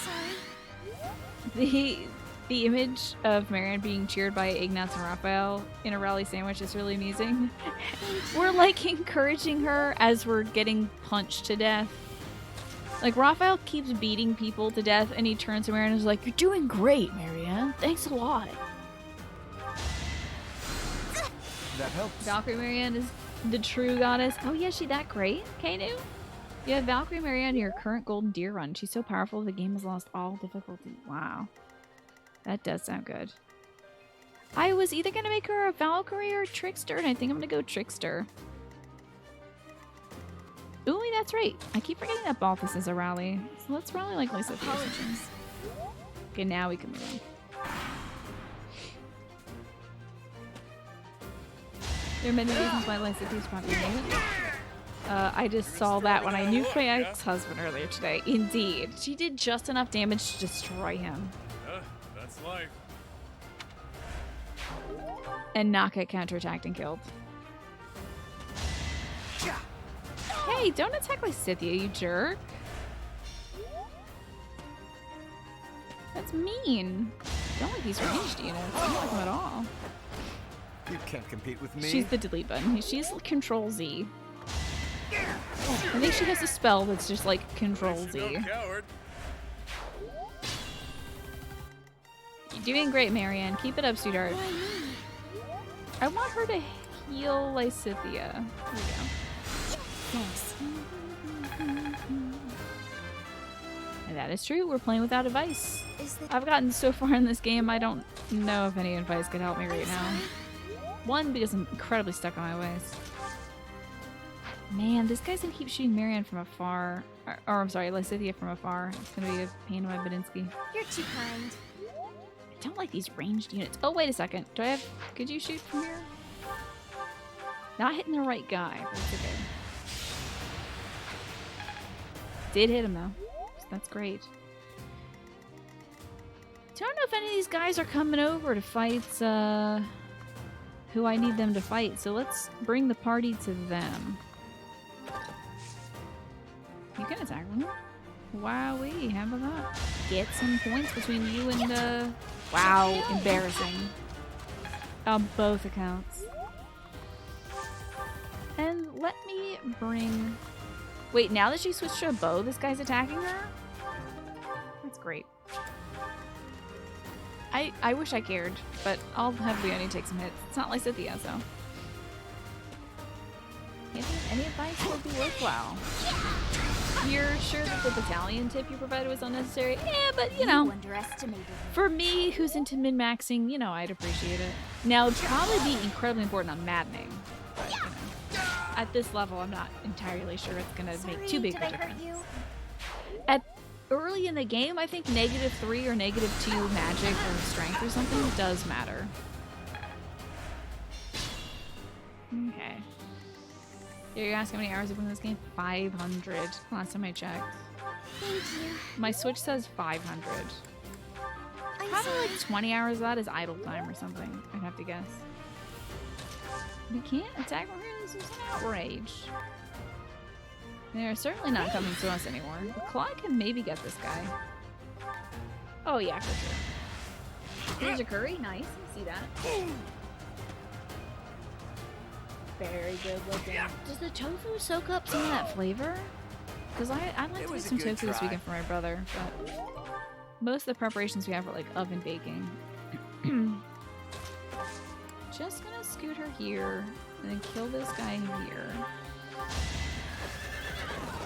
sorry. The image of Marianne being cheered by Ignatz and Raphael in a rally sandwich is really amusing. We're like encouraging her as we're getting punched to death. Like Raphael keeps beating people to death and he turns to Marianne and is like, "You're doing great, Marianne. Thanks a lot." That helps. Valkyrie Marianne is the true goddess. Oh yeah, she that great? Kainu? Yeah, Valkyrie Marianne, your current golden deer run. She's so powerful the game has lost all difficulty. Wow. That does sound good. I was either going to make her a Valkyrie or a Trickster, and I think I'm going to go Trickster. Ooh, that's right. I keep forgetting that Balthus is a rally. So let's rally like Lisa. Apologies. Okay, now we can move on. There are many reasons why Lisa is probably named. I just saw that when I nuked my ex-husband earlier today. Indeed. She did just enough damage to destroy him. That's life. And not get counterattacked and killed. Hey, don't attack Lysithea, you jerk. That's mean. Don't like these ranged units. I don't like them at all. You can't compete with me. She's the delete button. She's Control Z. I think she has a spell that's just like Control Z. Coward. You're doing great, Marianne. Keep it up, sweetheart. I want her to heal Lysithea. There we go. Thanks. And that is true. We're playing without advice. I've gotten so far in this game, I don't know if any advice could help me right now. One, because I'm incredibly stuck on my ways. Man, this guy's gonna keep shooting Marianne from afar. Or I'm sorry, Lysithea from afar. It's gonna be a pain in my Badinsky. You're too kind. I don't like these ranged units. Oh, wait a second. Do I have... Could you shoot from here? Not hitting the right guy, but it's okay. Did hit him, though. So that's great. Don't know if any of these guys are coming over to fight, who I need them to fight. So let's bring the party to them. You can attack them. Wowee, how about that? Get some points between you and, wow, embarrassing. On both accounts. And let me bring... Wait, now that she switched to a bow, this guy's attacking her? That's great. I wish I cared, but I'll have Leonie take some hits. It's not like Lysithea, so... Any advice would be worthwhile. You're sure that the battalion tip you provided was unnecessary? Yeah, but you know, for me, who's into min-maxing, you know, I'd appreciate it. Now, it'd probably be incredibly important on maddening. But, you know, at this level, I'm not entirely sure it's gonna make too big of a difference. At early in the game, I think -3 or -2 magic or strength or something does matter. Okay. You're asking how many hours I've been in this game? 500. Last time I checked. Thank you. My Switch says 500. Probably like 20 hours of that is idle time or something, I'd have to guess. We can't attack Marines? This is an outrage. They're certainly not coming to us anymore. But Claude can maybe get this guy. Oh yeah, for sure. Here's a curry. Nice. See that. Very good looking. Does the tofu soak up some of that flavor? Because I'd like to make some tofu this weekend for my brother, but most of the preparations we have are like oven baking. Just gonna scoot her here and then kill this guy here.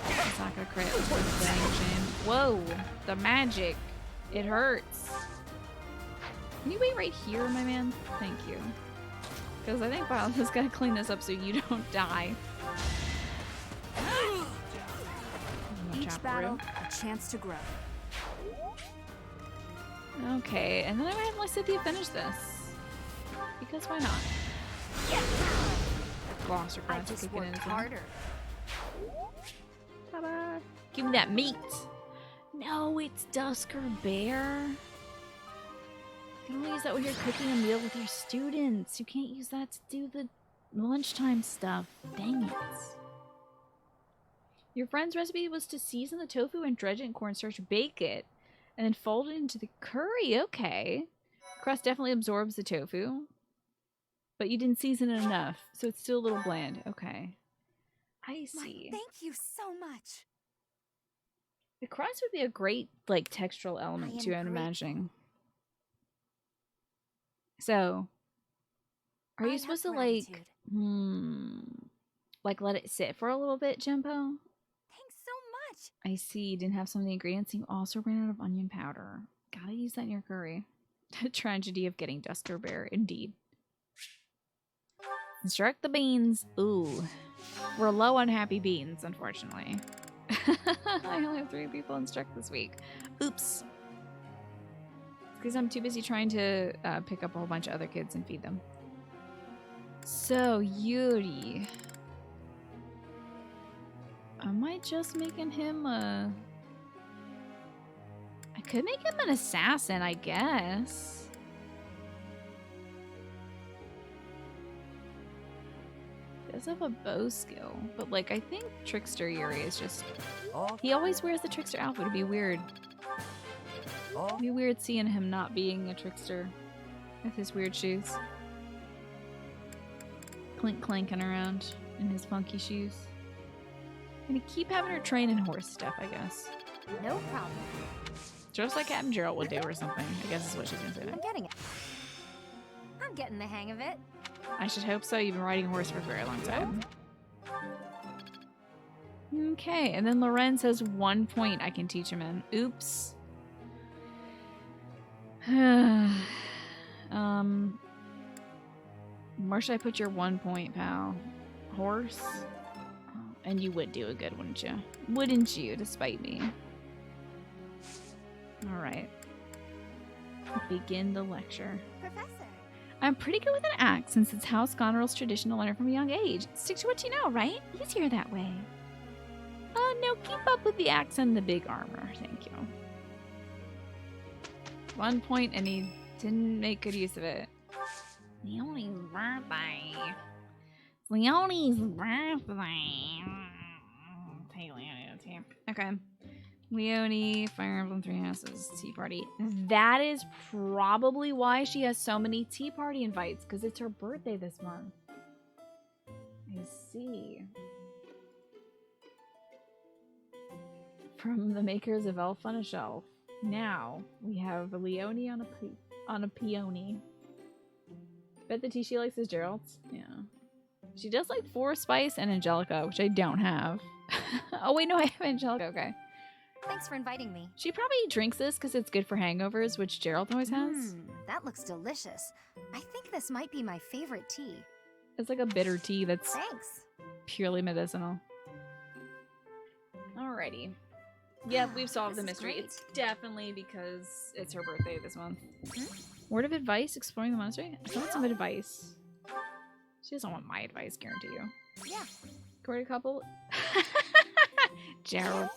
It's not gonna crit. It's worth the dang shame. Whoa! The magic! It hurts. Can you wait right here, my man? Thank you. Because I think Violet's gotta clean this up so you don't die. Each battle, a chance to grow. Okay, and then I'm gonna have Lysithea finish this. Because why not? Gloucester I Crats just kicking in worked as well. harder. Ta-da! Give me that meat! No, it's Dusker Bear. You can only use that when you're cooking a meal with your students. You can't use that to do the lunchtime stuff. Dang it. Your friend's recipe was to season the tofu and dredge it in cornstarch, bake it, and then fold it into the curry. Okay. Crust definitely absorbs the tofu, but you didn't season it enough, so it's still a little bland. Okay. I see. Thank you so much. The crust would be a great, like, textural element too, I'm imagining. So, are you supposed to, like, like, let it sit for a little bit, Jimbo? Thanks so much. I see. You didn't have some of the ingredients. You also ran out of onion powder. Gotta use that in your curry. The tragedy of getting Duster Bear, indeed. Instruct the beans. Ooh. We're low on happy beans, unfortunately. I only have 3 people instruct this week. Oops. Because I'm too busy trying to pick up a whole bunch of other kids and feed them. So, Yuri. Am I just making him a... I could make him an assassin, I guess. He does have a bow skill, but like I think Trickster Yuri is just... He always wears the Trickster outfit, it'd be weird It'd be weird seeing him not being a trickster with his weird shoes. Clanking around in his funky shoes. Gonna keep having her train in horse stuff, I guess. No problem. Just like Captain Gerald would do or something, I guess is what she's gonna say. I'm getting it. I'm getting the hang of it. I should hope so. You've been riding a horse for a very long time. Okay, and then Lorenz has 1 point I can teach him in. Oops. Where should I put your 1 point, pal? Horse? And you would do a good, wouldn't you? Wouldn't you, despite me? Alright. Begin the lecture. Professor. I'm pretty good with an axe since it's House Goneril's tradition to learn from a young age. Stick to what you know, right? Easier that way. No, keep up with the axe and the big armor. Thank you. 1 point, and he didn't make good use of it. Leonie's birthday. It's Leonie's birthday. Take Leonie to tea. Okay. Leonie, Fire Emblem, Three Houses, Tea Party. That is probably why she has so many tea party invites, because it's her birthday this month. I see. From the makers of Elf on a Shelf. Now we have Leonie on a peony. Bet the tea she likes is Gerald's. Yeah. She does like Forest Spice and Angelica, which I don't have. Oh wait, no, I have Angelica. Okay. Thanks for inviting me. She probably drinks this because it's good for hangovers, which Gerald always has. That looks delicious. I think this might be my favorite tea. It's like a bitter tea that's Thanks. purely medicinal. Alrighty. Yep, we've solved the mystery. It's definitely because it's her birthday this month. Word of advice, exploring the monastery? I want some advice. She doesn't want my advice, guarantee you. Yeah. Courted couple? Gerald.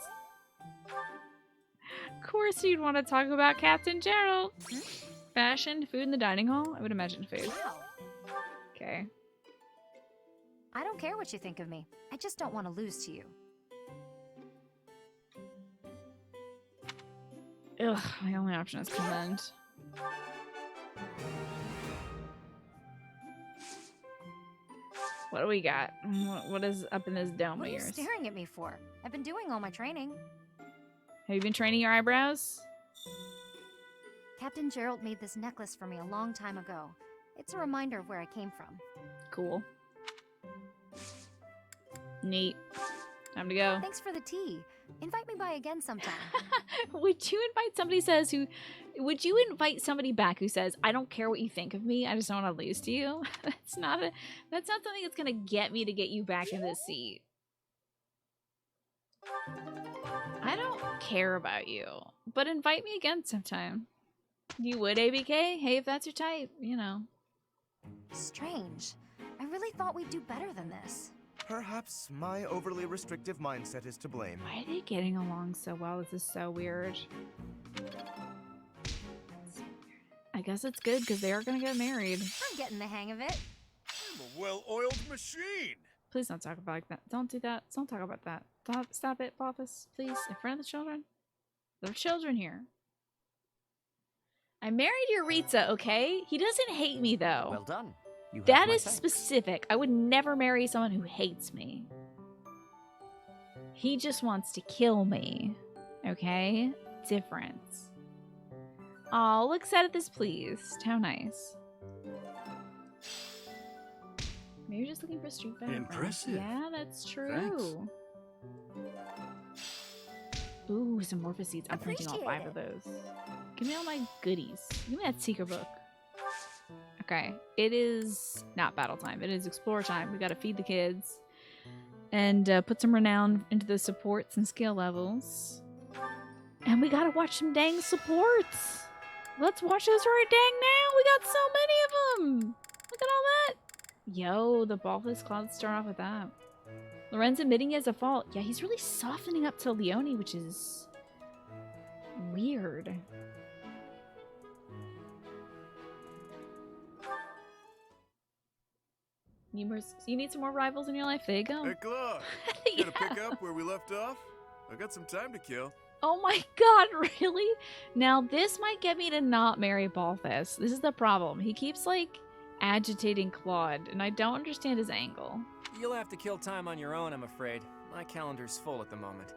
Of course you'd want to talk about Captain Gerald. Fashion, food in the dining hall? I would imagine food. Okay. I don't care what you think of me. I just don't want to lose to you. Ugh, my only option is commend. What do we got? What is up in this dome What of are you yours? staring at me for? I've been doing all my training. Have you been training your eyebrows? Captain Gerald made this necklace for me a long time ago. It's a reminder of where I came from. Cool. Neat. Time to go. Thanks for the tea. Invite me by again sometime. Would you invite somebody would you invite somebody back who says, I don't care what you think of me, I just don't want to lose to you? That's not something that's gonna get me to get you back in this seat. I don't care about you, but invite me again sometime. You would, ABK? Hey, if that's your type, you know. Strange. I really thought we'd do better than this. Perhaps my overly restrictive mindset is to blame. Why are they getting along so well? This is so weird. I guess it's good because they are going to get married. I'm getting the hang of it. I'm a well-oiled machine. Please don't talk about like that. Don't do that. Don't talk about that. Stop it, Boffus. Please, in front of the children. There are children here. I married Yuritsa, okay? He doesn't hate me, though. Well done. You have That my is thanks. specific. I would never marry someone who hates me. He just wants to kill me. Okay? Difference. Oh, look sad at this pleased. How nice. Maybe you're just looking for street fighter friends. Impressive. Yeah, that's true. Thanks. Ooh, some Morpho seeds. I'm printing all 5 of those. Give me all my goodies. Give me that secret book. Okay, it is not battle time. It is explore time. We gotta feed the kids and put some renown into the supports and skill levels. And we gotta watch some dang supports. Let's watch those right dang now. We got so many of them. Look at all that. Yo, the Ballless Clouds start off with that. Lorenz admitting he has a fault. Yeah, he's really softening up to Leonie, which is weird. You need some more rivals in your life? There you go. Hey, Clark. You gonna pick up where we left off? I got some time to kill. Oh my god, really? Now this might get me to not marry Balthus. This is the problem. He keeps, like, agitating Claude, and I don't understand his angle. You'll have to kill time on your own, I'm afraid. My calendar's full at the moment.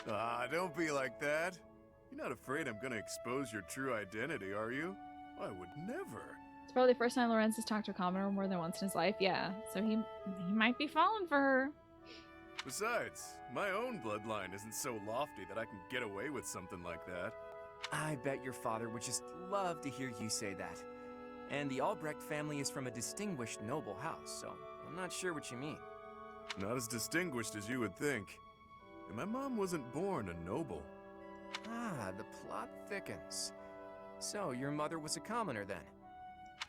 Ah, don't be like that. You're not afraid I'm gonna expose your true identity, are you? I would never. It's probably the first time Lorenz has talked to a commoner more than once in his life, yeah. So he might be falling for her. Besides, my own bloodline isn't so lofty that I can get away with something like that. I bet your father would just love to hear you say that. And the Albrecht family is from a distinguished noble house, so I'm not sure what you mean. Not as distinguished as you would think. And my mom wasn't born a noble. Ah, the plot thickens. So, your mother was a commoner then?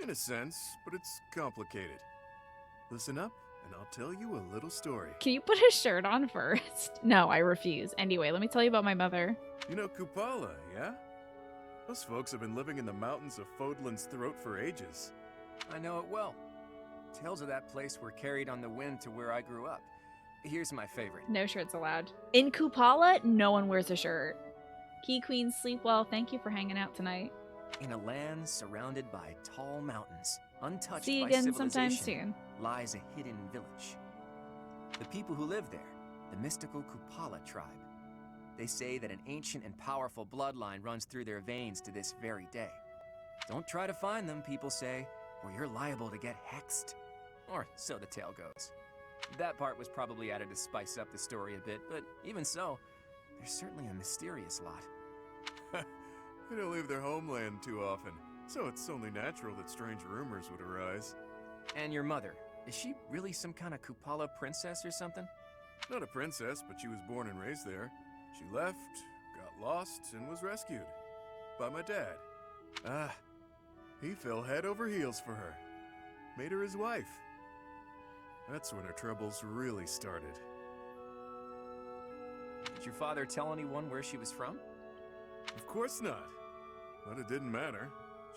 In a sense, but it's complicated. Listen up, and I'll tell you a little story. Can you put his shirt on first? No, I refuse. Anyway, let me tell you about my mother. You know Kupala, yeah? Those folks have been living in the mountains of Fodlan's throat for ages. I know it well. Tales of that place were carried on the wind to where I grew up. Here's my favorite. No shirts allowed. In Kupala, no one wears a shirt. Key Queen, sleep well. Thank you for hanging out tonight. In a land surrounded by tall mountains, untouched See you by again sometime civilization, soon. lies a hidden village. The people who live there, the mystical Kupala tribe. They say that an ancient and powerful bloodline runs through their veins to this very day. Don't try to find them, people say, or you're liable to get hexed. Or so the tale goes. That part was probably added to spice up the story a bit, but even so, there's certainly a mysterious lot. They don't leave their homeland too often, so it's only natural that strange rumors would arise. And your mother, is she really some kind of Kupala princess or something? Not a princess, but she was born and raised there. She left, got lost, and was rescued. By my dad. Ah, he fell head over heels for her. Made her his wife. That's when her troubles really started. Did your father tell anyone where she was from? Of course not. But it didn't matter.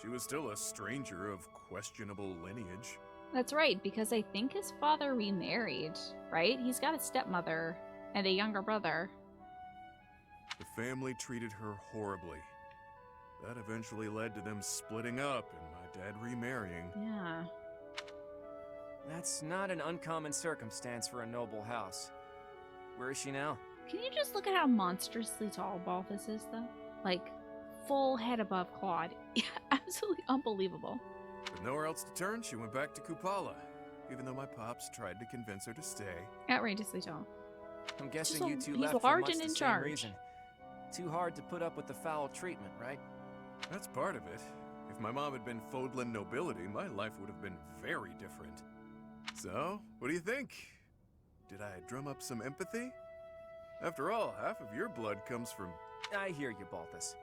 She was still a stranger of questionable lineage. That's right, because I think his father remarried, right? He's got a stepmother and a younger brother. The family treated her horribly. That eventually led to them splitting up and my dad remarrying. Yeah. That's not an uncommon circumstance for a noble house. Where is she now? Can you just look at how monstrously tall Balthus is, though? Like, full head above Claude. Yeah, absolutely unbelievable. With nowhere else to turn, she went back to Kupala, even though my pops tried to convince her to stay. Outrageously tall. I'm guessing Just you two he's left large for much and in the same charge. reason. Too hard to put up with the foul treatment, right? That's part of it. If my mom had been Fodlan nobility, my life would have been very different. So, what do you think? Did I drum up some empathy? After all, half of your blood comes from... I hear you, Balthus.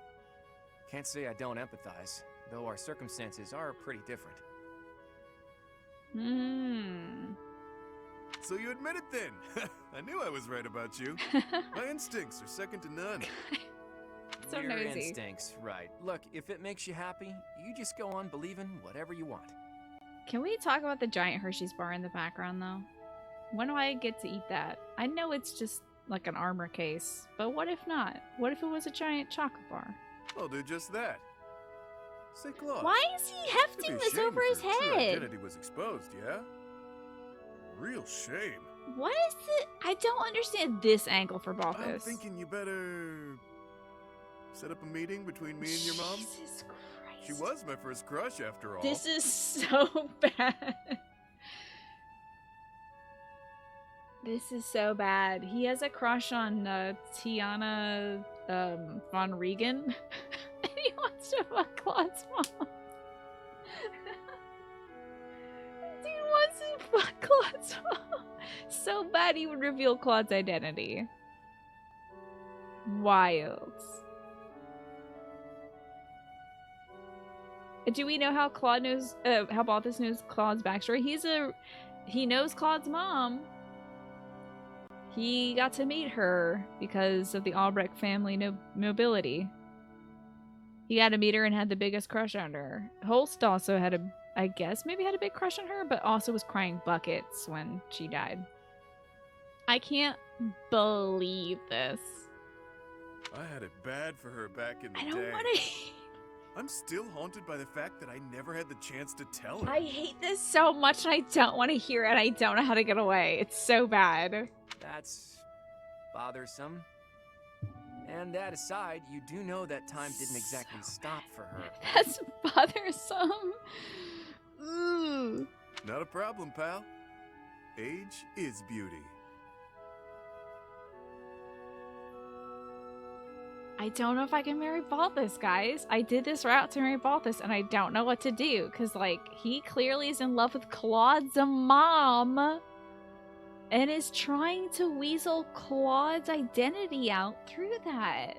Can't say I don't empathize, though our circumstances are pretty different. So you admit it then? I knew I was right about you. My instincts are second to none. So Your nosy. instincts, right. Look, if it makes you happy, you just go on believing whatever you want. Can we talk about the giant Hershey's bar in the background, though? When do I get to eat that? I know it's just like an armor case, but what if not? What if it was a giant chocolate bar? I'll do just that. Say, Claude. Why is he hefting it'd be a this shame over if his your true head? identity was exposed, yeah? Real shame. What is it? I don't understand this angle for I'm Balthus. thinking you better set up a meeting between me and your mom. Jesus Christ. She was my first crush, after all. This is so bad. This is so bad. He has a crush on Tiana von Regan. And he wants to fuck Claude's mom. He wants to fuck Claude's mom. So bad he would reveal Claude's identity. Wild. Do we know how Claude knows, how Balthus knows Claude's backstory? He knows Claude's mom. He got to meet her because of the Albrecht family nobility. He got to meet her and had the biggest crush on her. Holst also had I guess maybe had a big crush on her, but also was crying buckets when she died. I can't believe this. I had it bad for her back in the day. I don't want to. I'm still haunted by the fact that I never had the chance to tell her. I hate this so much and I don't want to hear it. I don't know how to get away. It's so bad. That's bothersome. And that aside, you do know that time didn't exactly stop for her. That's bothersome. Ooh. Not a problem, pal. Age is beauty. I don't know if I can marry Balthus, guys. I did this route to marry Balthus, and I don't know what to do. Because, like, he clearly is in love with Claude's mom. And is trying to weasel Claude's identity out through that.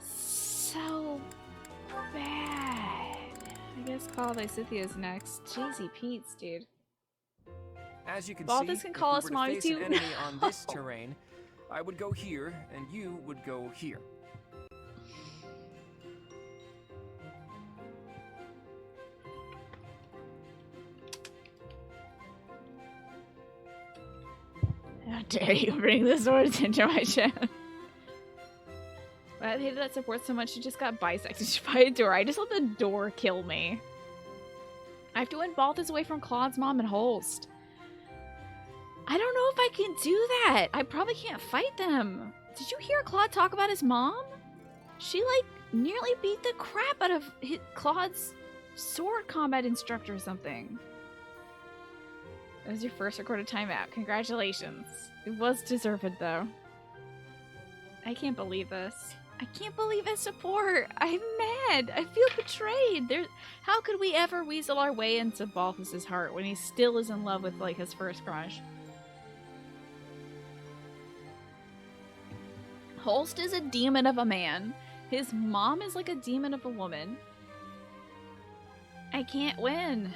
So bad. I guess call Lysithia's next. Jeezy Pete's, dude. As you can Balthus see, can if call we us were to mommy face too. an enemy on this terrain, I would go here, and you would go here. How dare you bring the swords into my chest? I hated that support so much, she just got bisected by a door. I just let the door kill me. I have to win Balthus away from Claude's mom and Holst. I don't know if I can do that. I probably can't fight them. Did you hear Claude talk about his mom? She, like, nearly beat the crap out of Claude's sword combat instructor or something. That was your first recorded timeout. Congratulations. It was deserved, though. I can't believe this. I can't believe his support. I'm mad. I feel betrayed. How could we ever weasel our way into Balthus's heart when he still is in love with, like, his first crush? Holst is a demon of a man. His mom is like a demon of a woman. I can't win.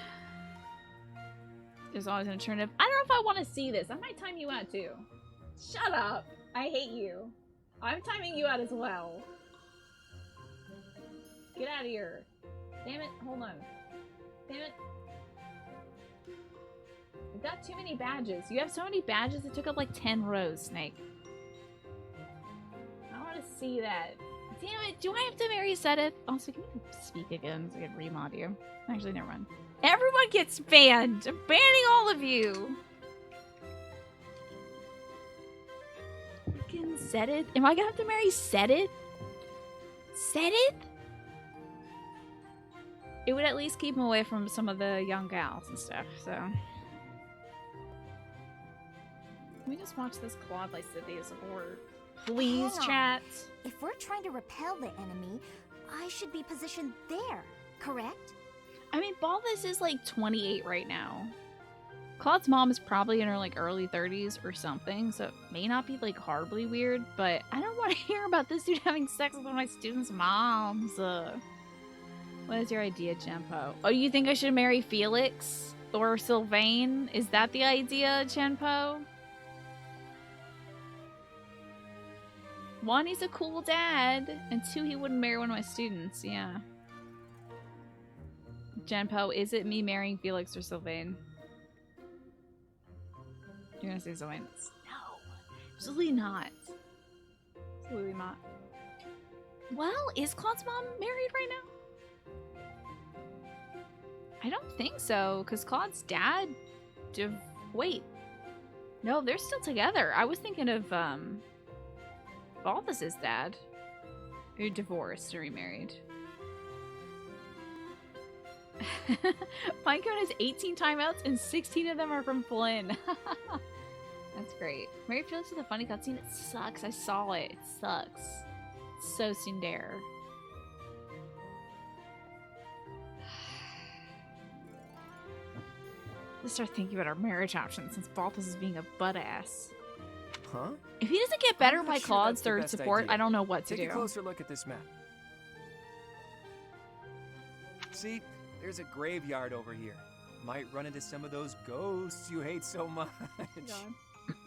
There's always an alternative. I don't know if I want to see this. I might time you out too. Shut up. I hate you. I'm timing you out as well. Get out of here. Damn it. Hold on. Damn it. You've got too many badges. You have so many badges it took up like 10 rows, Snake. I want to see that. Damn it. Do I have to marry Sedith? Also, can you speak again so I can remod you? Actually, never mind. Everyone gets banned. I'm banning all of you. Freaking Sedith. Am I gonna have to marry Sedith? Sedith? It would at least keep him away from some of the young gals and stuff, so. Let me just watch this Claude Lysithia support. Please, chat. If we're trying to repel the enemy, I should be positioned there, correct? I mean, Balthus is like 28 right now. Claude's mom is probably in her like early 30s or something, so it may not be like horribly weird, but I don't want to hear about this dude having sex with one of my students' moms. What is your idea, Chenpo? Oh, you think I should marry Felix or Sylvain? Is that the idea, Chenpo? One, he's a cool dad, and two, he wouldn't marry one of my students, yeah. Genpo, is it me marrying Felix or Sylvain? You're gonna say Sylvain? No, absolutely not. Absolutely not. Well, is Claude's mom married right now? I don't think so, because Claude's dad... Wait. No, they're still together. I was thinking of, Balthus's dad. Who divorced or remarried. Pinecone has 18 timeouts and 16 of them are from Flynn. That's great. Mary Felix with a funny cutscene. It sucks. I saw it. It sucks. It's so tsundere. Let's start thinking about our marriage options since Balthus is being a butt ass. Huh? If he doesn't get better I'm by not sure Claude's that's the third best support, idea. I don't know what to Take do. a closer look at this map. See, there's a graveyard over here. Might run into some of those ghosts you hate so much.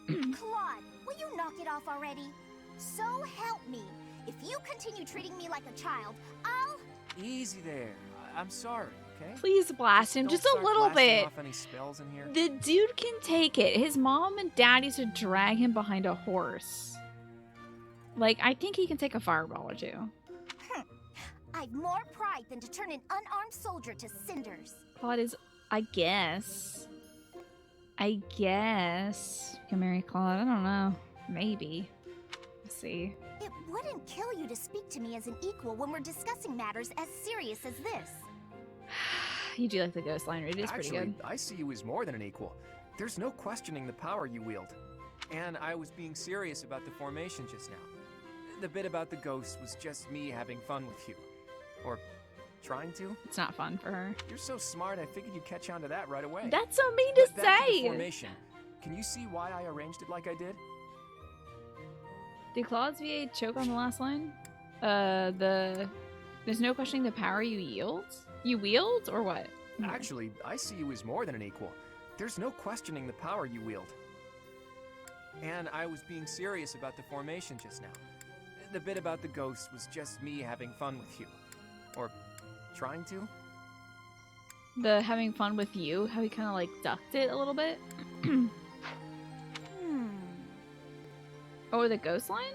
Claude, will you knock it off already? So help me. If you continue treating me like a child, I'll... Easy there. I'm sorry. okay? Please blast him Don't just a start little blasting bit. off any spells in here. The dude can take it. His mom and dad used to drag him behind a horse. Like, I think he can take a fireball or two. I've more pride than to turn an unarmed soldier to cinders. Claude is, I guess. You can marry Claude. I don't know. Maybe. Let's see. It wouldn't kill you to speak to me as an equal when we're discussing matters as serious as this. You do like the ghost line read. It is pretty good. Actually, I see you as more than an equal. There's no questioning the power you wield. And I was being serious about the formation just now. The bit about the ghost was just me having fun with you. Or trying to. It's not fun for her. You're so smart, I figured you'd catch on to that right away. That's so mean to But back to the say. formation. Can you see why I arranged it like I did? Did Claude's VA choke on the last line? There's no questioning the power you yield? You wield, or what? Actually, I see you as more than an equal. There's no questioning the power you wield. And I was being serious about the formation just now. The bit about the ghost was just me having fun with you. Or trying to. The having fun with you, how he kind of like ducked it a little bit. Oh, the ghost line?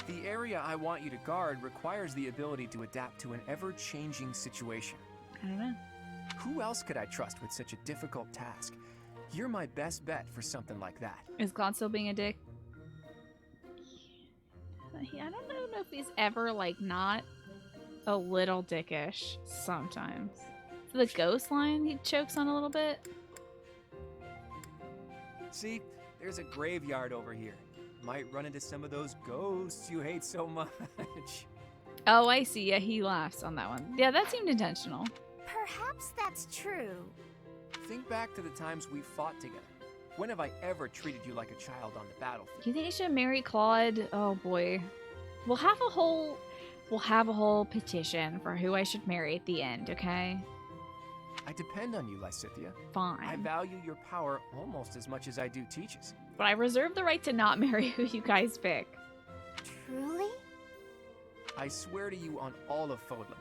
The area I want you to guard requires the ability to adapt to an ever-changing situation. I don't know. Who else could I trust with such a difficult task? You're my best bet for something like that. Is Claude still being a dick? I don't know if he's ever like not a little dickish sometimes. So the ghost line he chokes on a little bit. See, there's a graveyard over here. Might run into some of those ghosts you hate so much. Oh, I see. Yeah, he laughs on that one. Yeah, that seemed intentional. Perhaps that's true. Think back to the times we fought together. When have I ever treated you like a child on the battlefield? Do you think I should marry Claude? Oh boy. We'll have a whole petition for who I should marry at the end, okay? I depend on you, Lysithea. Fine. I value your power almost as much as I do Teach's. But I reserve the right to not marry who you guys pick. Truly? I swear to you on all of Fodlan.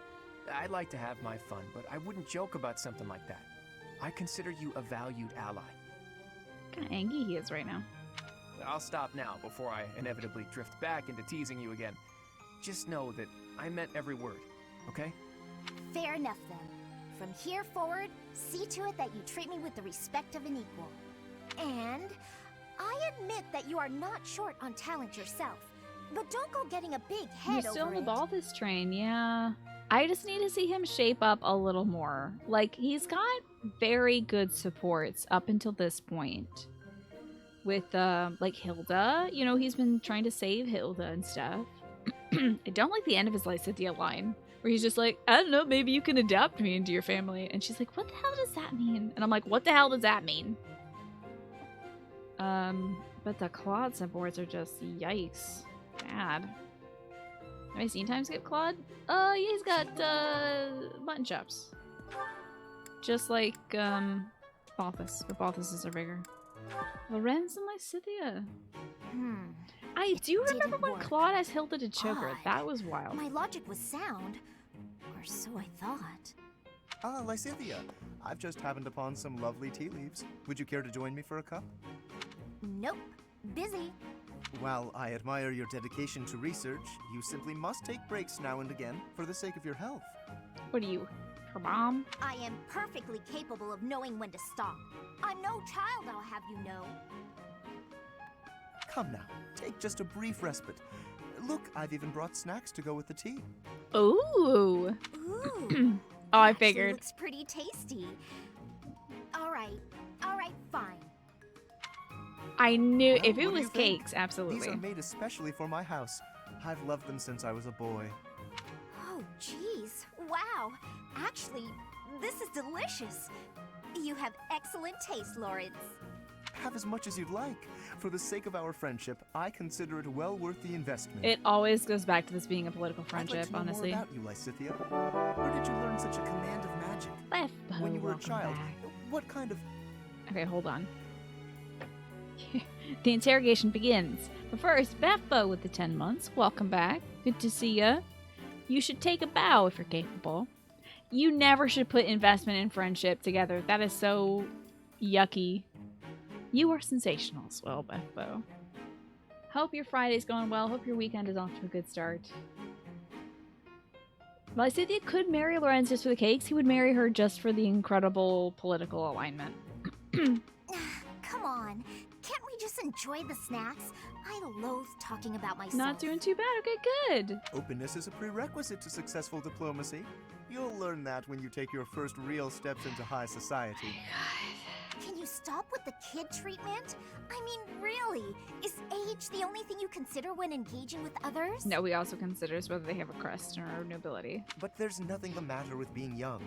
I'd like to have my fun, but I wouldn't joke about something like that. I consider you a valued ally. Kind of angry he is right now. I'll stop now before I inevitably drift back into teasing you again. Just know that I meant every word, okay? Fair enough then. From here forward, see to it that you treat me with the respect of an equal. And I admit that you are not short on talent yourself, but don't go getting a big head You're still over in the it. Balthus train, yeah. I just need to see him shape up a little more. Like, he's got very good supports up until this point. With, like, Hilda. You know, he's been trying to save Hilda and stuff. I don't like the end of his Lysithea line. Where he's just like, I don't know, maybe you can adopt me into your family. And she's like, what the hell does that mean? And I'm like, what the hell does that mean? But the Claude supports are just, yikes. Bad. Have I seen time skip Claude? Yeah, he's got, button chops. Just like, Balthus. But Balthus's are bigger. Lorenz and Lysithea. I do remember when Claude asked Hilda to choke her. That was wild. My logic was sound. Or so I thought. Ah, Lysithea. I've just happened upon some lovely tea leaves. Would you care to join me for a cup? Nope. Busy. While I admire your dedication to research, you simply must take breaks now and again for the sake of your health. What are you, her mom? I am perfectly capable of knowing when to stop. I'm no child, I'll have you know. Come now, take just a brief respite. Look, I've even brought snacks to go with the tea. Ooh. Ooh. Oh, I Actually figured. looks pretty tasty. All right, fine. I knew Well, if it what do was you think? cakes, absolutely. These are made especially for my house. I've loved them since I was a boy. Oh, jeez. Wow. Actually, this is delicious. You have excellent taste, Lawrence. Have as much as you'd like. For the sake of our friendship, I consider it well worth the investment. It always goes back to this being a political I'd friendship, like to know honestly. more about you, Lysithea. Where did you learn such a command of magic? When you were a welcome child, back. what kind of... Okay, hold on. The interrogation begins. But first, Beppo with the 10 months. Welcome back. Good to see ya. You should take a bow if you're capable. You never should put investment and friendship together. That is so yucky. You are sensational as well, Bethbo. Hope your Friday's going well. Hope your weekend is off to a good start. Well, Cynthia could marry Lorenz just for the cakes. He would marry her just for the incredible political alignment. Come on. Can't we just enjoy the snacks? I loathe talking about myself. Not doing too bad. Okay, good. Openness is a prerequisite to successful diplomacy. You'll learn that when you take your first real steps into high society. Can you stop with the kid treatment? I mean, really? Is age the only thing you consider when engaging with others? No, we also consider whether they have a crest or nobility. But there's nothing the matter with being young.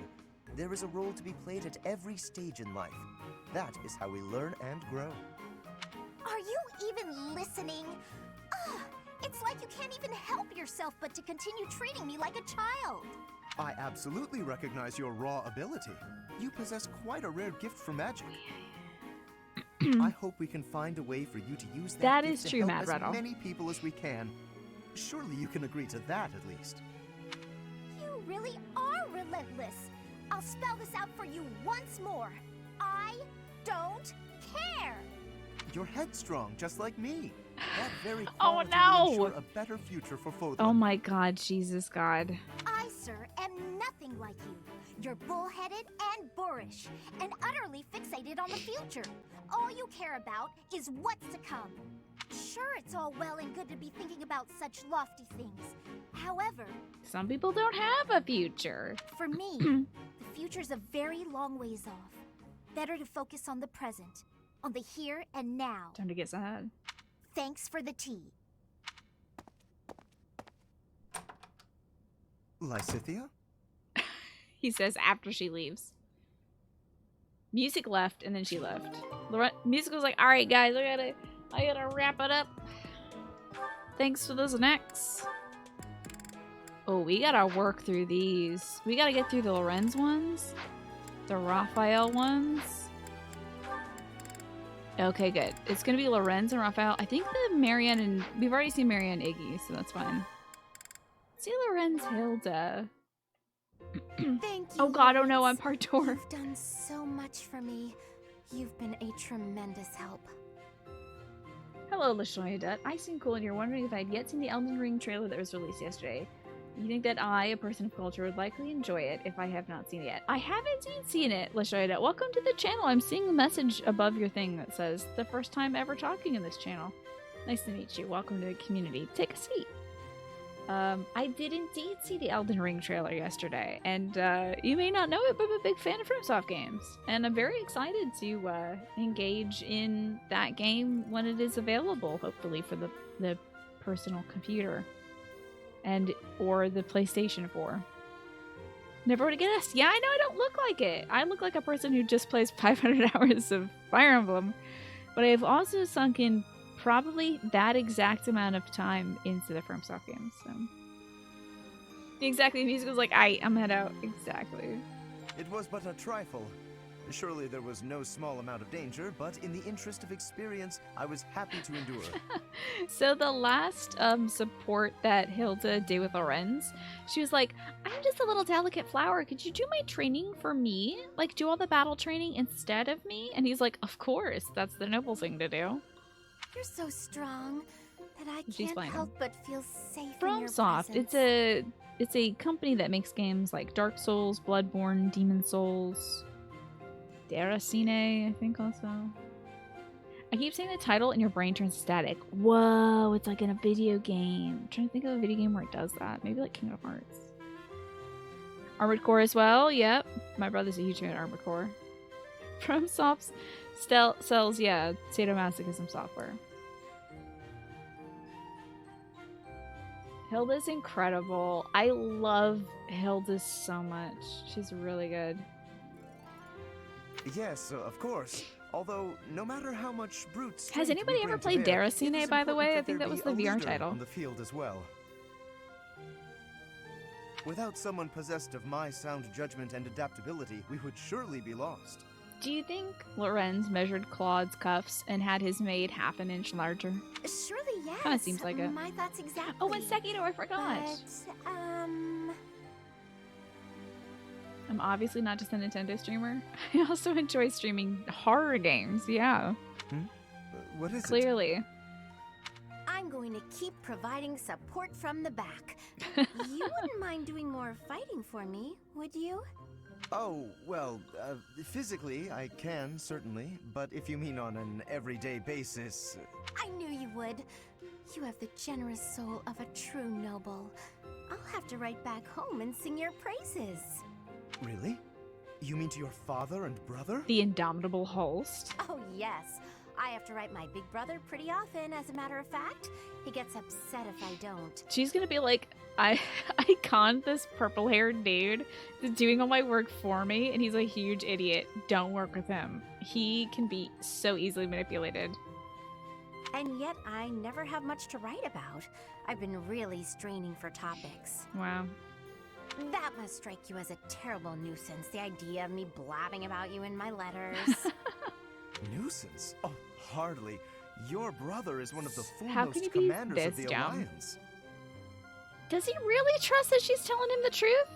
There is a role to be played at every stage in life. That is how we learn and grow. Are you even listening? Ugh, it's like you can't even help yourself but to continue treating me like a child. I absolutely recognize your raw ability. You possess quite a rare gift for magic. I hope we can find a way for you to use that gift is to true, help Mad as Rattle. many people as we can. Surely you can agree to that at least. You really are relentless. I'll spell this out for you once more. I don't care. You're headstrong, just like me. That very Oh, quality no! will ensure a better future for Fodlan. Oh my god, Jesus God. I, sir, am nothing like you. You're bullheaded and boorish, and utterly fixated on the future. All you care about is what's to come. Sure, it's all well and good to be thinking about such lofty things. However, Some people don't have a future. for me, the future's a very long ways off. Better to focus on the present, on the here and now. Time to get sad. Thanks for the tea. Lysithia? He says after she leaves. Music left, and then she left. Music was like, all right, guys, I gotta wrap it up. Thanks for those snacks. Oh, we gotta work through these. We gotta get through the Lorenz ones. The Raphael ones. Okay, good. It's gonna be Lorenz and Raphael. I think the Marianne and... We've already seen Marianne and Iggy, so that's fine. Let's see Lorenz Hilda. Thank you. Oh god, oh no, I'm part tour. You've done so much for me. You've been a tremendous help. Hello, LaShoya Dutt. I seem cool and you're wondering if I'd yet seen the Elden Ring trailer that was released yesterday. You think that I, a person of culture, would likely enjoy it if I have not seen it yet. I haven't seen it, LaShoya Dutt. Welcome to the channel. I'm seeing a message above your thing that says, the first time ever talking in this channel. Nice to meet you. Welcome to the community. Take a seat. I did indeed see the Elden Ring trailer yesterday, and you may not know it, but I'm a big fan of FromSoft games, and I'm very excited to engage in that game when it is available, hopefully for the personal computer and or the PlayStation 4. Never would have guessed. Yeah, I know I don't look like it. I look like a person who just plays 500 hours of Fire Emblem, but I've also sunk in probably that exact amount of time into the FromSoft games. So exactly, the music was like, I'm head out. Exactly. It was but a trifle. Surely there was no small amount of danger, but in the interest of experience, I was happy to endure. So the last support that Hilda did with Lorenz, she was like, I'm just a little delicate flower. Could you do my training for me? Like, do all the battle training instead of me? And he's like, of course. That's the noble thing to do. You're so strong that I She's can't playing. help but feel safe in your FromSoft, presence. it's a company that makes games like Dark Souls, Bloodborne, Demon Souls, Deracine, I think also. I keep saying the title and your brain turns static. Whoa, it's like in a video game. I'm trying to think of a video game where it does that. Maybe like Kingdom Hearts. Armored Core as well, yep. My brother's a huge fan of Armored Core. FromSoft sells, yeah, sadomasochism software. Hilda's incredible. I love Hilda so much. She's really good. Yes, of course. Although, no matter how much brute strength Has anybody we ever bring to played bear, Deracine, it is by the way? I important think that there was be the a VR leader title. on the field as well. Without someone possessed of my sound judgment and adaptability, we would surely be lost. Do you think Lorenz measured Claude's cuffs and had his maid half an inch larger? Surely, yes. Kinda seems like it. My thoughts exactly. Oh, and Sekiro, I forgot. But, I'm obviously not just a Nintendo streamer. I also enjoy streaming horror games, yeah. What is Clearly. I'm going to keep providing support from the back. You wouldn't mind doing more fighting for me, would you? Oh, well, physically I can, certainly. But if you mean on an everyday basis... I knew you would. You have the generous soul of a true noble. I'll have to write back home and sing your praises. Really? You mean to your father and brother? The indomitable host. Oh, yes. I have to write my big brother pretty often, as a matter of fact. He gets upset if I don't. She's gonna be like, I conned this purple-haired dude that's doing all my work for me, and he's a huge idiot. Don't work with him. He can be so easily manipulated. And yet, I never have much to write about. I've been really straining for topics. Wow. That must strike you as a terrible nuisance, the idea of me blabbing about you in my letters. Nuisance? Oh, hardly. Your brother is one of the How can foremost you be commanders of this the dumb? Alliance. Does he really trust that she's telling him the truth?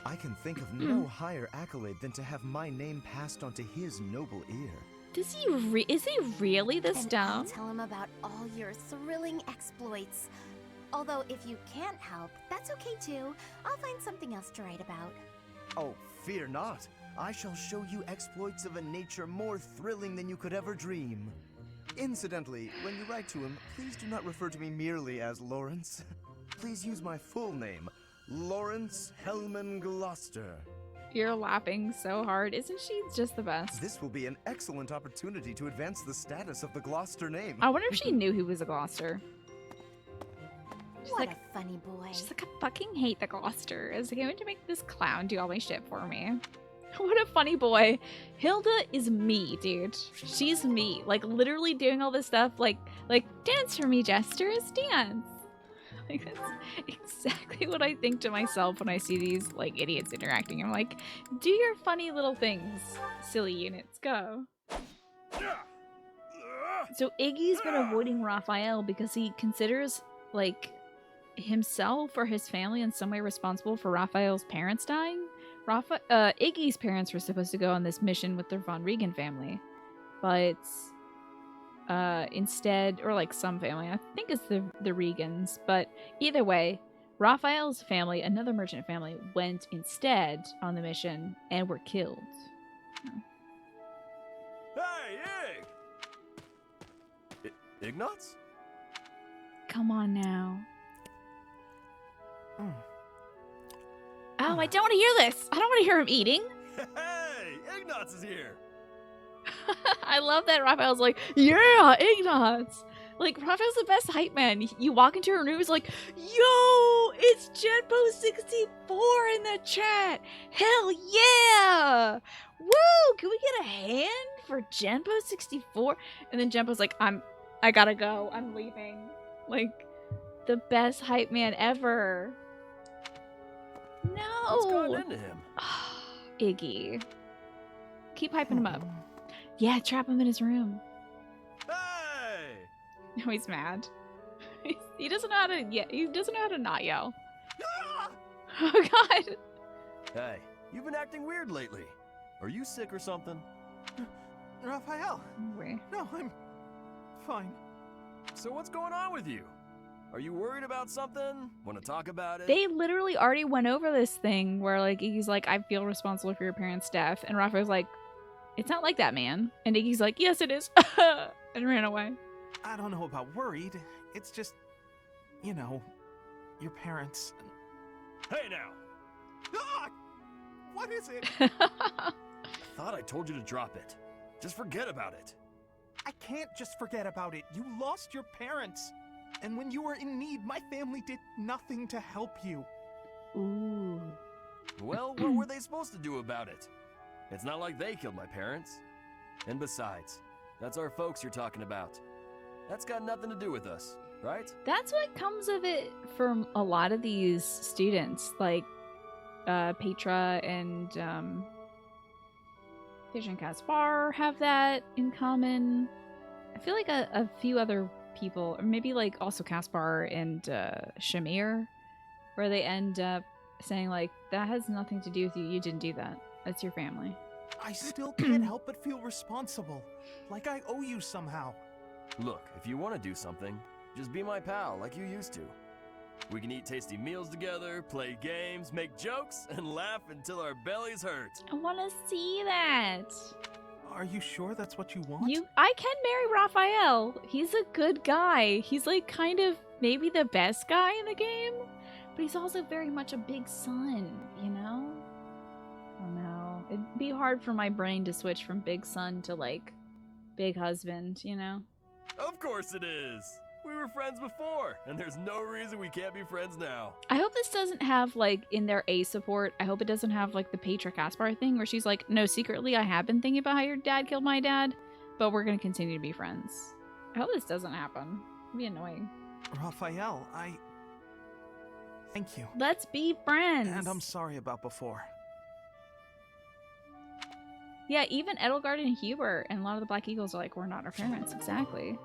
I can think of no higher accolade than to have my name passed on to his noble ear. Does he is he really this And dumb? I'll tell him about all your thrilling exploits. Although if you can't help, that's okay too. I'll find something else to write about. Oh, fear not. I shall show you exploits of a nature more thrilling than you could ever dream. Incidentally, when you write to him, please do not refer to me merely as Lawrence. Please use my full name, Lawrence Hellman Gloucester. You're laughing so hard. Isn't she just the best? This will be an excellent opportunity to advance the status of the Gloucester name. I wonder if she knew he was a Gloucester. She's What like, a funny boy. she's like, I fucking hate the Gloucester. Is going to make this clown do all my shit for me. What a funny boy. Hilda is me, dude. She's me. Like, literally doing all this stuff. Like dance for me, Jesters. Dance. Like, that's exactly what I think to myself when I see these, like, idiots interacting. I'm like, do your funny little things, silly units. Go. So Iggy's been avoiding Raphael because he considers, like, himself or his family in some way responsible for Raphael's parents dying. Iggy's parents were supposed to go on this mission with their Von Regan family, but instead, or like some family, I think it's the Regans, but either way, Raphael's family, another merchant family, went instead on the mission and were killed. Hey, Ig! Ignatz? Come on now. Oh, I don't want to hear this. I don't want to hear him eating. Hey, Ignatz is here! I love that Raphael's like, yeah, Ignatz. Like, Raphael's the best hype man. You walk into her room, he's like, yo, it's Genpo64 in the chat. Hell yeah. Woo, can we get a hand for Genpo64? And then Genpo's like, I gotta go. I'm leaving. Like, the best hype man ever. No. What's gotten into him? Iggy. Keep hyping him up. Yeah, trap him in his room. Hey! No, he's mad. He doesn't know how to he doesn't know how to not yell. Oh god. Hey, you've been acting weird lately. Are you sick or something? Raphael! Wait. No, I'm fine. So what's going on with you? Are you worried about something? Want to talk about it? They literally already went over this thing where, like, Iggy's like, I feel responsible for your parents' death. And Raphael's like, it's not like that, man. And Iggy's like, yes, it is. And ran away. I don't know about worried. It's just, you know, your parents. Hey now! Ah! What is it? I thought I told you to drop it. Just forget about it. I can't just forget about it. You lost your parents. And when you were in need, my family did nothing to help you. Ooh. Well, what were they supposed to do about it? It's not like they killed my parents. And besides, that's our folks you're talking about. That's got nothing to do with us, right? That's what comes of it from a lot of these students, like Petra and Petra and Caspar have that in common. I feel like a few other people, or maybe like also Caspar and Shamir, where they end up saying like, that has nothing to do with you, you didn't do that. That's your family. I still can't help but feel responsible. Like I owe you somehow. Look, if you want to do something, just be my pal like you used to. We can eat tasty meals together, play games, make jokes, and laugh until our bellies hurt. I want to see that. Are you sure that's what you want? I can marry Raphael. He's a good guy. He's like kind of maybe the best guy in the game, but he's also very much a big son, you know? Oh no. It'd be hard for my brain to switch from big son to like big husband, you know? Of course it is. We were friends before, and there's no reason we can't be friends now. I hope this doesn't have, like, in their A support, I hope it doesn't have, like, the Petra Kaspar thing where she's like, no, secretly I have been thinking about how your dad killed my dad, but we're gonna continue to be friends. I hope this doesn't happen. It'd be annoying. Raphael, thank you. Let's be friends! And I'm sorry about before. Yeah, even Edelgard and Hubert and a lot of the Black Eagles are like, we're not our parents, exactly.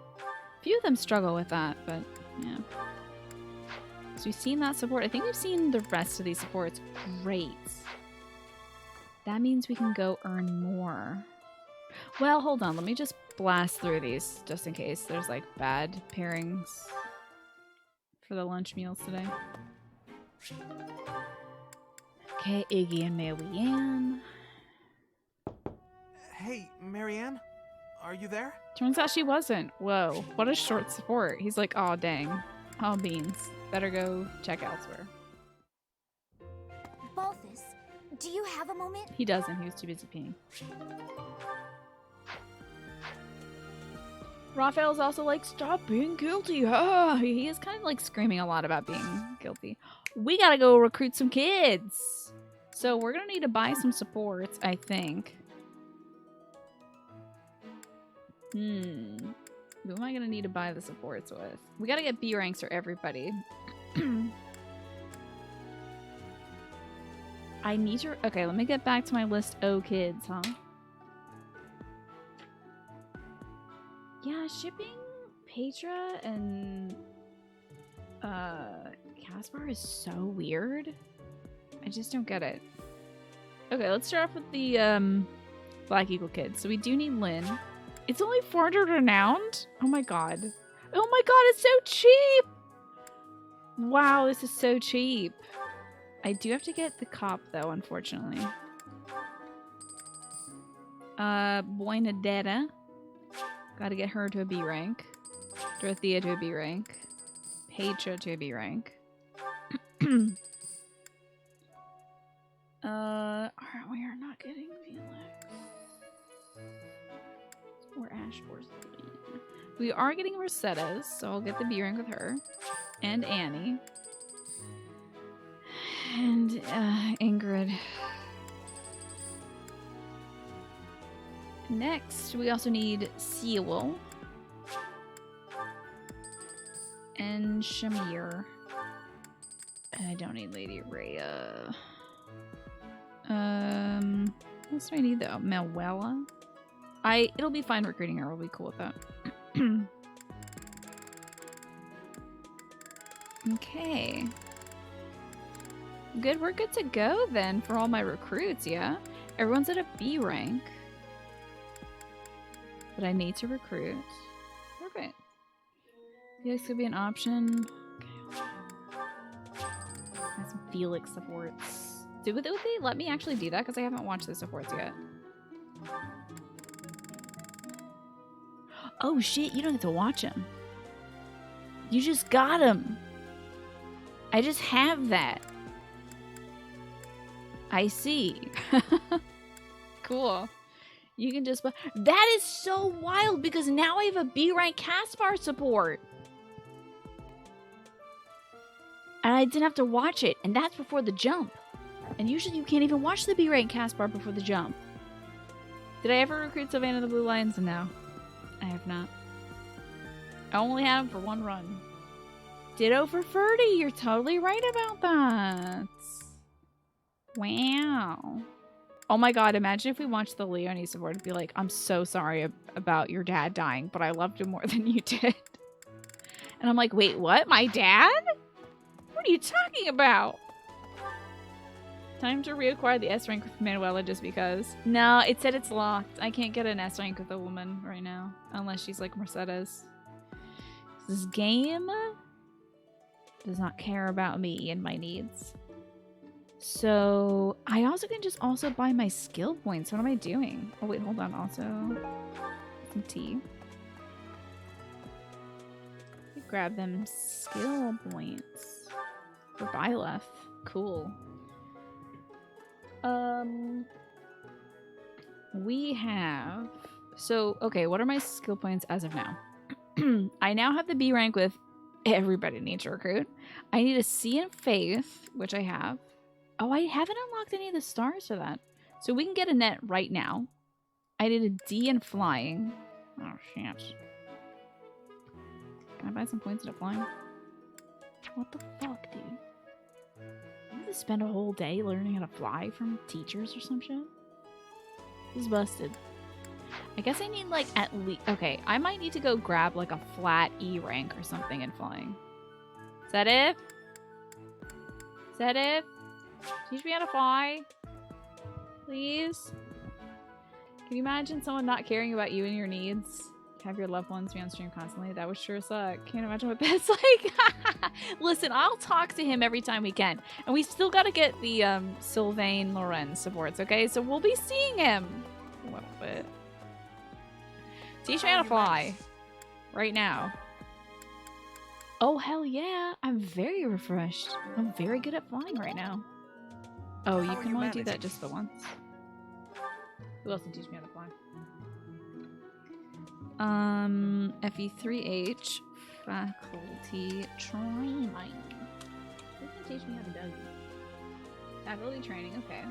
Few of them struggle with that, but yeah. So we've seen that support. I think we've seen the rest of these supports. Great. That means we can go earn more. Well, hold on. Let me just blast through these just in case there's like bad pairings for the lunch meals today. Okay, Iggy and Marianne. Hey, Marianne? Are you there? Turns out she wasn't. Whoa, what a short support. He's like, aw, dang. Oh, beans. Better go check elsewhere. Balthus, do you have a moment? He doesn't. He was too busy peeing. Raphael's also like, stop being guilty. Ah, he is kind of like screaming a lot about being guilty. We gotta go recruit some kids. So we're gonna need to buy some supports, I think. Who am I gonna need to buy the supports with? We gotta get B ranks for everybody. I need to... Okay, let me get back to my list. Oh, kids, huh? Yeah, shipping Petra and Kaspar is so weird. I just don't get it. Okay, let's start off with the Black Eagle kids. So we do need Lynn. It's only 400 renowned? Oh my god. Oh my god, it's so cheap! Wow, this is so cheap. I do have to get the cop though, unfortunately. Buenadetta. Gotta get her to a B rank. Dorothea to a B rank. Petra to a B rank. We are not getting Felix. Or Ashford. We are getting Rosetta's, so I'll get the B rank with her. And Annie. And Ingrid. Next, we also need Sewell. And Shamir. And I don't need Lady Rhea. What else do I need though? Manuela? It'll be fine recruiting her. We'll be cool with that. Okay. Good, we're good to go then for all my recruits, yeah? Everyone's at a B rank. But I need to recruit. Perfect. Felix could be an option. Okay. Some Felix supports. Would they let me actually do that? Because I haven't watched the supports yet. Oh shit, you don't have to watch them. You just got them. I just have that. I see. Cool. You can just... That is so wild because now I have a B rank Kaspar support. And I didn't have to watch it. And that's before the jump. And usually you can't even watch the B rank Kaspar before the jump. Did I ever recruit Savannah the Blue Lions? No. I have not. I only had him for one run. Ditto for Ferdy. You're totally right about that. Wow. Oh my god, imagine if we watched the Leonie support and be like, I'm so sorry about your dad dying, but I loved him more than you did. And I'm like, wait, what? My dad? What are you talking about? Time to reacquire the S rank with Manuela just because. No, it said it's locked. I can't get an S rank with a woman right now. Unless she's like Mercedes. This game does not care about me and my needs. So I also can just also buy my skill points. What am I doing? Oh wait, hold on. Also some tea. Grab them skill points for Byleth. Cool. We have... So, okay, what are my skill points as of now? I now have the B rank with everybody needs to recruit. I need a C in Faith, which I have. Oh, I haven't unlocked any of the stars for that. So we can get a net right now. I need a D in Flying. Oh, shit. Can I buy some points into Flying? What the fuck, dude? I'm gonna spend a whole day learning how to fly from teachers or some shit? This is busted. I guess I need like at least... Okay, I might need to go grab like a flat E rank or something in Flying. Is that it? Is that it? Teach me how to fly. Please? Can you imagine someone not caring about you and your needs? Have your loved ones be on stream constantly? That would sure suck. Can't imagine what that's like. Listen, I'll talk to him every time we can. And we still gotta get the Sylvain Lorenz supports, okay? So we'll be seeing him a little bit. Teach me how to fly. Right now. Oh, hell yeah. I'm very refreshed. I'm very good at flying right now. Oh, you can only do that just the once. Who else can teach me how to fly? FE3H faculty training. Who can teach me how to do it? Faculty training, okay.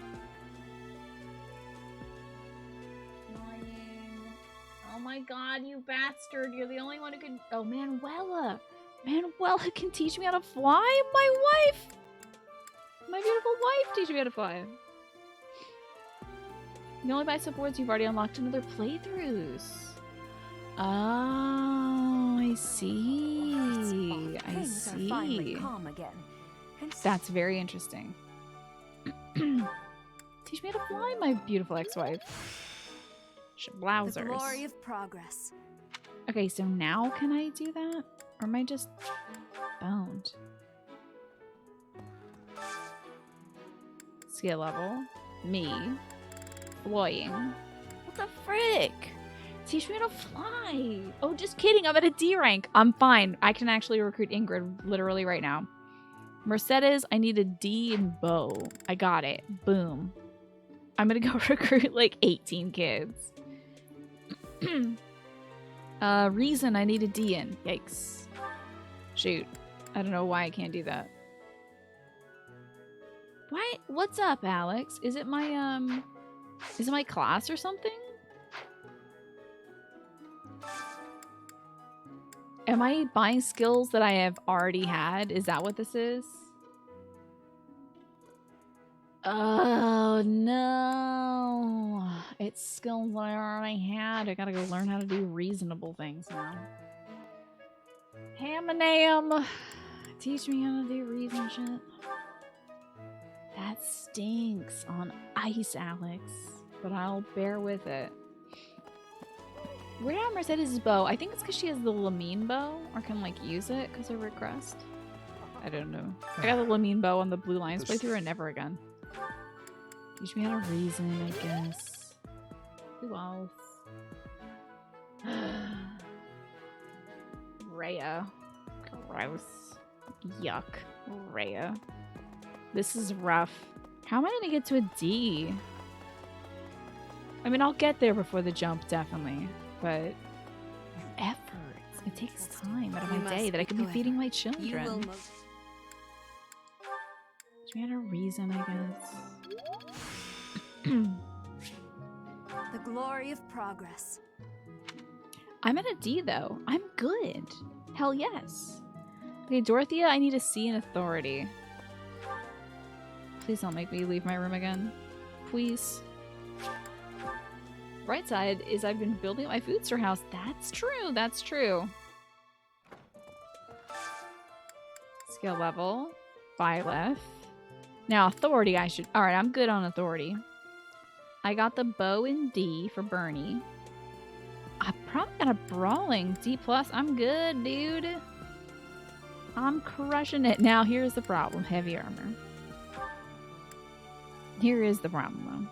Flying. Oh my god, you bastard. You're the only one who can... Oh, Manuela. Manuela can teach me how to fly? My wife! My beautiful wife teach me how to fly. You only buy supports you've already unlocked in other playthroughs. Oh, I see. I see. That's very interesting. Teach me how to fly, my beautiful ex-wife. Schblauzers. The glory of progress. Okay, so now can I do that? Or am I just boned? Skill level. Me. Flying. What the frick? Teach me how to fly. Oh, just kidding. I'm at a D rank. I'm fine. I can actually recruit Ingrid literally right now. Mercedes, I need a D in bow. I got it. Boom. I'm gonna go recruit like 18 kids. Reason, I need a D in. Yikes. Shoot. I don't know why I can't do that. Why? What's up, Alex? Is it my class or something? Am I buying skills that I have already had? Is that what this is? Oh, no. It's skills that I already had. I gotta go learn how to do reasonable things now. Hamanam. Teach me how to do reason shit. That stinks on ice, Alex. But I'll bear with it. Where did Mercedes' bow? I think it's because she has the Lamine bow, or can like use it because of request. I don't know. I got the Lamine bow on the Blue Lions playthrough and never again. Teach me how to reason, I guess. Who else? Rhea. Gross. Yuck. Rhea. This is rough. How am I gonna get to a D? I mean, I'll get there before the jump, definitely. But efforts. It takes time out of my day that I could be feeding my children. Teach me how to reason, I guess. The glory of progress. I'm at a D, though. I'm good. Hell yes. Okay, Dorothea, I need a C in authority. Please don't make me leave my room again. Please. Bright side is I've been building my food store house. That's true. That's true. Skill level. Byleth. Now, authority, I should... Alright, I'm good on authority. I got the bow in D for Bernie. I probably got a brawling D+. I'm good, dude. I'm crushing it. Now, here's the problem. Heavy armor. Here is the problem, though.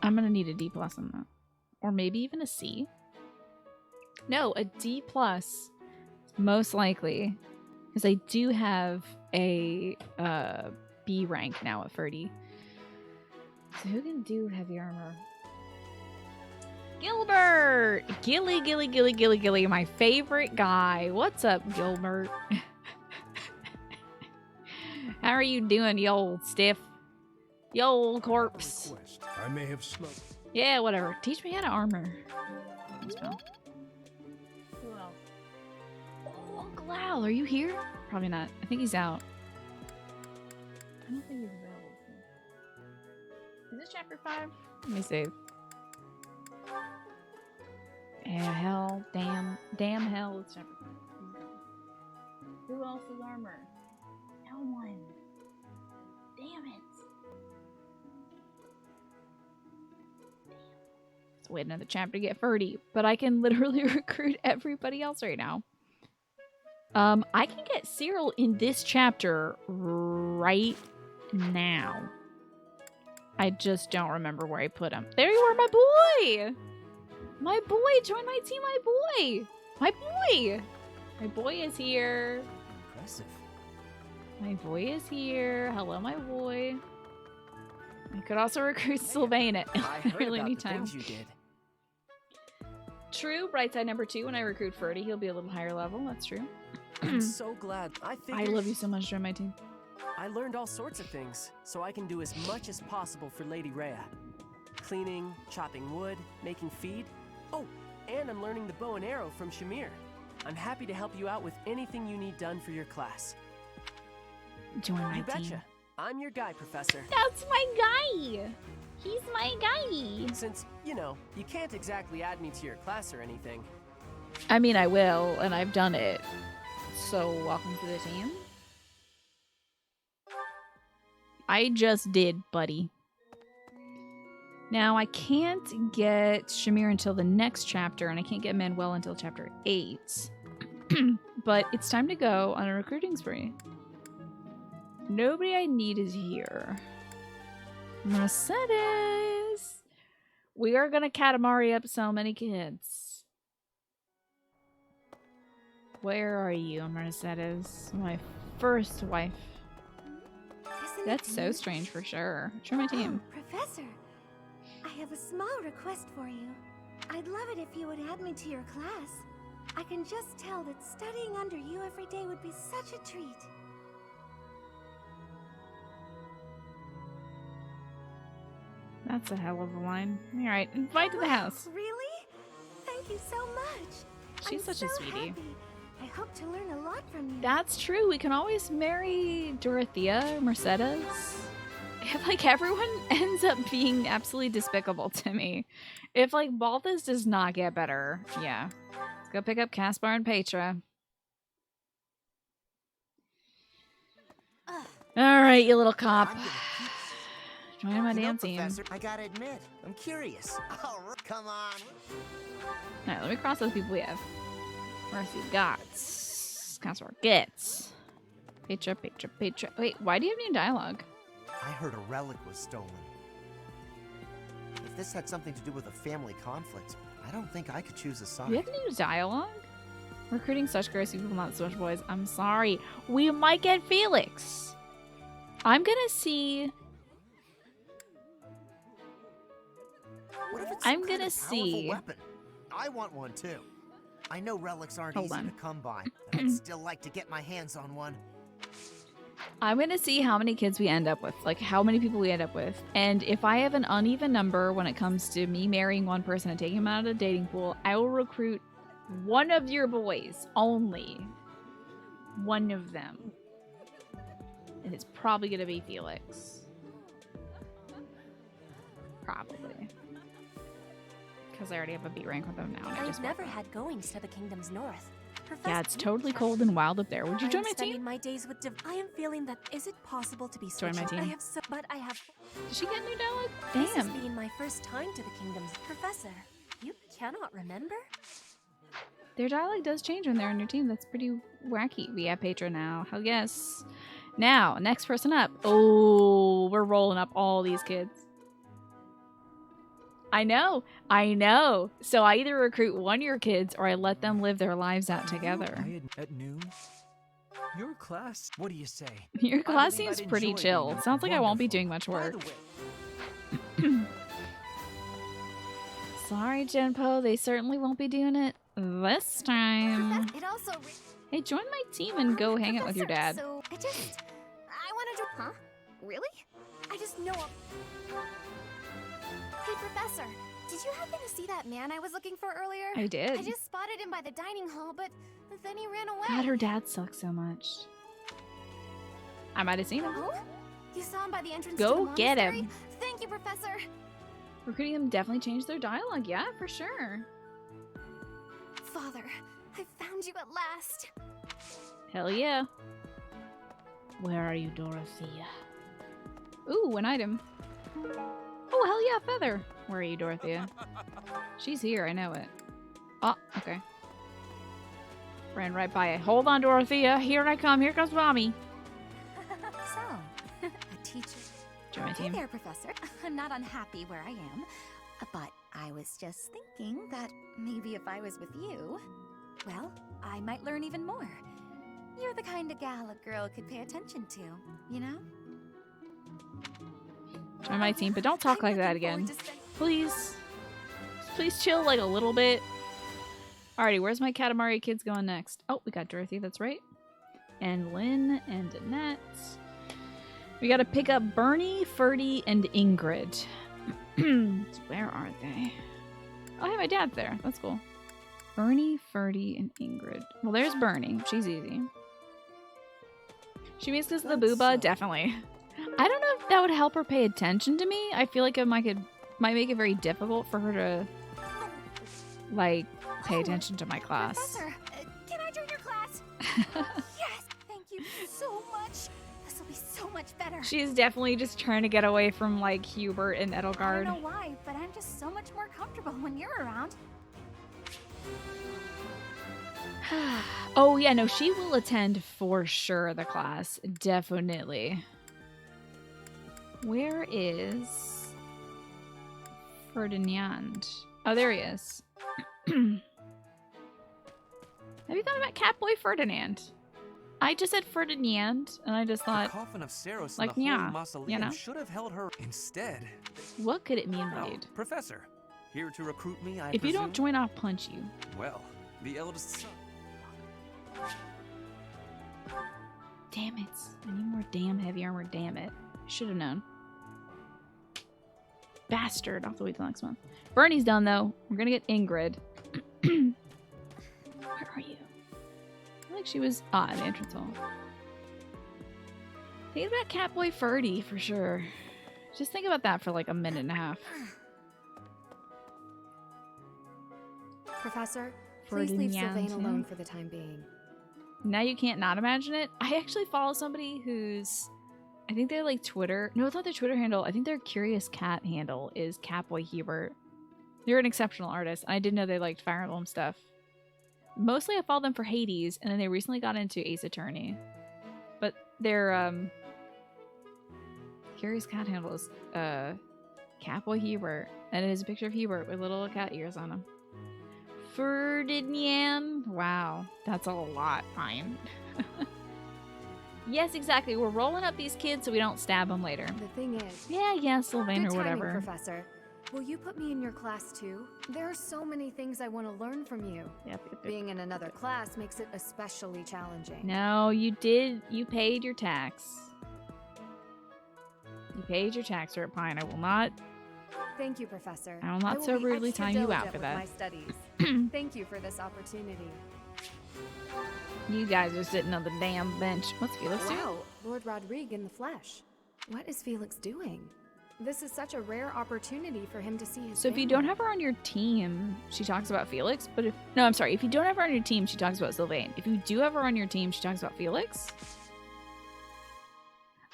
I'm gonna need a D+ on that. Or maybe even a C. No, a D+. Most likely. Because I do have a B rank now at 30. So who can do heavy armor? Gilbert! Gilly, my favorite guy. What's up, Gilbert? How are you doing, you old stiff? You old corpse. I may have slowed. Yeah, whatever. Teach me how to armor. Well. Who else? Oh, Uncle Al, are you here? Probably not. I think he's out. I don't think he's available. Is this chapter 5? Let me save. Yeah, hell, damn hell, it's chapter 5. Who else is armor? No one. Damn it. Let's wait another chapter to get 30, but I can literally recruit everybody else right now. I can get Cyril in this chapter right now. I just don't remember where I put him. There you are, my boy! My boy! Join my team, my boy! My boy! My boy is here. Impressive. My boy is here. Hello, my boy. I could also recruit Sylvain at really any time. You did. True, bright side number 2, when I recruit Ferdy, he'll be a little higher level. That's true. I'm so glad. I love you so much, join my team. I learned all sorts of things, so I can do as much as possible for Lady Rhea. Cleaning, chopping wood, making feed. Oh, and I'm learning the bow and arrow from Shamir. I'm happy to help you out with anything you need done for your class. Join my You team. betcha. I'm your guy, Professor. That's my guy! He's my guy! Since, you know, you can't exactly add me to your class or anything. I mean, I will, and I've done it. So, welcome to the team. I just did, buddy. Now, I can't get Shamir until the next chapter, and I can't get Manuel until chapter 8. But it's time to go on a recruiting spree. Nobody I need is here. Mercedes! We are gonna Katamari up so many kids. Where are you, Mercedes? My first wife. That's so strange for sure. Join my team. Oh, Professor, I have a small request for you. I'd love it if you would add me to your class. I can just tell that studying under you every day would be such a treat. That's a hell of a line. Alright, invite to the house. Really? Thank you so much. She's such a so sweetie. Happy. I hope to learn a lot from you. That's true. We can always marry Dorothea, Mercedes. If, like, everyone ends up being absolutely despicable to me. If, like, Balthus does not get better. Yeah. Let's go pick up Caspar and Petra. Alright, you little cop. Join my damn team. Professor, I gotta admit, I'm curious. Oh, come on. Alright, let me cross those people we have. Mercy Gots. Caspar gets. Petra. Wait, why do you have new dialogue? I heard a relic was stolen. If this had something to do with a family conflict, I don't think I could choose a side. You have new dialogue? Recruiting such gross people, not so much boys. I'm sorry. We might get Felix. I'm gonna see. What if it's I'm some gonna kind of powerful see. weapon? I want one too. I know relics aren't Hold easy on. to come by, but I'd still like to get my hands on one. I'm gonna see how many kids we end up with, like how many people we end up with, and if I have an uneven number when it comes to me marrying one person and taking them out of the dating pool, I will recruit one of your boys only. One of them, and it's probably gonna be Felix. Probably, because I already have a B rank with him now. And I I've just never had goings to the kingdom's north. Professor, Yeah, it's totally cold and wild up there. Would you join my spending team? my days with I am feeling that is it possible to be Join my switching? team. I have so but I have Did she get new dialogue? This has Damn. been my first time to the kingdoms. Professor, you cannot remember? Their dialogue does change when they're on your team. That's pretty wacky. We have Patron now. Hell yes. Now, next person up. Oh, we're rolling up all these kids. I know. So I either recruit one of your kids or I let them live their lives out together. At noon? Your class? What do you say? Your class I believe seems I'd pretty enjoy chill. being Sounds like I won't be wonderful. doing much By work. the way, Sorry, Genpo. They certainly won't be doing it this time. It also Hey, join my team and go hang out with your dad. So I wanted to Huh? Really? I just know Hey Professor, did you happen to see that man I was looking for earlier? I did. I just spotted him by the dining hall, but then he ran away. God, her dad sucks so much. I might have seen him. Oh? You saw him by the entrance Go to the get monastery? him. Thank you, Professor. Recruiting them definitely changed their dialogue. Yeah, for sure. Father, I found you at last. Hell yeah. Where are you, Dorothea? Ooh, an item. Oh, hell yeah, feather. Where are you, Dorothea? She's here, I know it. Oh, okay. Ran right by it. Hold on, Dorothea. Here I come. Here comes mommy. So, a teacher. Join my Hey team. there, Professor. I'm not unhappy where I am, but I was just thinking that maybe if I was with you, well, I might learn even more. You're the kind of gal a girl could pay attention to, you know? Join my team, but don't talk like that again. Please. Please chill like a little bit. Alrighty, where's my Katamari kids going next? Oh, we got Dorothy, that's right. And Lynn and Annette. We gotta pick up Bernie, Ferdy, and Ingrid. So where are they? Oh, hey, my dad's there. That's cool. Bernie, Ferdy, and Ingrid. Well, there's Bernie. She's easy. She means because of the booba? Definitely. I don't know if that would help her pay attention to me. I feel like it might make it very difficult for her to, like, pay attention to my class. Professor, can I join your class? Yes, thank you so much. This will be so much better. She's definitely just trying to get away from, like, Hubert and I Edelgard. don't know why, but I'm just so much more comfortable when you're around. Oh, yeah, no, she will attend for sure, the class. Definitely. Where is Ferdinand? Oh, there he is. Have you thought about Catboy Ferdinand? I just said Ferdinand, and I just The thought, coffin of Saros like, in the Holy yeah, Mausoleum you know? should have held her instead. What could it mean, Oh, dude? Professor, here to recruit me, I If you don't presume? join, I'll punch you. Well, the eldest son. Damn it. I need more damn heavy armor, damn it. Should have known. Bastard. I'll have to wait till next month. Bernie's done, though. We're gonna get Ingrid. Where are you? I feel like she was at the entrance hall. Think about Catboy Ferdy for sure. Just think about that for like a minute and a half. Professor, please leave Sylvain Ferdinand. alone for the time being. Now you can't not imagine it. I actually follow somebody who's, I think they're like Twitter. No, it's not their Twitter handle. I think their Curious Cat handle is Catboy Hubert. They're an exceptional artist. I didn't know they liked Fire Emblem stuff. Mostly I follow them for Hades, and then they recently got into Ace Attorney. But their Curious Cat handle is Catboy Hubert. And it is a picture of Hubert with little cat ears on him. Ferdinand. Wow, that's a lot, Ryan. Yes, exactly. We're rolling up these kids so we don't stab them later. The thing is... Yeah, Sylvain Good or timing, whatever. Professor. Will you put me in your class too? There are so many things I want to learn from you. Yep. Being in another class makes it especially challenging. No, you did. You paid your tax. You paid your tax, Red Pine. I will not. Thank you, Professor. I will not will so be rudely extra time you out diligent for with that. my studies. Thank you for this opportunity. You guys are sitting on the damn bench. What's Felix doing? Wow, Lord Rodrigue in the flesh. What is Felix doing? This is such a rare opportunity for him to see his So if you family. don't have her on your team, she talks about Felix. But if no, I'm sorry. If you don't have her on your team, she talks about Sylvain. If you do have her on your team, she talks about Felix.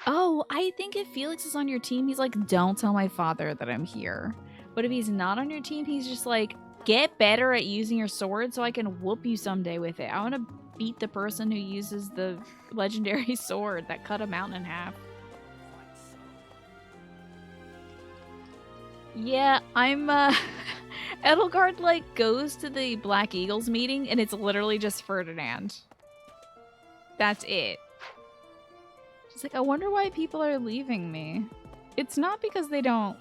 Oh, I think if Felix is on your team, he's like, don't tell my father that I'm here. But if he's not on your team, he's just like, get better at using your sword so I can whoop you someday with it. I want to beat the person who uses the legendary sword that cut a mountain in half. Yeah, I'm, Edelgard, like, goes to the Black Eagles meeting, and it's literally just Ferdinand. That's it. She's like, I wonder why people are leaving me. It's not because they don't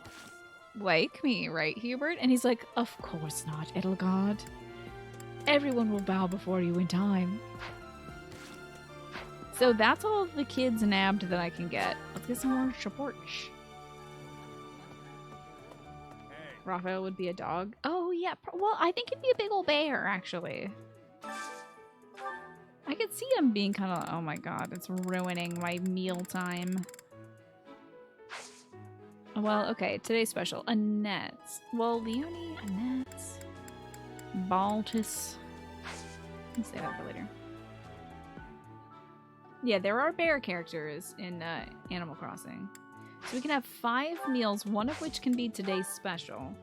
like me, right, Hubert? And he's like, of course not, Edelgard. Everyone will bow before you in time. So that's all of the kids nabbed that I can get. Let's get some more support. Raphael would be a dog. Oh, yeah. Well, I think he'd be a big old bear, actually. I could see him being kind of... Oh, my God. It's ruining my meal time. Well, okay. Today's special. Annette. Well, Leonie, Annette. Baltus. I'll say that for later. Yeah, there are bear characters in Animal Crossing. So we can have 5 meals, one of which can be today's special.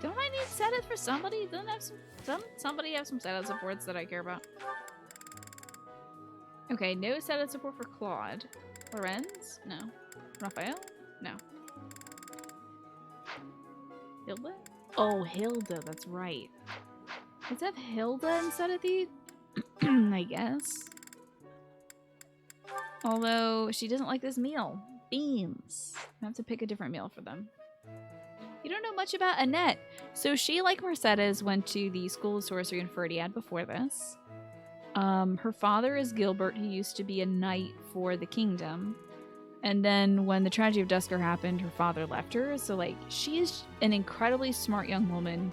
Don't I need setup for somebody? Doesn't have somebody have some setup supports that I care about? Okay, no setup support for Claude. Lorenz? No. Raphael? No. Hilda? Oh, Hilda, that's right. Let's have Hilda instead of the... I guess. Although, she doesn't like this meal. Beans. I have to pick a different meal for them. You don't know much about Annette. So she, like Mercedes, went to the School of Sorcery in Ferdiad before this. Her father is Gilbert, who used to be a knight for the kingdom. And then when the tragedy of Dusker happened, her father left her. So, like, she is an incredibly smart young woman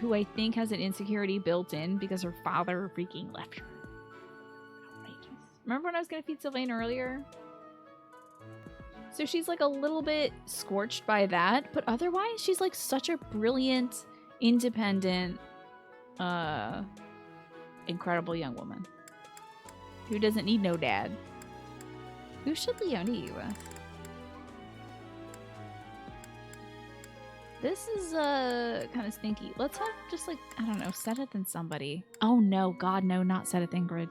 who I think has an insecurity built in because her father freaking left her. Outrageous. Remember when I was going to feed Sylvain earlier? So she's like a little bit scorched by that, but otherwise she's like such a brilliant, independent, incredible young woman who doesn't need no dad. Who should Leonie eat with? This is kind of stinky. Let's have just like, I don't know, Seth and somebody. Oh no, God no, not Seth Ingrid.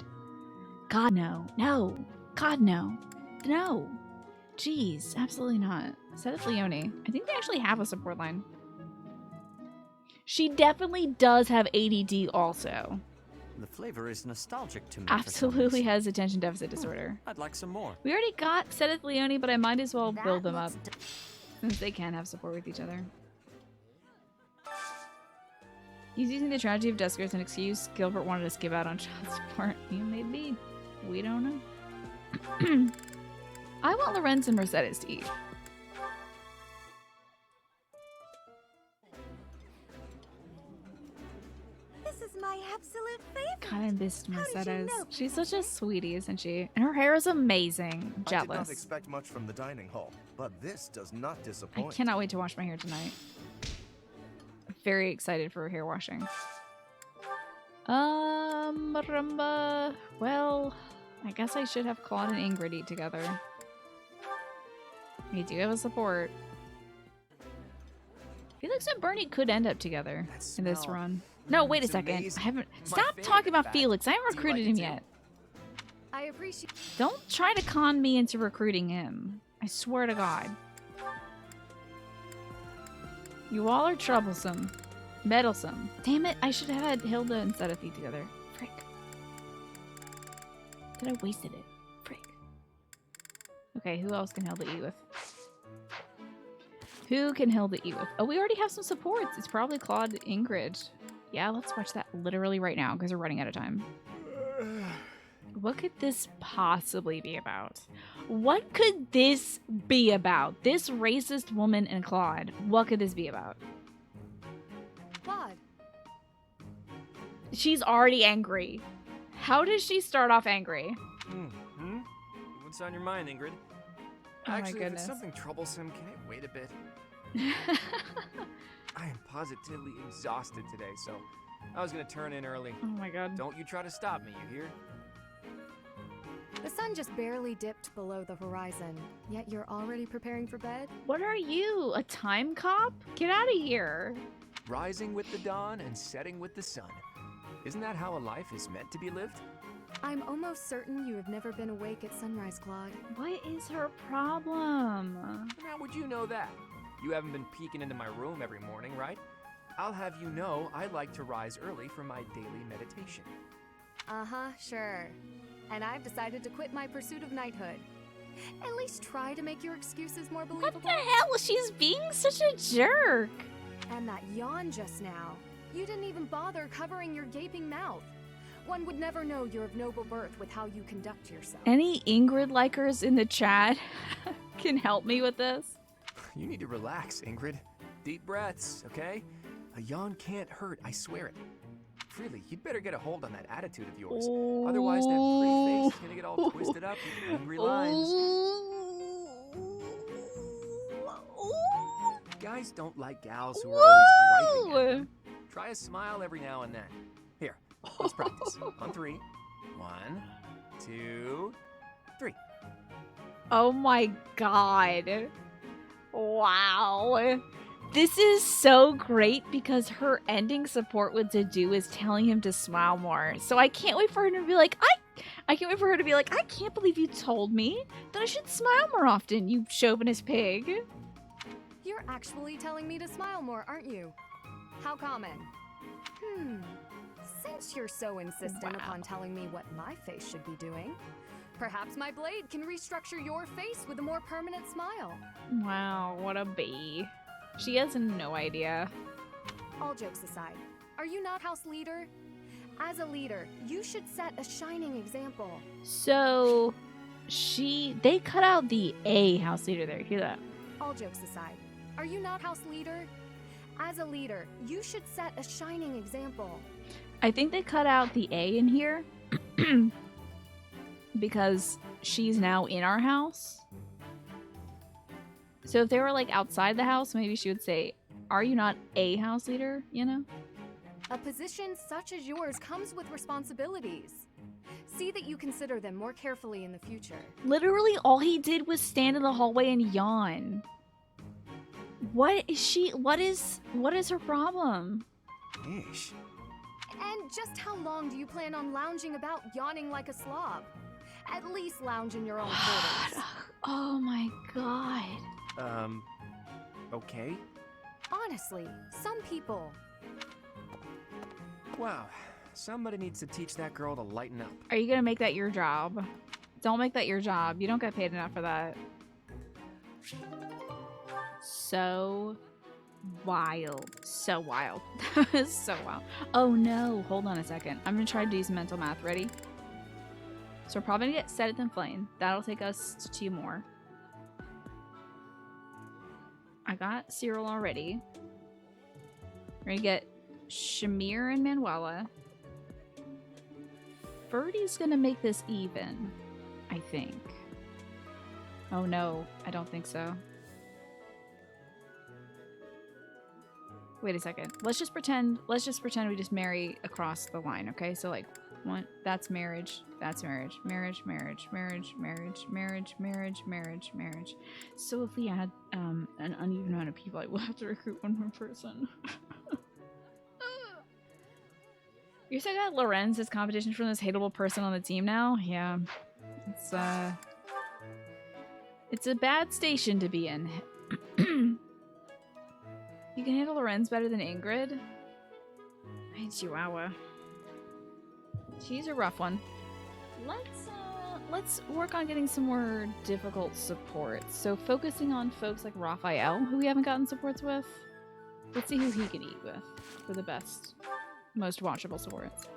God no. No. God no. No. Jeez, absolutely not. Seth Leonie. I think they actually have a support line. She definitely does have ADD also. The flavor is nostalgic to me. Absolutely has attention deficit disorder. I'd like some more. We already got Seth Leonie, but I might as well build them up since they can have support with each other. He's using the tragedy of Dusker as an excuse. Gilbert wanted to skip out on child support. Yeah, maybe. We don't know. I want Lorenz and Mercedes to eat. This is my absolute favorite. Kind of missed Mercedes. know, She's such a sweetie, isn't she? And her hair is amazing. I did not Jealous. expect much from the dining hall, but this does not I disappoint. cannot wait to wash my hair tonight. Very excited for hair washing. Marumba. Well, I guess I should have Claude and Ingrid eat together. We do have a support. Felix and Bernie could end up together in this run. No, wait a second. amazing. I haven't. My Stop favorite, talking in about fact. Felix. I haven't Do you recruited like him it yet. I appreciate. Don't try to con me into recruiting him. I swear to God. You all are troublesome. Meddlesome. Damn it, I should have had Hilda and Sethathi together. Frick. Did I wasted it? Frick. Okay, who else can Hilda eat with? Who can Hilda eat with? Oh, we already have some supports. It's probably Claude Ingrid. Yeah, let's watch that literally right now because we're running out of time. What could this possibly be about? What could this be about? This racist woman and Claude. What could this be about? Claude. She's already angry. How does she start off angry? What's on your mind, Ingrid? Oh my Actually, if goodness. it's something troublesome, can it wait a bit? I am positively exhausted today, so I was gonna turn in early. Oh my god. Don't you try to stop me, you hear? The sun just barely dipped below the horizon, yet you're already preparing for bed? What are you, a time cop? Get out of here. Rising with the dawn and setting with the sun. Isn't that how a life is meant to be lived? I'm almost certain you have never been awake at sunrise, Claude. What is her problem? How would you know that? You haven't been peeking into my room every morning, right? I'll have you know I like to rise early for my daily meditation. Uh-huh, sure. And I've decided to quit my pursuit of knighthood. At least try to make your excuses more believable. What the hell? She's being such a jerk. And that yawn just now. You didn't even bother covering your gaping mouth. One would never know you're of noble birth with how you conduct yourself. Any Ingrid likers in the chat can help me with this? You need to relax, Ingrid. Deep breaths, okay? A yawn can't hurt, I swear it. Really, you'd better get a hold on that attitude of yours. Otherwise, that pretty face is gonna get all twisted up with angry lines. Guys don't like gals who are always griping at them. Try a smile every now and then. Here, let's practice. On 3. 1, 2, 3. Oh my god. Wow. This is so great because her ending support with Dedue is telling him to smile more. So I can't wait for her to be like, I can't wait for her to be like, I can't believe you told me that I should smile more often, you chauvinist pig. You're actually telling me to smile more, aren't you? How common? Since you're so insistent upon telling me what my face should be doing, perhaps my blade can restructure your face with a more permanent smile. Wow, what a bee. She has no idea. All jokes aside, are you not house leader? As a leader, you should set a shining example. So, they cut out the A house leader there. Hear that? All jokes aside, are you not house leader? As a leader, you should set a shining example. I think they cut out the A in here because she's now in our house. So if they were like outside the house, maybe she would say, are you not a house leader, you know? A position such as yours comes with responsibilities. See that you consider them more carefully in the future. Literally all he did was stand in the hallway and yawn. What is her problem? Yeesh. And just how long do you plan on lounging about yawning like a slob? At least lounge in your own quarters. Oh my god. Okay. Honestly, some people. Wow, somebody needs to teach that girl to lighten up. Are you gonna make that your job? Don't make that your job. You don't get paid enough for that. So wild. So wild. That is so wild. Oh no, hold on a second. I'm gonna try to do some mental math. Ready? So we're probably gonna get Set It Then Flame. That'll take us to 2 more. I got Cyril already. We're gonna get Shamir and Manuela. Birdie's gonna make this even, I think. Oh no, I don't think so. Wait a second. Let's just pretend we just marry across the line, okay? So like, that's marriage, marriage, marriage, marriage, marriage, marriage, marriage, marriage, marriage, marriage. So if we add an uneven amount of people, I will have to recruit 1 more person. You said that Lorenz is competition from this hateable person on the team now? Yeah. It's a bad station to be in. You can handle Lorenz better than Ingrid? Hey, Chihuahua. She's a rough one. Let's work on getting some more difficult supports. So focusing on folks like Raphael, who we haven't gotten supports with. Let's see who he can eat with for the best, most watchable supports.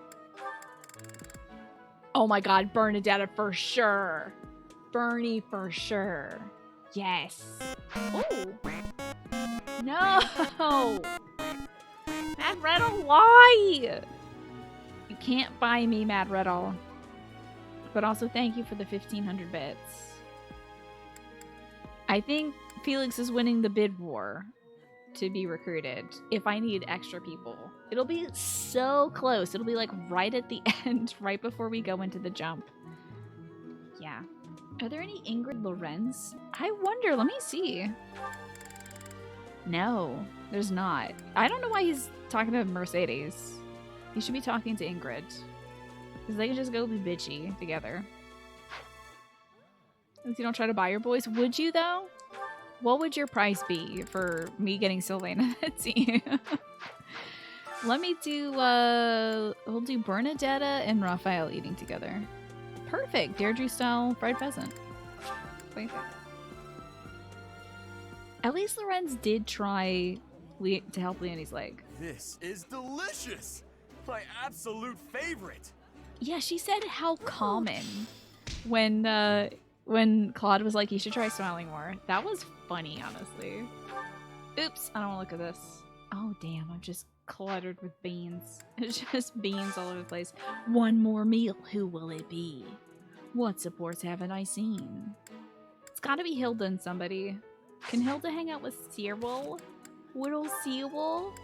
Oh my god, Bernadetta for sure. Bernie for sure. Yes. Oh. No! Matt Reddle, why? can't buy me Mad Riddle. But also thank you for the 1,500 bits. I think Felix is winning the bid war to be recruited if I need extra people. It'll be so close. It'll be like right at the end, right before we go into the jump. Yeah. Are there any Ingrid Lorenz? I wonder. Let me see. No, there's not. I don't know why he's talking to Mercedes. He should be talking to Ingrid. Because they can just go be bitchy together. If you don't try to buy your boys, would you though? What would your price be for me getting Sylvain and Etsy? Let me do, we'll do Bernadetta and Raphael eating together. Perfect. Deirdre style fried pheasant. Wait. At least Lorenz did try to help Leonie's leg. This is delicious! My absolute favorite! Yeah, she said how common when Claude was like, you should try smiling more. That was funny, honestly. Oops, I don't want to look at this. Oh, damn, I'm just cluttered with beans. It's just beans all over the place. One more meal, who will it be? What supports haven't I seen? It's gotta be Hilda and somebody. Can Hilda hang out with Cyril? Little Cyril?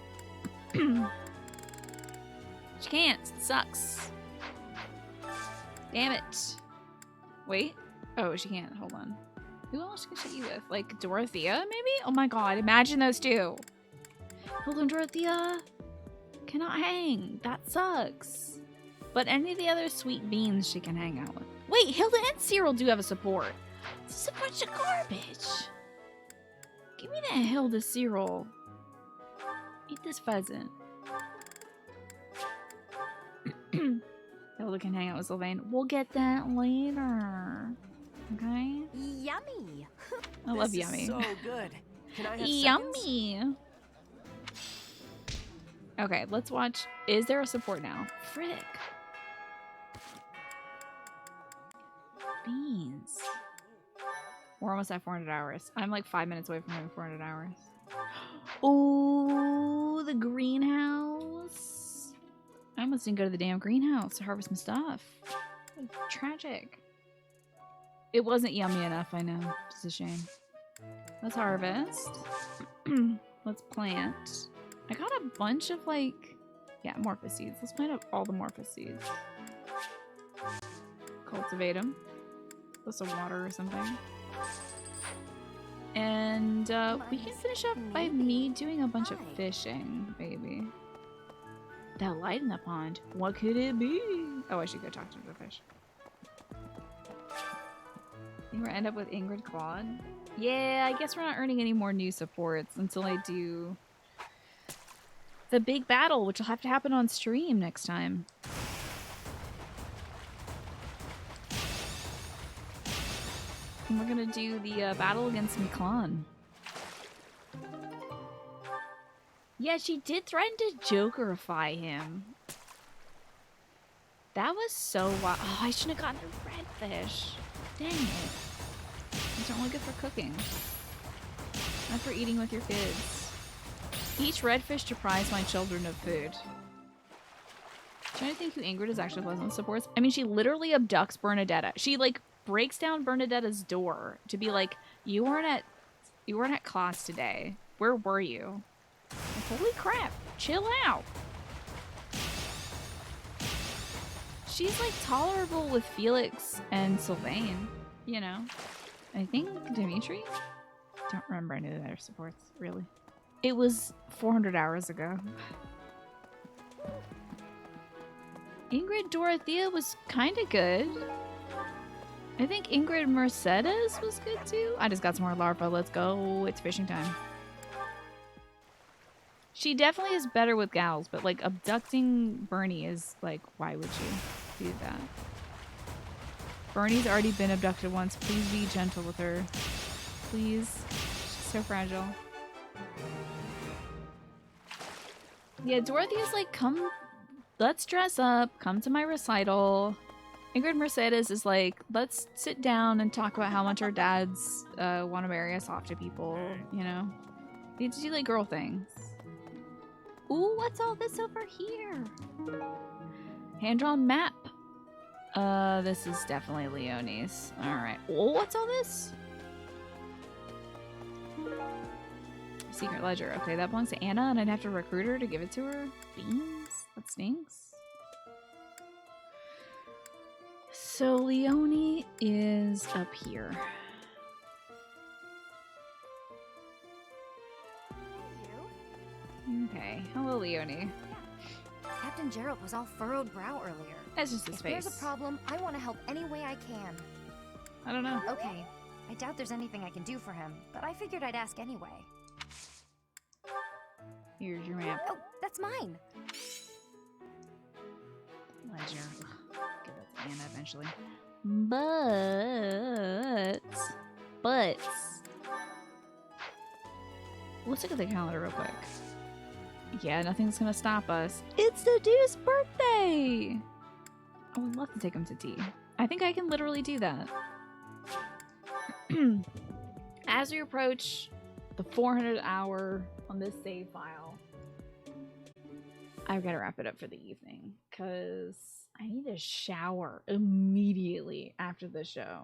She can't. It sucks. Damn it. Wait. Oh, she can't. Hold on. Who else can she eat with? Like Dorothea, maybe? Oh my god, imagine those two. Hilda and Dorothea cannot hang. That sucks. But any of the other sweet beans she can hang out with. Wait, Hilda and Cyril do have a support. This is a bunch of garbage. Give me that Hilda Cyril. Eat this pheasant. Hilda can hang out with Sylvain. We'll get that later. Okay? Yummy. I love This yummy. is so good. Can I have Yummy. seconds? Okay, let's watch. Is there a support now? Frick. Beans. We're almost at 400 hours. I'm like 5 minutes away from having 400 hours. Oh, the greenhouse. I almost didn't go to the damn greenhouse to harvest my stuff. Tragic. It wasn't yummy enough, I know. It's a shame. Let's harvest. Let's plant. I got a bunch of like, yeah, Morphus seeds. Let's plant up all the Morphus seeds. Cultivate them. With some water or something. And we can finish up by me doing a bunch of fishing, maybe. That light in the pond. What could it be? Oh, I should go talk to the fish. Think we're gonna end up with Ingrid Claude? Yeah, I guess we're not earning any more new supports until I do the big battle, which will have to happen on stream next time. And we're gonna do the battle against Miklon. Yeah, she did threaten to Jokerify him. That was so wild. Oh, I shouldn't have gotten the redfish. Dang it. These are only good for cooking. Not for eating with your kids. Each redfish deprives my children of food. I'm trying to think who Ingrid is actually pleasant supports. I mean, she literally abducts Bernadetta. She like breaks down Bernadetta's door to be like, you weren't at class today. Where were you? Like, holy crap, chill out. She's like tolerable with Felix and Sylvain, you know. I think Dimitri? Don't remember any of their supports, really. It was 400 hours ago. Ingrid Dorothea was kind of good. I think Ingrid Mercedes was good too. I just got some more larvae. Let's go. It's fishing time. She definitely is better with gals, but like abducting Bernie is like, why would you do that? Bernie's already been abducted once. Please be gentle with her. Please. She's so fragile. Yeah, Dorothea's like, come, let's dress up. Come to my recital. Ingrid Mercedes is like, let's sit down and talk about how much our dads want to marry us off to people, you know? We need to do like girl things. Ooh, what's all this over here? Hand-drawn map. This is definitely Leonie's. Alright. Oh, what's all this? Secret ledger. Okay, that belongs to Anna, and I'd have to recruit her to give it to her. Beans? That stinks. So Leonie is up here. Okay. Hello, Leonie. Captain Gerald was all furrowed brow earlier. That's just his If face. there's a problem, I want to help any way I can. I don't know. Okay. I doubt there's anything I can do for him, but I figured I'd ask anyway. Here's your map. Oh, that's mine. Ledger. Ugh, give that to Anna eventually. But let's look at the calendar real quick. Yeah, nothing's gonna stop us. It's the dude's birthday! I would love to take him to tea. I think I can literally do that. As we approach the 400th hour on this save file, I've got to wrap it up for the evening because I need a shower immediately after the show.